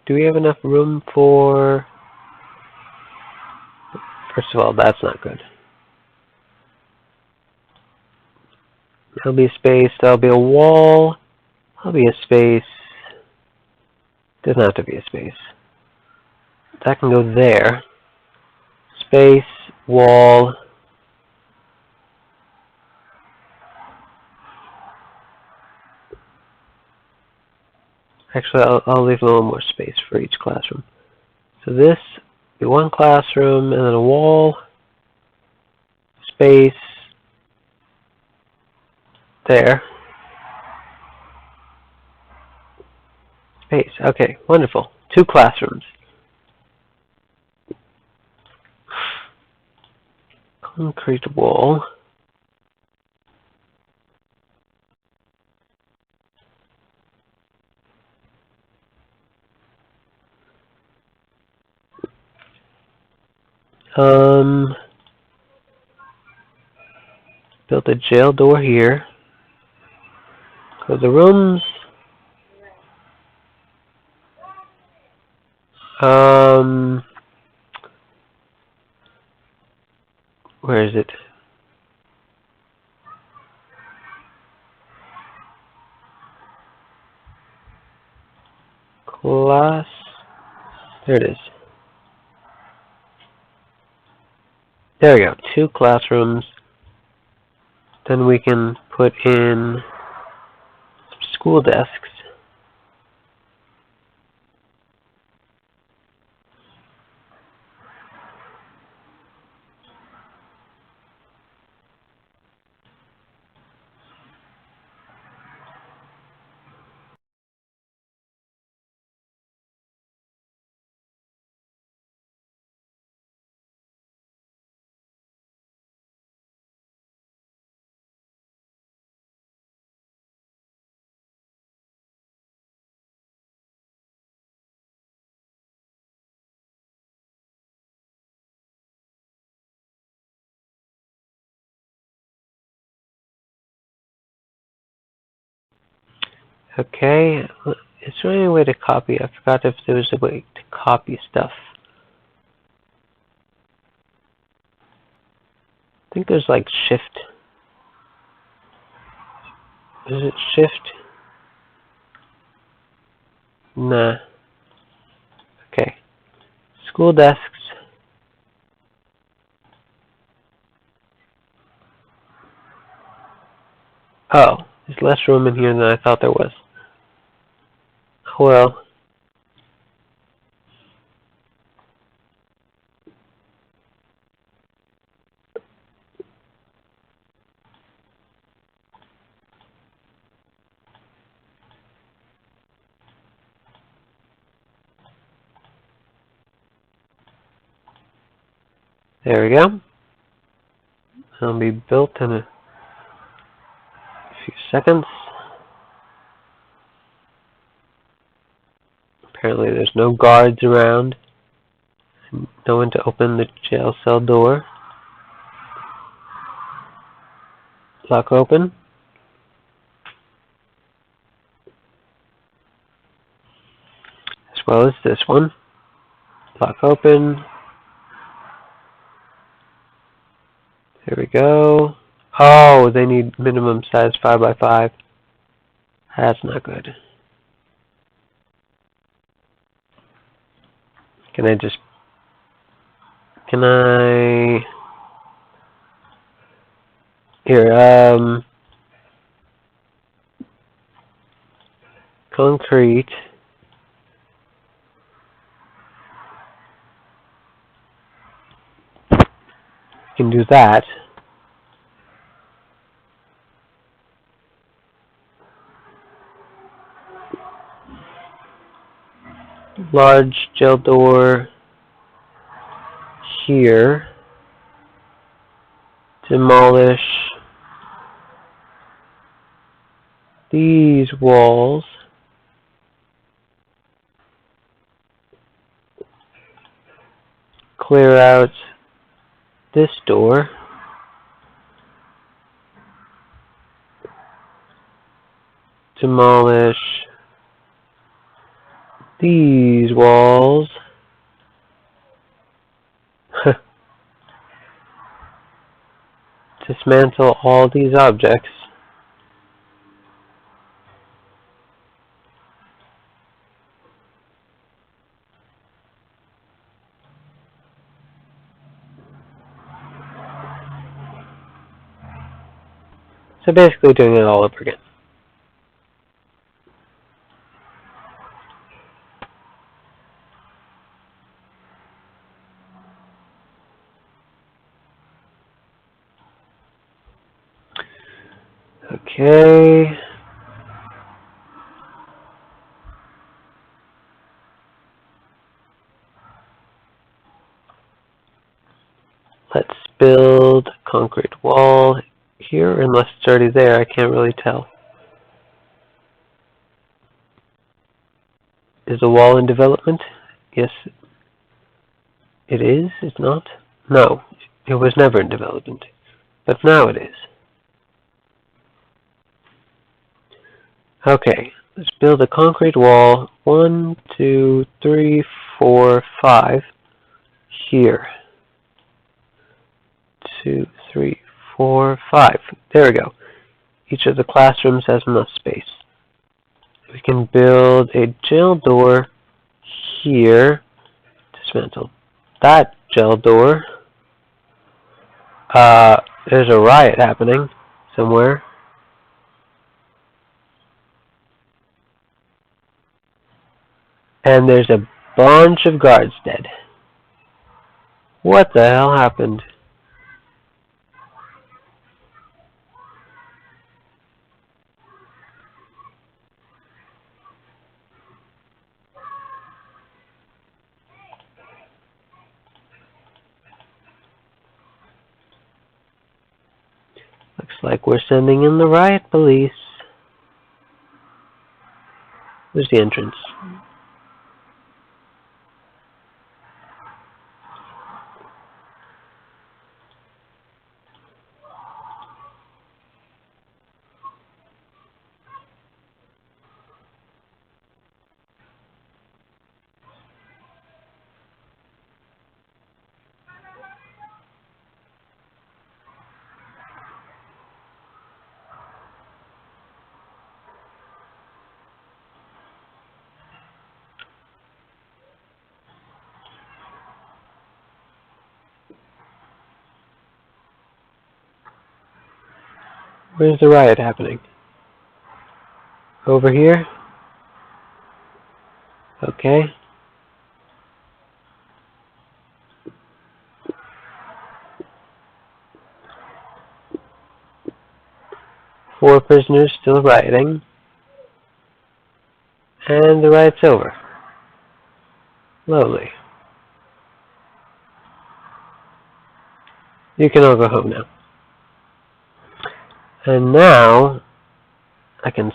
Do we have enough room for... First of all, that's not good. There'll be a space, there'll be a wall, there'll be a space. Doesn't have to be a space. That can go there. Space, wall. Actually, I'll leave a little more space for each classroom. So this be one classroom, and then a wall, space, there. Space. Okay, wonderful. 2 classrooms. Concrete wall. Built a jail door here. So the rooms. Where is it? class. There it is. There we go. 2 classrooms. Then we can put in some school desks. Okay, is there any way to copy? I forgot if there was a way to copy stuff. I think there's like shift. Is it shift? Nah. Okay. School desks. Oh, there's less room in here than I thought there was. Well. There we go. It'll be built in a few seconds. Apparently there's no guards around. No one to open the jail cell door. Lock open. As well as this one. Lock open. Here we go. Oh, they need minimum size 5x5. That's not good. Can I here, concrete. Can do that. Large jail door here. Demolish these walls. Clear out this door. Demolish these walls. Dismantle all these objects. So basically doing it all over again. Okay. Let's build concrete wall here, unless it's already there, I can't really tell. Is the wall in development? Yes, it is. It's not? No, it was never in development, but now it is. Okay, let's build a concrete wall. 1, 2, 3, 4, 5 here. 2, 3, 4, 5. There we go. Each of the classrooms has enough space. We can build a jail door here. Dismantle that jail door. There's a riot happening somewhere. And there's a bunch of guards dead. What the hell happened? Looks like we're sending in the riot police. Where's the entrance? Where's the riot happening? Over here? Okay. Four prisoners still rioting. And the riot's over. Lovely. You can all go home now. And now, I can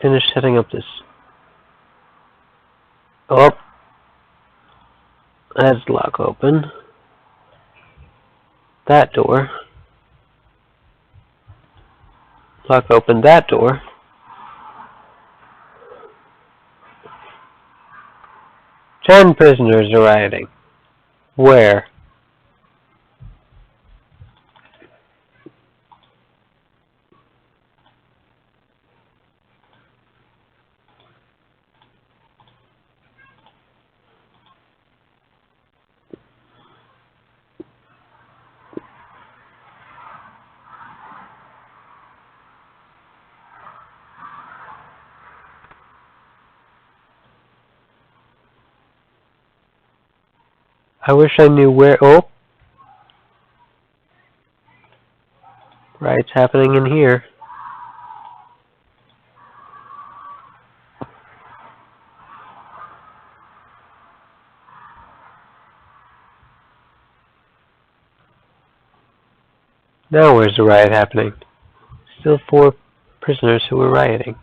finish setting up this. Oh, that's lock open. That door. Lock open that door. 10 prisoners are rioting. Where? I wish I knew where. Oh! Riot's happening in here. Now where's the riot happening? Still 4 prisoners who were rioting.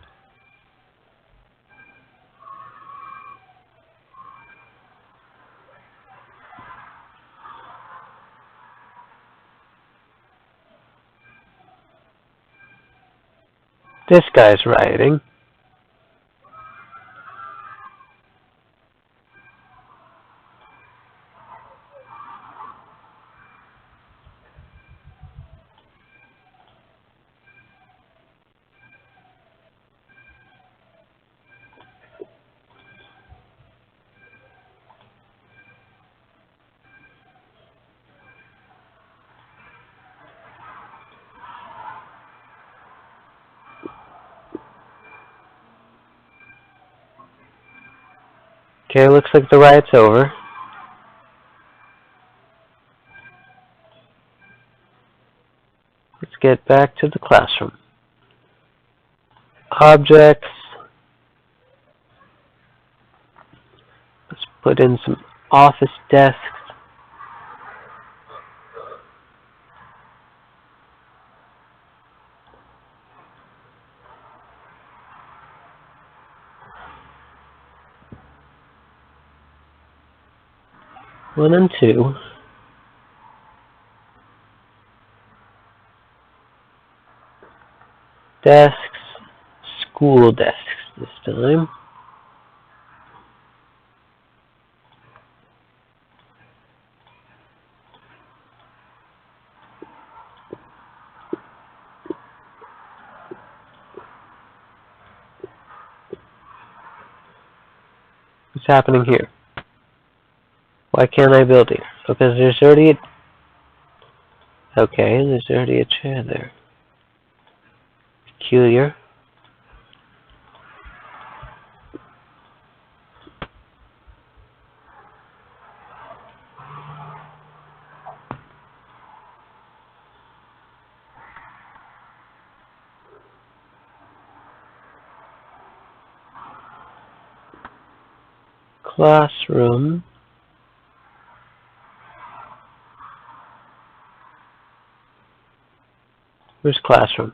This guy's rioting. Okay, looks like the riot's over. Let's get back to the classroom. Objects. Let's put in some office desks. One and two. Desks. School desks this time. What's happening here? Why can't I build here? Because there's already a... Okay, there's already a chair there. Peculiar. Classroom. Where's classroom?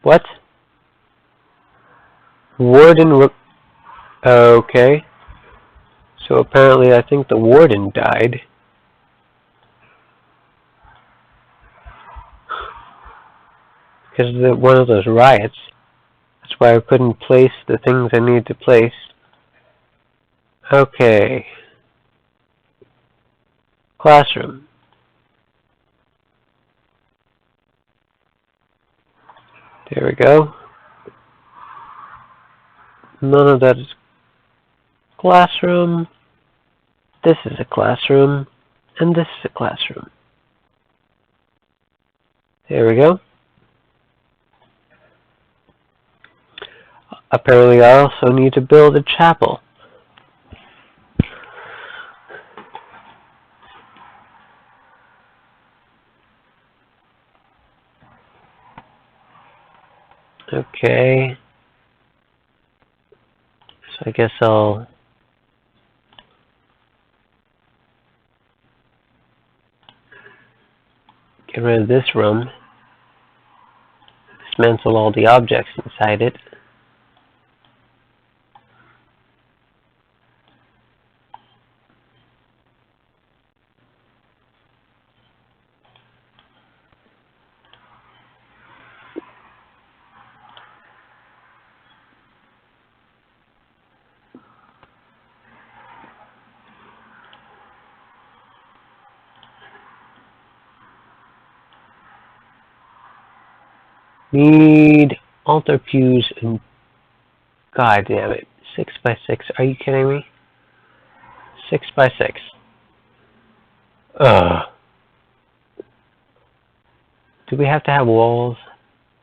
What? Warden. Okay. So apparently I think the warden died. Because of one of those riots. That's why I couldn't place the things I need to place. Okay. Classroom. There we go. None of that is classroom. This is a classroom. And this is a classroom. There we go. Apparently I also need to build a chapel. Okay. So I guess I'll get rid of this room. Dismantle all the objects inside it. Need altar pews and... God damn it. 6 by 6. Are you kidding me? 6 by 6. Ugh. Do we have to have walls?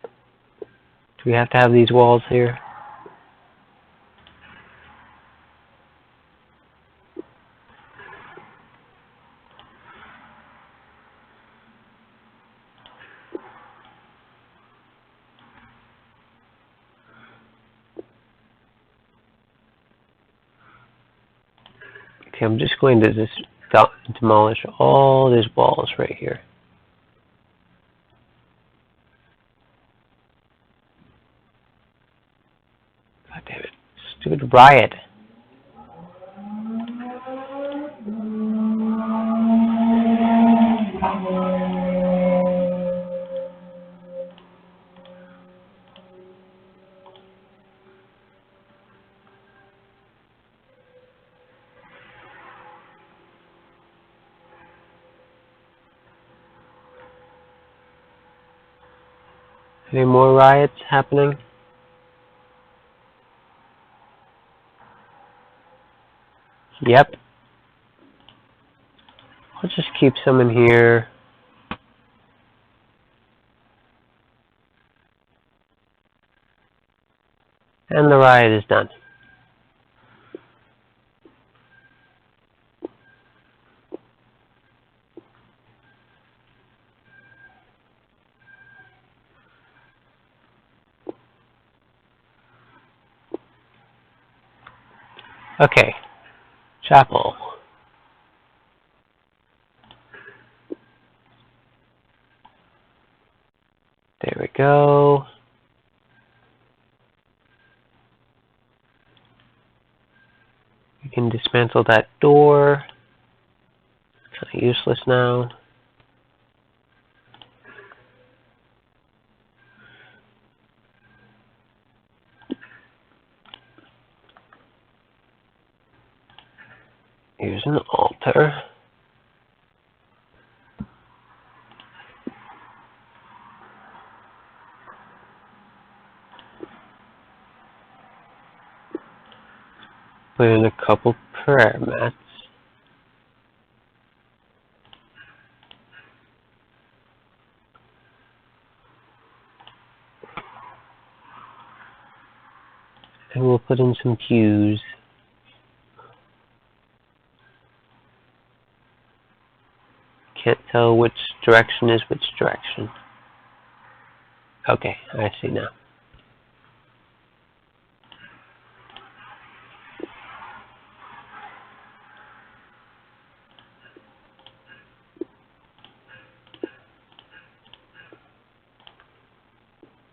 Do we have to have these walls here? Okay, I'm just going to just demolish all these walls right here. God damn it. Stupid riot. Any more riots happening? Yep. I'll just keep some in here. And the riot is done. Okay. Chapel. There we go. We can dismantle that door. It's kind of useless now. Here's an altar. put in a couple prayer mats. And we'll put in some pews. Can't tell which direction is which direction. Okay, I see now.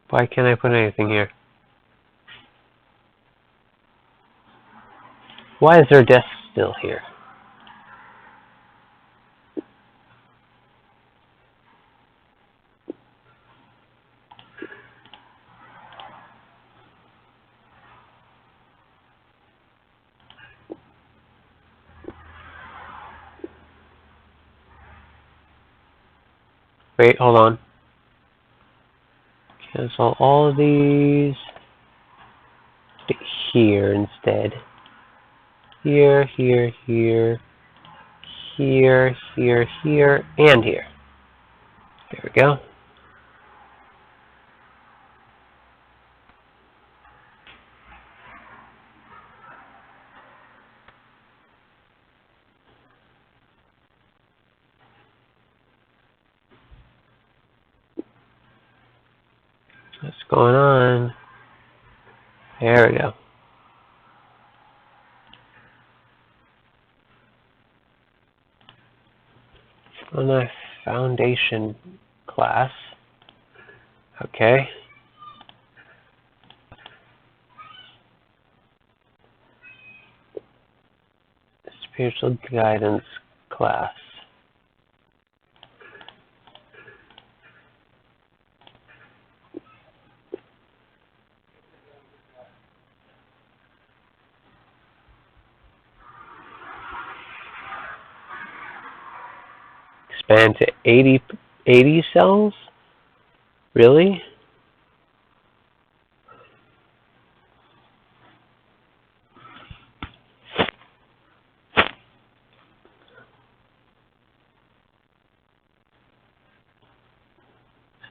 Why can't I put anything here? Why is their desk still here? Wait, hold on. Cancel all of these. Stick here instead. Here, here, here. Here, here, here, and here. There we go. What's going on? There we go. On a foundation class. Okay. Spiritual guidance class. Expand to 80 cells? Really?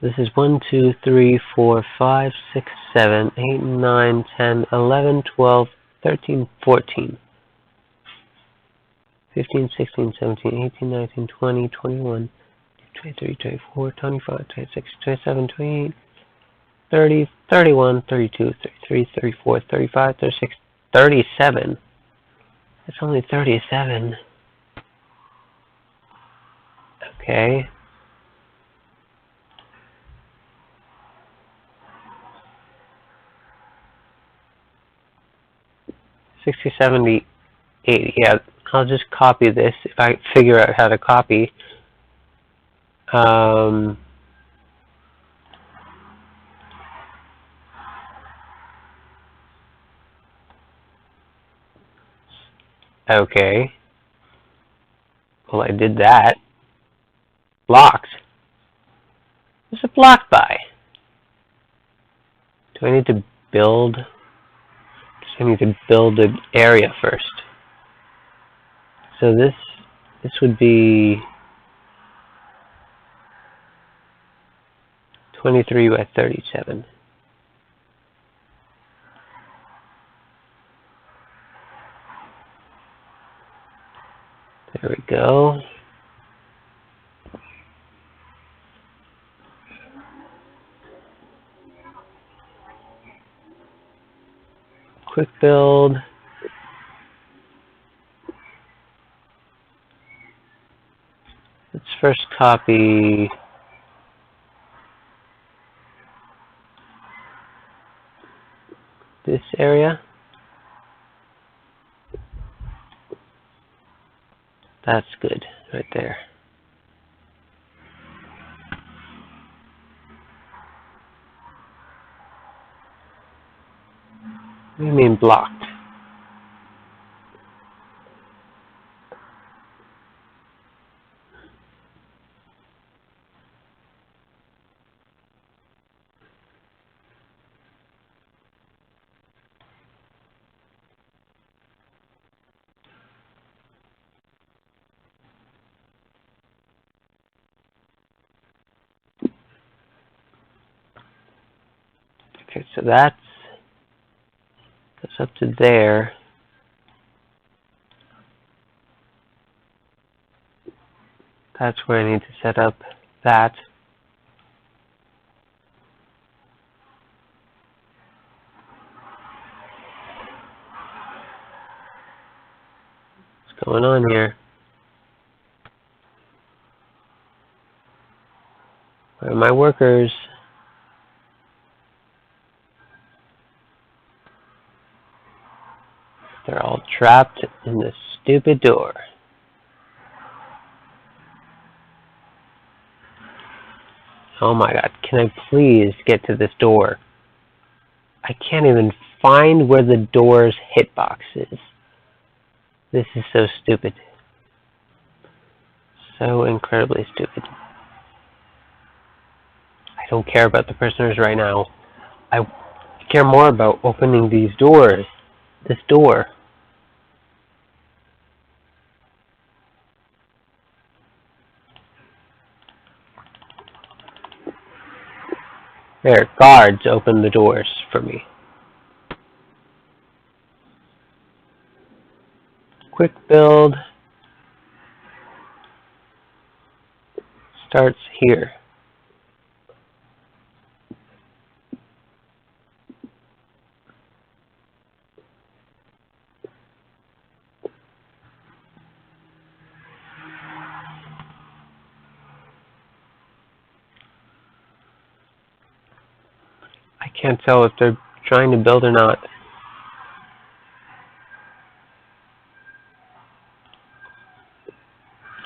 So this is 1, 2, 3, 4, 5, 6, 7, 8, 9, 10, 11, 12, 13, 14. 15, 16, 17, 18, 19, 20, 21, 23, 24, 25, 26, 27, 28, 30, 31, 32, 33, 34, 35, 36, 37. It's only 37. Okay. 60, 70, 80. Yeah, I'll just copy this if I figure out how to copy. Okay. Well, I did that. Blocked. What's it blocked by? Do I need to build? I need to build an area first. So this would be 23 by 37. There we go. Quick build. Let's first copy this area. That's good, right there. What do you mean blocked? Okay, so that's up to there. That's where I need to set up that. What's going on here? Where are my workers? They're all trapped in this stupid door. Oh my god, can I please get to this door? I can't even find where the door's hitbox is. This is so stupid. So incredibly stupid. I don't care about the prisoners right now. I care more about opening these doors. This door. There, guards, open the doors for me. Quick build starts here. I can't tell if they're trying to build or not.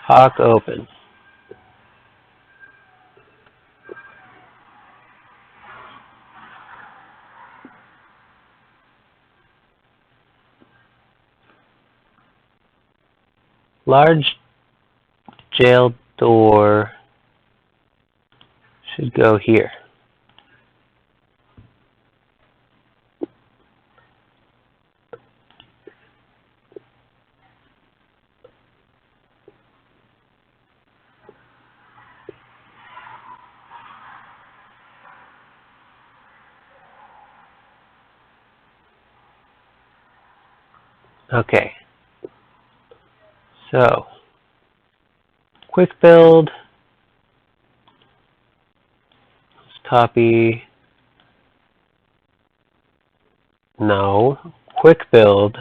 Hawk open. Large jail door should go here. Okay. So, quick build. Let's copy. No. Quick build.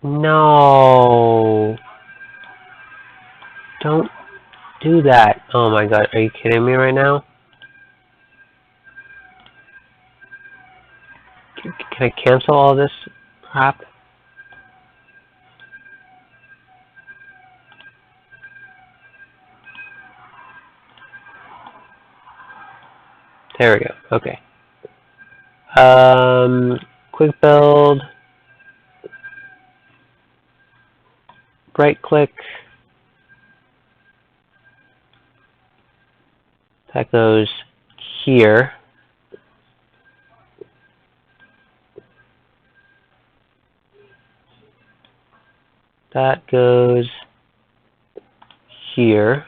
No. Don't do that. Oh my god, are you kidding me right now? Can I cancel all this crap? There we go. Okay. Quick build. Right click. That goes here. That goes here.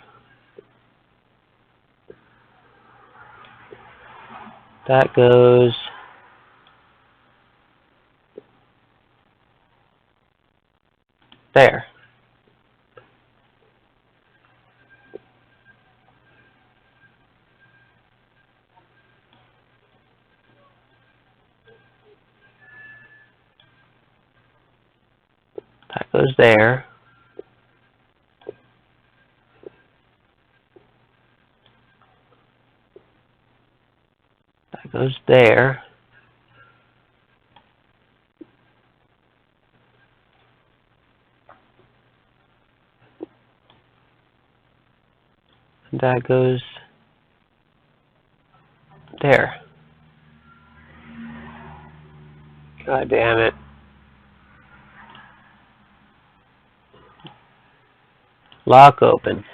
That goes there. That goes there. That goes there. And that goes there. God damn it. Lock open.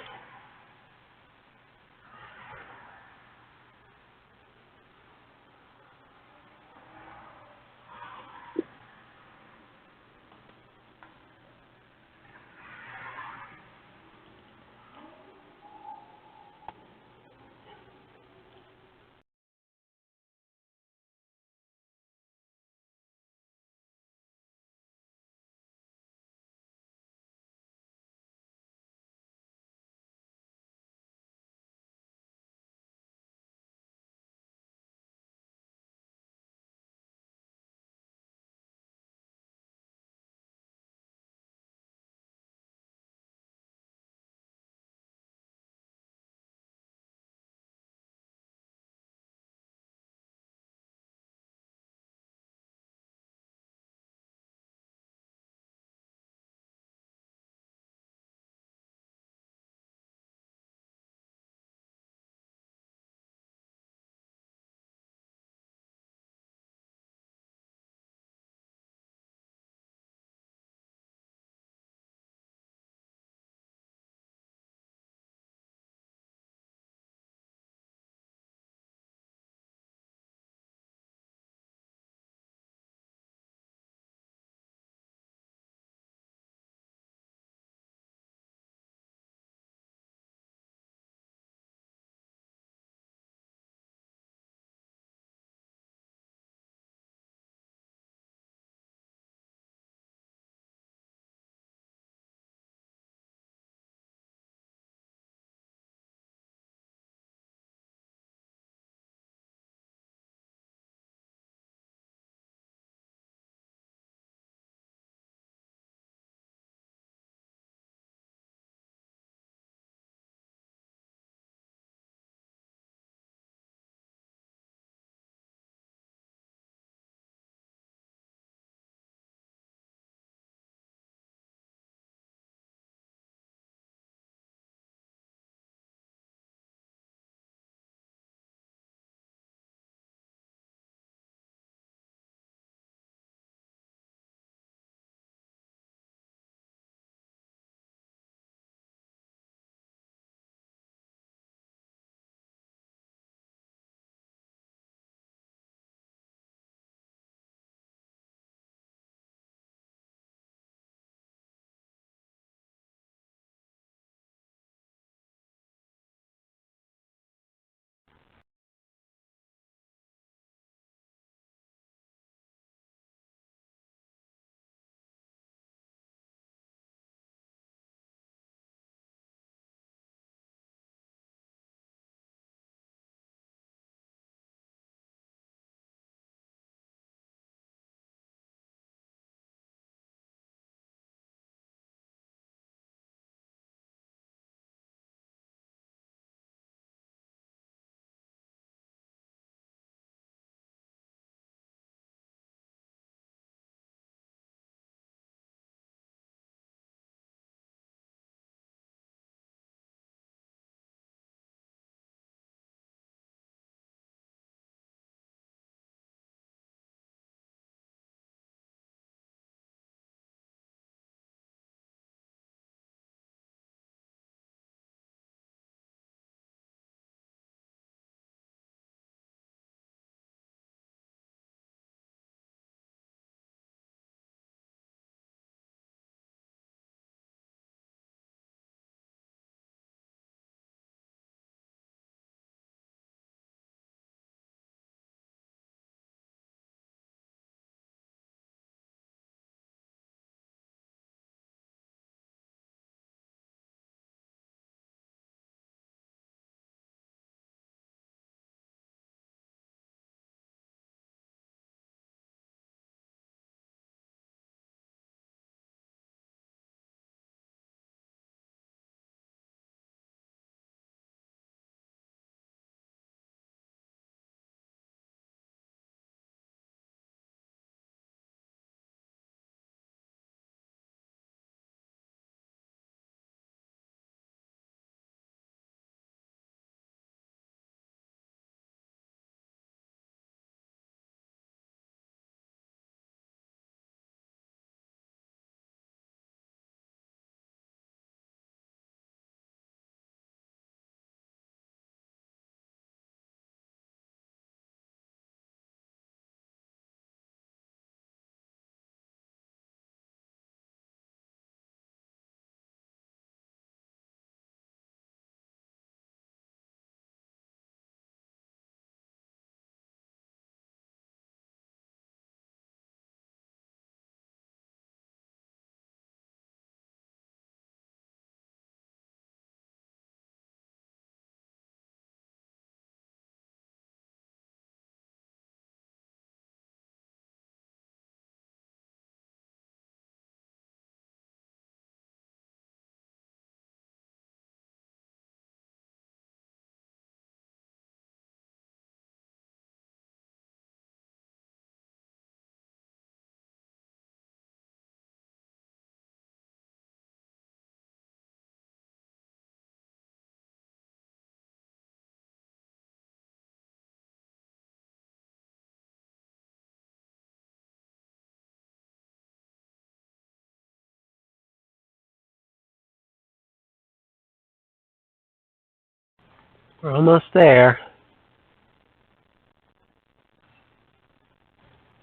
We're almost there.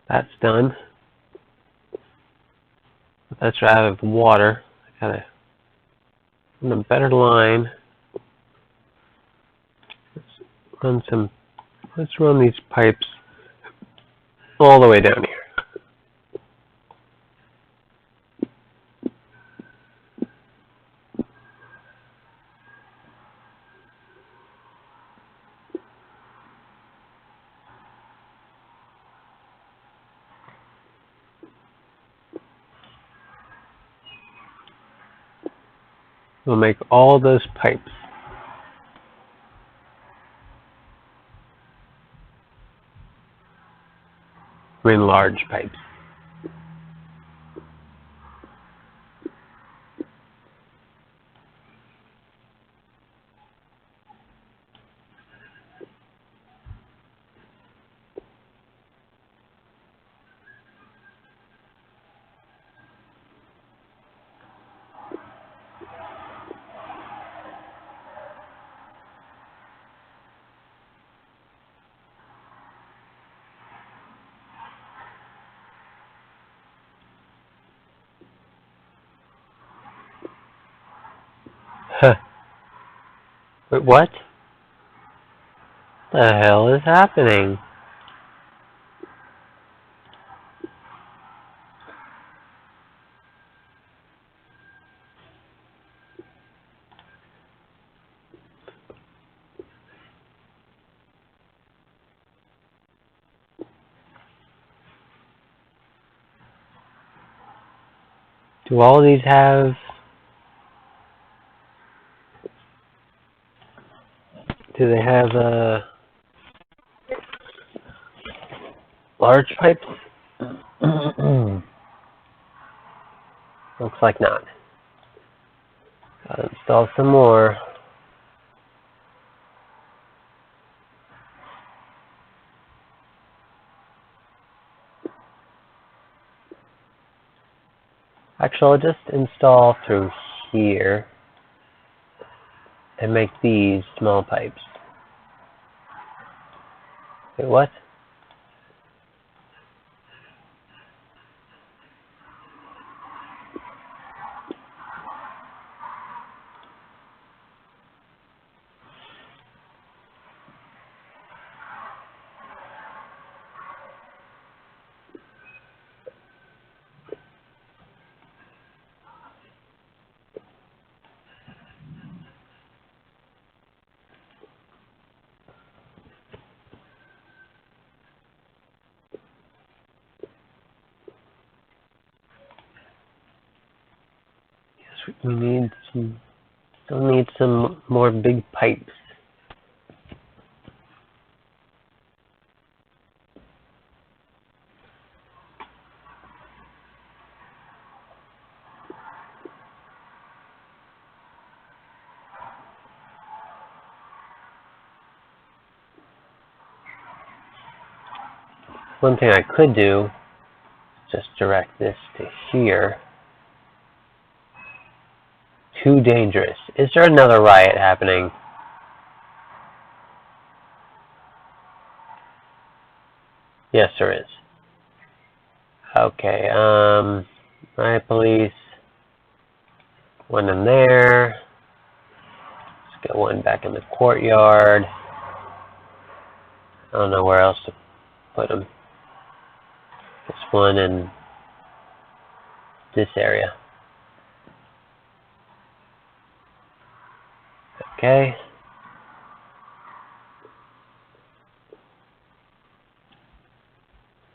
That's done. But that's out of the water. I gotta run a better line. Let's run these pipes all the way down here. We'll make all those pipes. I mean large pipes. Huh. Wait, what? The hell is happening? Do all these have... Do they have large pipes? Looks like not. Gotta install some more. Actually, I'll just install through here and make these small pipes. Wait, what? Yes, we need some... Still need some more big pipes. One thing I could do is just direct this to here. Too dangerous. Is there another riot happening? Yes, there is. Okay, riot police. One in there. Let's get one back in the courtyard. I don't know where else to put them. This one in this area. Okay.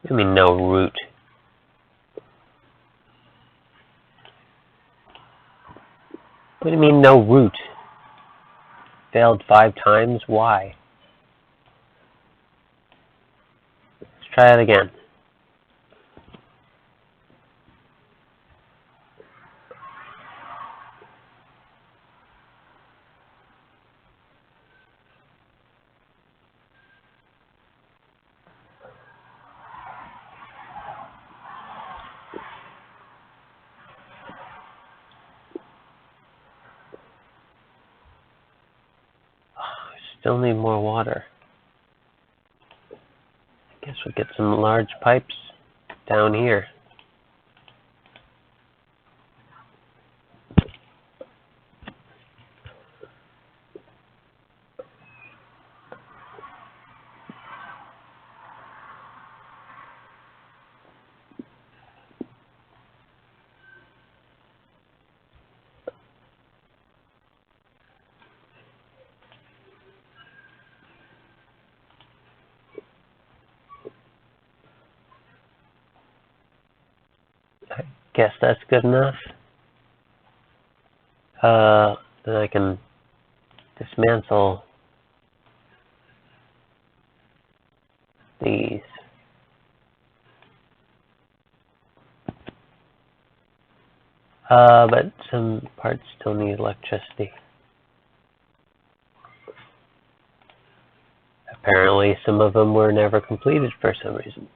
I mean, no route. What do you mean, no route? Failed 5 times? Why? Let's try it again. still need more water. I guess we'll get some large pipes down here. I guess that's good enough. Then I can dismantle these. But some parts still need electricity. Apparently some of them were never completed for some reason.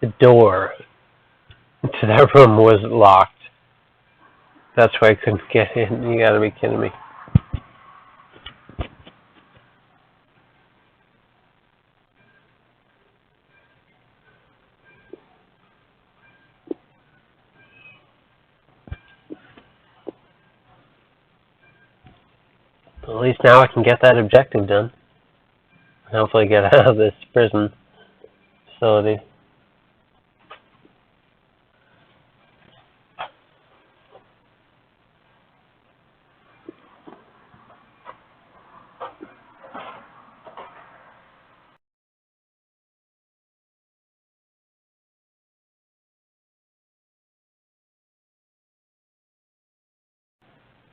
The door to that room was locked. That's why I couldn't get in. You gotta be kidding me. At least now I can get that objective done. hopefully get out of this prison facility.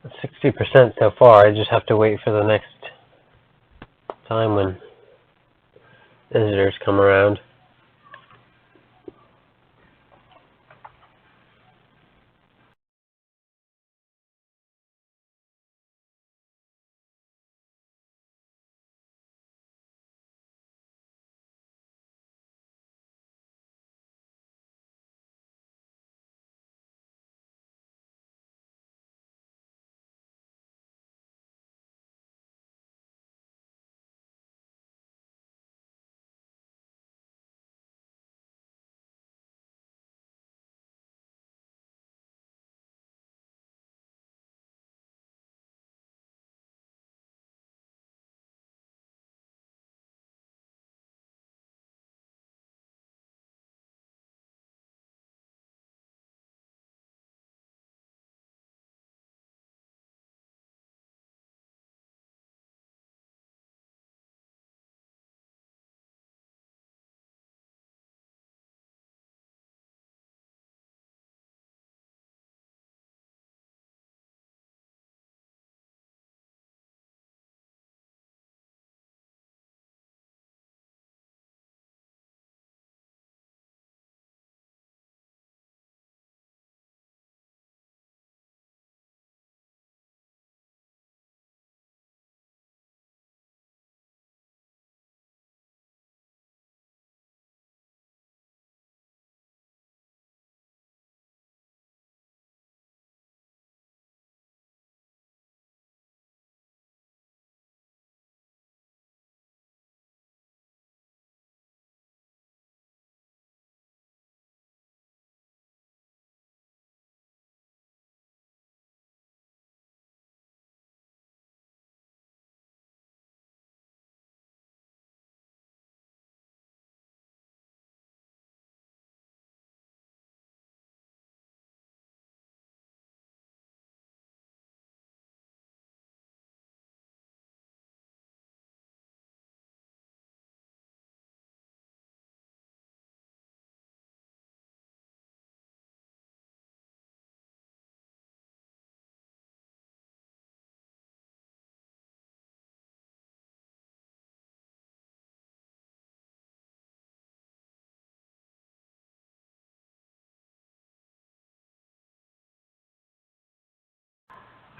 It's 60% so far. I just have to wait for the next time when visitors come around.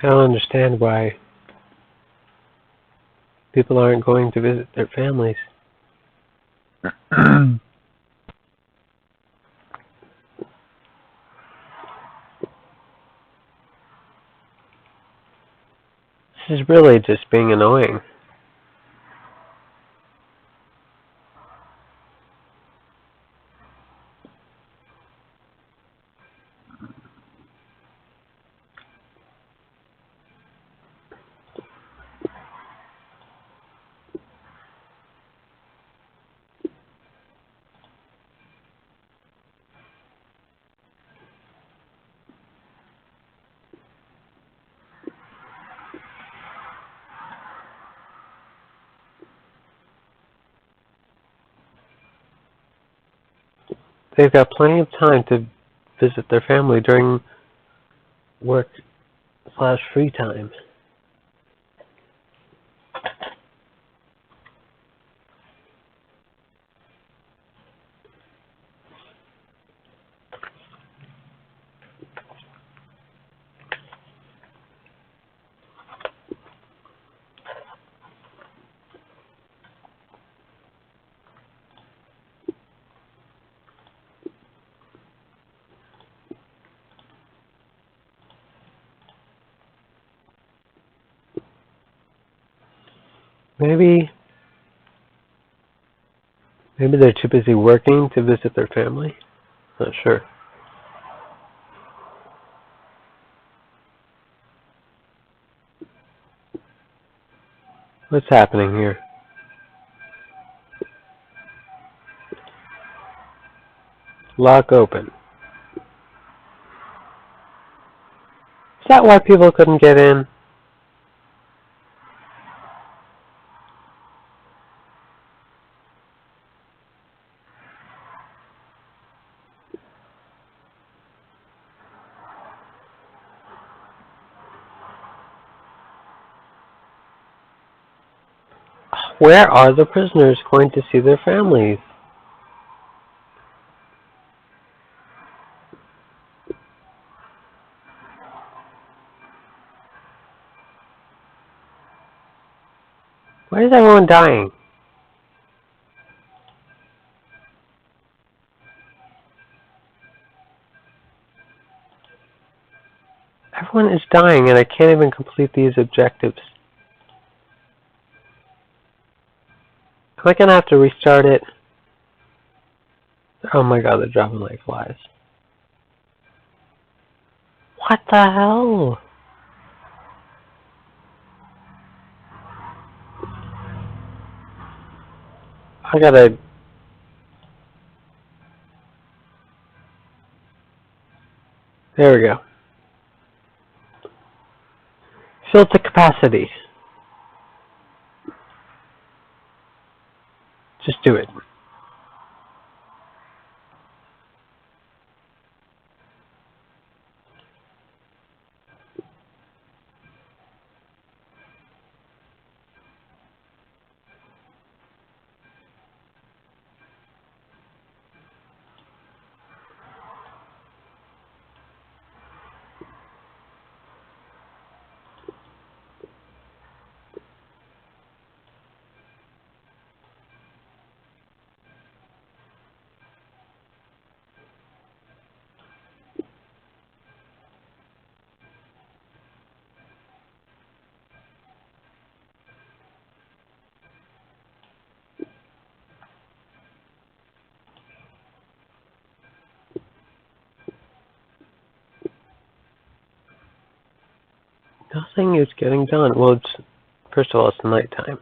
I don't understand why people aren't going to visit their families. This is really just being annoying. They've got plenty of time to visit their family during work/free time. Maybe they're too busy working to visit their family. Not sure. What's happening here? Lock open. Is that why people couldn't get in? Where are the prisoners going to see their families? Why is everyone dying? Everyone is dying and I can't even complete these objectives. Am I gonna have to restart it? Oh my god, they're dropping like flies. What the hell? I gotta... There we go. Fill to capacity. Just do it. Nothing is getting done. Well, it's, first of all, it's nighttime.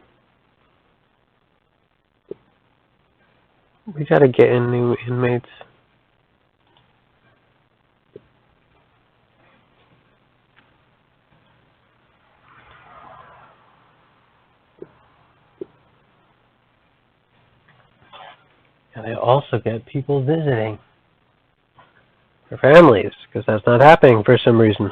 We gotta get in new inmates. And I also get people visiting their families, because that's not happening for some reason.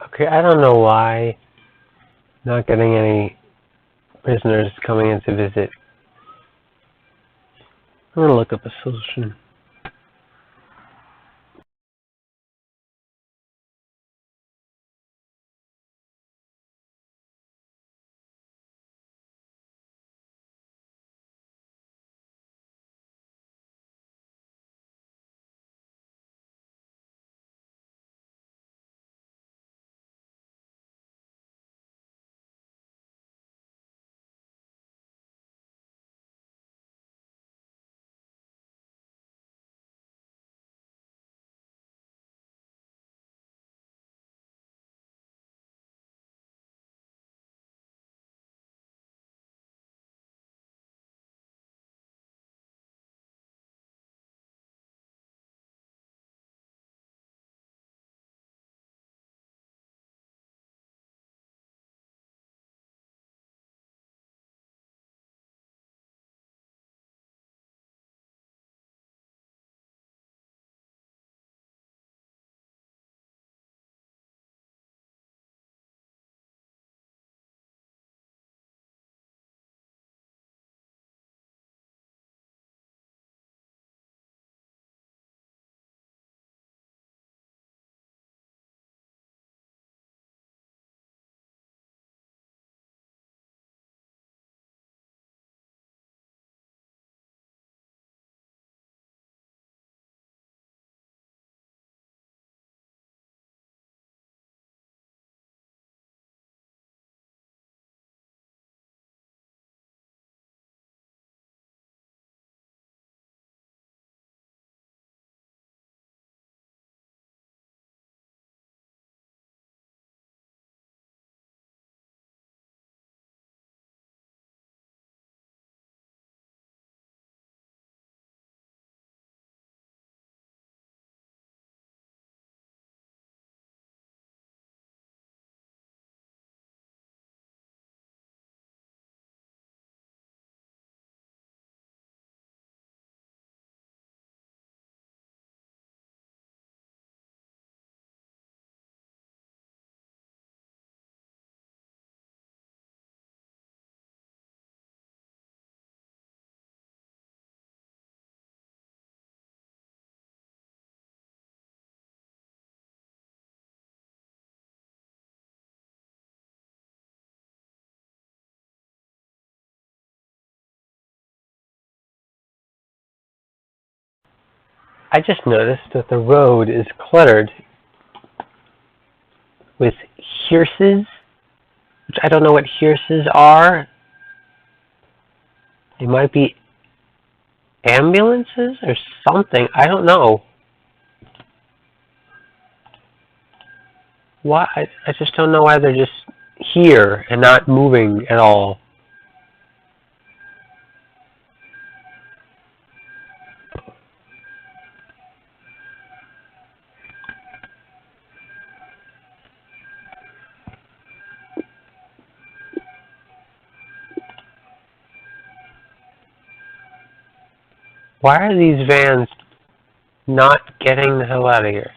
Okay, I don't know why not getting any prisoners coming in to visit. I'm gonna look up a solution. I just noticed that the road is cluttered with hearses, which I don't know what hearses are. They might be ambulances or something. I don't know. Why? I just don't know why they're just here and not moving at all. Why are these vans not getting the hell out of here?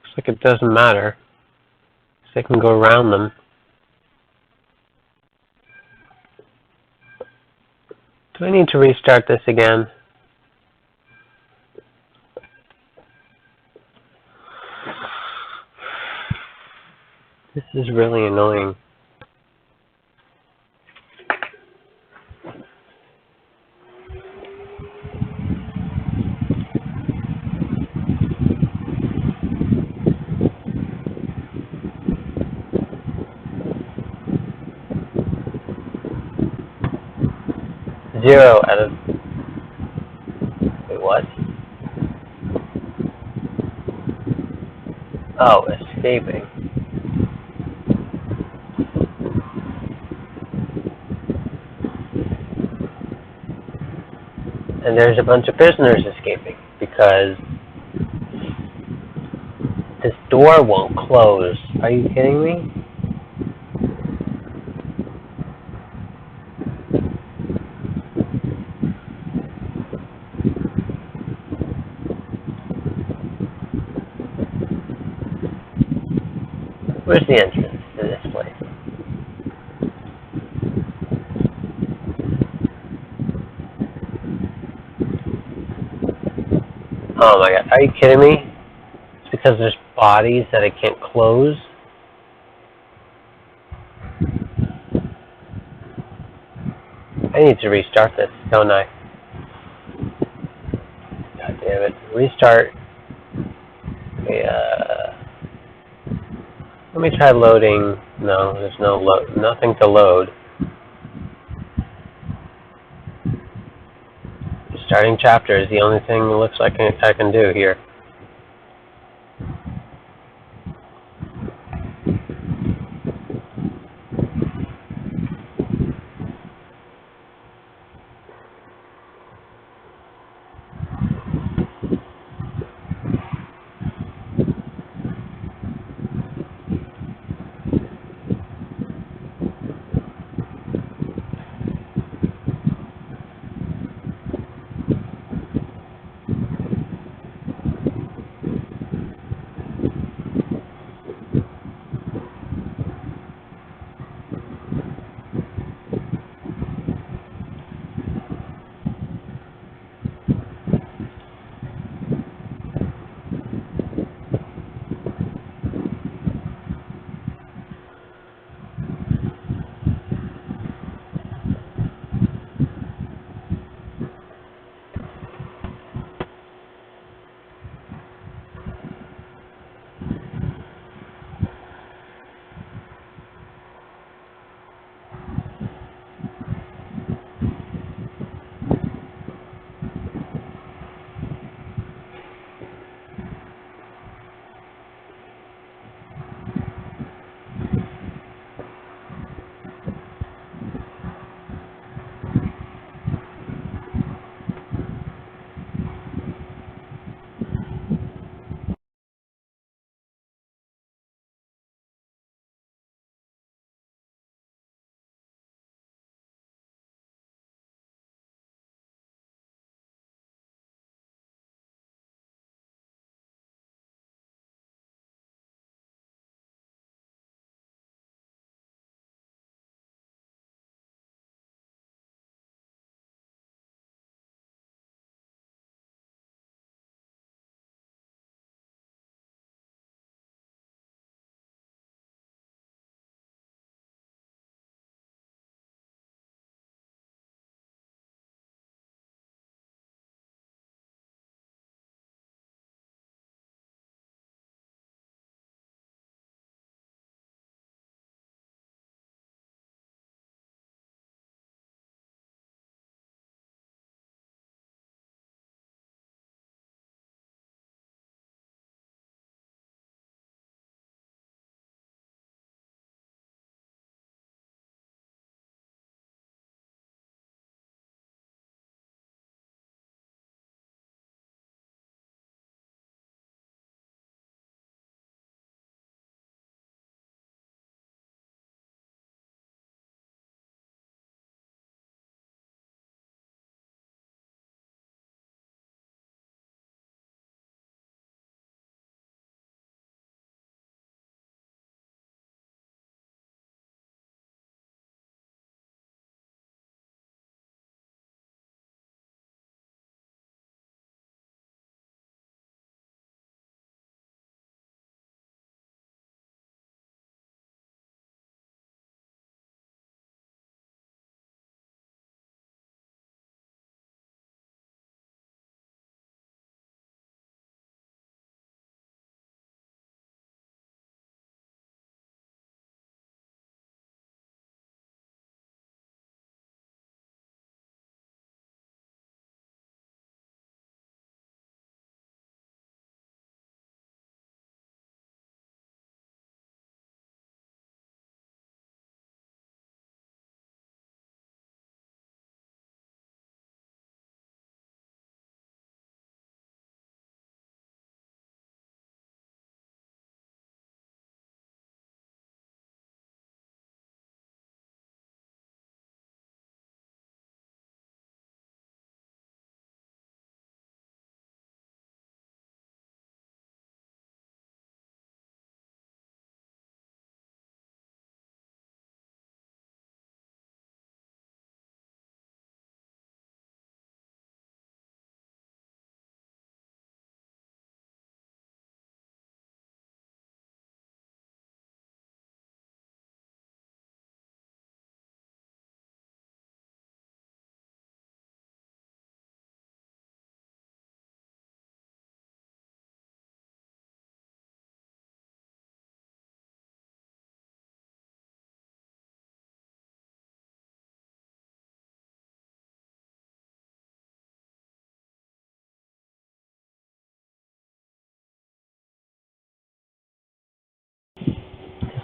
Looks like it doesn't matter. They can go around them. Do I need to restart this again? This is really annoying. Zero out of... Wait, what? Oh, escaping. And there's a bunch of prisoners escaping because this door won't close. Are you kidding me? Where's the entrance to this place? Oh my god, are you kidding me? It's because there's bodies that I can't close? I need to restart this, don't I? God damn it. Restart. Okay, let me try loading. No, there's nothing to load. Starting chapter is the only thing that looks like I can do here.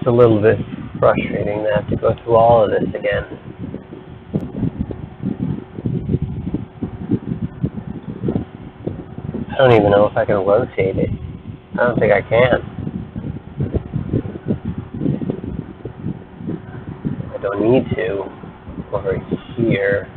It's a little bit frustrating to have to go through all of this again. I don't even know if I can rotate it. I don't think I can. I don't need to over here.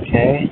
Okay.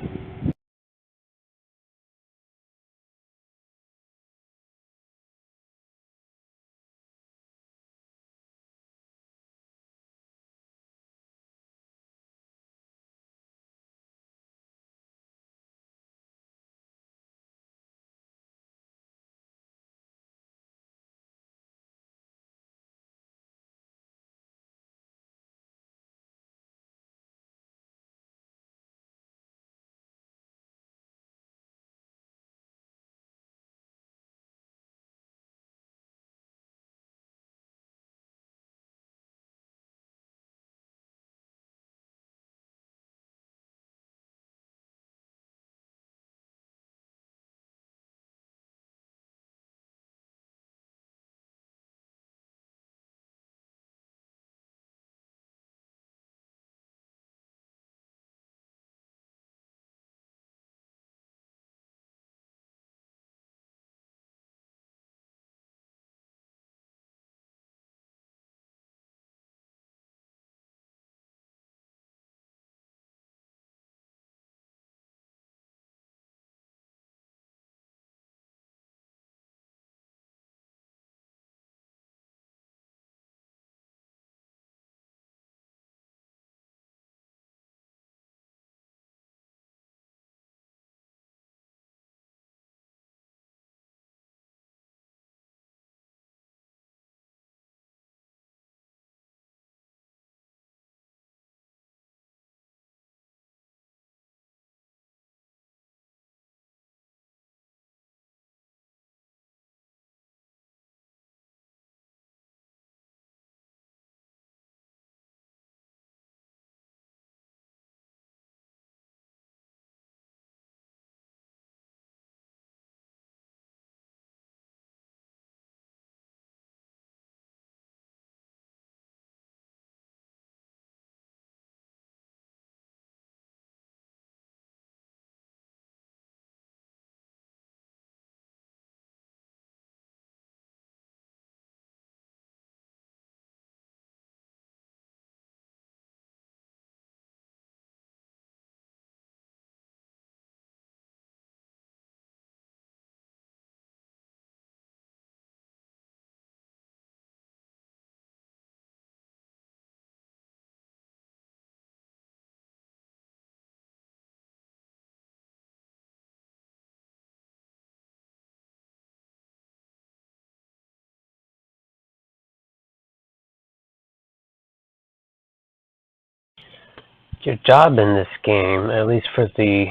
Your job in this game, at least for the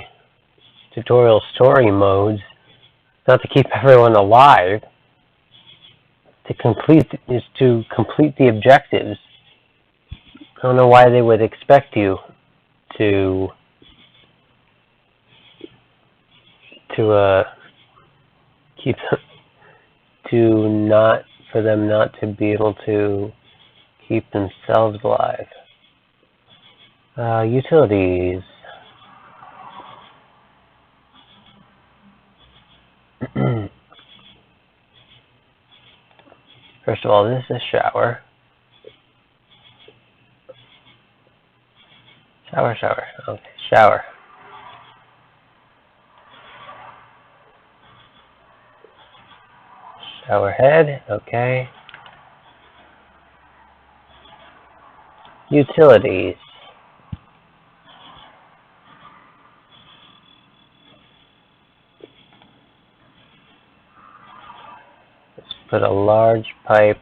tutorial story modes, not to keep everyone alive, is to complete the objectives. I don't know why they would expect you to keep for them not to be able to keep themselves alive. Utilities. First of all, this is a shower. Shower. Okay, shower. Shower head, okay. Utilities. Let's put a large pipe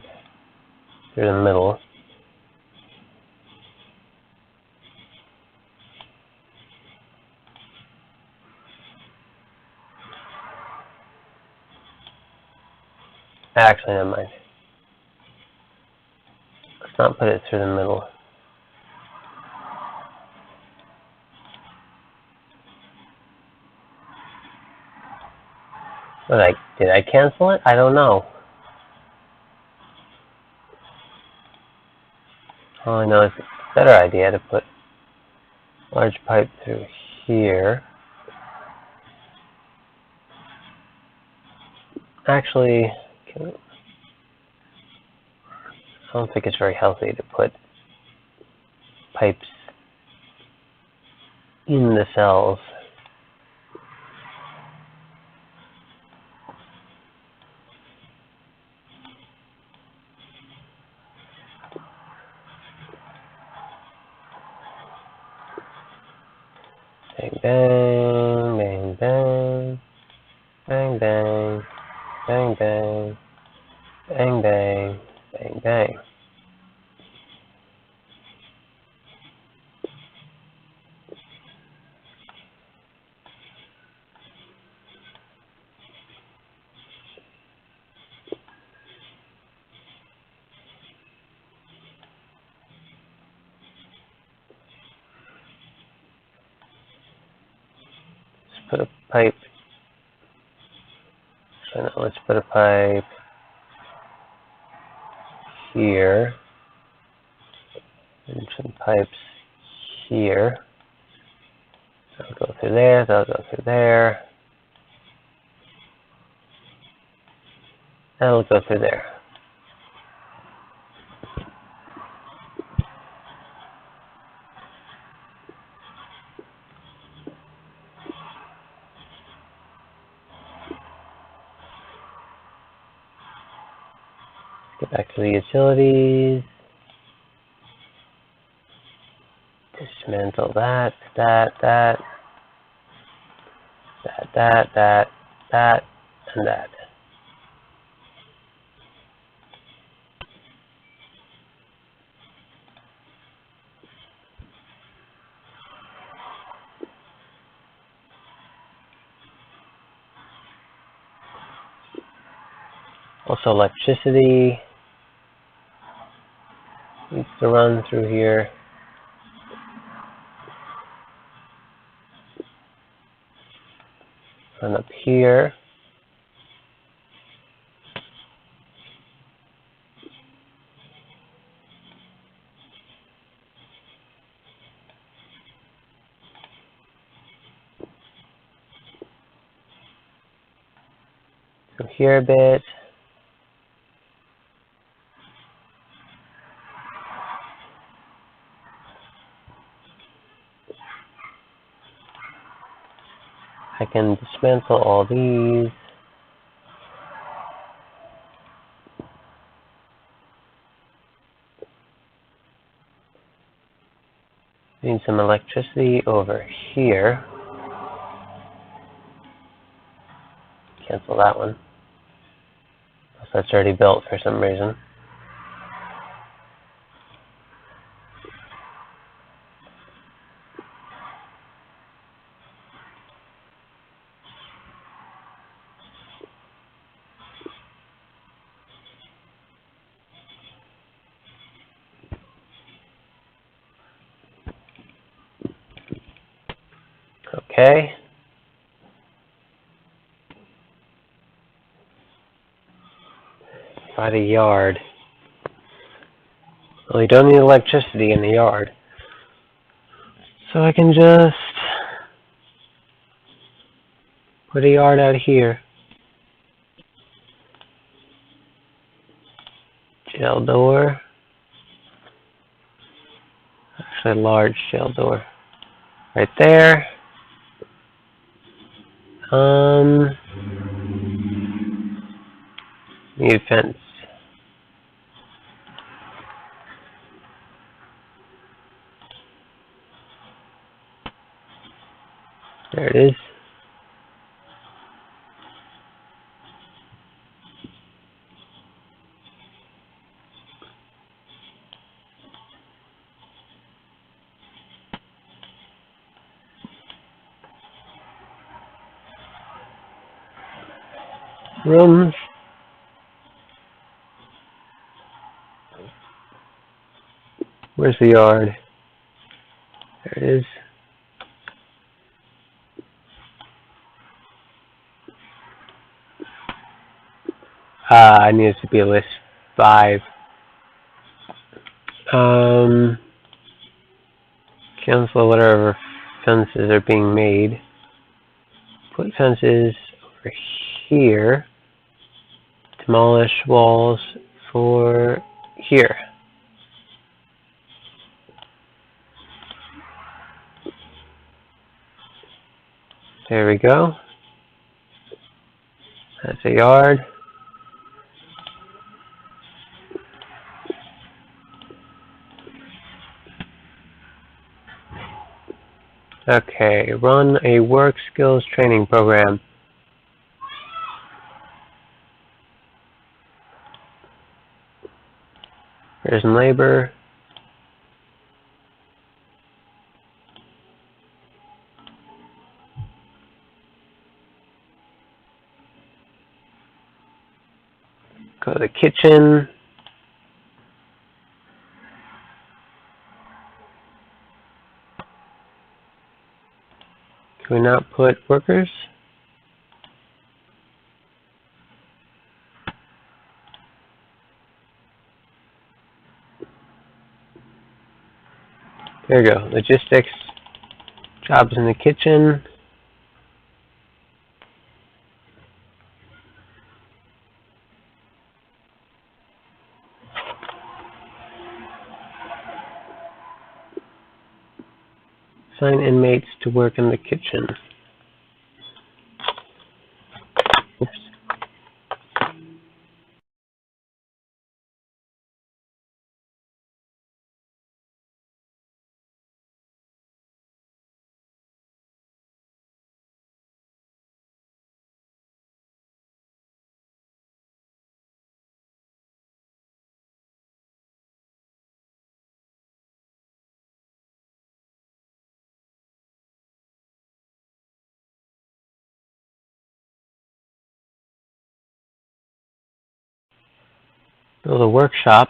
through the middle. Actually, never mind. Let's not put it through the middle. Did I cancel it? I don't know. All I know is it's a better idea to put a large pipe through here. Actually, I don't think it's very healthy to put pipes in the cells. Bang, bang, bang, bang, bang, bang, bang, bang, bang, bang, bang. Let's put a pipe. So now let's put a pipe here. And some pipes here. That'll go through there, that'll go through there. That'll go through there. Get back to the utilities. Dismantle that, that, and that. Also, electricity needs to run through here. Run up here. Go here a bit. I can dismantle all these. Need some electricity over here. Cancel that one. That's already built for some reason. Okay. By the yard. Well, you don't need electricity in the yard. So I can just put a yard out here. Jail door. Actually, a large jail door. Right there. Need fence. There it is. Rooms. Where's the yard? There it is. I need it to be a list 5. Cancel whatever fences are being made. Put fences over here. Demolish walls for here. There we go. That's a yard. Okay, run a work skills training program. Prison labor. Go to the kitchen. Can we not put workers? There we go. Logistics. Jobs in the kitchen. Assign inmates to work in the kitchen. Oops. Build a workshop.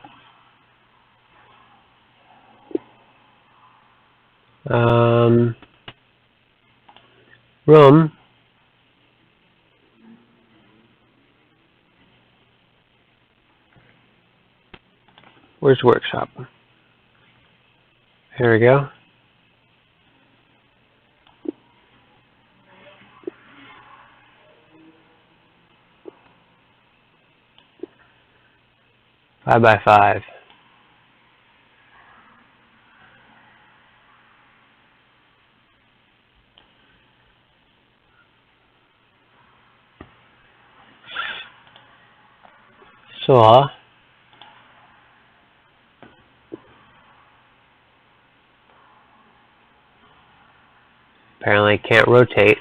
Room. Where's workshop? Here we go. Five by 5. Saw. Apparently can't rotate.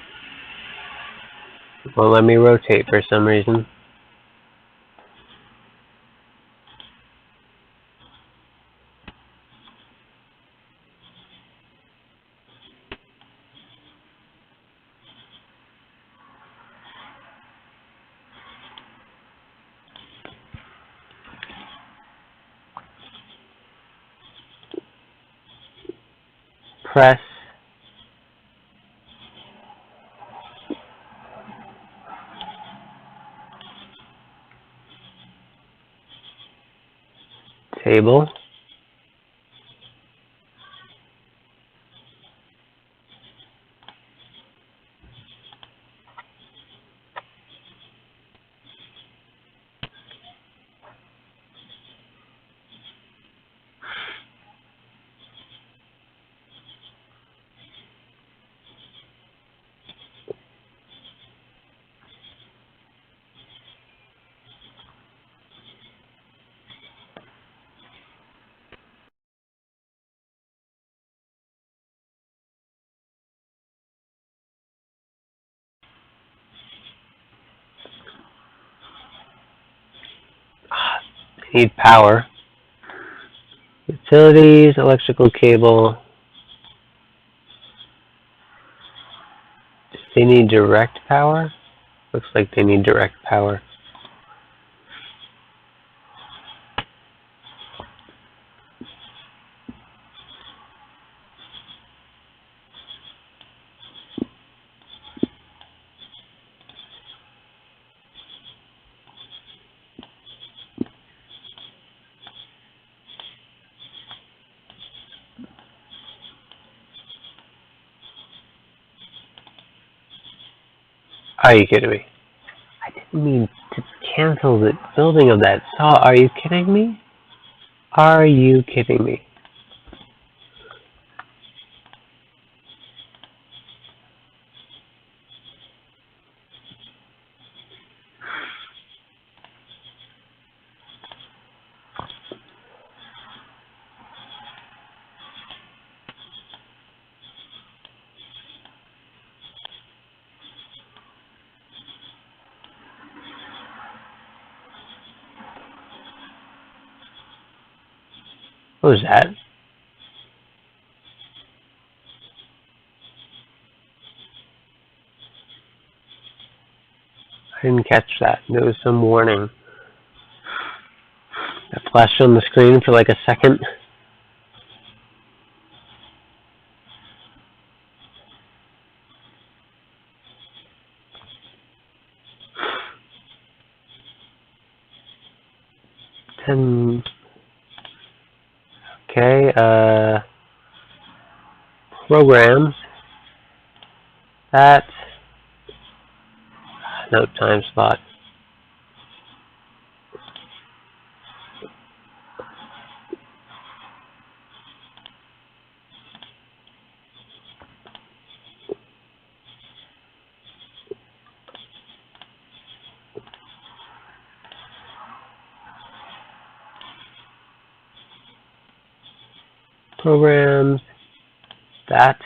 Won't let me rotate for some reason. Press. Table. need power. Utilities, electrical cable. They need direct power? Looks like they need direct power. Are you kidding me? I didn't mean to cancel the building of that saw. Are you kidding me? Are you kidding me? What was that? I didn't catch that. There was some warning that flashed on the screen for like a second. Okay, programs. That. No time slot. Programs. That.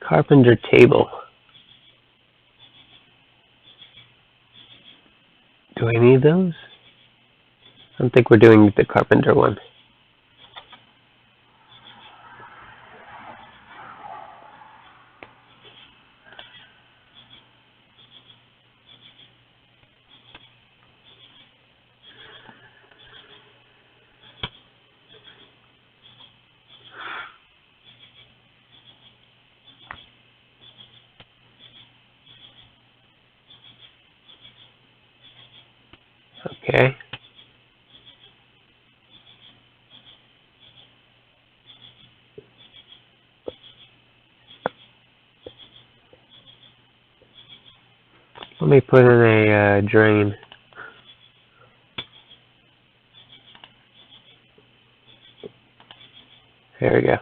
Carpenter table. Do I need those? I don't think we're doing the carpenter one. Okay. Let me put in a drain. There we go.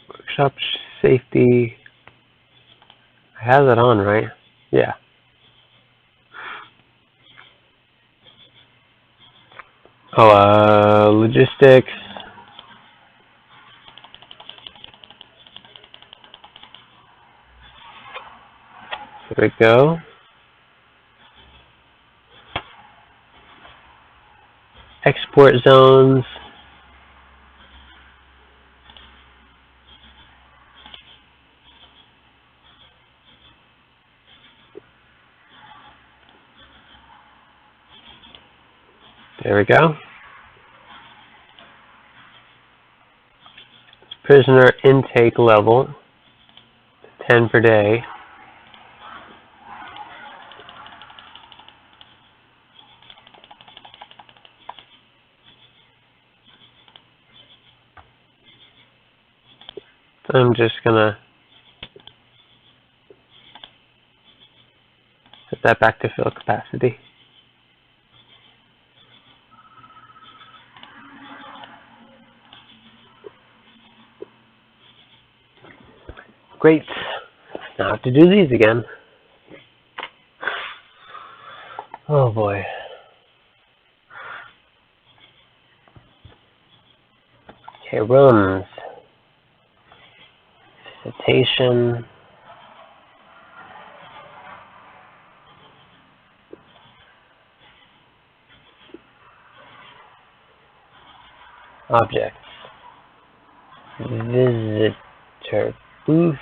Workshop safety. I have it on, right? Yeah. Oh, logistics. There we go. Export zones. There we go. Prisoner intake level, 10 per day. So I'm just gonna set that back to fill capacity. Great. Now I have to do these again. Oh boy. Okay, rooms. Citation. Objects. Visitor booth.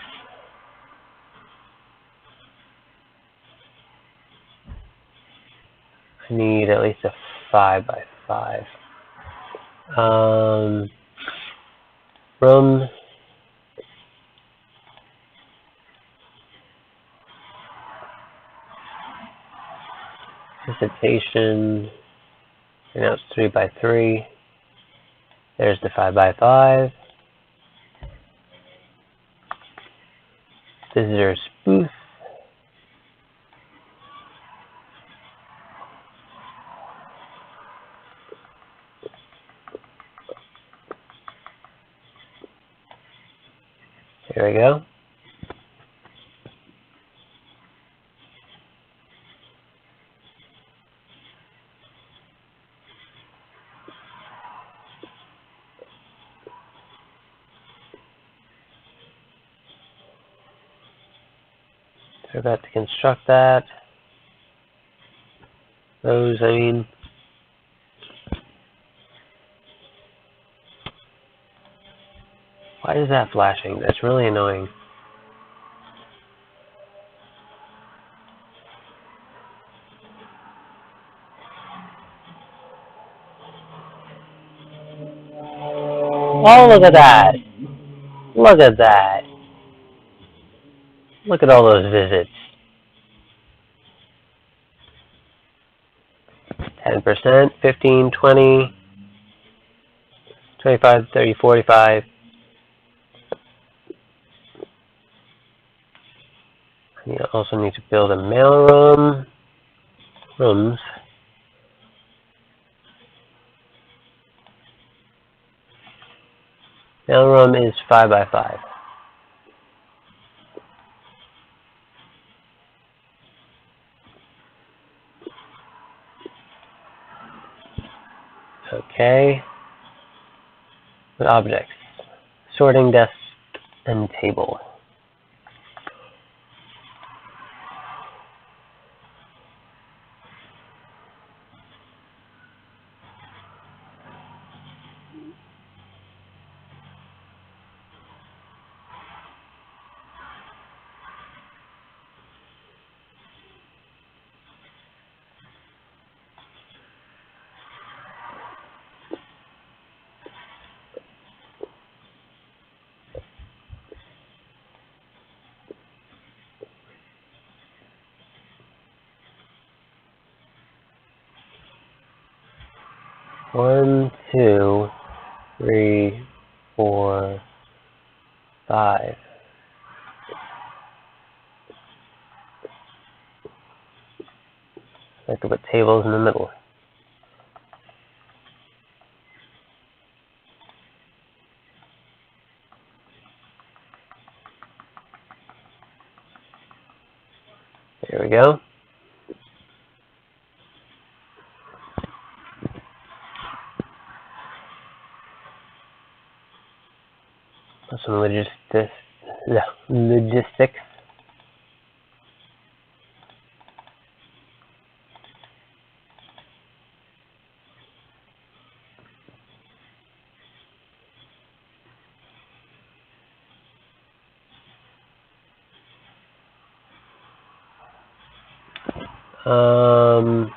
I need at least a 5 by 5. Room. Visitation. And now it's 3 by 3. There's the 5 by 5. Visitor's booth. Here we go. So we're about to construct that. Those, I mean. Why is that flashing? That's really annoying. Oh, look at that! Look at that! Look at all those visits. 10%, 15, 20, 25, 30, 45. You also need to build a mailroom. Rooms. Mailroom is 5 by 5. Okay. With objects. Sorting desk and table. One, 2, 3, 4, 5. I could put tables in the middle. There we go. Some logistics.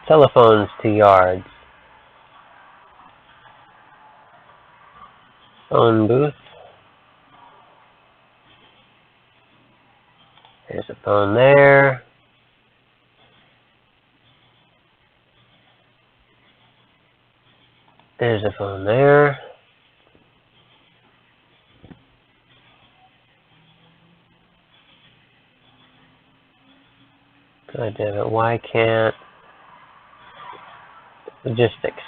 Telephones to yards. Phone booth. phone there. There's a phone there. God damn it, why can't... Logistics.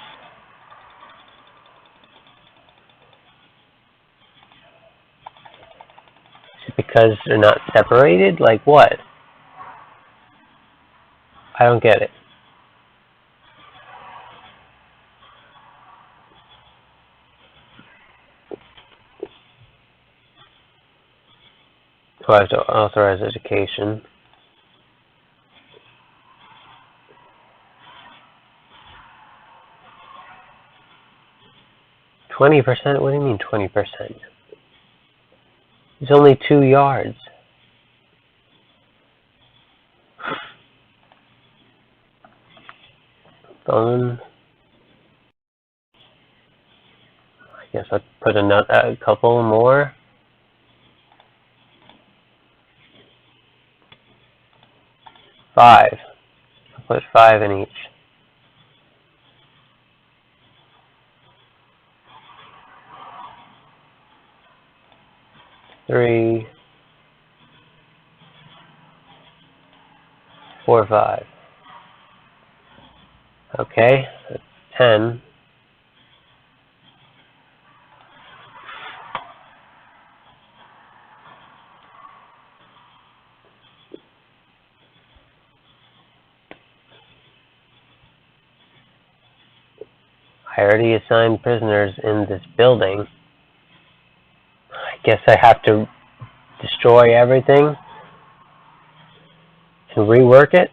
Is it because they're not separated? Like what? I don't get it. So I have to authorize education. 20%? What do you mean 20%? It's only 2 yards. Phone. I guess I'll put a couple more. Five. I'll put 5 in each. Three, 4, 5. Okay, that's 10. I already assigned prisoners in this building. I guess I have to destroy everything and rework it.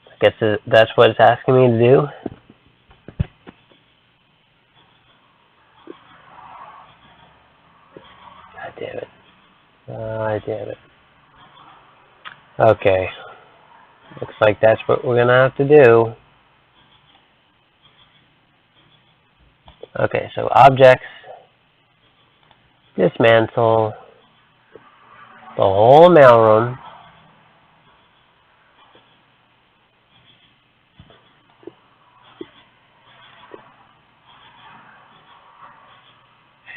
I guess that's what it's asking me to do. God damn it. God damn it. Okay. Looks like that's what we're gonna have to do. Okay, so objects, dismantle the whole mailroom.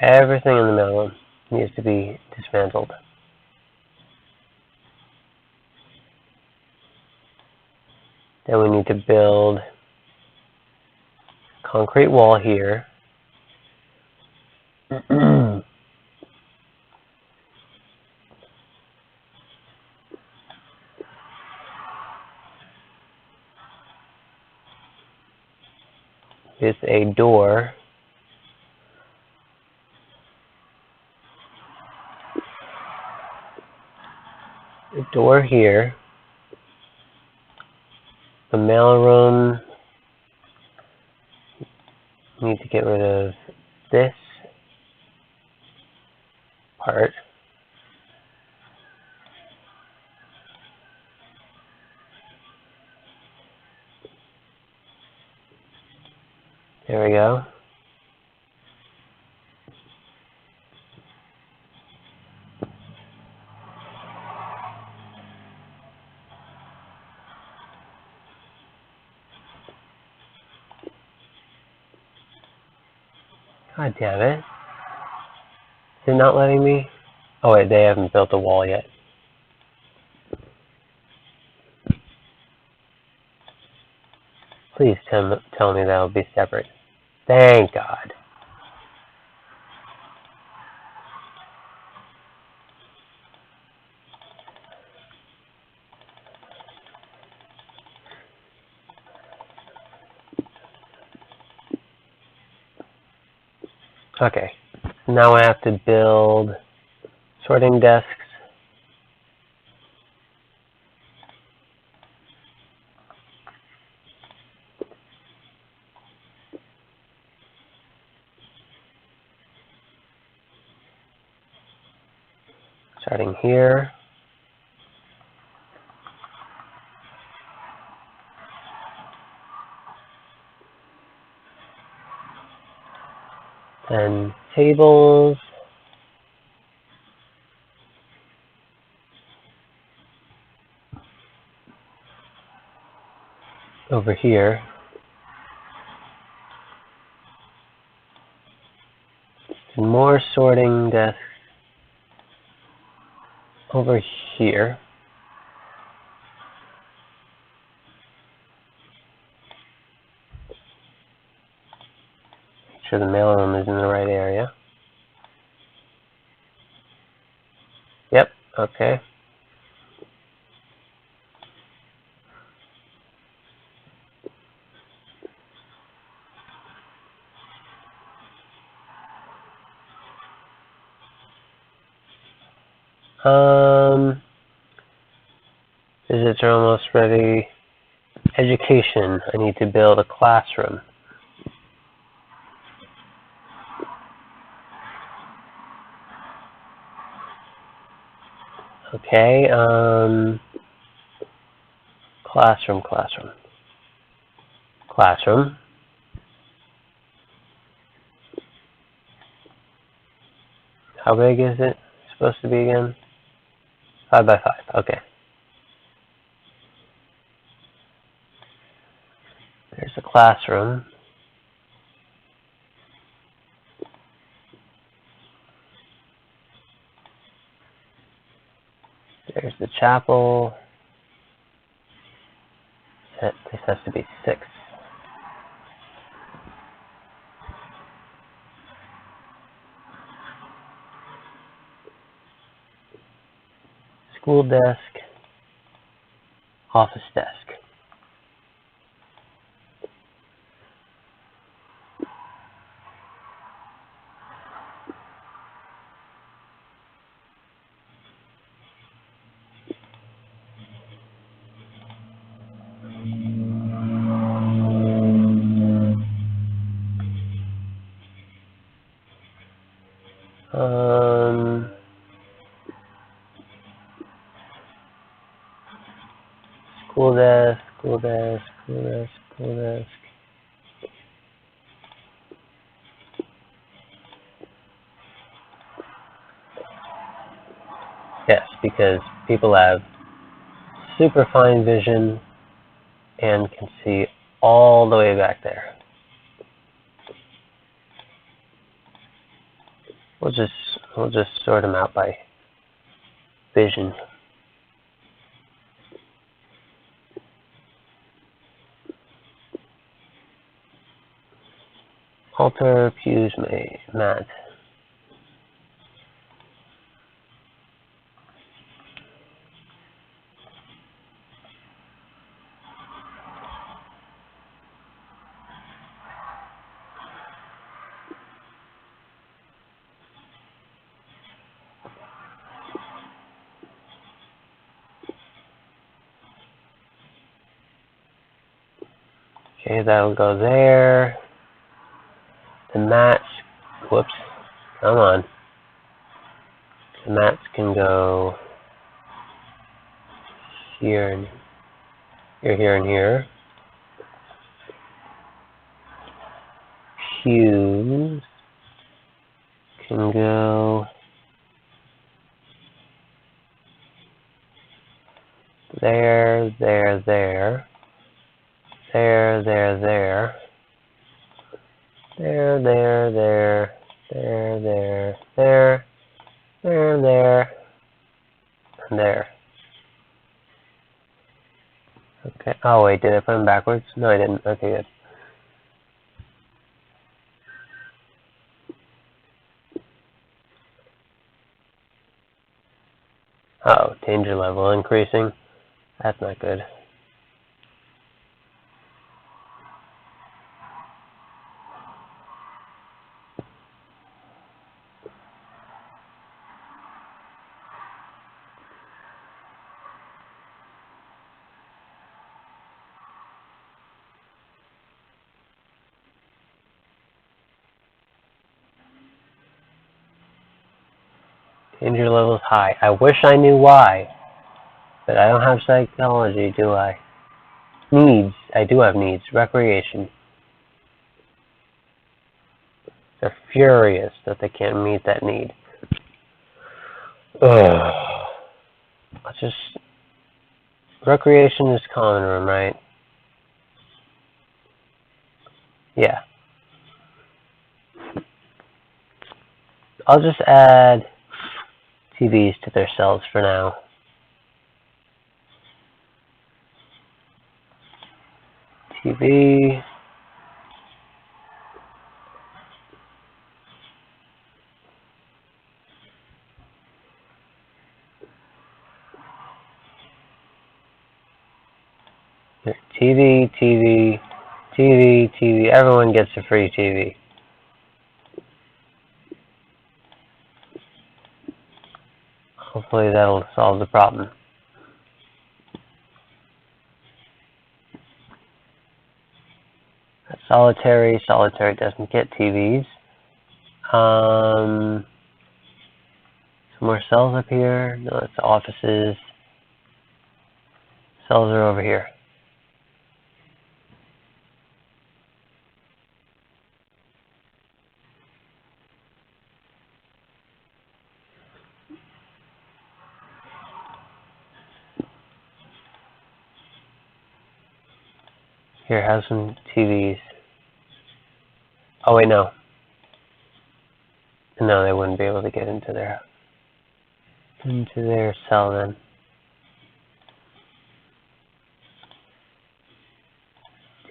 Everything in the mailroom needs to be dismantled. Then we need to build a concrete wall here. With a door. A door here. The mailroom. Need to get rid of this part. There we go. God damn it. Is it not letting me? Oh wait, they haven't built a wall yet. Please tell me that'll be separate. Thank God. Okay, now I have to build sorting desks. Starting here. Then tables. over here. More sorting desks over here. Make sure the mailroom is in the right area. Yep, okay. Visits are almost ready. Education, I need to build a classroom. Okay, classroom. How big is it supposed to be again? 5 by 5, okay. There's the classroom. There's the chapel. This has to be 6. School desk. Office desk. School desk. Yes, because people have super fine vision and can see all the way back there. We'll just sort them out by vision. Altar, pews, mat. Okay, that'll go there. The mats, whoops, come on. The mats can go here and here. Pews can go there. And there. Okay. Oh wait, did I put them backwards? No, I didn't. Okay, good. Oh, danger level increasing. That's not good. Danger level is high. I wish I knew why, but I don't have psychology, do I? Needs. I do have needs. Recreation. They're furious that they can't meet that need. Ugh. Let's just... Recreation is common room, right? Yeah. I'll just add TVs to their cells for now. TV. TV, TV, TV, TV. Everyone gets a free TV. Hopefully that'll solve the problem. Solitary. Solitary doesn't get TVs. Some more cells up here. No, it's offices. Cells are over here. Here, have some TVs. Oh wait, no. No, they wouldn't be able to get into their cell then.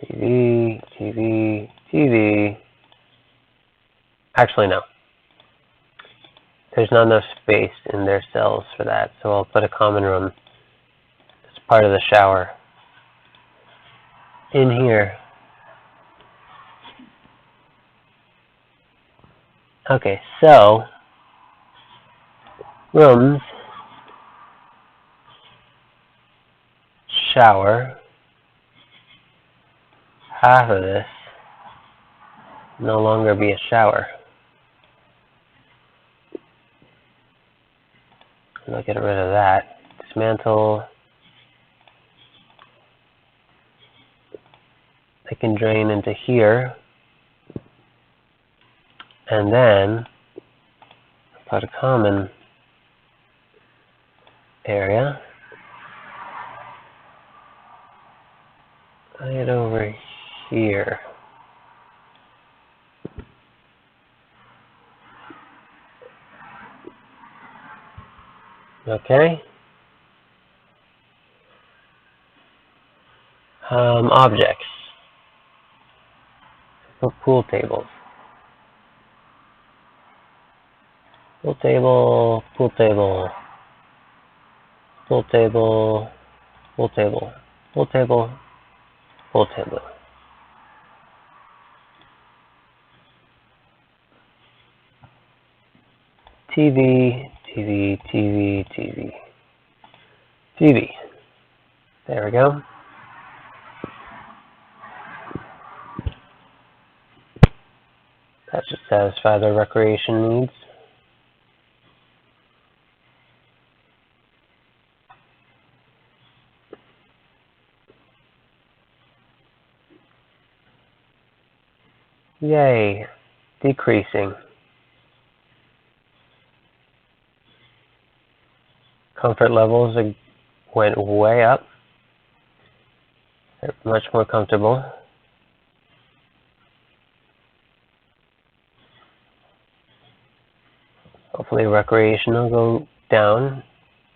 TV, TV, TV. Actually, no. There's not enough space in their cells for that, so I'll put a common room as part of the shower in here. Okay, so rooms, shower, half of this no longer be a shower. I'll get rid of that. Dismantle. I can drain into here. And then put a common area. Right over here. Okay. Objects. Pool tables. Pool table, pool table, pool table, pool table, pool table, pool table. TV, TV, TV, TV, TV. There we go. That should satisfy their recreation needs. Yay, decreasing. Comfort levels went way up. They're much more comfortable. Hopefully recreation will go down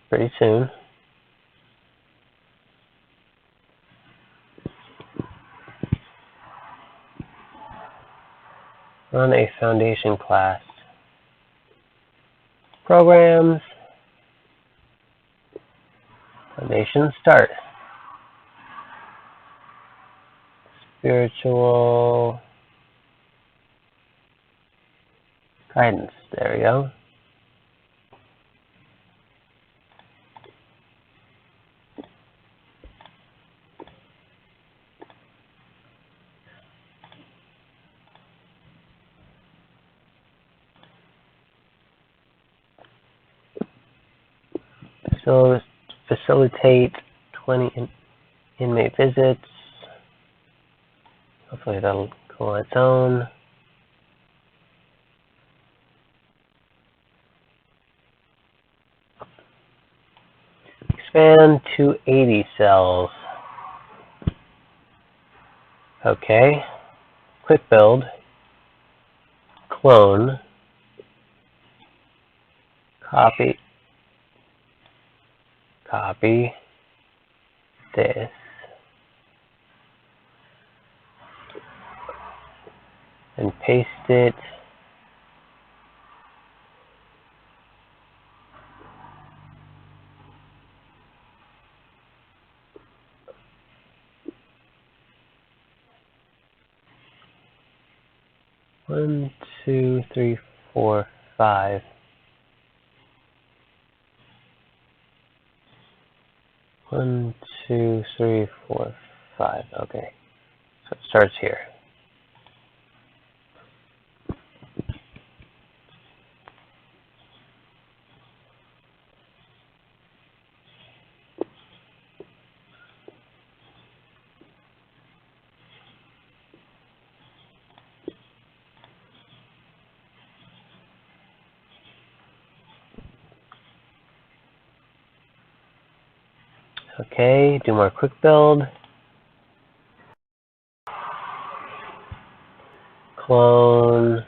pretty soon. Run a foundation class. Programs. Foundation start. Spiritual guidance. There we go. So facilitate 20 inmate visits. Hopefully that'll go on its own. Expand to 80 cells. Okay. quick build, clone, copy this, and paste it one, two, three, four, five. One, two, three, four, five. Okay. So it starts here. Okay, do more quick build. Clone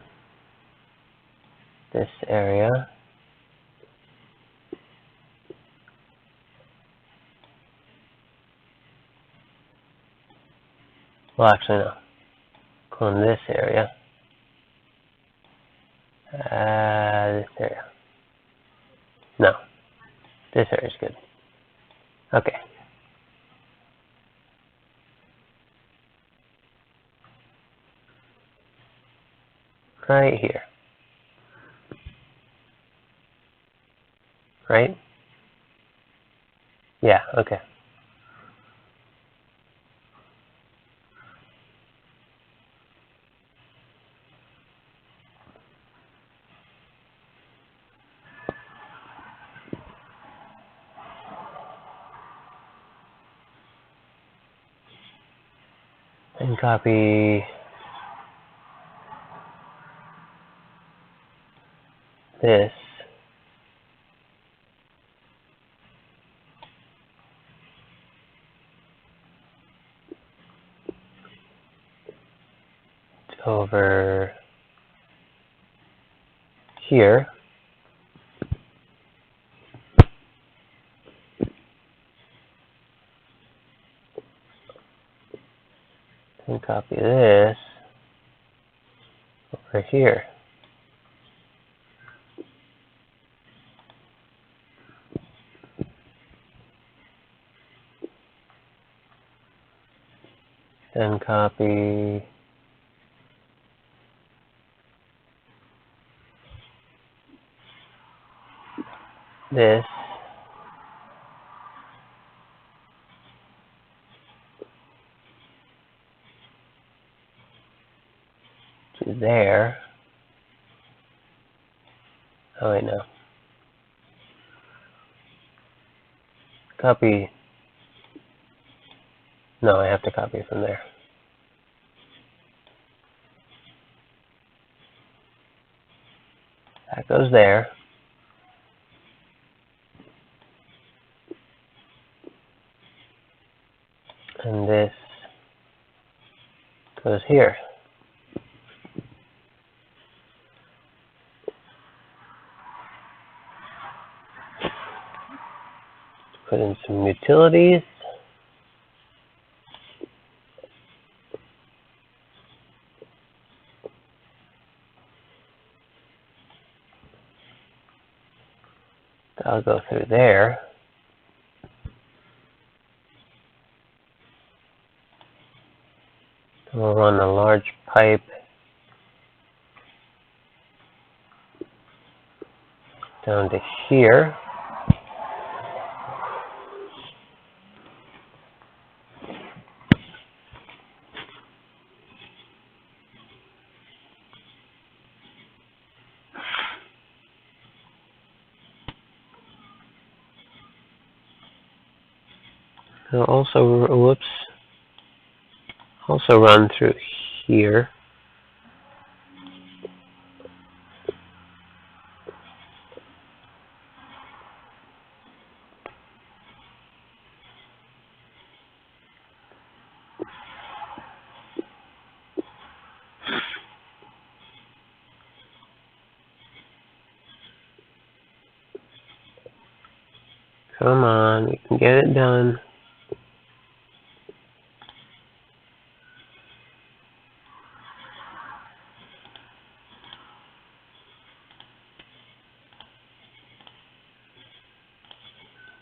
this area. Well, actually, no. Clone this area. This area. No. This area is good. Okay. Right here. Right? Yeah, okay. And copy this. Over here. And copy this over here. Then copy this to there. Oh wait, no. Copy. No, I have to copy from there. That goes there. And this goes here. Put in some utilities. I'll go through there. And we'll run a large pipe down to here. And also, also run through here. Come on, we can get it done.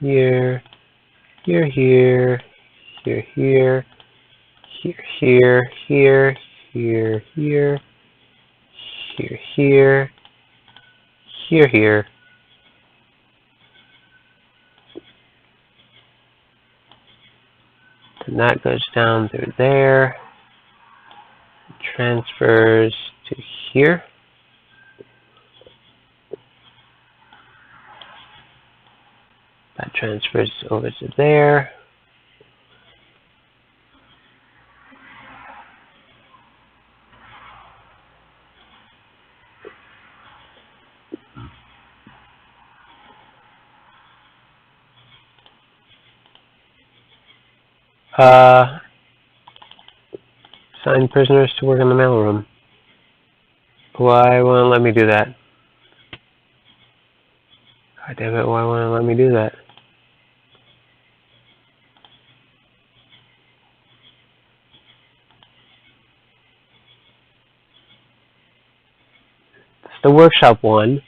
Here, here, here, here, here, here, here, here, here, here, here, here, here. And that goes down through there, transfers to here. That transfers over to there. Assign prisoners to work in the mailroom. Why won't it let me do that? God damn it, why won't it let me do that? It's the workshop one.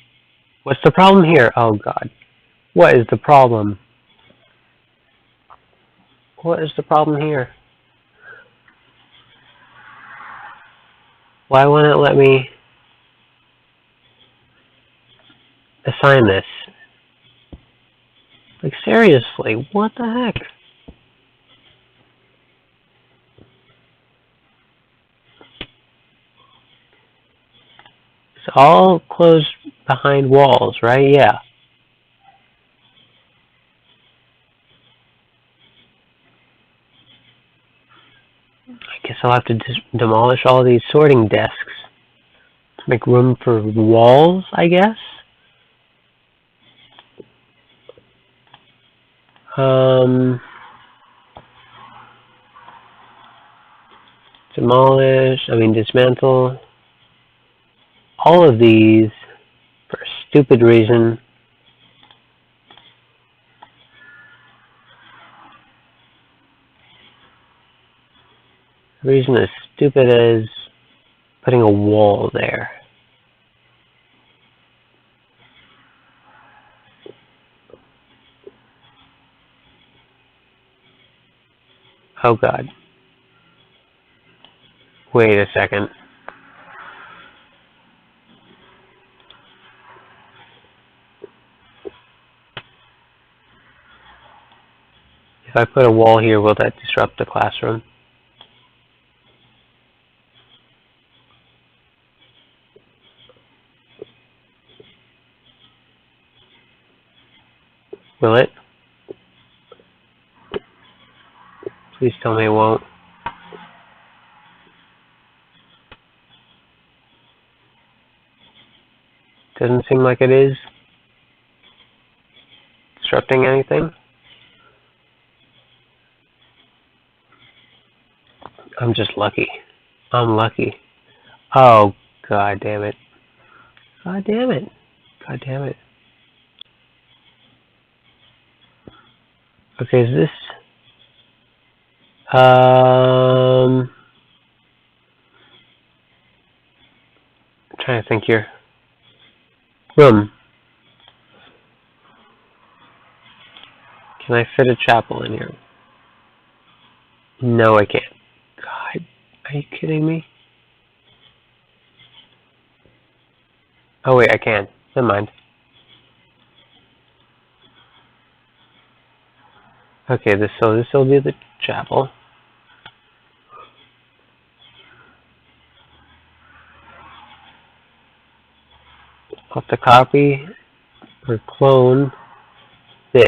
What's the problem here? Oh God. What is the problem? What is the problem here? Why won't it let me assign this? Like seriously, what the heck? It's all closed behind walls, right? Yeah. I guess I'll have to demolish all these sorting desks to make room for walls, I guess. Dismantle all of these for a stupid reason. The reason as stupid as putting a wall there. Oh God. Wait a second. If I put a wall here, will that disrupt the classroom? Will it? Please tell me it won't. Doesn't seem like it is disrupting anything. I'm just lucky. I'm lucky. Oh, God damn it. God damn it. God damn it. Okay, is this... I'm trying to think here. Room. Can I fit a chapel in here? No, I can't. God, are you kidding me? Oh wait, I can. Never mind. Okay, this will be the chapel. I'll have to copy or clone this.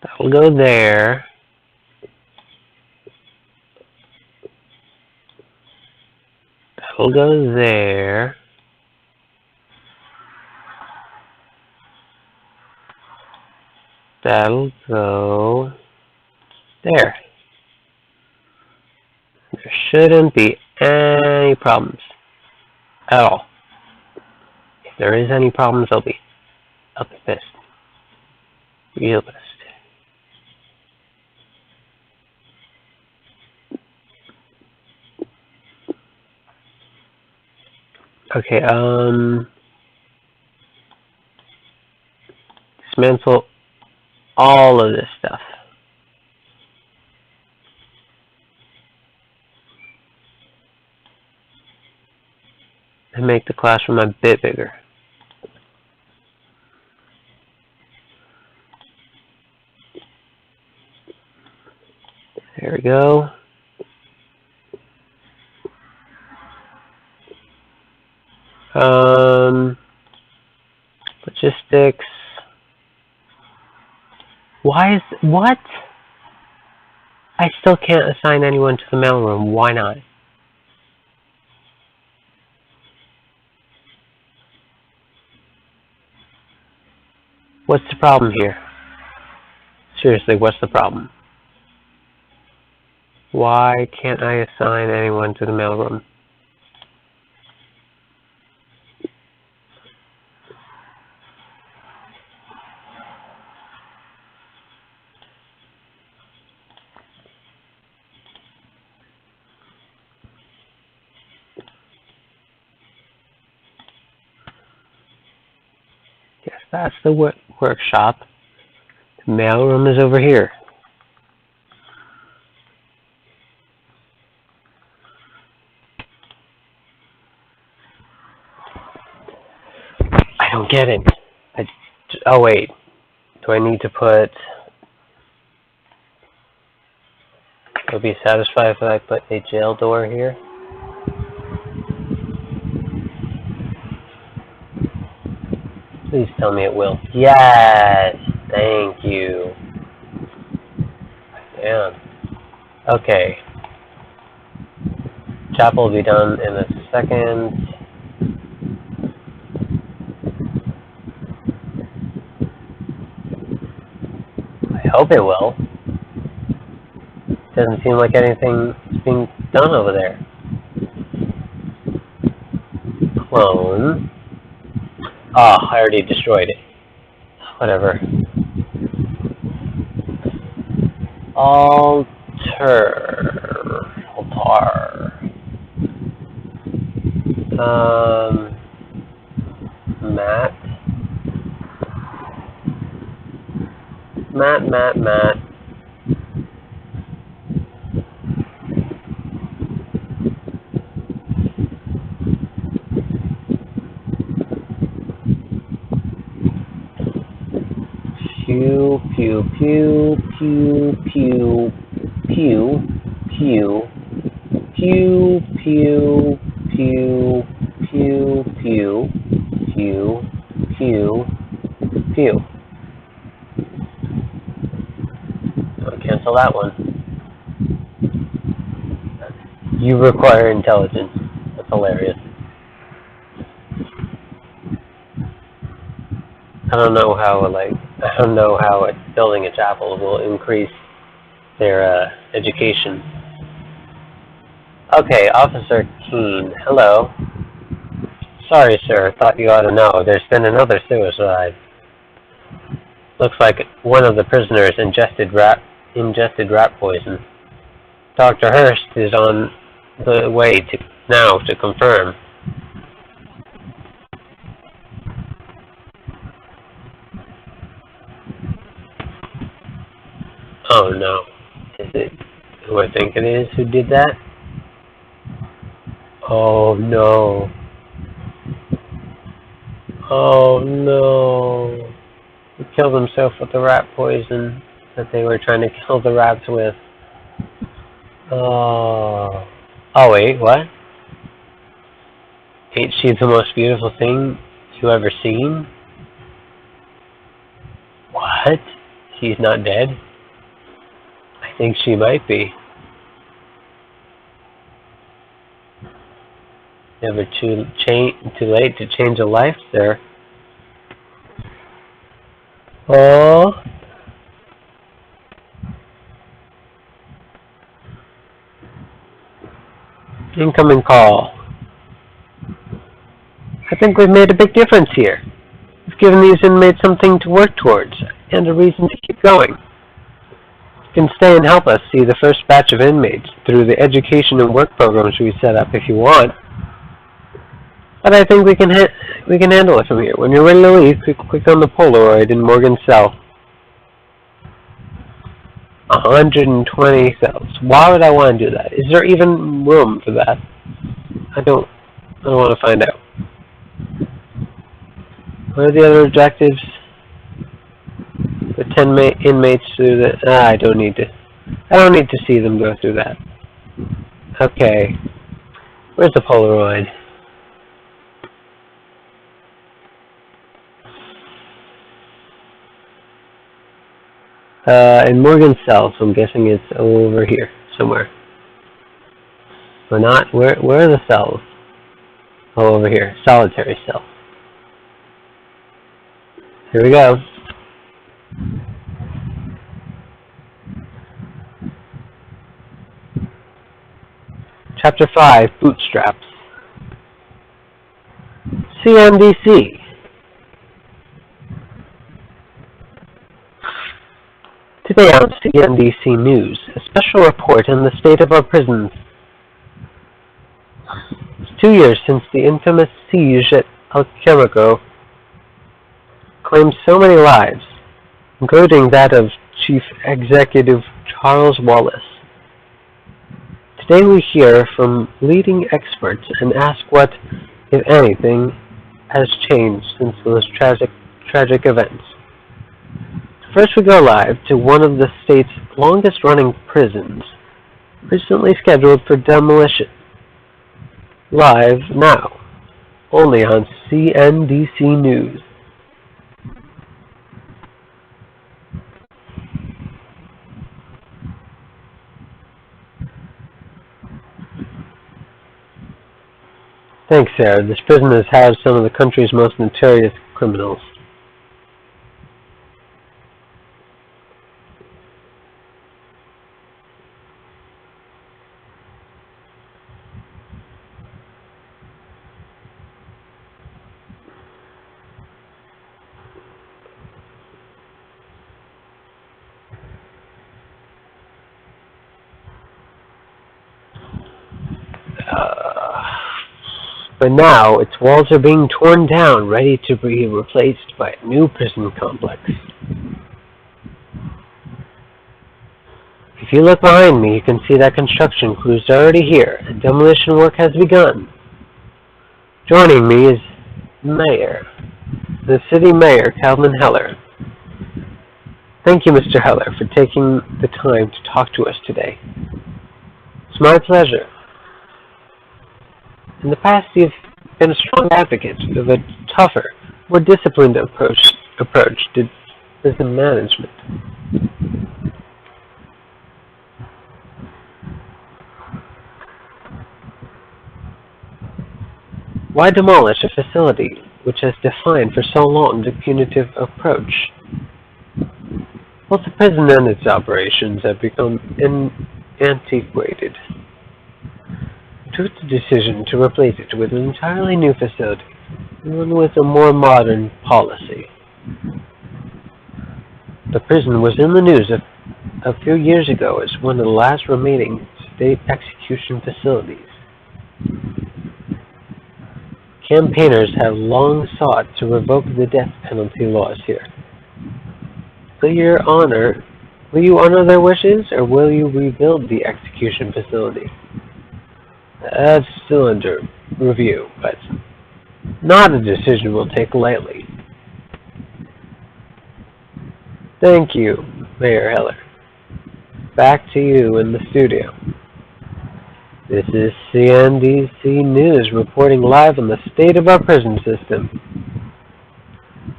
That will go there. That will go there. That'll go There. There shouldn't be any problems at all. If there is any problems, I'll be pissed. Real pissed. Okay, dismantle all of this stuff. And make the classroom a bit bigger. There we go. Logistics. What? I still can't assign anyone to the mailroom. Why not? What's the problem here? Seriously, what's the problem? Why can't I assign anyone to the mailroom? Yes, that's the workshop. The mailroom is over here. I don't get it. Oh wait, do I need to put? I'll be satisfied if I put a jail door here. Please tell me it will. Yes, thank you. Yeah. Okay. Chapel will be done in a second. I hope it will. Doesn't seem like anything is being done over there. Clone. Oh, I already destroyed it. Whatever. Altar. Matt. Pew, pew, pew, pew, pew, pew, pew, pew, pew, pew, pew, pew, pew, pew, pew. I'll cancel that one. You require intelligence. That's hilarious. I don't know how building a chapel will increase their education. Okay, Officer Keene, hello. Sorry, sir, thought you ought to know. There's been another suicide. Looks like one of the prisoners ingested rat poison. Dr. Hurst is on the way now to confirm. Oh no. Is it who I think it is who did that? Oh no. Oh no. He killed himself with the rat poison that they were trying to kill the rats with. Oh. Oh wait, what? Ain't she the most beautiful thing you ever seen? What? She's not dead? I think she might be. Never too late to change a life, sir. Oh. Incoming call. I think we've made a big difference here. We've given these inmates something to work towards and a reason to keep going. You can stay and help us see the first batch of inmates through the education and work programs we set up if you want. But I think we can handle it from here. When you're ready to leave, click on the Polaroid in Morgan's cell. 120 cells. Why would I want to do that? Is there even room for that? I don't want to find out. What are the other objectives? The 10 inmates through the... I don't need to see them go through that. Okay. Where's the Polaroid? In Morgan's cell, so I'm guessing it's over here somewhere. Or not? Where are the cells? Oh, over here. Solitary cell. Here we go. Chapter 5, Bootstraps. CNDC. Today on CNDC News, a special report on the state of our prisons. It's 2 years since the infamous siege at El Chemico claimed so many lives, including that of Chief Executive Charles Wallace. Today we hear from leading experts and ask what, if anything, has changed since those tragic events. First we go live to one of the state's longest-running prisons, recently scheduled for demolition. Live now, only on CNDC News. Thanks, Sarah. This prison has housed some of the country's most notorious criminals. But now, its walls are being torn down, ready to be replaced by a new prison complex. If you look behind me, you can see that construction crews are already here, and demolition work has begun. Joining me is the city mayor, Calvin Heller. Thank you, Mr. Heller, for taking the time to talk to us today. It's my pleasure. In the past, you've been a strong advocate of a tougher, more disciplined approach to prison management. Why demolish a facility which has defined for so long the punitive approach? Both the prison and its operations have become antiquated. We took the decision to replace it with an entirely new facility, one with a more modern policy. The prison was in the news a few years ago as one of the last remaining state execution facilities. Campaigners have long sought to revoke the death penalty laws here. Will you honor their wishes, or will you rebuild the execution facility? That's still under review, but not a decision we'll take lightly. Thank you, Mayor Heller. Back to you in the studio. This is CNDC News reporting live on the state of our prison system.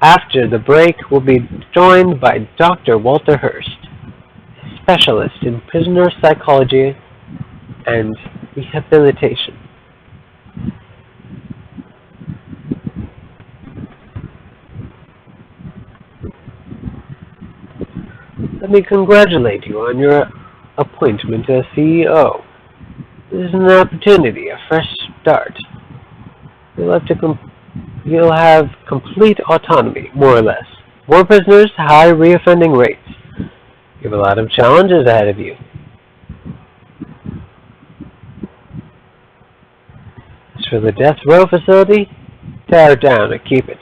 After the break, we'll be joined by Dr. Walter Hurst, a specialist in prisoner psychology and rehabilitation. Let me congratulate you on your appointment as CEO. This is an opportunity, a fresh start. You'll have complete autonomy, more or less. More prisoners, high reoffending rates. You have a lot of challenges ahead of you. As for the death row facility, tear it down or keep it.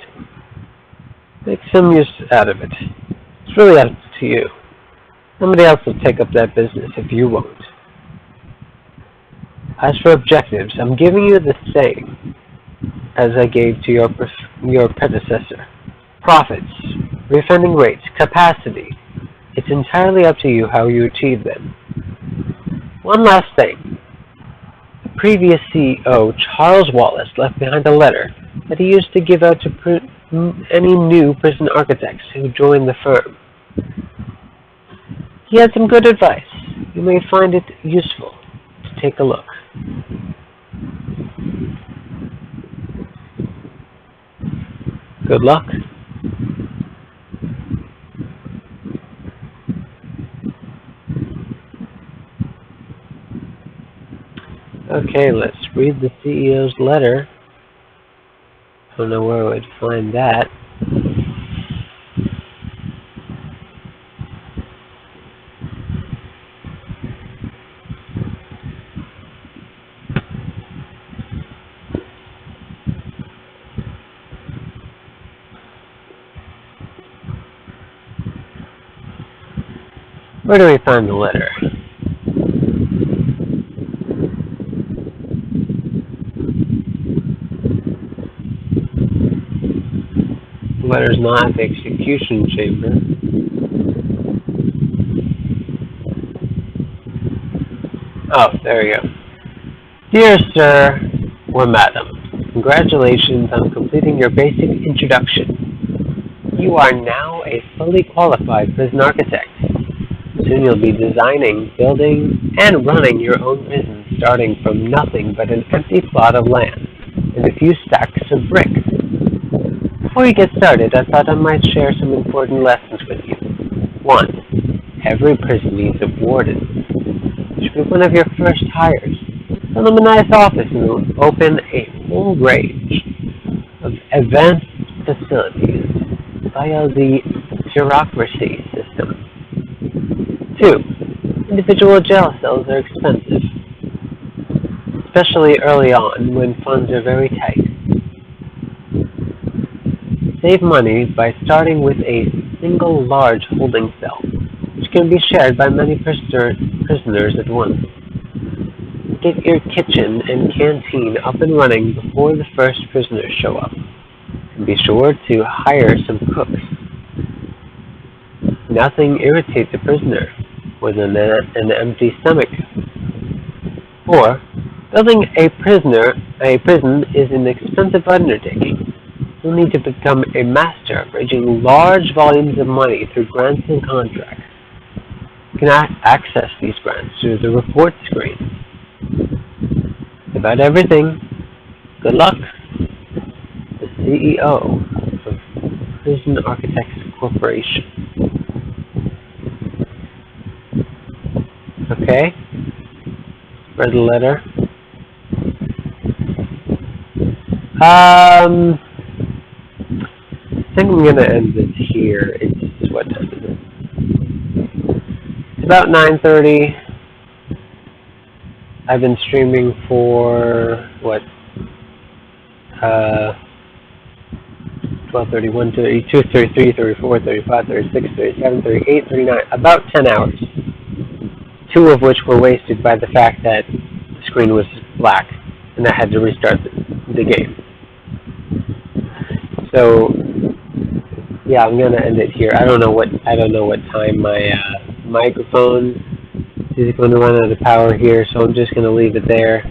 Make some use out of it. It's really up to you. Somebody else will take up that business if you won't. As for objectives, I'm giving you the same as I gave to your predecessor. Profits, reoffending rates, capacity. It's entirely up to you how you achieve them. One last thing. The previous CEO, Charles Wallace, left behind a letter that he used to give out to any new prison architects who joined the firm. He had some good advice. You may find it useful to take a look. Good luck. Okay, let's read the CEO's letter. I don't know where I would find that. Where do we find the letter? The letter's not at the execution chamber. Oh, there we go. Dear Sir or Madam, congratulations on completing your basic introduction. You are now a fully qualified prison architect. Soon you'll be designing, building, and running your own prison starting from nothing but an empty plot of land and a few stacks of bricks. Before you get started, I thought I might share some important lessons with you. 1. Every prison needs a warden. You should be one of your first hires. Send them a nice office and open a full range of advanced facilities via the bureaucracy system. 2. Individual jail cells are expensive, especially early on when funds are very tight. Save money by starting with a single large holding cell, which can be shared by many prisoners at once. Get your kitchen and canteen up and running before the first prisoners show up. And be sure to hire some cooks. Nothing irritates a prisoner more than an empty stomach. 4. Building a prison is an expensive undertaking. You'll need to become a master of raising large volumes of money through grants and contracts. You can access these grants through the report screen. That's about everything. Good luck. The CEO of Prison Architects Corporation. Okay, read the letter. I think I'm going to end this here. It's what time is it? It's about 9:30. I've been streaming for, 12, 31, 32, 33, 34, 35, 36, 37, 38, 39, about 10 hours. 2 of which were wasted by the fact that the screen was black and I had to restart the game. So yeah, I'm gonna end it here. I don't know what time my microphone is going to run out of power here, so I'm just gonna leave it there.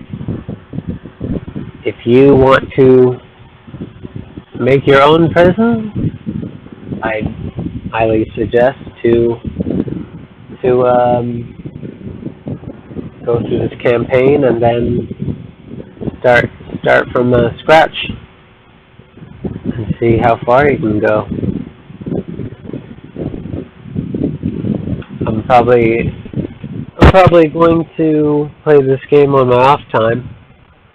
If you want to make your own prison, I highly suggest to go through this campaign and then start from scratch and see how far you can go. I'm probably I'm probably going to play this game on my off time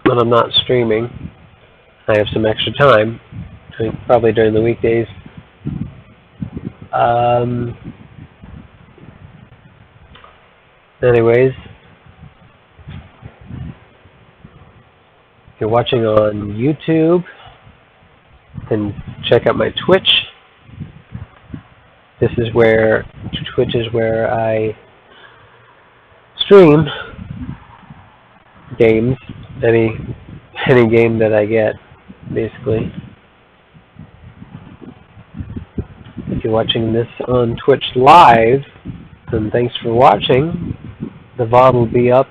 when I'm not streaming. I have some extra time, probably during the weekdays. Anyways, if you're watching on YouTube, then check out my Twitch. Twitch is where I stream games, any game that I get, basically. If you're watching this on Twitch Live, then thanks for watching. The VOD will be up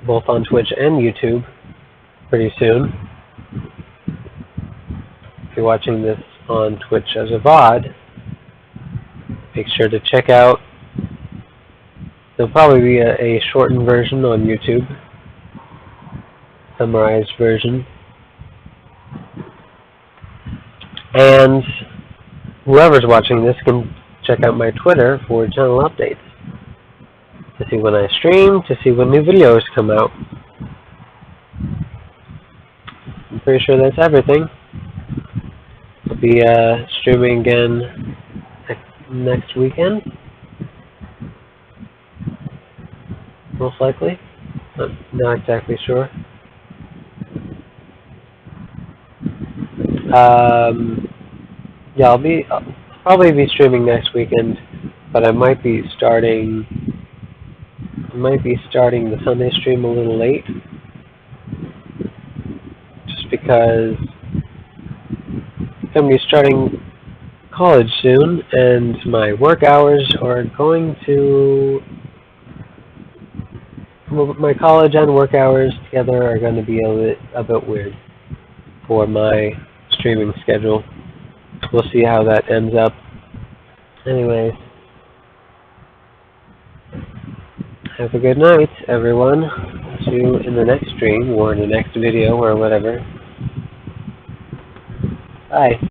both on Twitch and YouTube pretty soon. If you're watching this on Twitch as a VOD, make sure to check out. There'll probably be a shortened version on YouTube, summarized version. And whoever's watching this can check out my Twitter for channel updates, to see when I stream, to see when new videos come out. I'm pretty sure that's everything. I'll be streaming again next weekend, most likely. I'm not exactly sure. Yeah, I'll probably be streaming next weekend, but I might be starting the Sunday stream a little late, just because I'm going to be starting college soon, and my work hours are going to, my college and work hours together are going to be a bit weird for my streaming schedule. We'll see how that ends up. Anyways, have a good night, everyone. See you in the next stream or in the next video or whatever. Bye.